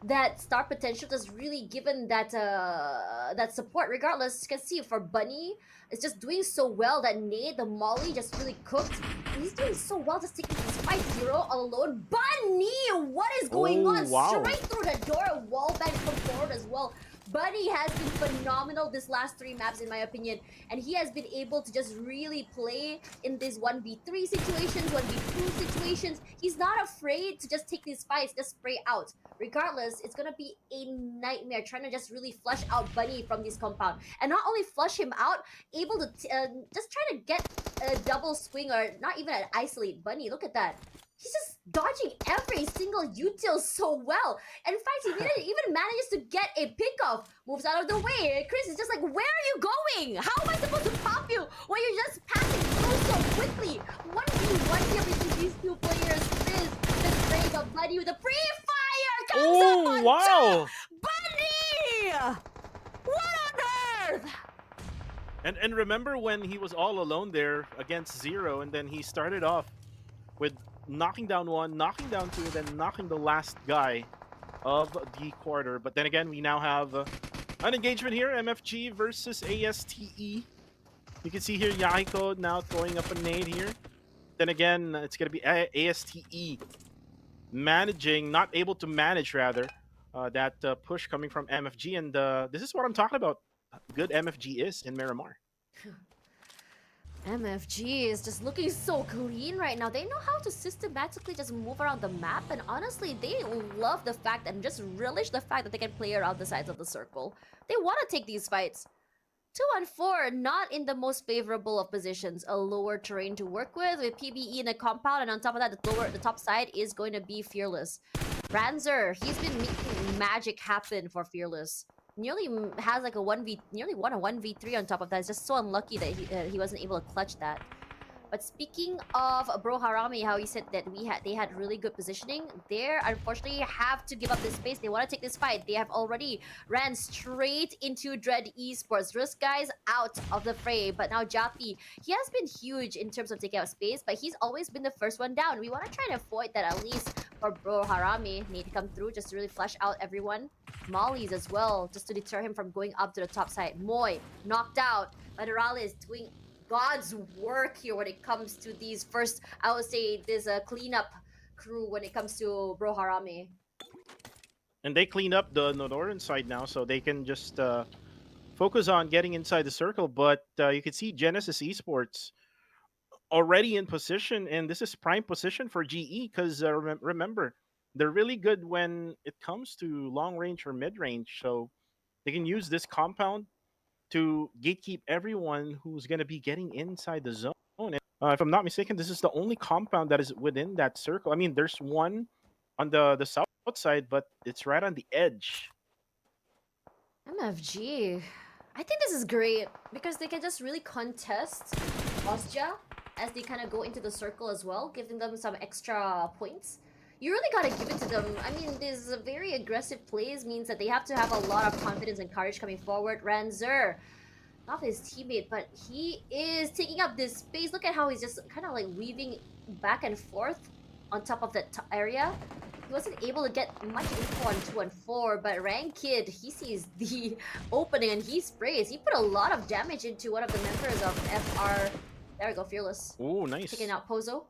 that star potential just really given that that support. Regardless, you can see for Bunny, it's just doing so well that Nate, the Molly, just really cooked. He's doing so well, just taking this 5-0 alone. Bunny, what is going on? Wow. Straight through the door, wallbang from forward as well. Bunny has been phenomenal this last 3 maps, in my opinion, and he has been able to just really play in these 1v3 situations, 1v2 situations. He's not afraid to just take these fights, just spray out. Regardless, it's gonna be a nightmare trying to just really flush out Bunny from this compound, and not only flush him out, able to just try to get a double swing or not even an isolate Bunny. Look at that. He's just dodging every single util so well. And in fact, he even manages to get a pickoff. Moves out of the way. Chris is just like, where are you going? How am I supposed to pop you when you're just passing through so quickly? 1v1 here between these 2 players. Fizz, the spray of Buddy with a pre-fire. Comes up on top. Buddy! What on earth? And remember when he was all alone there against Zero, and then he started off with knocking down 1, knocking down 2, and then knocking the last guy of the quarter. But then again, we now have an engagement here, MFG versus ASTE. You can see here Yahiko now throwing up a nade here. Then again, it's going to be ASTE managing, not able to manage rather, that push coming from MFG. And this is what I'm talking about. Good MFG is in Miramar. MFG is just looking so clean right now. They know how to systematically just move around the map, and honestly, they love the fact and just relish the fact that they can play around the sides of the circle. They want to take these fights. 2 and 4, not in the most favorable of positions. A lower terrain to work with PBE in a compound, and on top of that, the top side is going to be Fearless. Ranzer, he's been making magic happen for Fearless. Nearly has like nearly won a 1v3 on top of that. It's just so unlucky that he wasn't able to clutch that. But speaking of Bro Harami, how he said that they had really good positioning, they unfortunately have to give up this space. They want to take this fight. They have already ran straight into Dread Esports. Risk guys out of the fray, but now Jappy, he has been huge in terms of taking out space, but he's always been the first one down. We want to try to avoid that at least for Bro Harami. Need to come through just to really flush out everyone. Mollies as well, just to deter him from going up to the top side. Moy knocked out, but Erangel is doing God's work here when it comes to these first, I would say, this cleanup crew when it comes to Bro Harami. And they clean up the northern side now, so they can just focus on getting inside the circle. But you can see Genesis Esports already in position, and this is prime position for GE because remember, they're really good when it comes to long range or mid range, so they can use this compound to gatekeep everyone who's going to be getting inside the zone. And, if I'm not mistaken, this is the only compound that is within that circle. I mean, there's one on the south side, but it's right on the edge. MFG, I think this is great because they can just really contest Austria as they kind of go into the circle as well, giving them some extra points. You really gotta give it to them. I mean, these very aggressive plays means that they have to have a lot of confidence and courage coming forward. Ranzer, not his teammate, but he is taking up this space. Look at how he's just kind of like weaving back and forth on top of that area. He wasn't able to get much info on 2 and 4, but Rankid, he sees the opening and he sprays. He put a lot of damage into one of the members of FR. There we go, Fearless. Oh, nice. Taking out Pozo.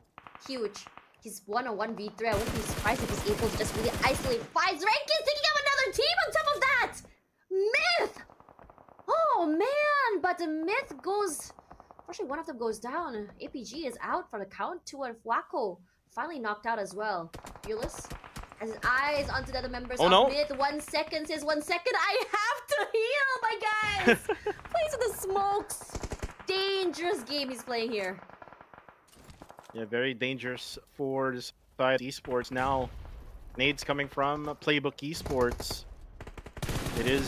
Huge. He's 1-on-1 v3. I wouldn't be surprised if he's able to just really isolate fights. Rankid's taking out another team on top of that! Myth! Oh man, but the Myth goes... Unfortunately, one of them goes down. APG is out for the count. 2 and Wako finally knocked out as well. Fearless has his eyes onto the other members of Myth. 1 second says 1 second. I have to heal, my guys! Plays with the smokes. Dangerous game he's playing here. Yeah, very dangerous for the side Esports now. Nades coming from Playbook Esports. It is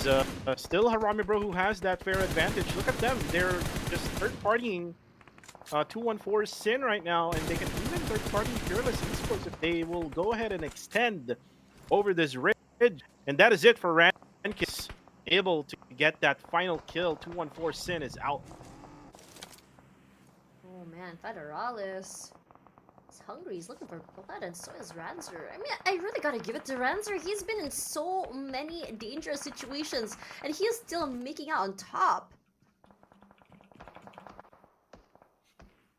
still Harami Bro who has that fair advantage. Look at them. They're just third-partying 214 Sin right now, and they can even third-party Fearless Esports if they will go ahead and extend over this ridge. And that is it for Rankis. Able to get that final kill. 214 Sin is out. Oh man, Federalis. He's hungry, he's looking for blood, and so is Ranzer. I mean, I really gotta give it to Ranzer. He's been in so many dangerous situations, and he is still making out on top.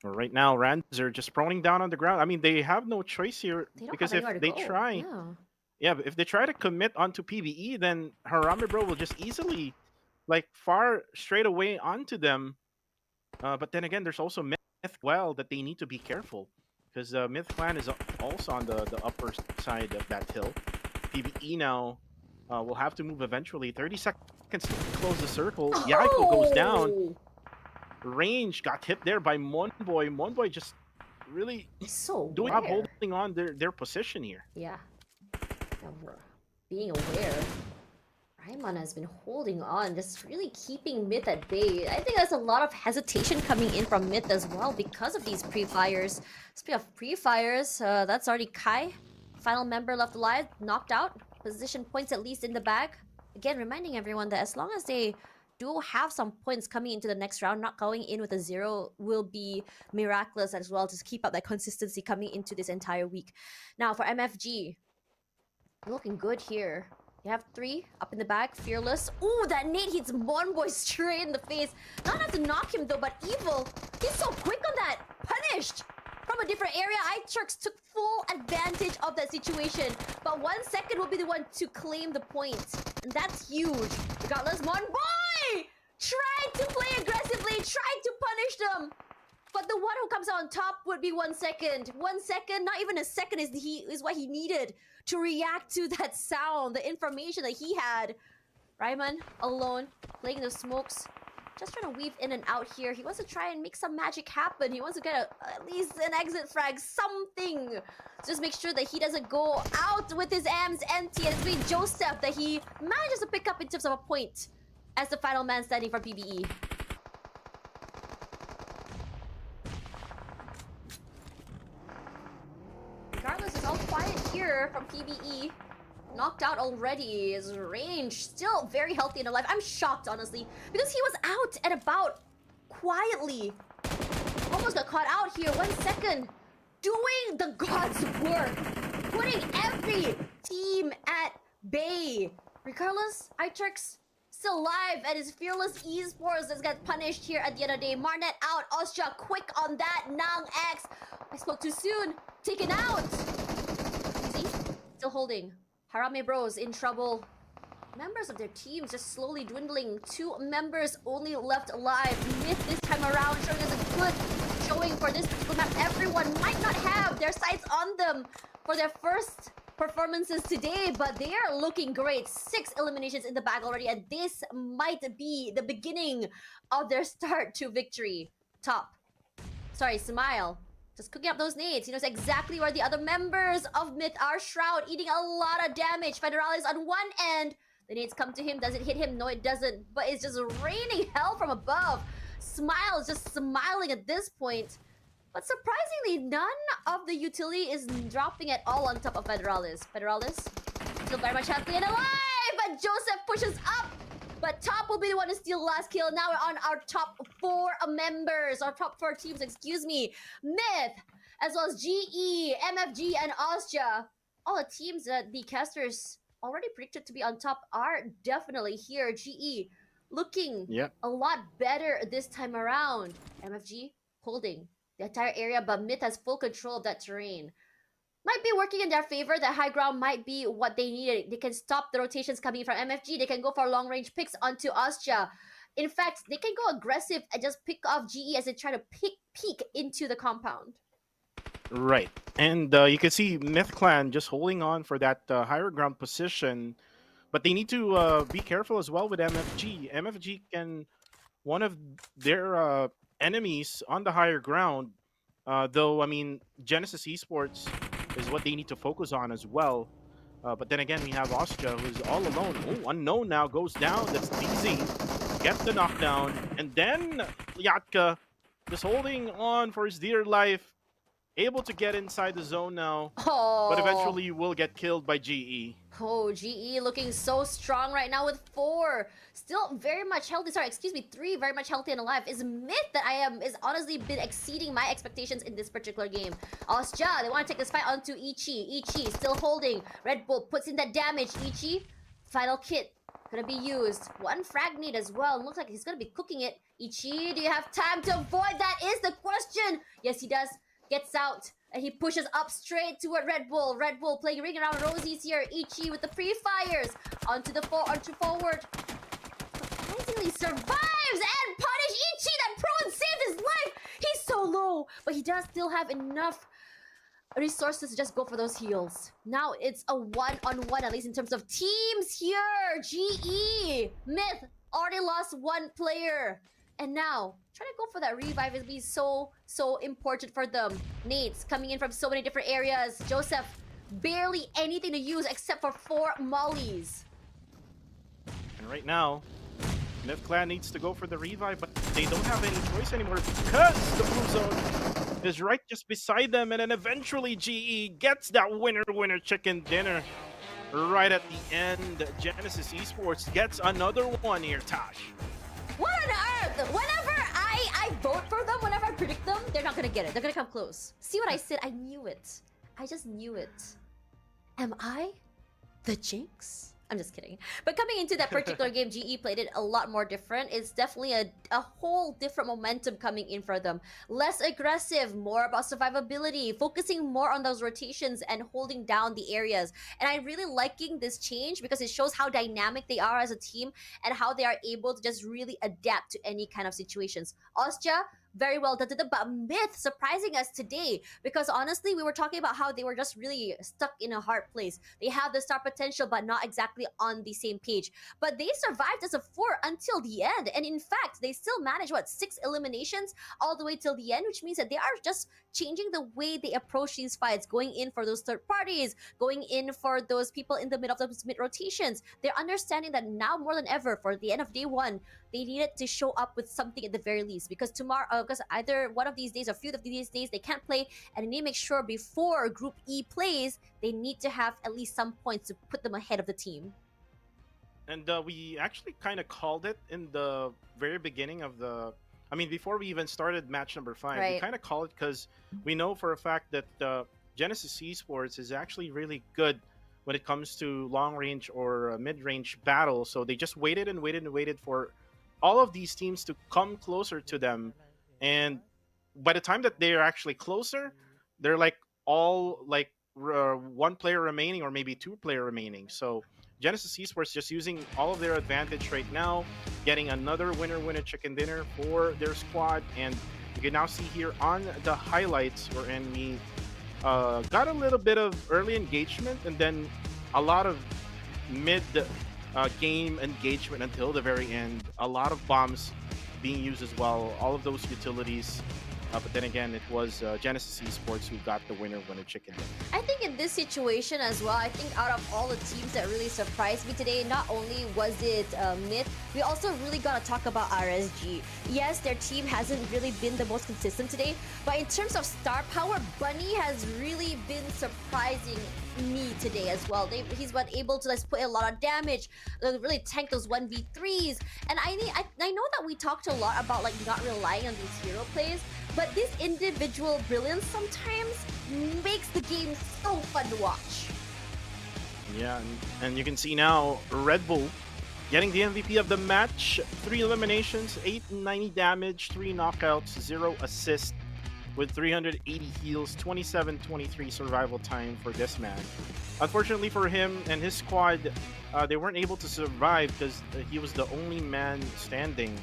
Right now, Ranzer just proning down on the ground. I mean, they have no choice here because if they try, if they try to commit onto PvE, then Harami Bro will just easily, like, far straight away onto them. But then again, there's also Myth well that they need to be careful because Myth Clan is also on the upper side of that hill. PvE now will have to move eventually. 30 seconds to close the circle. Yaiko goes down. Range got hit there by Monboy. Monboy just really holding on their position here. Yeah. Being aware. Raiman has been holding on, just really keeping Myth at bay. I think there's a lot of hesitation coming in from Myth as well because of these pre-fires. Speaking of pre-fires, that's already Kai. Final member left alive, knocked out. Position points at least in the bag. Again, reminding everyone that as long as they do have some points coming into the next round, not going in with a 0 will be miraculous as well. Just keep up that consistency coming into this entire week. Now for MFG, looking good here. You have 3 up in the back, Fearless. Ooh, that nade hits Monboy straight in the face. Not enough to knock him though, but Evil, he's so quick on that. Punished from a different area. iTurks took full advantage of that situation, but 1 second will be the one to claim the point, and that's huge. Regardless, Monboy tried to play aggressively, tried to punish them, but the one who comes out on top would be 1 second. 1 second, not even a second is what he needed to react to that sound, the information that he had. Raiman alone, playing the smokes, just trying to weave in and out here. He wants to try and make some magic happen. He wants to get at least an exit frag, something. Just make sure that he doesn't go out with his AMs empty. And it's really Joseph that he manages to pick up in terms of a point as the final man standing for PBE. Regardless, it's all quiet here from PBE. Knocked out already. His range still very healthy and alive. I'm shocked, honestly, because he was out and about quietly. Almost got caught out here. 1 second. Doing the God's work. Putting every team at bay. Regardless, iTurks still alive, and his Fearless Esports has got punished here at the end of the day. Marnet out. Austria quick on that. Nang X. I spoke too soon. Taken out. Easy. Still holding. Harami Bros in trouble. Members of their teams just slowly dwindling. 2 members only left alive. Myth this time around showing us a good showing for this particular map. Everyone might not have their sights on them for their first performances today, but they are looking great. 6 eliminations in the bag already, and this might be the beginning of their start to victory. Top. Sorry, Smile. Just cooking up those nades. He knows exactly where the other members of Myth are. Shroud eating a lot of damage. Federalis on one end. The nades come to him. Does it hit him? No, it doesn't. But it's just raining hell from above. Smile is just smiling at this point. But surprisingly, none of the utility is dropping at all on top of Federalis. Federalis still very much healthy and alive, but Joseph pushes up. But Top will be the one to steal the last kill. Now we're on our top 4 members, our top 4 teams, excuse me. Myth, as well as GE, MFG, and Austria. All the teams that the casters already predicted to be on top are definitely here. GE looking a lot better this time around. MFG holding the entire area, but Myth has full control of that terrain. Might be working in their favor. The high ground might be what they needed. They can stop the rotations coming from MFG. They can go for long range picks onto Austria. In fact, they can go aggressive and just pick off GE as they try to peek into the compound. Right. And you can see Myth Clan just holding on for that higher ground position. But they need to be careful as well with MFG. MFG can one of their enemies on the higher ground. Though, I mean, Genesis Esports is what they need to focus on as well. But then again, we have Austria, who's all alone. Oh, Unknown now goes down. That's easy. Get the knockdown. And then Yatka just holding on for his dear life. Able to get inside the zone now. Oh. But eventually will get killed by GE. Oh, GE looking so strong right now with 4. Still very much healthy. Sorry, excuse me, 3 very much healthy and alive. Is Myth that is honestly been exceeding my expectations in this particular game. Austria, they want to take this fight onto Ichi. Ichi still holding. Red Bull puts in that damage. Ichi, final kit gonna be used. 1 frag need as well. Looks like he's gonna be cooking it. Ichi, do you have time to avoid? That is the question. Yes, he does. Gets out and he pushes up straight toward Red Bull. Red Bull playing ring around rosies here. Ichi with the pre-fires onto forward. Surprisingly survives and punish Ichi. That pro and saved his life. He's so low, but he does still have enough resources to just go for those heals. Now it's a 1-on-1, at least in terms of teams here. GE Myth already lost 1 player. And now, trying to go for that revive is be so important for them. Nades coming in from so many different areas. Joseph, barely anything to use except for 4 mollies. And right now, Myth Clan needs to go for the revive, but they don't have any choice anymore because the blue zone is right just beside them. And then eventually GE gets that winner chicken dinner right at the end. Genesis Esports gets another one here, Tash. What on earth? Whenever I vote for them, whenever I predict them, they're not gonna get it. They're gonna come close. See what I said? I knew it. I just knew it. Am I the jinx? I'm just kidding. But coming into that particular game, GE played it a lot more different. It's definitely a whole different momentum coming in for them. Less aggressive, more about survivability, focusing more on those rotations and holding down the areas. And I'm really liking this change because it shows how dynamic they are as a team and how they are able to just really adapt to any kind of situations. Austria, very well done to them, but Myth surprising us today because honestly we were talking about how they were just really stuck in a hard place. They have the star potential but not exactly on the same page, but they survived as a 4 until the end, and in fact they still managed 6 eliminations all the way till the end, which means that they are just changing the way they approach these fights, going in for those third parties, going in for those people in the middle of those mid rotations. They're understanding that now more than ever for the end of day 1 they needed to show up with something at the very least because tomorrow, because either one of these days or a few of these days they can't play, and they need to make sure before Group E plays, they need to have at least some points to put them ahead of the team. And we actually kind of called it in the very beginning of the... I mean, before we even started match number 5, Right. We kind of call it because we know for a fact that Genesis Esports is actually really good when it comes to long-range or mid-range battle. So they just waited and waited and waited for all of these teams to come closer to them, and by the time that they're actually closer, they're like all like 1 player remaining or maybe 2 player remaining. So Genesis Esports just using all of their advantage right now, getting another winner chicken dinner for their squad. And you can now see here on the highlights wherein we got a little bit of early engagement and then a lot of mid game engagement until the very end. A lot of bombs being used as well, all of those utilities. But then again, it was Genesis Esports who got the winner chicken dinner. I think in this situation as well, I think out of all the teams that really surprised me today, not only was it Myth, we also really gotta talk about RSG. Yes, their team hasn't really been the most consistent today, but in terms of star power, Bunny has really been surprising me today as well. He's been able to put a lot of damage, really tank those 1v3s. And I know that we talked a lot about like not relying on these hero plays, but this individual brilliance sometimes makes the game so fun to watch. Yeah, and you can see now Red Bull getting the MVP of the match. 3 eliminations, 890 damage, 3 knockouts, 0 assists, with 380 heals, 27-23 survival time for this man. Unfortunately for him and his squad, they weren't able to survive because he was the only man standing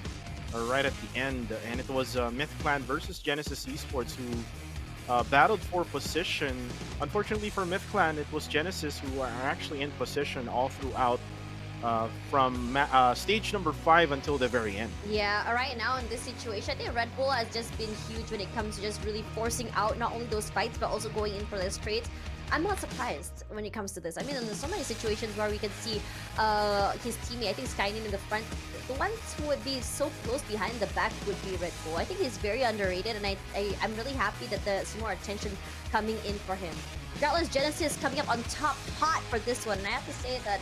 right at the end, and it was Myth Clan versus Genesis Esports who battled for position. Unfortunately for Myth Clan, it was Genesis who are actually in position all throughout from stage number 5 until the very end. Yeah, right now in this situation, I think Red Bull has just been huge when it comes to just really forcing out not only those fights, but also going in for this trades. I'm not surprised when it comes to this. I mean, there's so many situations where we can see his teammate, I think Skynim in the front, the ones who would be so close behind the back would be Red Bull. I think he's very underrated, and I'm really happy that there's more attention coming in for him. Regardless, Genesis coming up on top hot for this one, and I have to say that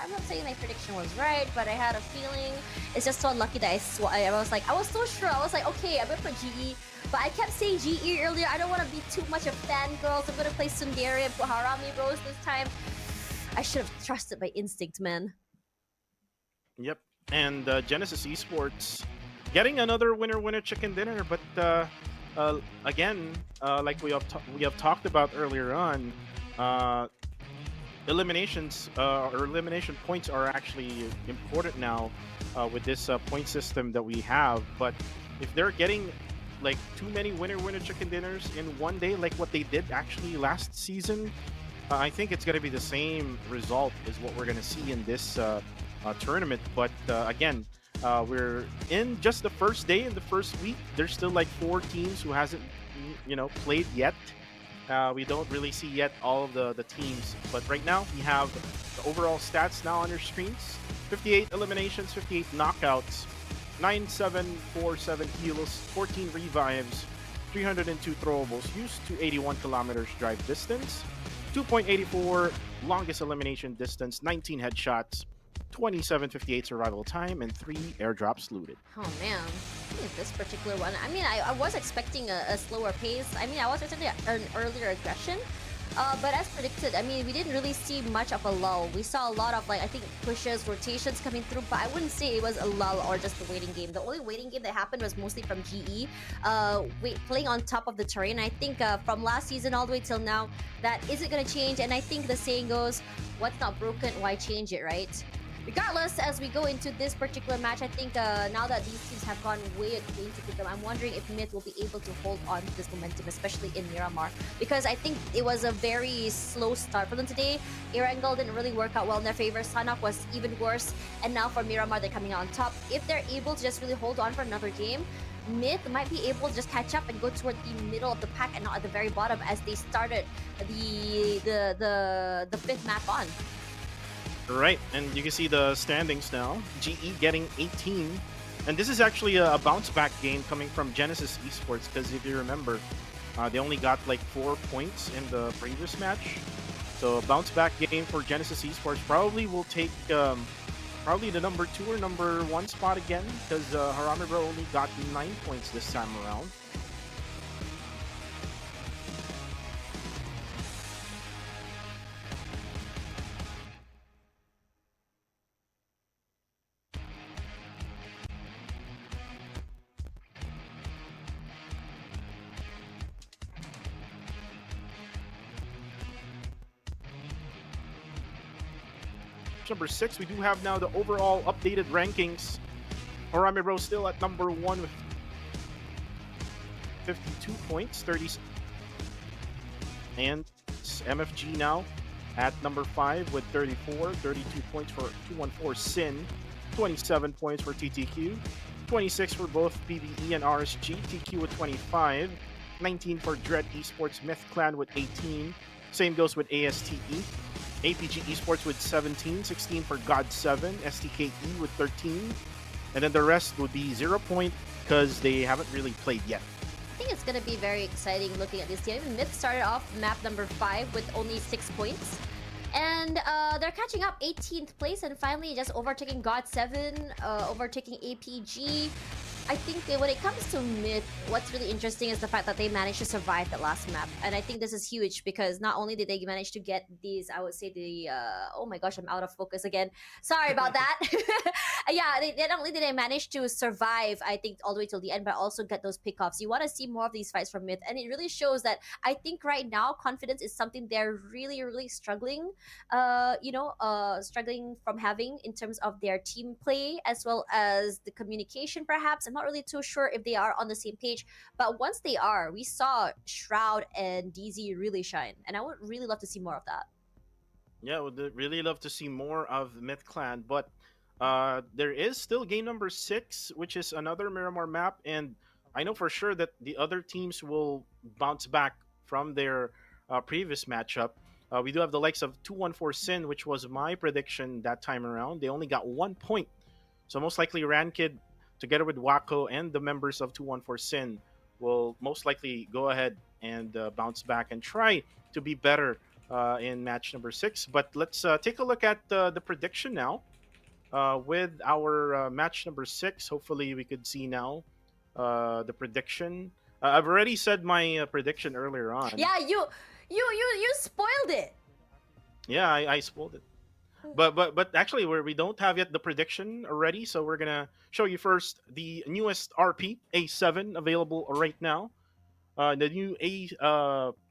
I'm not saying my prediction was right, but I had a feeling. It's just so unlucky that I was so sure. I was like, okay, I went for GE, but I kept saying GE earlier. I don't want to be too much of fangirl, so I'm gonna play Sundari and put Harami Rose this time. I should have trusted my instinct, man. Yep, and Genesis Esports getting another winner chicken dinner, but again, like we have talked about earlier on, eliminations or elimination points are actually important now with this point system that we have. But if they're getting like too many winner chicken dinners in one day, like what they did actually last season, I think it's going to be the same result is what we're going to see in this tournament. But again, we're in just the first day, in the first week. There's still like 4 teams who hasn't played yet. We don't really see yet all of the teams, but right now we have the overall stats now on your screens. 58 eliminations, 58 knockouts, 9747 heals, 14 revives, 302 throwables used to 81 kilometers drive distance, 2.84 longest elimination distance, 19 headshots, 2758 survival time, and 3 airdrops looted. Oh man, I think this particular one, I mean, I was expecting a slower pace. I mean, I was expecting an earlier aggression. But as predicted, I mean, we didn't really see much of a lull. We saw a lot of, like, I think, pushes, rotations coming through, but I wouldn't say it was a lull or just a waiting game. The only waiting game that happened was mostly from GE, playing on top of the terrain. I think from last season all the way till now, that isn't going to change, and I think the saying goes, what's not broken, why change it, right? Regardless, as we go into this particular match, I think now that these teams have gone way acquainted with them, I'm wondering if Myth will be able to hold on to this momentum, especially in Miramar. Because I think it was a very slow start for them today. Erangel didn't really work out well in their favor. Sanhok was even worse. And now for Miramar, they're coming out on top. If they're able to just really hold on for another game, Myth might be able to just catch up and go toward the middle of the pack and not at the very bottom as they started the 5th map on. Right, and you can see the standings now. GE getting 18, and this is actually a bounce back game coming from Genesis Esports, because if you remember, they only got like 4 points in the previous match. So a bounce back game for Genesis Esports probably will take probably the number 2 or number 1 spot again, because Harami Bro only got 9 points this time around. Number 6, we do have now the overall updated rankings. Harami Bro still at number 1 with 52 points, 30, and MFG now at number 5 with 34, 32 points for 214 Sin, 27 points for TTQ, 26 for both PBE and RSG, TQ with 25, 19 for Dread Esports Myth Clan with 18, Same goes with ASTE. APG Esports with 17, 16 for God7, STKE with 13, and then the rest would be 0 point because they haven't really played yet. I think it's going to be very exciting looking at this team. Myth started off map number 5 with only 6 points. And they're catching up 18th place and finally just overtaking God7, overtaking APG. I think that when it comes to Myth, what's really interesting is the fact that they managed to survive the last map. And I think this is huge because not only did they manage to get these, I would say the, oh my gosh, I'm out of focus again. Sorry about that. Yeah, they not only did they manage to survive, I think, all the way till the end, but also get those pickoffs. You want to see more of these fights from Myth. And it really shows that I think right now, confidence is something they're really, really struggling, struggling from having in terms of their team play as well as the communication, perhaps. I'm not really too sure if they are on the same page, but once they are, we saw Shroud and DZ really shine, and I would really love to see more of that. Yeah, would really love to see more of Myth Clan, but there is still game number 6, which is another Miramar map, and I know for sure that the other teams will bounce back from their previous matchup. We do have the likes of 214 Sin, which was my prediction that time around. They only got 1 point, so most likely Rankid, together with Wako and the members of 214 Sin, will most likely go ahead and bounce back and try to be better in match number 6. But let's take a look at the prediction now with our match number 6. Hopefully we could see now the prediction. I've already said my prediction earlier on. Yeah, you spoiled it. Yeah, I spoiled it. But actually we don't have yet the prediction already, so we're gonna show you first the newest RP A7 available right now. The new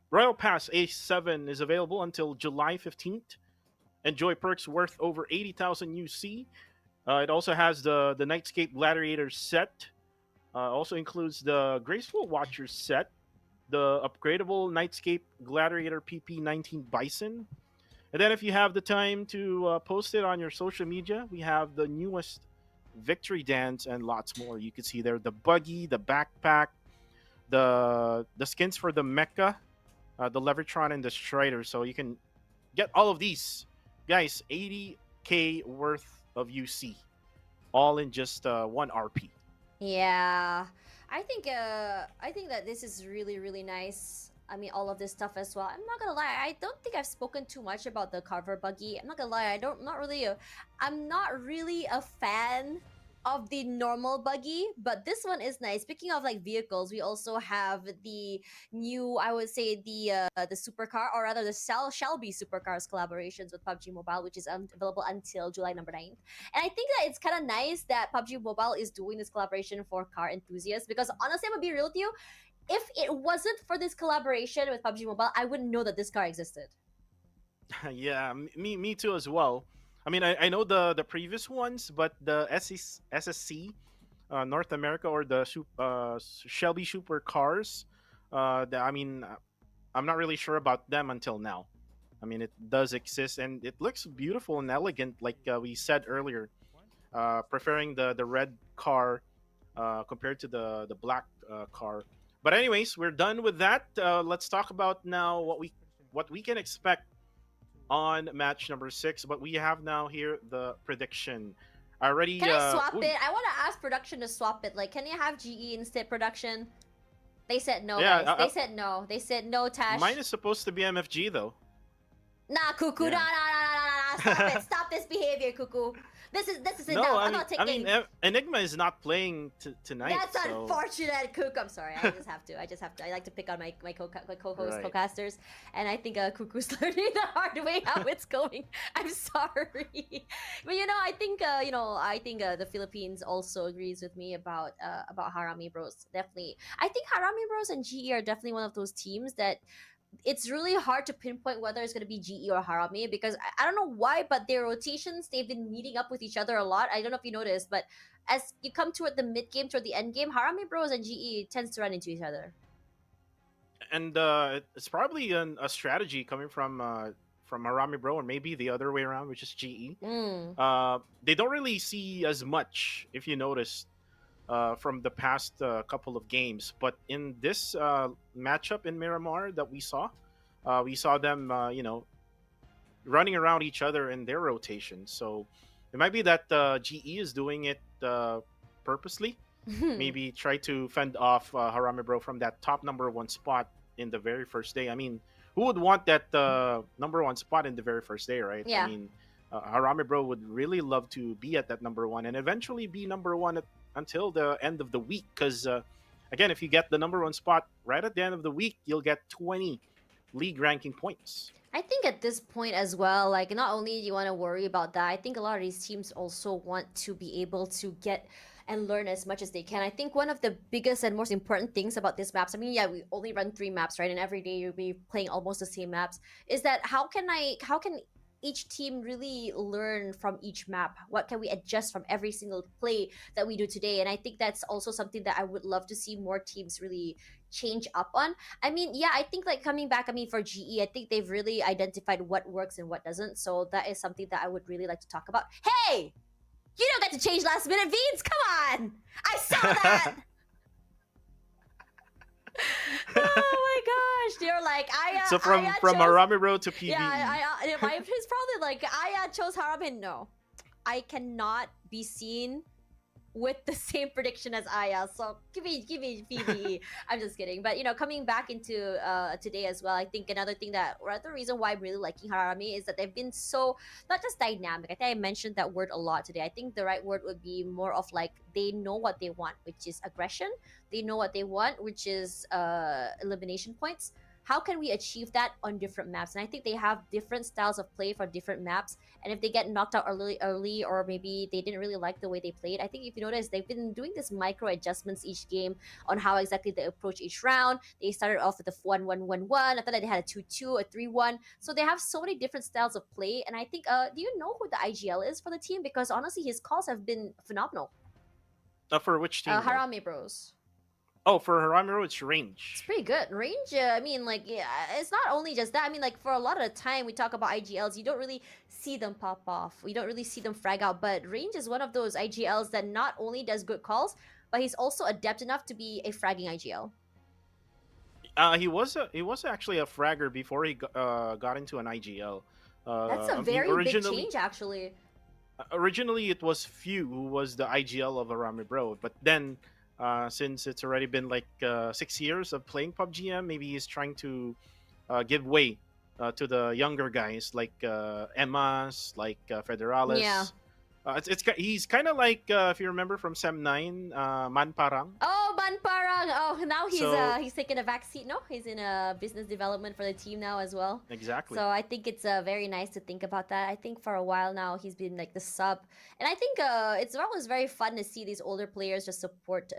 Royal Pass A7 is available until July 15th. Enjoy perks worth over 80,000 UC. It also has the Nightscape Gladiator set. Also includes the Graceful Watcher set, the upgradable Nightscape Gladiator PP19 Bison. And then if you have the time to post it on your social media, we have the newest Victory Dance and lots more. You can see there the buggy, the backpack, the skins for the Mecha, the Levertron, and the Strider. So you can get all of these. Guys, 80k worth of UC. All in just one RP. Yeah. I think that this is really, really nice. I mean, all of this stuff as well. I'm not gonna lie, I don't think I've spoken too much about the carver buggy. I'm not gonna lie, I'm not really a fan of the normal buggy, but this one is nice. Speaking of like vehicles, we also have the new, I would say the supercar, or rather the Shelby supercars collaborations with PUBG Mobile, which is available until July number 9th. And I think that it's kind of nice that PUBG Mobile is doing this collaboration for car enthusiasts, because honestly, I'm gonna be real with you, if it wasn't for this collaboration with PUBG Mobile, I wouldn't know that this car existed. Yeah, me too as well. I mean, I know the previous ones, but the SSC North America, or the Shelby Super Cars, I'm not really sure about them until now. I mean, it does exist, and it looks beautiful and elegant, like we said earlier. Preferring the red car compared to the black car. But anyways, we're done with that. Let's talk about now what we can expect on match number 6. But we have now here the prediction. I already. Can I swap it? I want to ask production to swap it. Like, can you have GE instead, production? They said no, yeah, guys. They said no. They said no, Tash. Mine is supposed to be MFG though. Nah, Cuckoo. Yeah. Nah. Stop it. Stop this behavior, Cuckoo. This is No, enough. I'm not taking. Enigma is not playing tonight. That's so... unfortunate, Cuckoo. I'm sorry. I just have to. I like to pick on my co-host, Right. co-casters, and I think Cuckoo's learning the hard way how it's going. I'm sorry, but I think the Philippines also agrees with me about Harami Bros. Definitely, I think Harami Bros and GE are definitely one of those teams that it's really hard to pinpoint whether it's going to be GE or Harami, because I don't know why, but their rotations, they've been meeting up with each other a lot. I don't know if you noticed, but as you come toward the mid game, toward the end game, Harami Bros and GE tends to run into each other. And it's probably a strategy coming from Harami Bro, or maybe the other way around, which is GE. They don't really see as much, if you noticed, from the past couple of games. But in this matchup in Miramar that we saw, we saw them, running around each other in their rotation. So it might be that GE is doing it purposely. Maybe try to fend off Harame Bro from that top number one spot in the very first day. I mean, who would want that number one spot in the very first day, right? I Yeah. mean, Harame Bro would really love to be at that number one and eventually be number one until the end of the week. Because, again, if you get the number one spot right at the end of the week, you'll get 20 league ranking points. I think at this point as well, like not only do you want to worry about that, I think a lot of these teams also want to be able to get and learn as much as they can. I think one of the biggest and most important things about these maps, I mean, yeah, we only run 3 maps, right? And every day you'll be playing almost the same maps, is that how can each team really learn from each map? What can we adjust from every single play that we do today? And I think that's also something that I would love to see more teams really change up on. I mean, yeah, I think like coming back, I mean, for GE, I think they've really identified what works and what doesn't. So that is something that I would really like to talk about. Hey, you don't get to change last minute, Beans. Come on, I saw that. Oh my gosh, they're like So from Aya from chose- Harame Bro to PB. yeah, I he's probably like Aya chose Harame. No, I cannot be seen with the same prediction as Aya. So give me PBE. I'm just kidding. But coming back into today as well, I think another thing that, or the reason why I'm really liking Harame is that they've been so not just dynamic. I think I mentioned that word a lot today. I think the right word would be more of like they know what they want, which is aggression. They know what they want, which is elimination points. How can we achieve that on different maps? And I think they have different styles of play for different maps. And if they get knocked out early, or maybe they didn't really like the way they played, I think if you notice, they've been doing this micro adjustments each game on how exactly they approach each round. They started off with a 1-1-1-1. After that, they had a 2-2, a 3-1. So they have so many different styles of play. And I think, do you know who the IGL is for the team? Because honestly, his calls have been phenomenal. For which team? though? Harame Bros. Oh, for Harame Bro, it's It's range. pretty good. Range, I mean, like, yeah, it's not only just that. I mean, like, for a lot of the time we talk about IGLs, you don't really see them pop off. You don't really see them frag out. But Range is one of those IGLs that not only does good calls, but he's also adept enough to be a fragging IGL. He was actually a fragger before he got into an IGL. That's I a mean, very big change, actually. originally it was Few who was the IGL of Arame Bro, but then since it's already been like 6 years of playing PUBGM, maybe he's trying to give way to the younger guys like Emmas, like Federales. Yeah. He's kind of like if you remember from Sem 9, Man Parang. Oh, Banparang. Oh, now So- he's taking a back seat. No, he's in business development for the team now as well. Exactly. So I think it's very nice to think about that. I think for a while now he's been like the sub, and I think it's always very fun to see these older players just support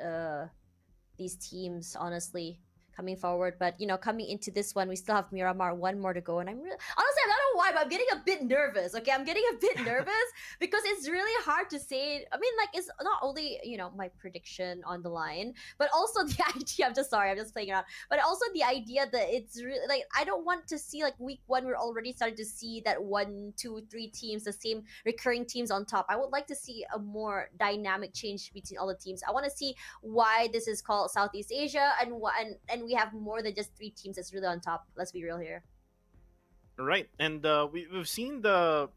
these teams. Honestly, coming forward, but coming into this one, we still have Miramar, one more to go, and honestly, I don't know why, but I'm getting a bit nervous. Okay, I'm getting a bit nervous because it's really hard to say. I mean, like it's not only my prediction on the line, but also the idea. I'm just sorry, I'm just playing around. But also the idea that it's really like I don't want to see like week one we're already starting to see that 1, 2, 3 teams, the same recurring teams on top. I would like to see a more dynamic change between all the teams. I want to see why this is called Southeast Asia and we have more than just 3 teams that's really on top. Let's be real here. Right, and we've seen the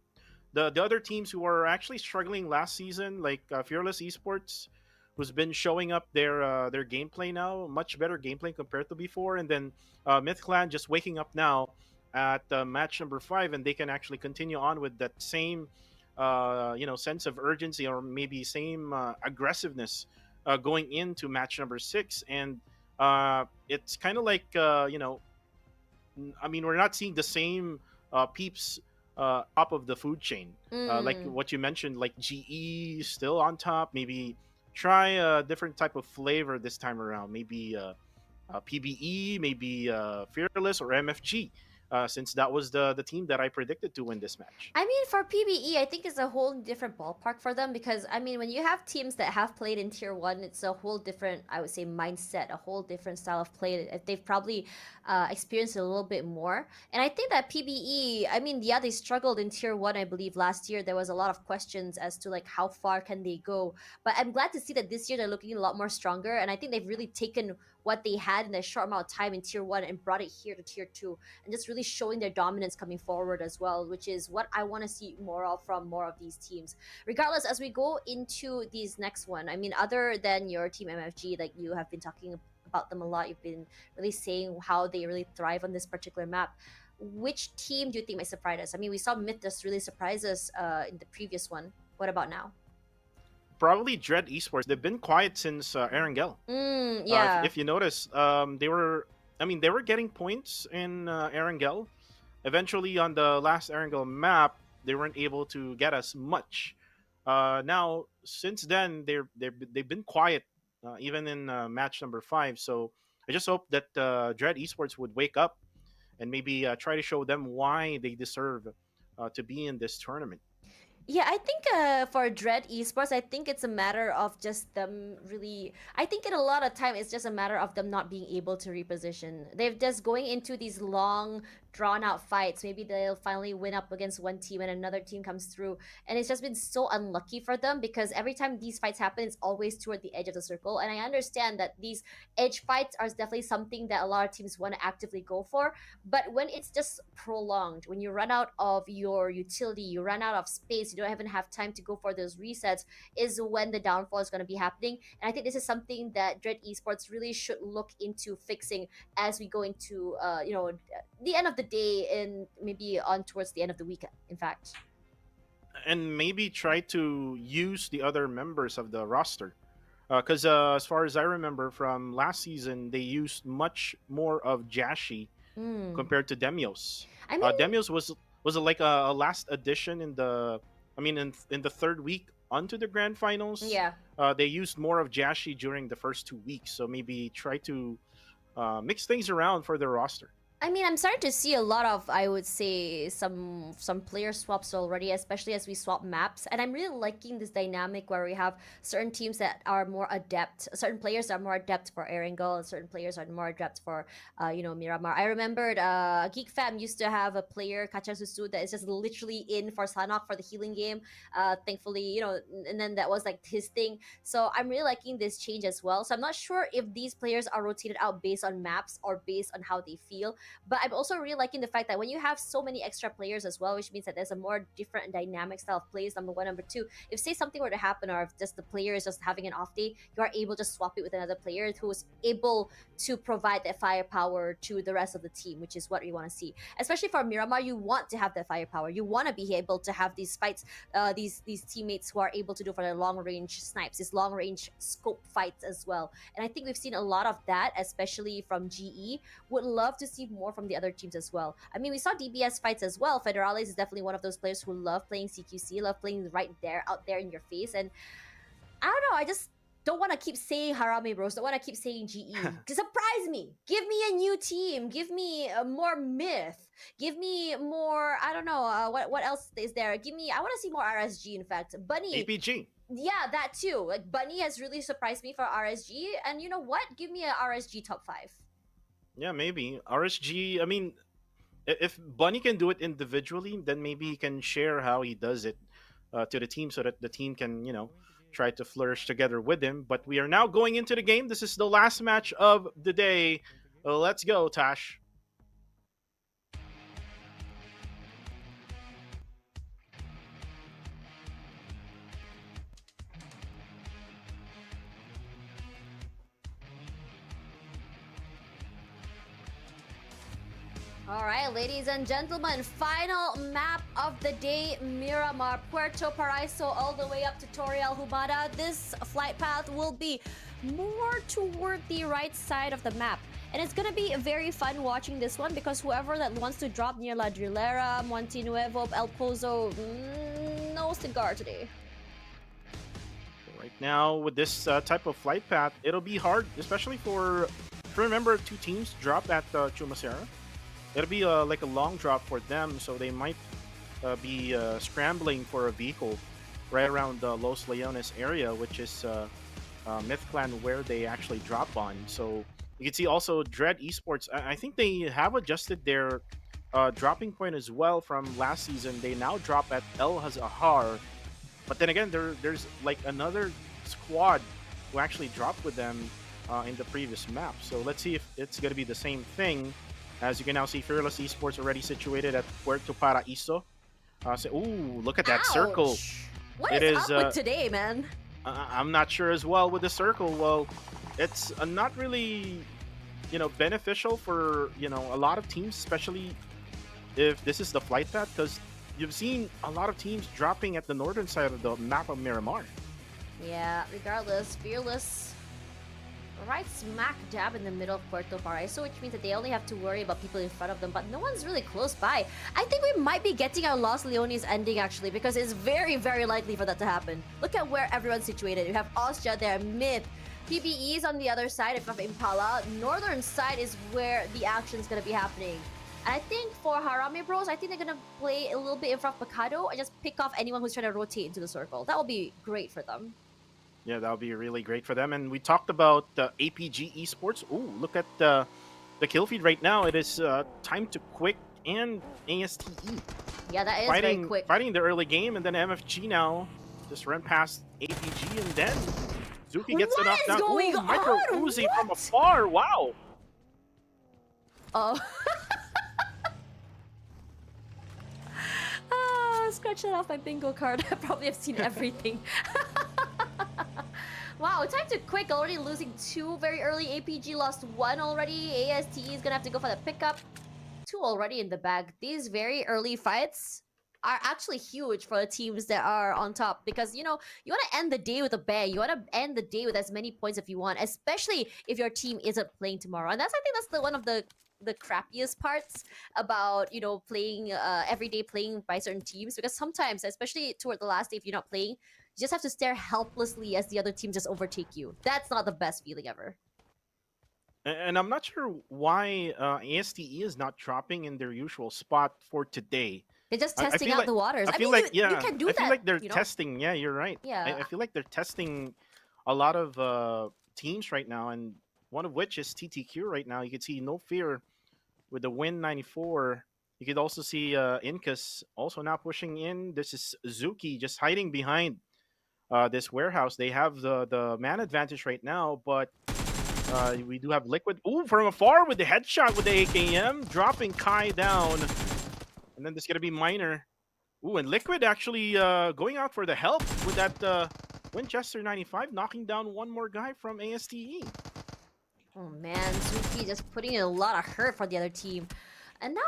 other teams who are actually struggling last season, like Fearless Esports, who's been showing up their gameplay now, much better gameplay compared to before, and then Myth Clan just waking up now at match number 5, and they can actually continue on with that same sense of urgency or maybe same aggressiveness going into match number 6, and it's kind of like I mean, we're not seeing the same peeps top of the food chain. Like Mm. what you mentioned, like GE still on top. Maybe try a different type of flavor this time around. Maybe PBE, maybe Fearless or MFG, since that was the team that I predicted to win this match. I mean, for PBE, I think it's a whole different ballpark for them because, I mean, when you have teams that have played in Tier 1, it's a whole different, I would say, mindset, a whole different style of play. They've probably experienced it a little bit more. And I think that PBE, I mean, yeah, they struggled in Tier 1, I believe, last year. There was a lot of questions as to, like, how far can they go. But I'm glad to see that this year they're looking a lot more stronger. And I think they've really taken what they had in a short amount of time in tier 1 and brought it here to tier 2, and just really showing their dominance coming forward as well, which is what I want to see more of from more of these teams. Regardless, as we go into these next one, I mean, other than your team MFG, like you have been talking about them a lot, you've been really saying how they really thrive on this particular map. Which team do you think might surprise us? I mean, we saw Mythos really surprise us in the previous one. What about now? Probably Dread Esports. They've been quiet since Erangel. Yeah. If you notice, they were, I mean, they were getting points in Erangel. Eventually, on the last Erangel map, they weren't able to get as much. Now, since then, they've been quiet, even in match number 5. So I just hope that Dread Esports would wake up and maybe try to show them why they deserve to be in this tournament. Yeah, I think for Dread Esports, I think it's a matter of just them really. I think in a lot of time, it's just a matter of them not being able to reposition. They're just going into these long, drawn out fights. Maybe they'll finally win up against one team and another team comes through. And it's just been so unlucky for them because every time these fights happen, it's always toward the edge of the circle. And I understand that these edge fights are definitely something that a lot of teams want to actively go for. But when it's just prolonged, when you run out of your utility, you run out of space, you don't even have time to go for those resets, is when the downfall is going to be happening. And I think this is something that Dread Esports really should look into fixing as we go into, the end of the day and maybe on towards the end of the weekend, in fact. And maybe try to use the other members of the roster. Because as far as I remember from last season, they used much more of Jashi compared to Demios. I mean, Demios was like a last addition in the, I mean, in the third week onto the grand finals. yeah. They used more of Jashi during the first 2 weeks, so maybe try to mix things around for the roster. I mean, I'm starting to see a lot of, I would say, some player swaps already, especially as we swap maps. And I'm really liking this dynamic where we have certain teams that are more adept, certain players are more adept for Erangel, and certain players are more adept for, Miramar. I remembered Geek Fam used to have a player, Kachasusu, that is just literally in for Sanhok for the healing game. Thankfully, and then that was like his thing. So I'm really liking this change as well. So I'm not sure if these players are rotated out based on maps or based on how they feel. But I'm also really liking the fact that when you have so many extra players as well, which means that there's a more different and dynamic style of plays, number one. Number two, if say something were to happen or if just the player is just having an off day, you are able to swap it with another player who is able to provide that firepower to the rest of the team, which is what you want to see. Especially for Miramar, you want to have that firepower. You want to be able to have these fights, these teammates who are able to do for their long range snipes, these long range scope fights as well. And I think we've seen a lot of that, especially from GE. Would love to see more from the other teams as well. I mean, we saw DBS fights as well. Federales is definitely one of those players who love playing CQC, love playing right there, out there in your face. And I don't know, I just don't want to keep saying Harame Bros, don't want to keep saying GE. Surprise me. Give me a new team. Give me more myth. Give me more, I don't know, what else is there? I want to see more RSG, in fact. Bunny. APG. Yeah, that too. Like, Bunny has really surprised me for RSG. And you know what? Give me a RSG top 5. Yeah, maybe RSG. I mean, if Bunny can do it individually, then maybe he can share how he does it to the team, so that the team can, try to flourish together with him. But we are now going into the game. This is the last match of the day. Let's go, Tash. All right, ladies and gentlemen, final map of the day, Miramar, Puerto Paraiso, all the way up to Toriel Humada. This flight path will be more toward the right side of the map. And it's going to be very fun watching this one because whoever that wants to drop near La Drilera, Monte Nuevo, El Pozo, no cigar today. Right now, with this type of flight path, it'll be hard, especially for, remember, 2 teams drop at Chumacera. It'll be like a long drop for them, so they might be scrambling for a vehicle right around Los Leones area, which is Myth Clan where they actually drop on. So you can see also Dread Esports, I think they have adjusted their dropping point as well from last season. They now drop at El Hazahar, but then again, there's like another squad who actually dropped with them in the previous map. So let's see if it's going to be the same thing. As you can now see, Fearless Esports already situated at Puerto Paraíso. Ooh, look at that circle. Ouch! What It is is. up with today, man? I'm not sure as well with the circle. Well, it's not really, beneficial for a lot of teams, especially if this is the flight path, because you've seen a lot of teams dropping at the northern side of the map of Miramar. Yeah, regardless, Fearless right smack dab in the middle of Puerto Paraíso, which means that they only have to worry about people in front of them, but no one's really close by. I think we might be getting our Los Leones ending, actually, because it's very, very likely for that to happen. Look at where everyone's situated. You have Austria there, mid. PBE is on the other side of Impala. Northern side is where the action's gonna be happening. And I think for Harame Bros, I think they're gonna play a little bit in front of Picado and just pick off anyone who's trying to rotate into the circle. That will be great for them. Yeah, that would be really great for them. And we talked about APG Esports. Ooh, look at the kill feed right now. It is time to quick and ASTE. Yeah, that is fighting, very quick. Fighting the early game, and then MFG now just run past APG, and then Zuki gets it off down. Going Ooh, Micro on? Uzi What? from afar. Wow. Oh. Scratch that off my bingo card. I probably have seen everything. Wow, time to quick. Already losing 2 very early. APG lost 1 already. ASTE is gonna have to go for the pickup. 2 already in the bag. These very early fights are actually huge for the teams that are on top, because you want to end the day with a bang. You want to end the day with as many points if you want, especially if your team isn't playing tomorrow. And I think that's one of the crappiest parts about playing every day, playing by certain teams, because sometimes, especially toward the last day, if you're not playing, you just have to stare helplessly as the other team just overtake you. That's not the best feeling ever. And I'm not sure why ASTE is not dropping in their usual spot for today. They're just I testing feel out like- the waters. I feel mean, like you yeah, can do I that. feel like they're testing. Yeah, you're right. Yeah. I feel like they're testing a lot of teams right now, and one of which is TTQ right now. You can see No Fear with the win 94. You could also see Incas also now pushing in. This is Zuki just hiding behind this warehouse. They have the man advantage right now, but we do have Liquid. Ooh, from afar with the headshot with the AKM, dropping Kai down. And then there's going to be Miner. Ooh, and Liquid actually going out for the help with that Winchester 95, knocking down one more guy from ASTE. Oh man, Zuki just putting in a lot of hurt for the other team. And now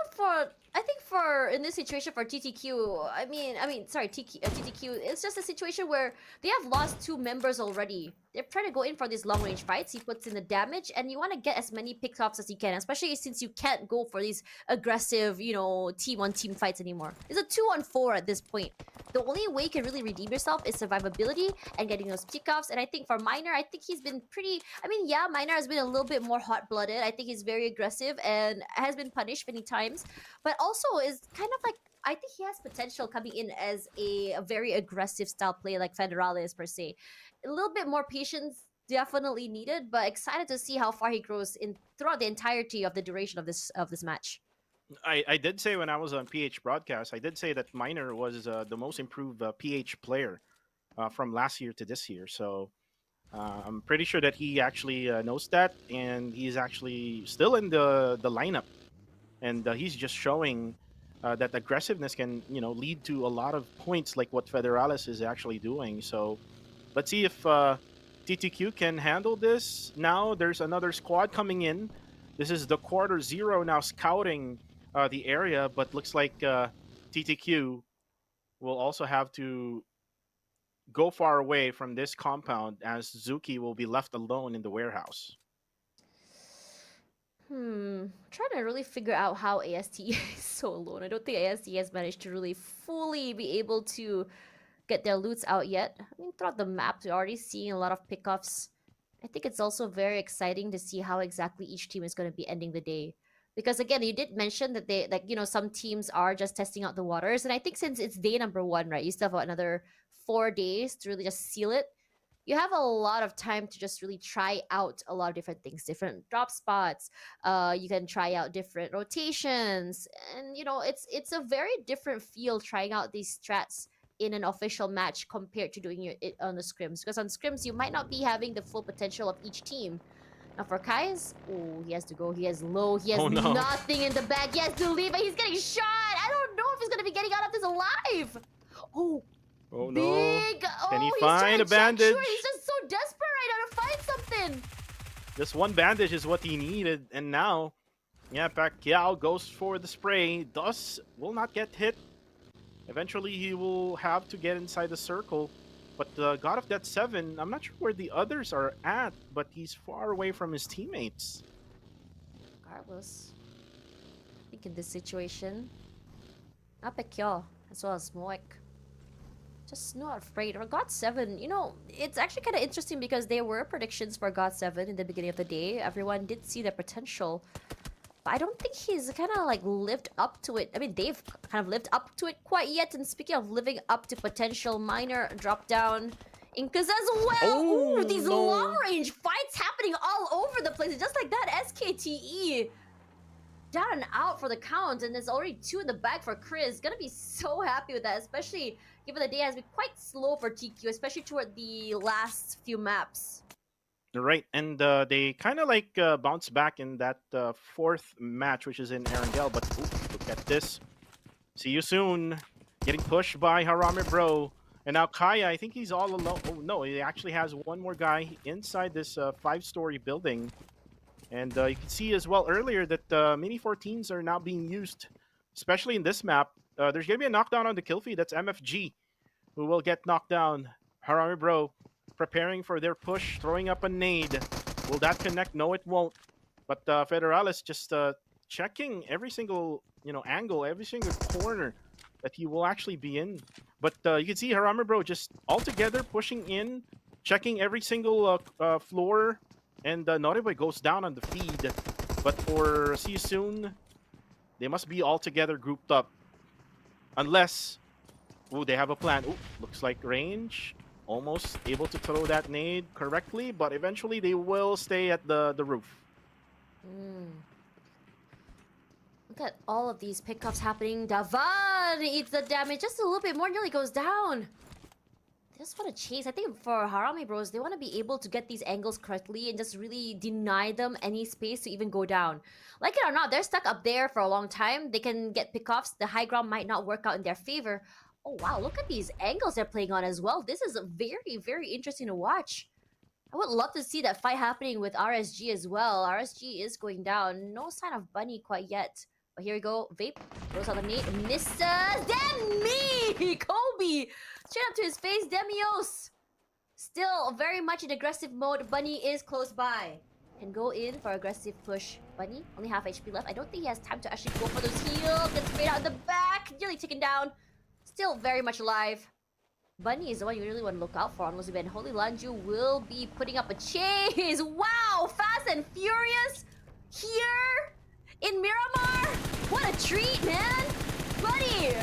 in this situation for TTQ, TTQ, it's just a situation where they have lost 2 members already. They're trying to go in for these long range fights. He puts in the damage, and you want to get as many pickoffs as you can, especially since you can't go for these aggressive, team on team fights anymore. It's a 2-on-4 at this point. The only way you can really redeem yourself is survivability and getting those pickoffs. And I think for Miner, I think he's been pretty. Miner has been a little bit more hot-blooded. I think he's very aggressive and has been punished many times, but also is kind of like, I think he has potential coming in as a very aggressive style play like Federales per se. A little bit more patience definitely needed, but excited to see how far he grows throughout the entirety of the duration of this match. I did say when I was on PH broadcast, I did say that Miner was the most improved PH player from last year to this year. So I'm pretty sure that he actually knows that, and he's actually still in the lineup. And he's just showing that aggressiveness can, lead to a lot of points, like what Federales is actually doing. So let's see if TTQ can handle this. Now there's another squad coming in. This is the quarter zero now scouting the area, but looks like TTQ will also have to go far away from this compound, as Zuki will be left alone in the warehouse. Trying to really figure out how AST is so alone. I don't think AST has managed to really fully be able to get their loots out yet. Throughout the map, we're already seeing a lot of pickoffs. I think it's also very exciting to see how exactly each team is going to be ending the day. Because again, you did mention that some teams are just testing out the waters. And I think since it's day number 1, right, you still have another 4 days to really just seal it. You have a lot of time to just really try out a lot of different things, different drop spots. You can try out different rotations, and it's a very different feel trying out these strats in an official match compared to doing it on the scrims. Because on scrims, you might not be having the full potential of each team. Now for Kai's, oh, he has to go. He has low. He has Oh, no. nothing in the bag. He has to leave, and he's getting shot. I don't know if he's gonna be getting out of this alive. Oh, Oh, no. big. Can he Oh, he's find trying a to check. Sure, bandage? he's just so desperate right now to find something. Just one bandage is what he needed, and now, yeah, Pacquiao goes for the spray. Will not get hit. Eventually, he will have to get inside the circle. But the God of Death 7, I'm not sure where the others are at, but he's far away from his teammates. Regardless, I think in this situation, not Pacquiao as well as Moek. Just not afraid. Or God 7, you know, it's actually kind of interesting because there were predictions for God 7 in the beginning of the day. Everyone did see the potential. But I don't think he's kind of like lived up to it. I mean, they've kind of lived up to it quite yet. And speaking of living up to potential, Minor drop down. Incas as well. Oh, Ooh, these no. long range fights happening all over the place. Just like that, SKTE down and out for the count, and there's already 2 in the bag for Chris. Gonna be so happy with that, especially given the day has been quite slow for TQ, especially toward the last few maps. Right, and they kind of like bounce back in that fourth match, which is in Erangel. But ooh, look at this. See you soon. Getting pushed by Harame Bro. And now Kaya, I think he's all alone. Oh, no, he actually has one more guy inside this 5-story building. And you can see as well earlier that Mini 14s are now being used, especially in this map. There's going to be a knockdown on the kill feed. That's MFG, who will get knocked down. Harame Bro preparing for their push, throwing up a nade. Will that connect? No, it won't. But Federalis just checking every single angle, every single corner that he will actually be in. But you can see Harame Bro just all together pushing in, checking every single floor, and Noriboy goes down on the feed. But for See You Soon, they must be all together grouped up. Unless, ooh, they have a plan. Ooh, looks like range. Almost able to throw that nade correctly, but eventually they will stay at the roof. Look at all of these pickups happening. Davan eats the damage just a little bit more, nearly goes down. They just want to chase. I think for Harame Bros, they want to be able to get these angles correctly and just really deny them any space to even go down. Like it or not, they're stuck up there for a long time. They can get pickoffs. The high ground might not work out in their favor. Oh wow, look at these angles they're playing on as well. This is very, very interesting to watch. I would love to see that fight happening with RSG as well. RSG is going down. No sign of Bunny quite yet. But here we go. Vape throws out the nade. Misses. Demi! Kobe! Straight up to his face. Demios! Still very much in aggressive mode. Bunny is close by. Can go in for aggressive push. Bunny, only half HP left. I don't think he has time to actually go for those heals. Gets sprayed out in the back. Nearly taken down. Still very much alive. Bunny is the one you really want to look out for. Unless Ben Holy Lanju will be putting up a chase. Wow! Fast and Furious here in Miramar. What a treat, man! Bunny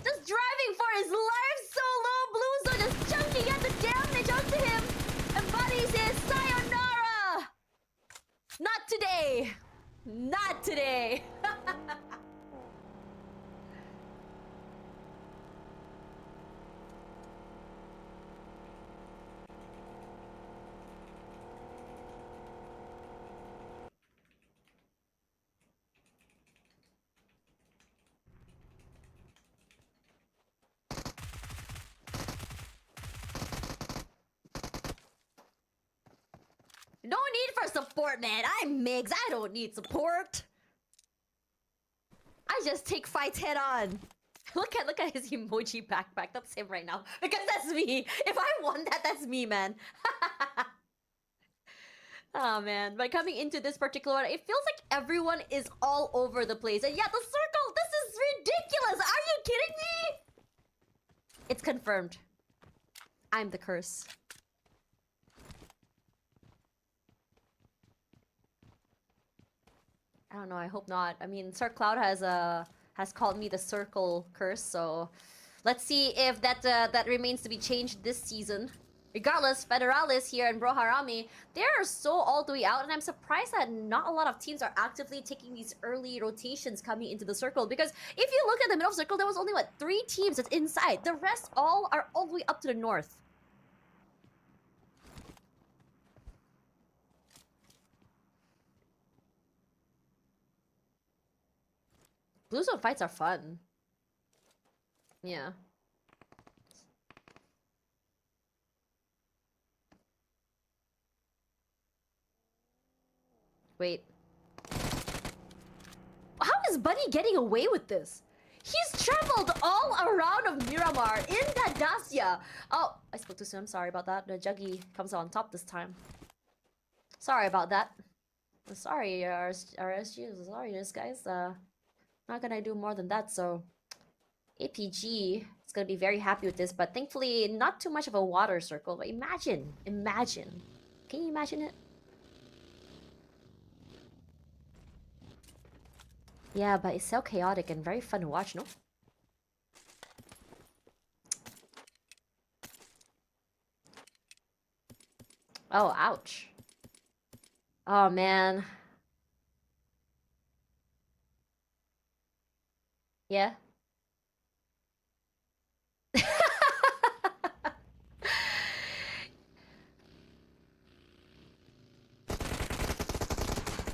just driving for his life solo. Blue Zone just chunking at the damage onto him. And Bunny says, sayonara! Not today. Not today. No need for support, man. I'm Migs. I don't need support. I just take fights head on. Look at his emoji backpack. That's him right now. Because that's me. If I want that, that's me, man. Oh man. But coming into this particular one, it feels like everyone is all over the place. And yeah, the circle, this is ridiculous. Are you kidding me? It's confirmed. I'm the curse. I don't know, I hope not. I mean, Sir Cloud has called me the circle curse, so let's see if that remains to be changed this season. Regardless, Federalis here and Bro Harame, they're so all the way out, and I'm surprised that not a lot of teams are actively taking these early rotations coming into the circle, because if you look at the middle of the circle, there was only, what, 3 teams that's inside. The rest all are all the way up to the north. Blue zone fights are fun. Yeah. Wait. How is Bunny getting away with this? He's traveled all around of Miramar in that Dacia. Oh, I spoke too soon. I'm sorry about that. The Juggy comes on top this time. Sorry about that. Sorry, RSG. Sorry, this guys. Not gonna do more than that. So, APG is gonna be very happy with this, but thankfully, not too much of a water circle. But imagine. Can you imagine it? Yeah, but it's so chaotic and very fun to watch, no? Oh, ouch. Oh, man. Yeah?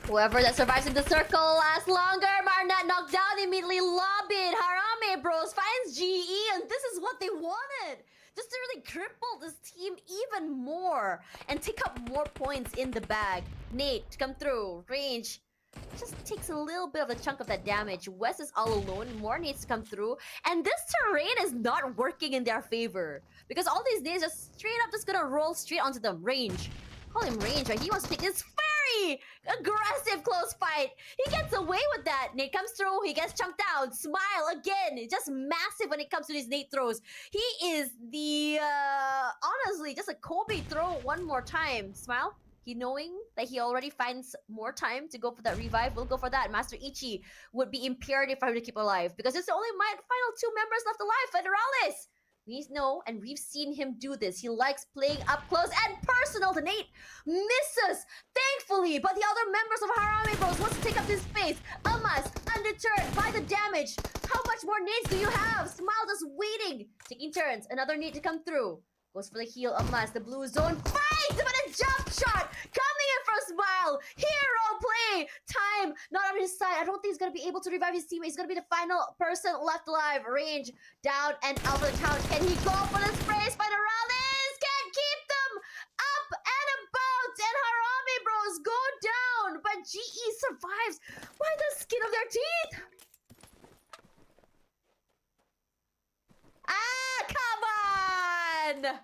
Whoever that survives in the circle lasts longer. Marnat knocked down, immediately lobbied. Harame Bros finds GE, and this is what they wanted. Just to really cripple this team even more and take up more points in the bag. Nate to come through. Range just takes a little bit of a chunk of that damage. West is all alone. More nades to come through. And this terrain is not working in their favor. Because all these nades just straight up just gonna roll straight onto them. Range. Call him Range, right? He wants to take this very aggressive close fight. He gets away with that. Nate comes through. He gets chunked down. Smile again. Just massive when it comes to these Nate throws. He is the, honestly, just a Kobe throw one more time. Smile. He knowing that he already finds more time to go for that revive, will go for that. Master Ichi would be imperative for him to keep alive because it's only my final 2 members left alive. Federalis. We know and we've seen him do this. He likes playing up close and personal to Nate. Misses, thankfully, but the other members of Harame Bros wants to take up this space. Amas, undeterred by the damage. How much more nades do you have? Smile just waiting. Taking turns. Another nade to come through. Goes for the heal. Amas, the blue zone fight, but a jump shot coming in for Smile. Hero play. Time not on his side. I don't think he's going to be able to revive his teammate. He's going to be the final person left alive. Range down and out of the couch. Can he go for the spray? Spideralis can't keep them up and about. And Harame Bros go down. But GE survives by the skin of their teeth. Ah, come on!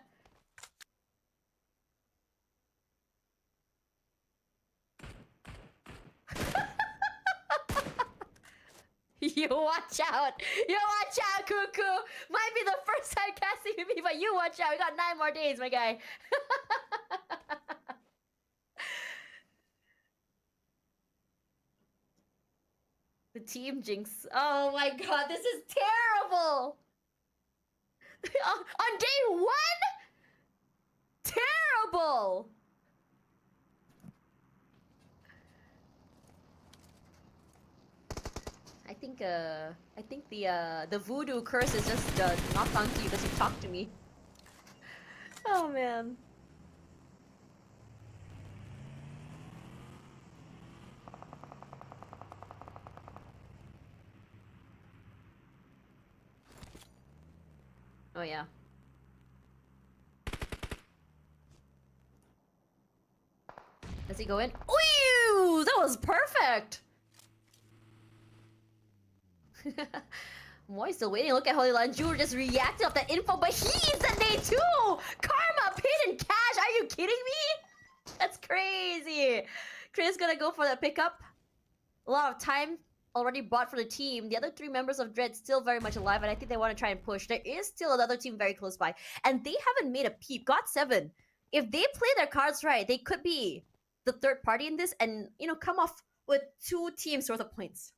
You watch out! You watch out, Cuckoo! Might be the first time casting with me, but you watch out. We got 9 more days, my guy. The team jinx. Oh my god, this is terrible! On day 1? Terrible! I think the voodoo curse is just knocked onto you because you talked to me. Oh man. Oh yeah. Does he go in? Ooh, that was perfect! Moy still waiting. Look at Holy Lanjur just reacting off that info, but he's a nade too! Karma, pin, and cash! Are you kidding me? That's crazy! Chris gonna go for that pickup. A lot of time already bought for the team. The other 3 members of Dread still very much alive, and I think they want to try and push. There is still another team very close by, and they haven't made a peep. Got 7. If they play their cards right, they could be the 3rd party in this and, you know, come off with 2 teams worth of points.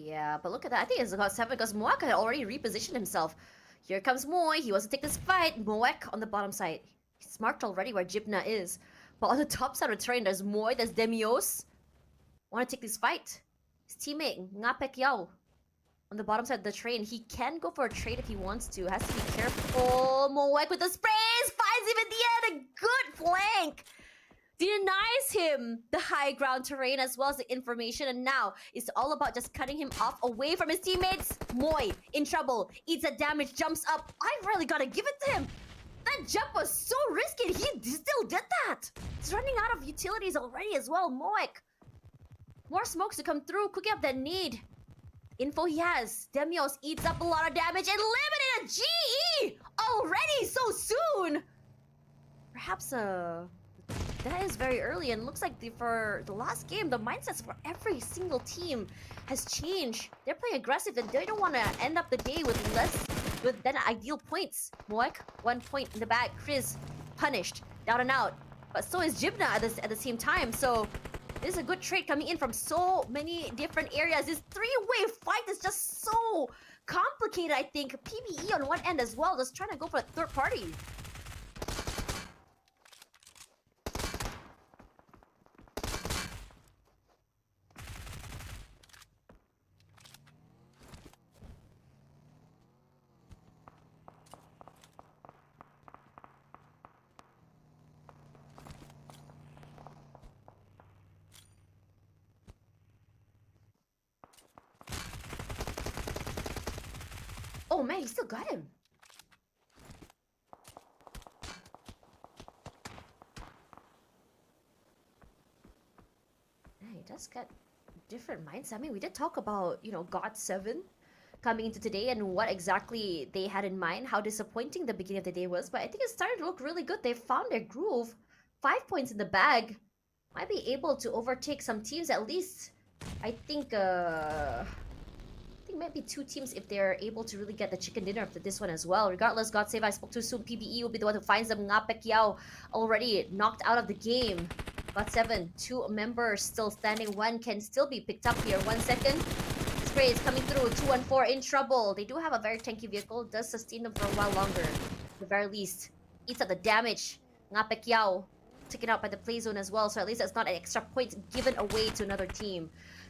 Yeah, but look at that. I think it's got 7 because Moek had already repositioned himself. Here comes Moy. He wants to take this fight. Moek on the bottom side. He's marked already where Jibna is. But on the top side of the terrain, there's Moy, there's Demios. Want to take this fight. His teammate, Ngapek Yao. On the bottom side of the train, he can go for a trade if he wants to. Has to be careful. Moek with the sprays. Finds him at the end. A good flank. Denies him the high ground terrain as well as the information, and now it's all about just cutting him off away from his teammates. Moy in trouble, eats a damage, jumps up. I really gotta give it to him. That jump was so risky. He still did that. He's running out of utilities already as well. Moek. More smokes to come through, cooking up that need. Info he has. Demios eats up a lot of damage and eliminated GE already so soon. Perhaps that is very early, and looks like for the last game, the mindsets for every single team has changed. They're playing aggressive and they don't want to end up the day with then ideal points. Moek, 1 point in the bag. Chris, punished, down and out. But so is Jibna at the same time, so this is a good trade coming in from so many different areas. This three-way fight is just so complicated, I think. PBE on one end as well, just trying to go for a third party. Oh man, he still got him. Yeah, he does get different mindset. I mean, we did talk about, God 7 coming into today and what exactly they had in mind, how disappointing the beginning of the day was, but I think it's starting to look really good. They found their groove. 5 points in the bag. Might be able to overtake some teams at least. I think maybe 2 teams if they're able to really get the chicken dinner after this one as well. Regardless, God save I spoke too soon. PBE will be the one who finds them. Ngapek Yao already knocked out of the game. God 7, 2 members still standing. 1 can still be picked up here. 1 second. Spray is coming through. 214 in trouble. They do have a very tanky vehicle. Does sustain them for a while longer. At the very least. Eats up the damage. Ngapek Yao taken out by the play zone as well. So at least that's not an extra point given away to another team.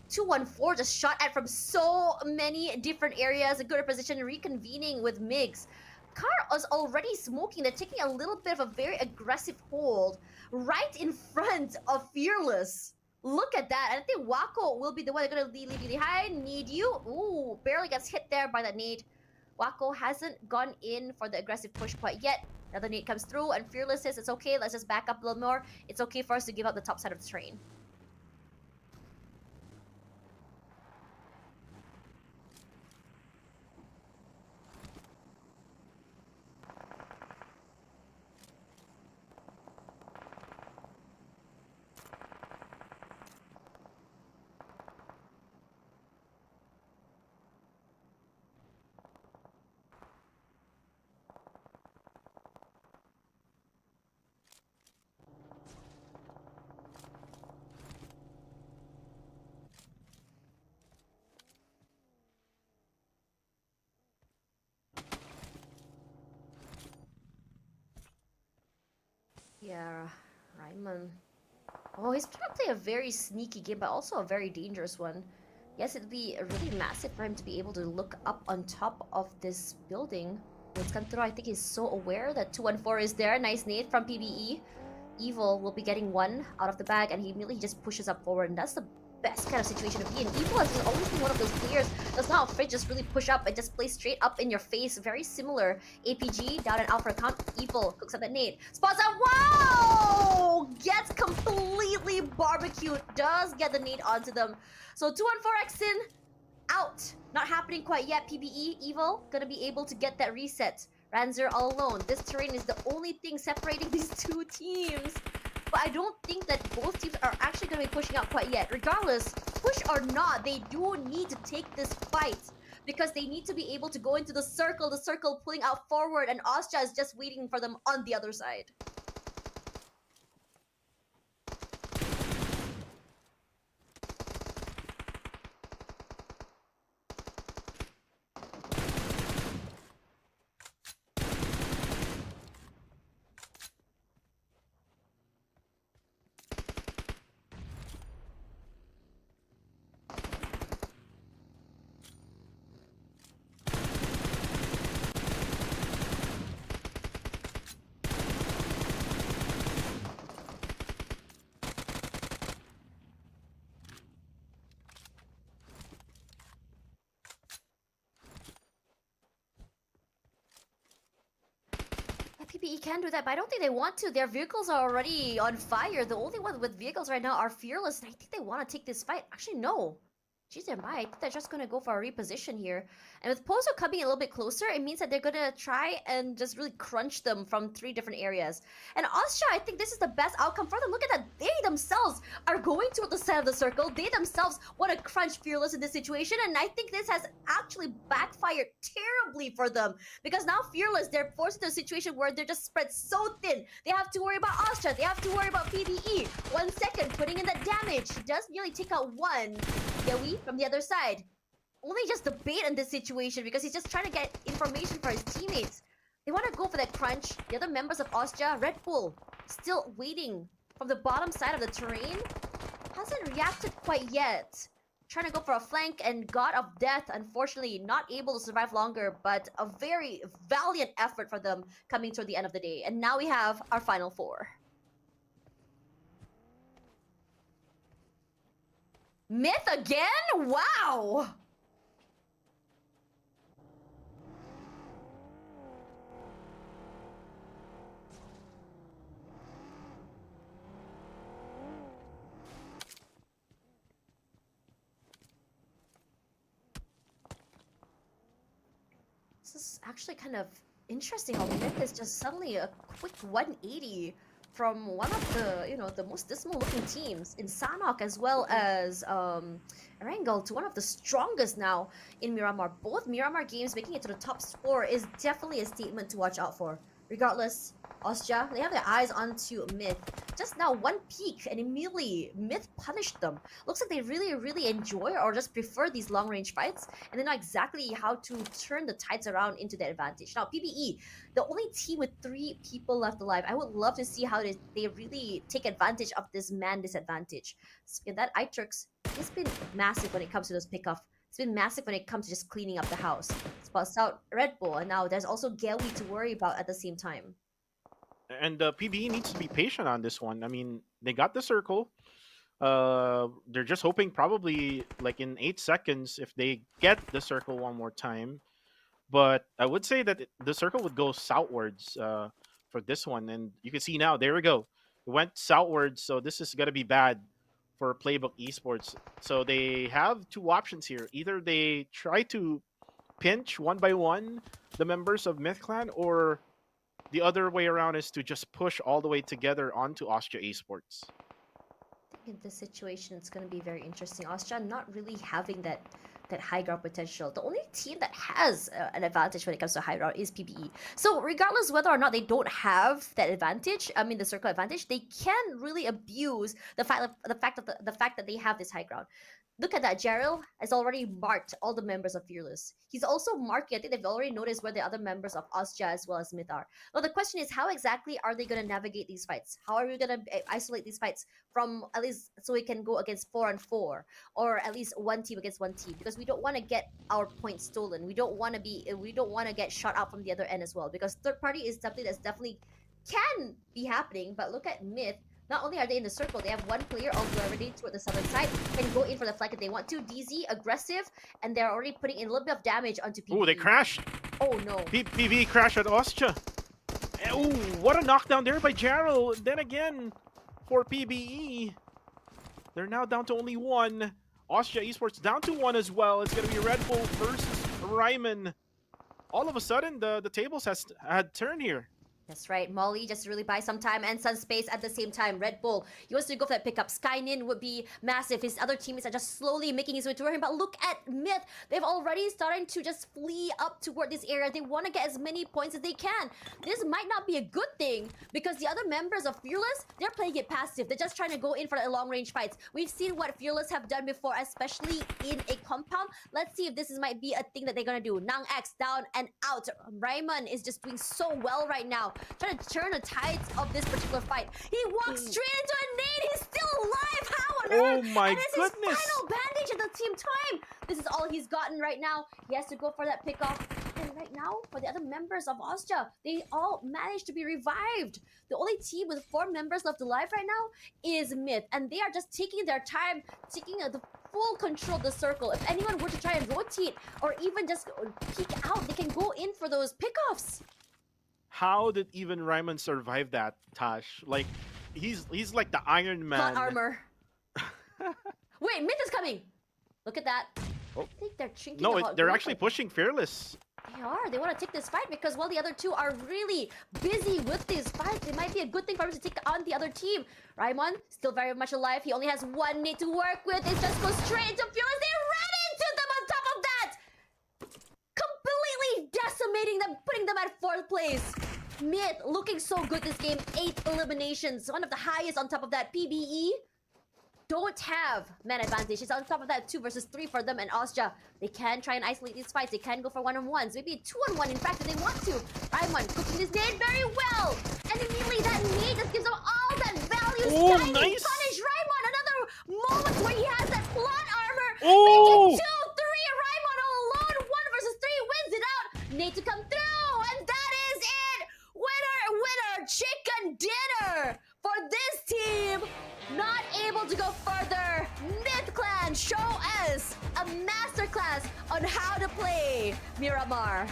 214 just shot at from so many different areas. A good position, reconvening with Migs. Car is already smoking. They're taking a little bit of a very aggressive hold right in front of Fearless. Look at that. And I think Wako will be the one that's going to leave behind. Need you. Ooh, barely gets hit there by that nade. Wako hasn't gone in for the aggressive push quite yet. Another nade comes through and Fearless says it's okay. Let's just back up a little more. It's okay for us to give up the top side of the train. Yeah, Ryman. Oh, he's trying to play a very sneaky game, but also a very dangerous one. Yes, it'd be really massive for him to be able to look up on top of this building. It's come through. I think he's so aware that 214 is there. Nice nade from PBE. Evil will be getting 1 out of the bag, and he immediately just pushes up forward, and that's the best kind of situation to be in. Evil has just always been one of those players that's not afraid to just really push up and just play straight up in your face. Very similar. APG down and out for a count. Evil cooks up that nade. Spots out. Wow! Gets completely barbecued. Does get the nade onto them. So 214 Exin out. Not happening quite yet. PBE, Evil, gonna be able to get that reset. Ranzer all alone. This terrain is the only thing separating these 2 teams. But I don't think that both teams are actually going to be pushing out quite yet. Regardless, push or not, they do need to take this fight. Because they need to be able to go into the circle pulling out forward, and Ostia is just waiting for them on the other side. PPE can do that, but I don't think they want to. Their vehicles are already on fire. The only ones with vehicles right now are Fearless, and I think they want to take this fight. Actually, no. Jeez, they might. I think they're just going to go for a reposition here. And with Pozo coming a little bit closer, it means that they're going to try and just really crunch them from 3 different areas. And Austria, I think this is the best outcome for them. Look at that. They themselves are going to the center of the circle. They themselves want to crunch Fearless in this situation. And I think this has actually backfired terribly for them. Because now Fearless, they're forced into a situation where they're just spread so thin. They have to worry about Austria. They have to worry about PvE. 1 second, putting in that damage. He does nearly take out one. Yowie from the other side. Only just the bait in this situation because he's just trying to get information for his teammates. They want to go for that crunch. The other members of Austria, Red Bull, still waiting from the bottom side of the terrain. Hasn't reacted quite yet. Trying to go for a flank, and God of Death, unfortunately, not able to survive longer, but a very valiant effort for them coming toward the end of the day. And now we have our final 4. Myth again? Wow! This is actually kind of interesting how Myth is just suddenly a quick 180 from one of the, the most dismal looking teams in Sanhok, as well as Erangel, to one of the strongest now in Miramar. Both Miramar games making it to the top 4 is definitely a statement to watch out for. Regardless, Austria, they have their eyes onto Myth. Just now, 1 peek, and immediately Myth punished them. Looks like they really enjoy or just prefer these long-range fights, and they know exactly how to turn the tides around into their advantage. Now, PBE, the only team with 3 people left alive. I would love to see how they really take advantage of this man disadvantage. So that Itrix has been massive when it comes to those pickoff. It's been massive when it comes to just cleaning up the house. Spots out Red Bull, and now there's also Gelwi to worry about at the same time. And PBE needs to be patient on this one. I mean, they got the circle. They're just hoping probably like in 8 seconds if they get the circle one more time. But I would say that the circle would go southwards for this one. And you can see now, there we go. It went southwards, so this is going to be bad for Playbook Esports. So they have 2 options here. Either they try to pinch one by one the members of Myth Clan, or the other way around is to just push all the way together onto Austria Esports. I think in this situation, it's going to be very interesting. Austria not really having that high ground potential. The only team that has an advantage when it comes to high ground is PBE. So regardless whether or not they don't have that advantage, I mean the circle advantage, they can really abuse the fact that they have this high ground. Look at that. Gerald has already marked all the members of Fearless. He's also marking, I think they've already noticed where the other members of Austria as well as Myth are. Now the question is, how exactly are they going to navigate these fights? How are we going to isolate these fights from, at least so we can go against 4-on-4, or at least 1 team against 1 team? Because we don't want to get our points stolen. We don't want to get shot out from the other end as well, because third party is something that's definitely can be happening. But look at Myth. Not only are they in the circle, they have 1 player already toward the southern side, can go in for the flank if they want to. DZ, aggressive, and they're already putting in a little bit of damage onto PvE. Ooh, they crashed. Oh no. PvE crashed at Austria. Ooh, what a knockdown there by Jarrell. Then again, for PBE, they're now down to only 1. Austria Esports down to 1 as well. It's going to be Red Bull versus Ryman. All of a sudden, the tables had turned here. That's right. Molly just to really buy some time, and Sun Space at the same time. Red Bull, he wants to go for that pickup. Skynin would be massive. His other teammates are just slowly making his way toward him. But look at Myth. They've already starting to just flee up toward this area. They want to get as many points as they can. This might not be a good thing, because the other members of Fearless, they're playing it passive. They're just trying to go in for the long-range fights. We've seen what Fearless have done before, especially in a compound. Let's see if this might be a thing that they're going to do. Nang X down and out. Ryman is just doing so well right now, trying to turn the tides of this particular fight. He walks straight into a nade. He's still alive. How on earth? Oh my and this goodness! Is final bandage at the same time. This is all he's gotten right now. He has to go for that pickoff. And right now, for the other members of Austria, they all managed to be revived. The only team with 4 members left alive right now is Myth, and they are just taking their time, taking the full control of the circle. If anyone were to try and rotate or even just peek out, they can go in for those pickoffs. how did even Ryman survive that, Tash? Like, he's like the Iron Man. Plot armor. Wait, Myth is coming. Look at that. Oh. I think they're thinking No, about they're going actually for- pushing Fearless. They are. They want to take this fight because while the other two are really busy with these fights, it might be a good thing for him to take on the other team. Raimon, still very much alive. He only has one need to work with. It just goes straight into Fearless. They ran into them on top of that! Completely decimating them, putting them at 4th place. Myth looking so good this game. 8 eliminations. One of the highest on top of that. PBE don't have man advantage. It's on top of that 2 versus 3 for them and Austria. They can try and isolate these fights. They can go for one-on-ones. Maybe a 2-on-1 in fact if they want to. Raimon cooking his nade very well. And immediately that nade just gives him all that value. Oh, Skying nice. punish Raimon. Another moment where he has that plot armor. Oh. Make it 2-3. Raimon alone. 1 versus 3 wins it out. Nade to come through. And that is it. Winner, chicken dinner for this team. Not able to go further. Myth Clan show us a masterclass on how to play Miramar.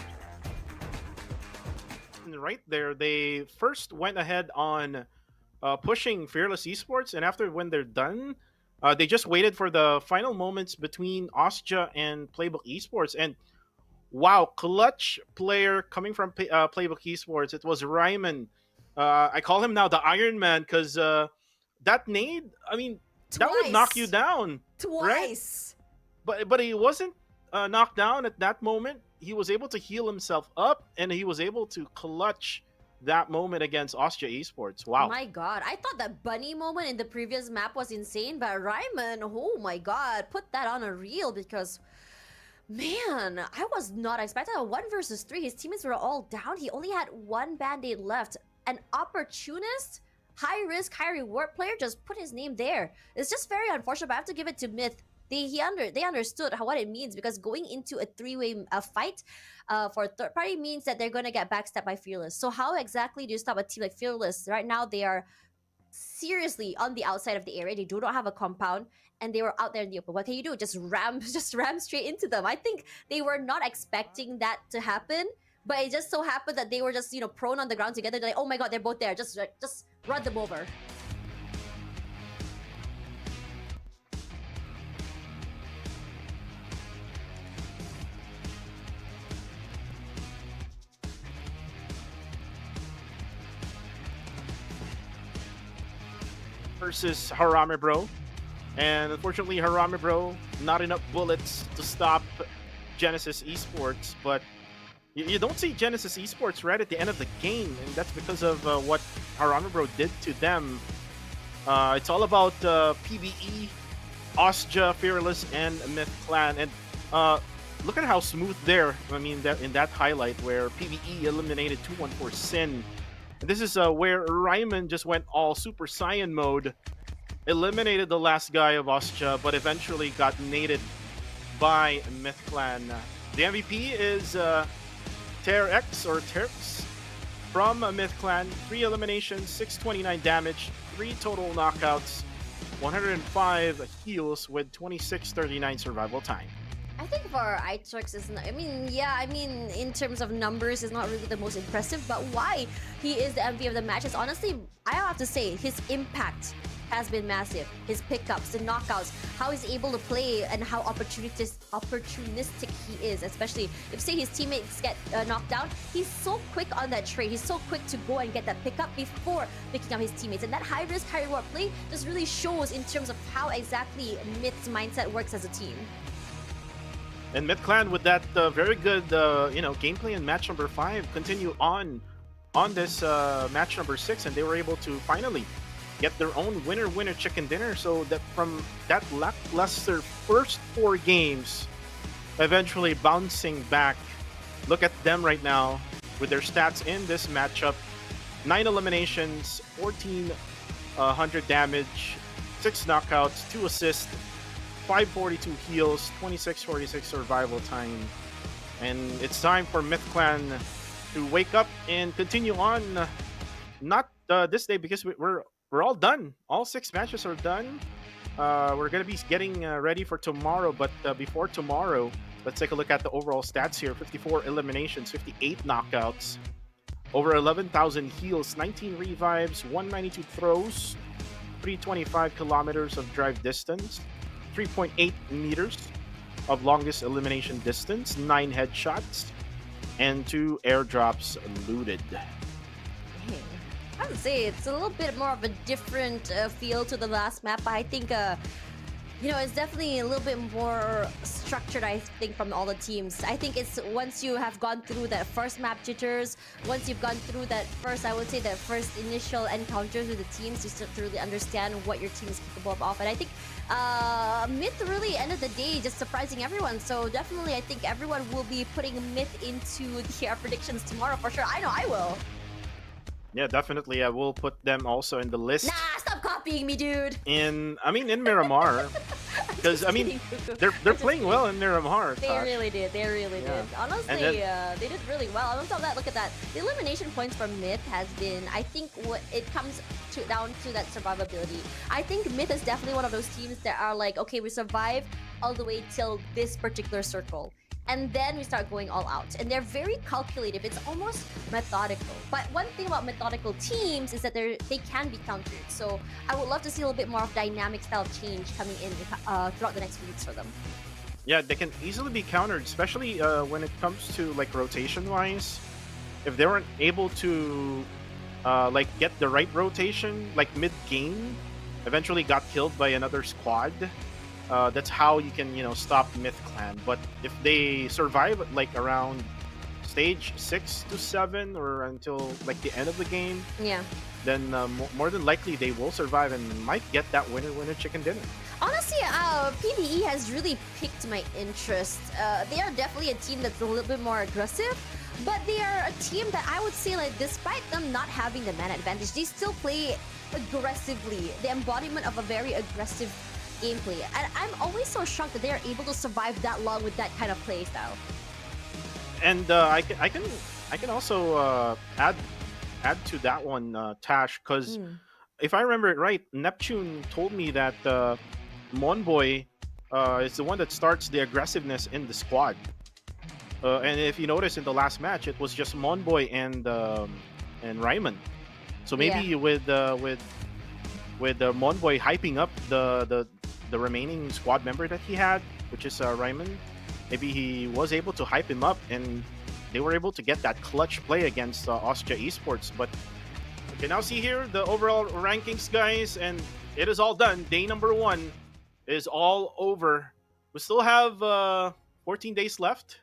Right there, they first went ahead on pushing Fearless Esports, and after when they're done, they just waited for the final moments between Austria and Playbook Esports. And wow, clutch player coming from Playbook Esports. It was Ryman. I call him now the Iron Man because that nade, I mean, that would knock you down. Twice. Right? But he wasn't knocked down at that moment. He was able to heal himself up, and he was able to clutch that moment against Austria Esports. Wow. My god, I thought that bunny moment in the previous map was insane, but Ryman, oh my god, put that on a reel because, man, I was not expecting a 1 versus 3. His teammates were all down. He only had 1 band-aid left. An opportunist, high risk, high reward player just put his name there. It's just very unfortunate, but I have to give it to Myth. They understood what it means because going into a 3-way fight for a third party means that they're going to get backstabbed by Fearless. So how exactly do you stop a team like Fearless? Right now, they are seriously on the outside of the area. They do not have a compound, and they were out there in the open. What can you do? Just ram straight into them. I think they were not expecting that to happen. But it just so happened that they were just, prone on the ground together. They're like, oh my god, they're both there. Just run them over. Versus Harame Bro. And unfortunately, Harame Bro, not enough bullets to stop Genesis Esports, but you don't see Genesis Esports right at the end of the game, and that's because of what Harame Bro did to them. It's all about PBE, Austria, Fearless, and Myth Clan. And look at how smooth there. I mean, in that highlight where PBE eliminated 214 Sin. And this is where Ryman just went all Super Saiyan mode, eliminated the last guy of Austria, but eventually got naded by Myth Clan. The MVP is Terex or Terx from Myth Clan. 3 eliminations, 629 damage, 3 total knockouts, 105 heals with 2639 survival time. I think for Itex is not, in terms of numbers, is not really the most impressive, but why he is the MVP of the match is honestly, I have to say, his impact has been massive. His pickups, the knockouts, how he's able to play, and how opportunistic he is, especially if, say, his teammates get knocked down. He's so quick on that trade. He's so quick to go and get that pickup before picking up his teammates. And that high-risk, high-reward play just really shows in terms of how exactly Myth's mindset works as a team. And Myth Clan with that very good, gameplay in match number 5 continue on this match number 6, and they were able to finally get their own winner chicken dinner. So that from that lackluster first 4 games, eventually bouncing back. Look at them right now with their stats in this matchup: 9 eliminations, 1400 damage, 6 knockouts, 2 assists, 542 heals, 2646 survival time. And it's time for Myth Clan to wake up and continue on. Not this day, because we're all done. All 6 matches are done. We're gonna be getting ready for tomorrow, but before tomorrow, let's take a look at the overall stats here. 54 eliminations, 58 knockouts, over 11,000 heals, 19 revives, 192 throws, 325 kilometers of drive distance, 3.8 meters of longest elimination distance, 9 headshots, and 2 airdrops looted. I would say it's a little bit more of a different feel to the last map. I think, it's definitely a little bit more structured, I think, from all the teams. I think it's once you have gone through that first map jitters, once you've gone through that first, I would say, that first initial encounters with the teams, you start to really understand what your team is capable of. And I think Myth really, end of the day, just surprising everyone. So definitely, I think everyone will be putting Myth into their predictions tomorrow for sure. I know I will. Yeah, definitely. I will put them also in the list. Nah, stop copying me, dude. In Miramar, because they're playing well in Miramar. They really did. They really did. Honestly, they did really well. On top of that, look at that. The elimination points for Myth has been, I think, what it comes down to that survivability. I think Myth is definitely one of those teams that are like, okay, we survive all the way till this particular circle. And then we start going all out. And they're very calculative. It's almost methodical. But one thing about methodical teams is that they can be countered. So I would love to see a little bit more of dynamic style change coming in throughout the next weeks for them. Yeah, they can easily be countered, especially when it comes to like rotation-wise. If they weren't able to get the right rotation, like mid-game, eventually got killed by another squad. That's how you can, stop Myth Clan. But if they survive like around stage 6 to 7 or until like the end of the game, then more than likely they will survive and might get that winner chicken dinner. Honestly, PBE has really piqued my interest. They are definitely a team that's a little bit more aggressive, but they are a team that I would say, like, despite them not having the mana advantage, they still play aggressively. The embodiment of a very aggressive gameplay, and I'm always so shocked that they are able to survive that long with that kind of play style. And I can also add to that one, Tash, because if I remember it right, Neptune told me that Monboy is the one that starts the aggressiveness in the squad. And if you notice in the last match, it was just Monboy and Ryman. So maybe with Monboy hyping up the remaining squad member that he had, which is Ryman, maybe he was able to hype him up and they were able to get that clutch play against Austria Esports. But you can now see here the overall rankings, guys, and it is all done. Day number 1 is all over. We still have 14 days left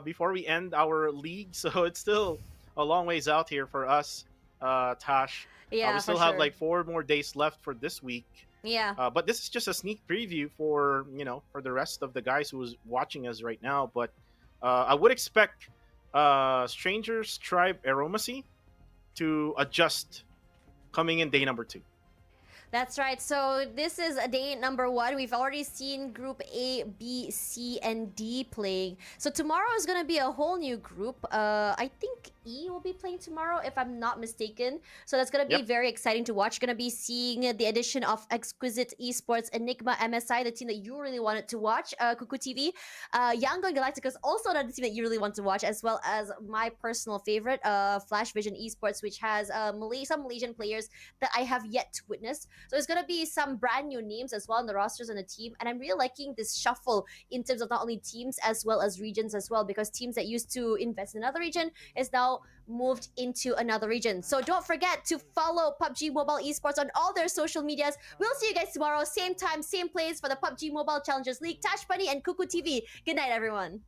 before we end our league, so it's still a long ways out here for us, Tash. Yeah, we still have like 4 more days left for this week. Yeah. But this is just a sneak preview for the rest of the guys who's watching us right now. But I would expect Strangers Tribe Aromacy to adjust coming in day number 2. That's right. So this is day number 1. We've already seen Group A, B, C, and D playing. So tomorrow is going to be a whole new group. I think E will be playing tomorrow, if I'm not mistaken. So that's going to be very exciting to watch. Going to be seeing the addition of Exquisite Esports, Enigma, MSI, the team that you really wanted to watch, Kuku TV. Yangon Galactica is also another team that you really want to watch, as well as my personal favorite, Flash Vision Esports, which has some Malaysian players that I have yet to witness. So there's going to be some brand new names as well in the rosters and the team. And I'm really liking this shuffle in terms of not only teams as well as regions as well, because teams that used to invest in another region is now moved into another region. So don't forget to follow PUBG Mobile Esports on all their social medias. We'll see you guys tomorrow, same time, same place for the PUBG Mobile Challengers League. Tash Bunny and Kuku TV. Good night, everyone.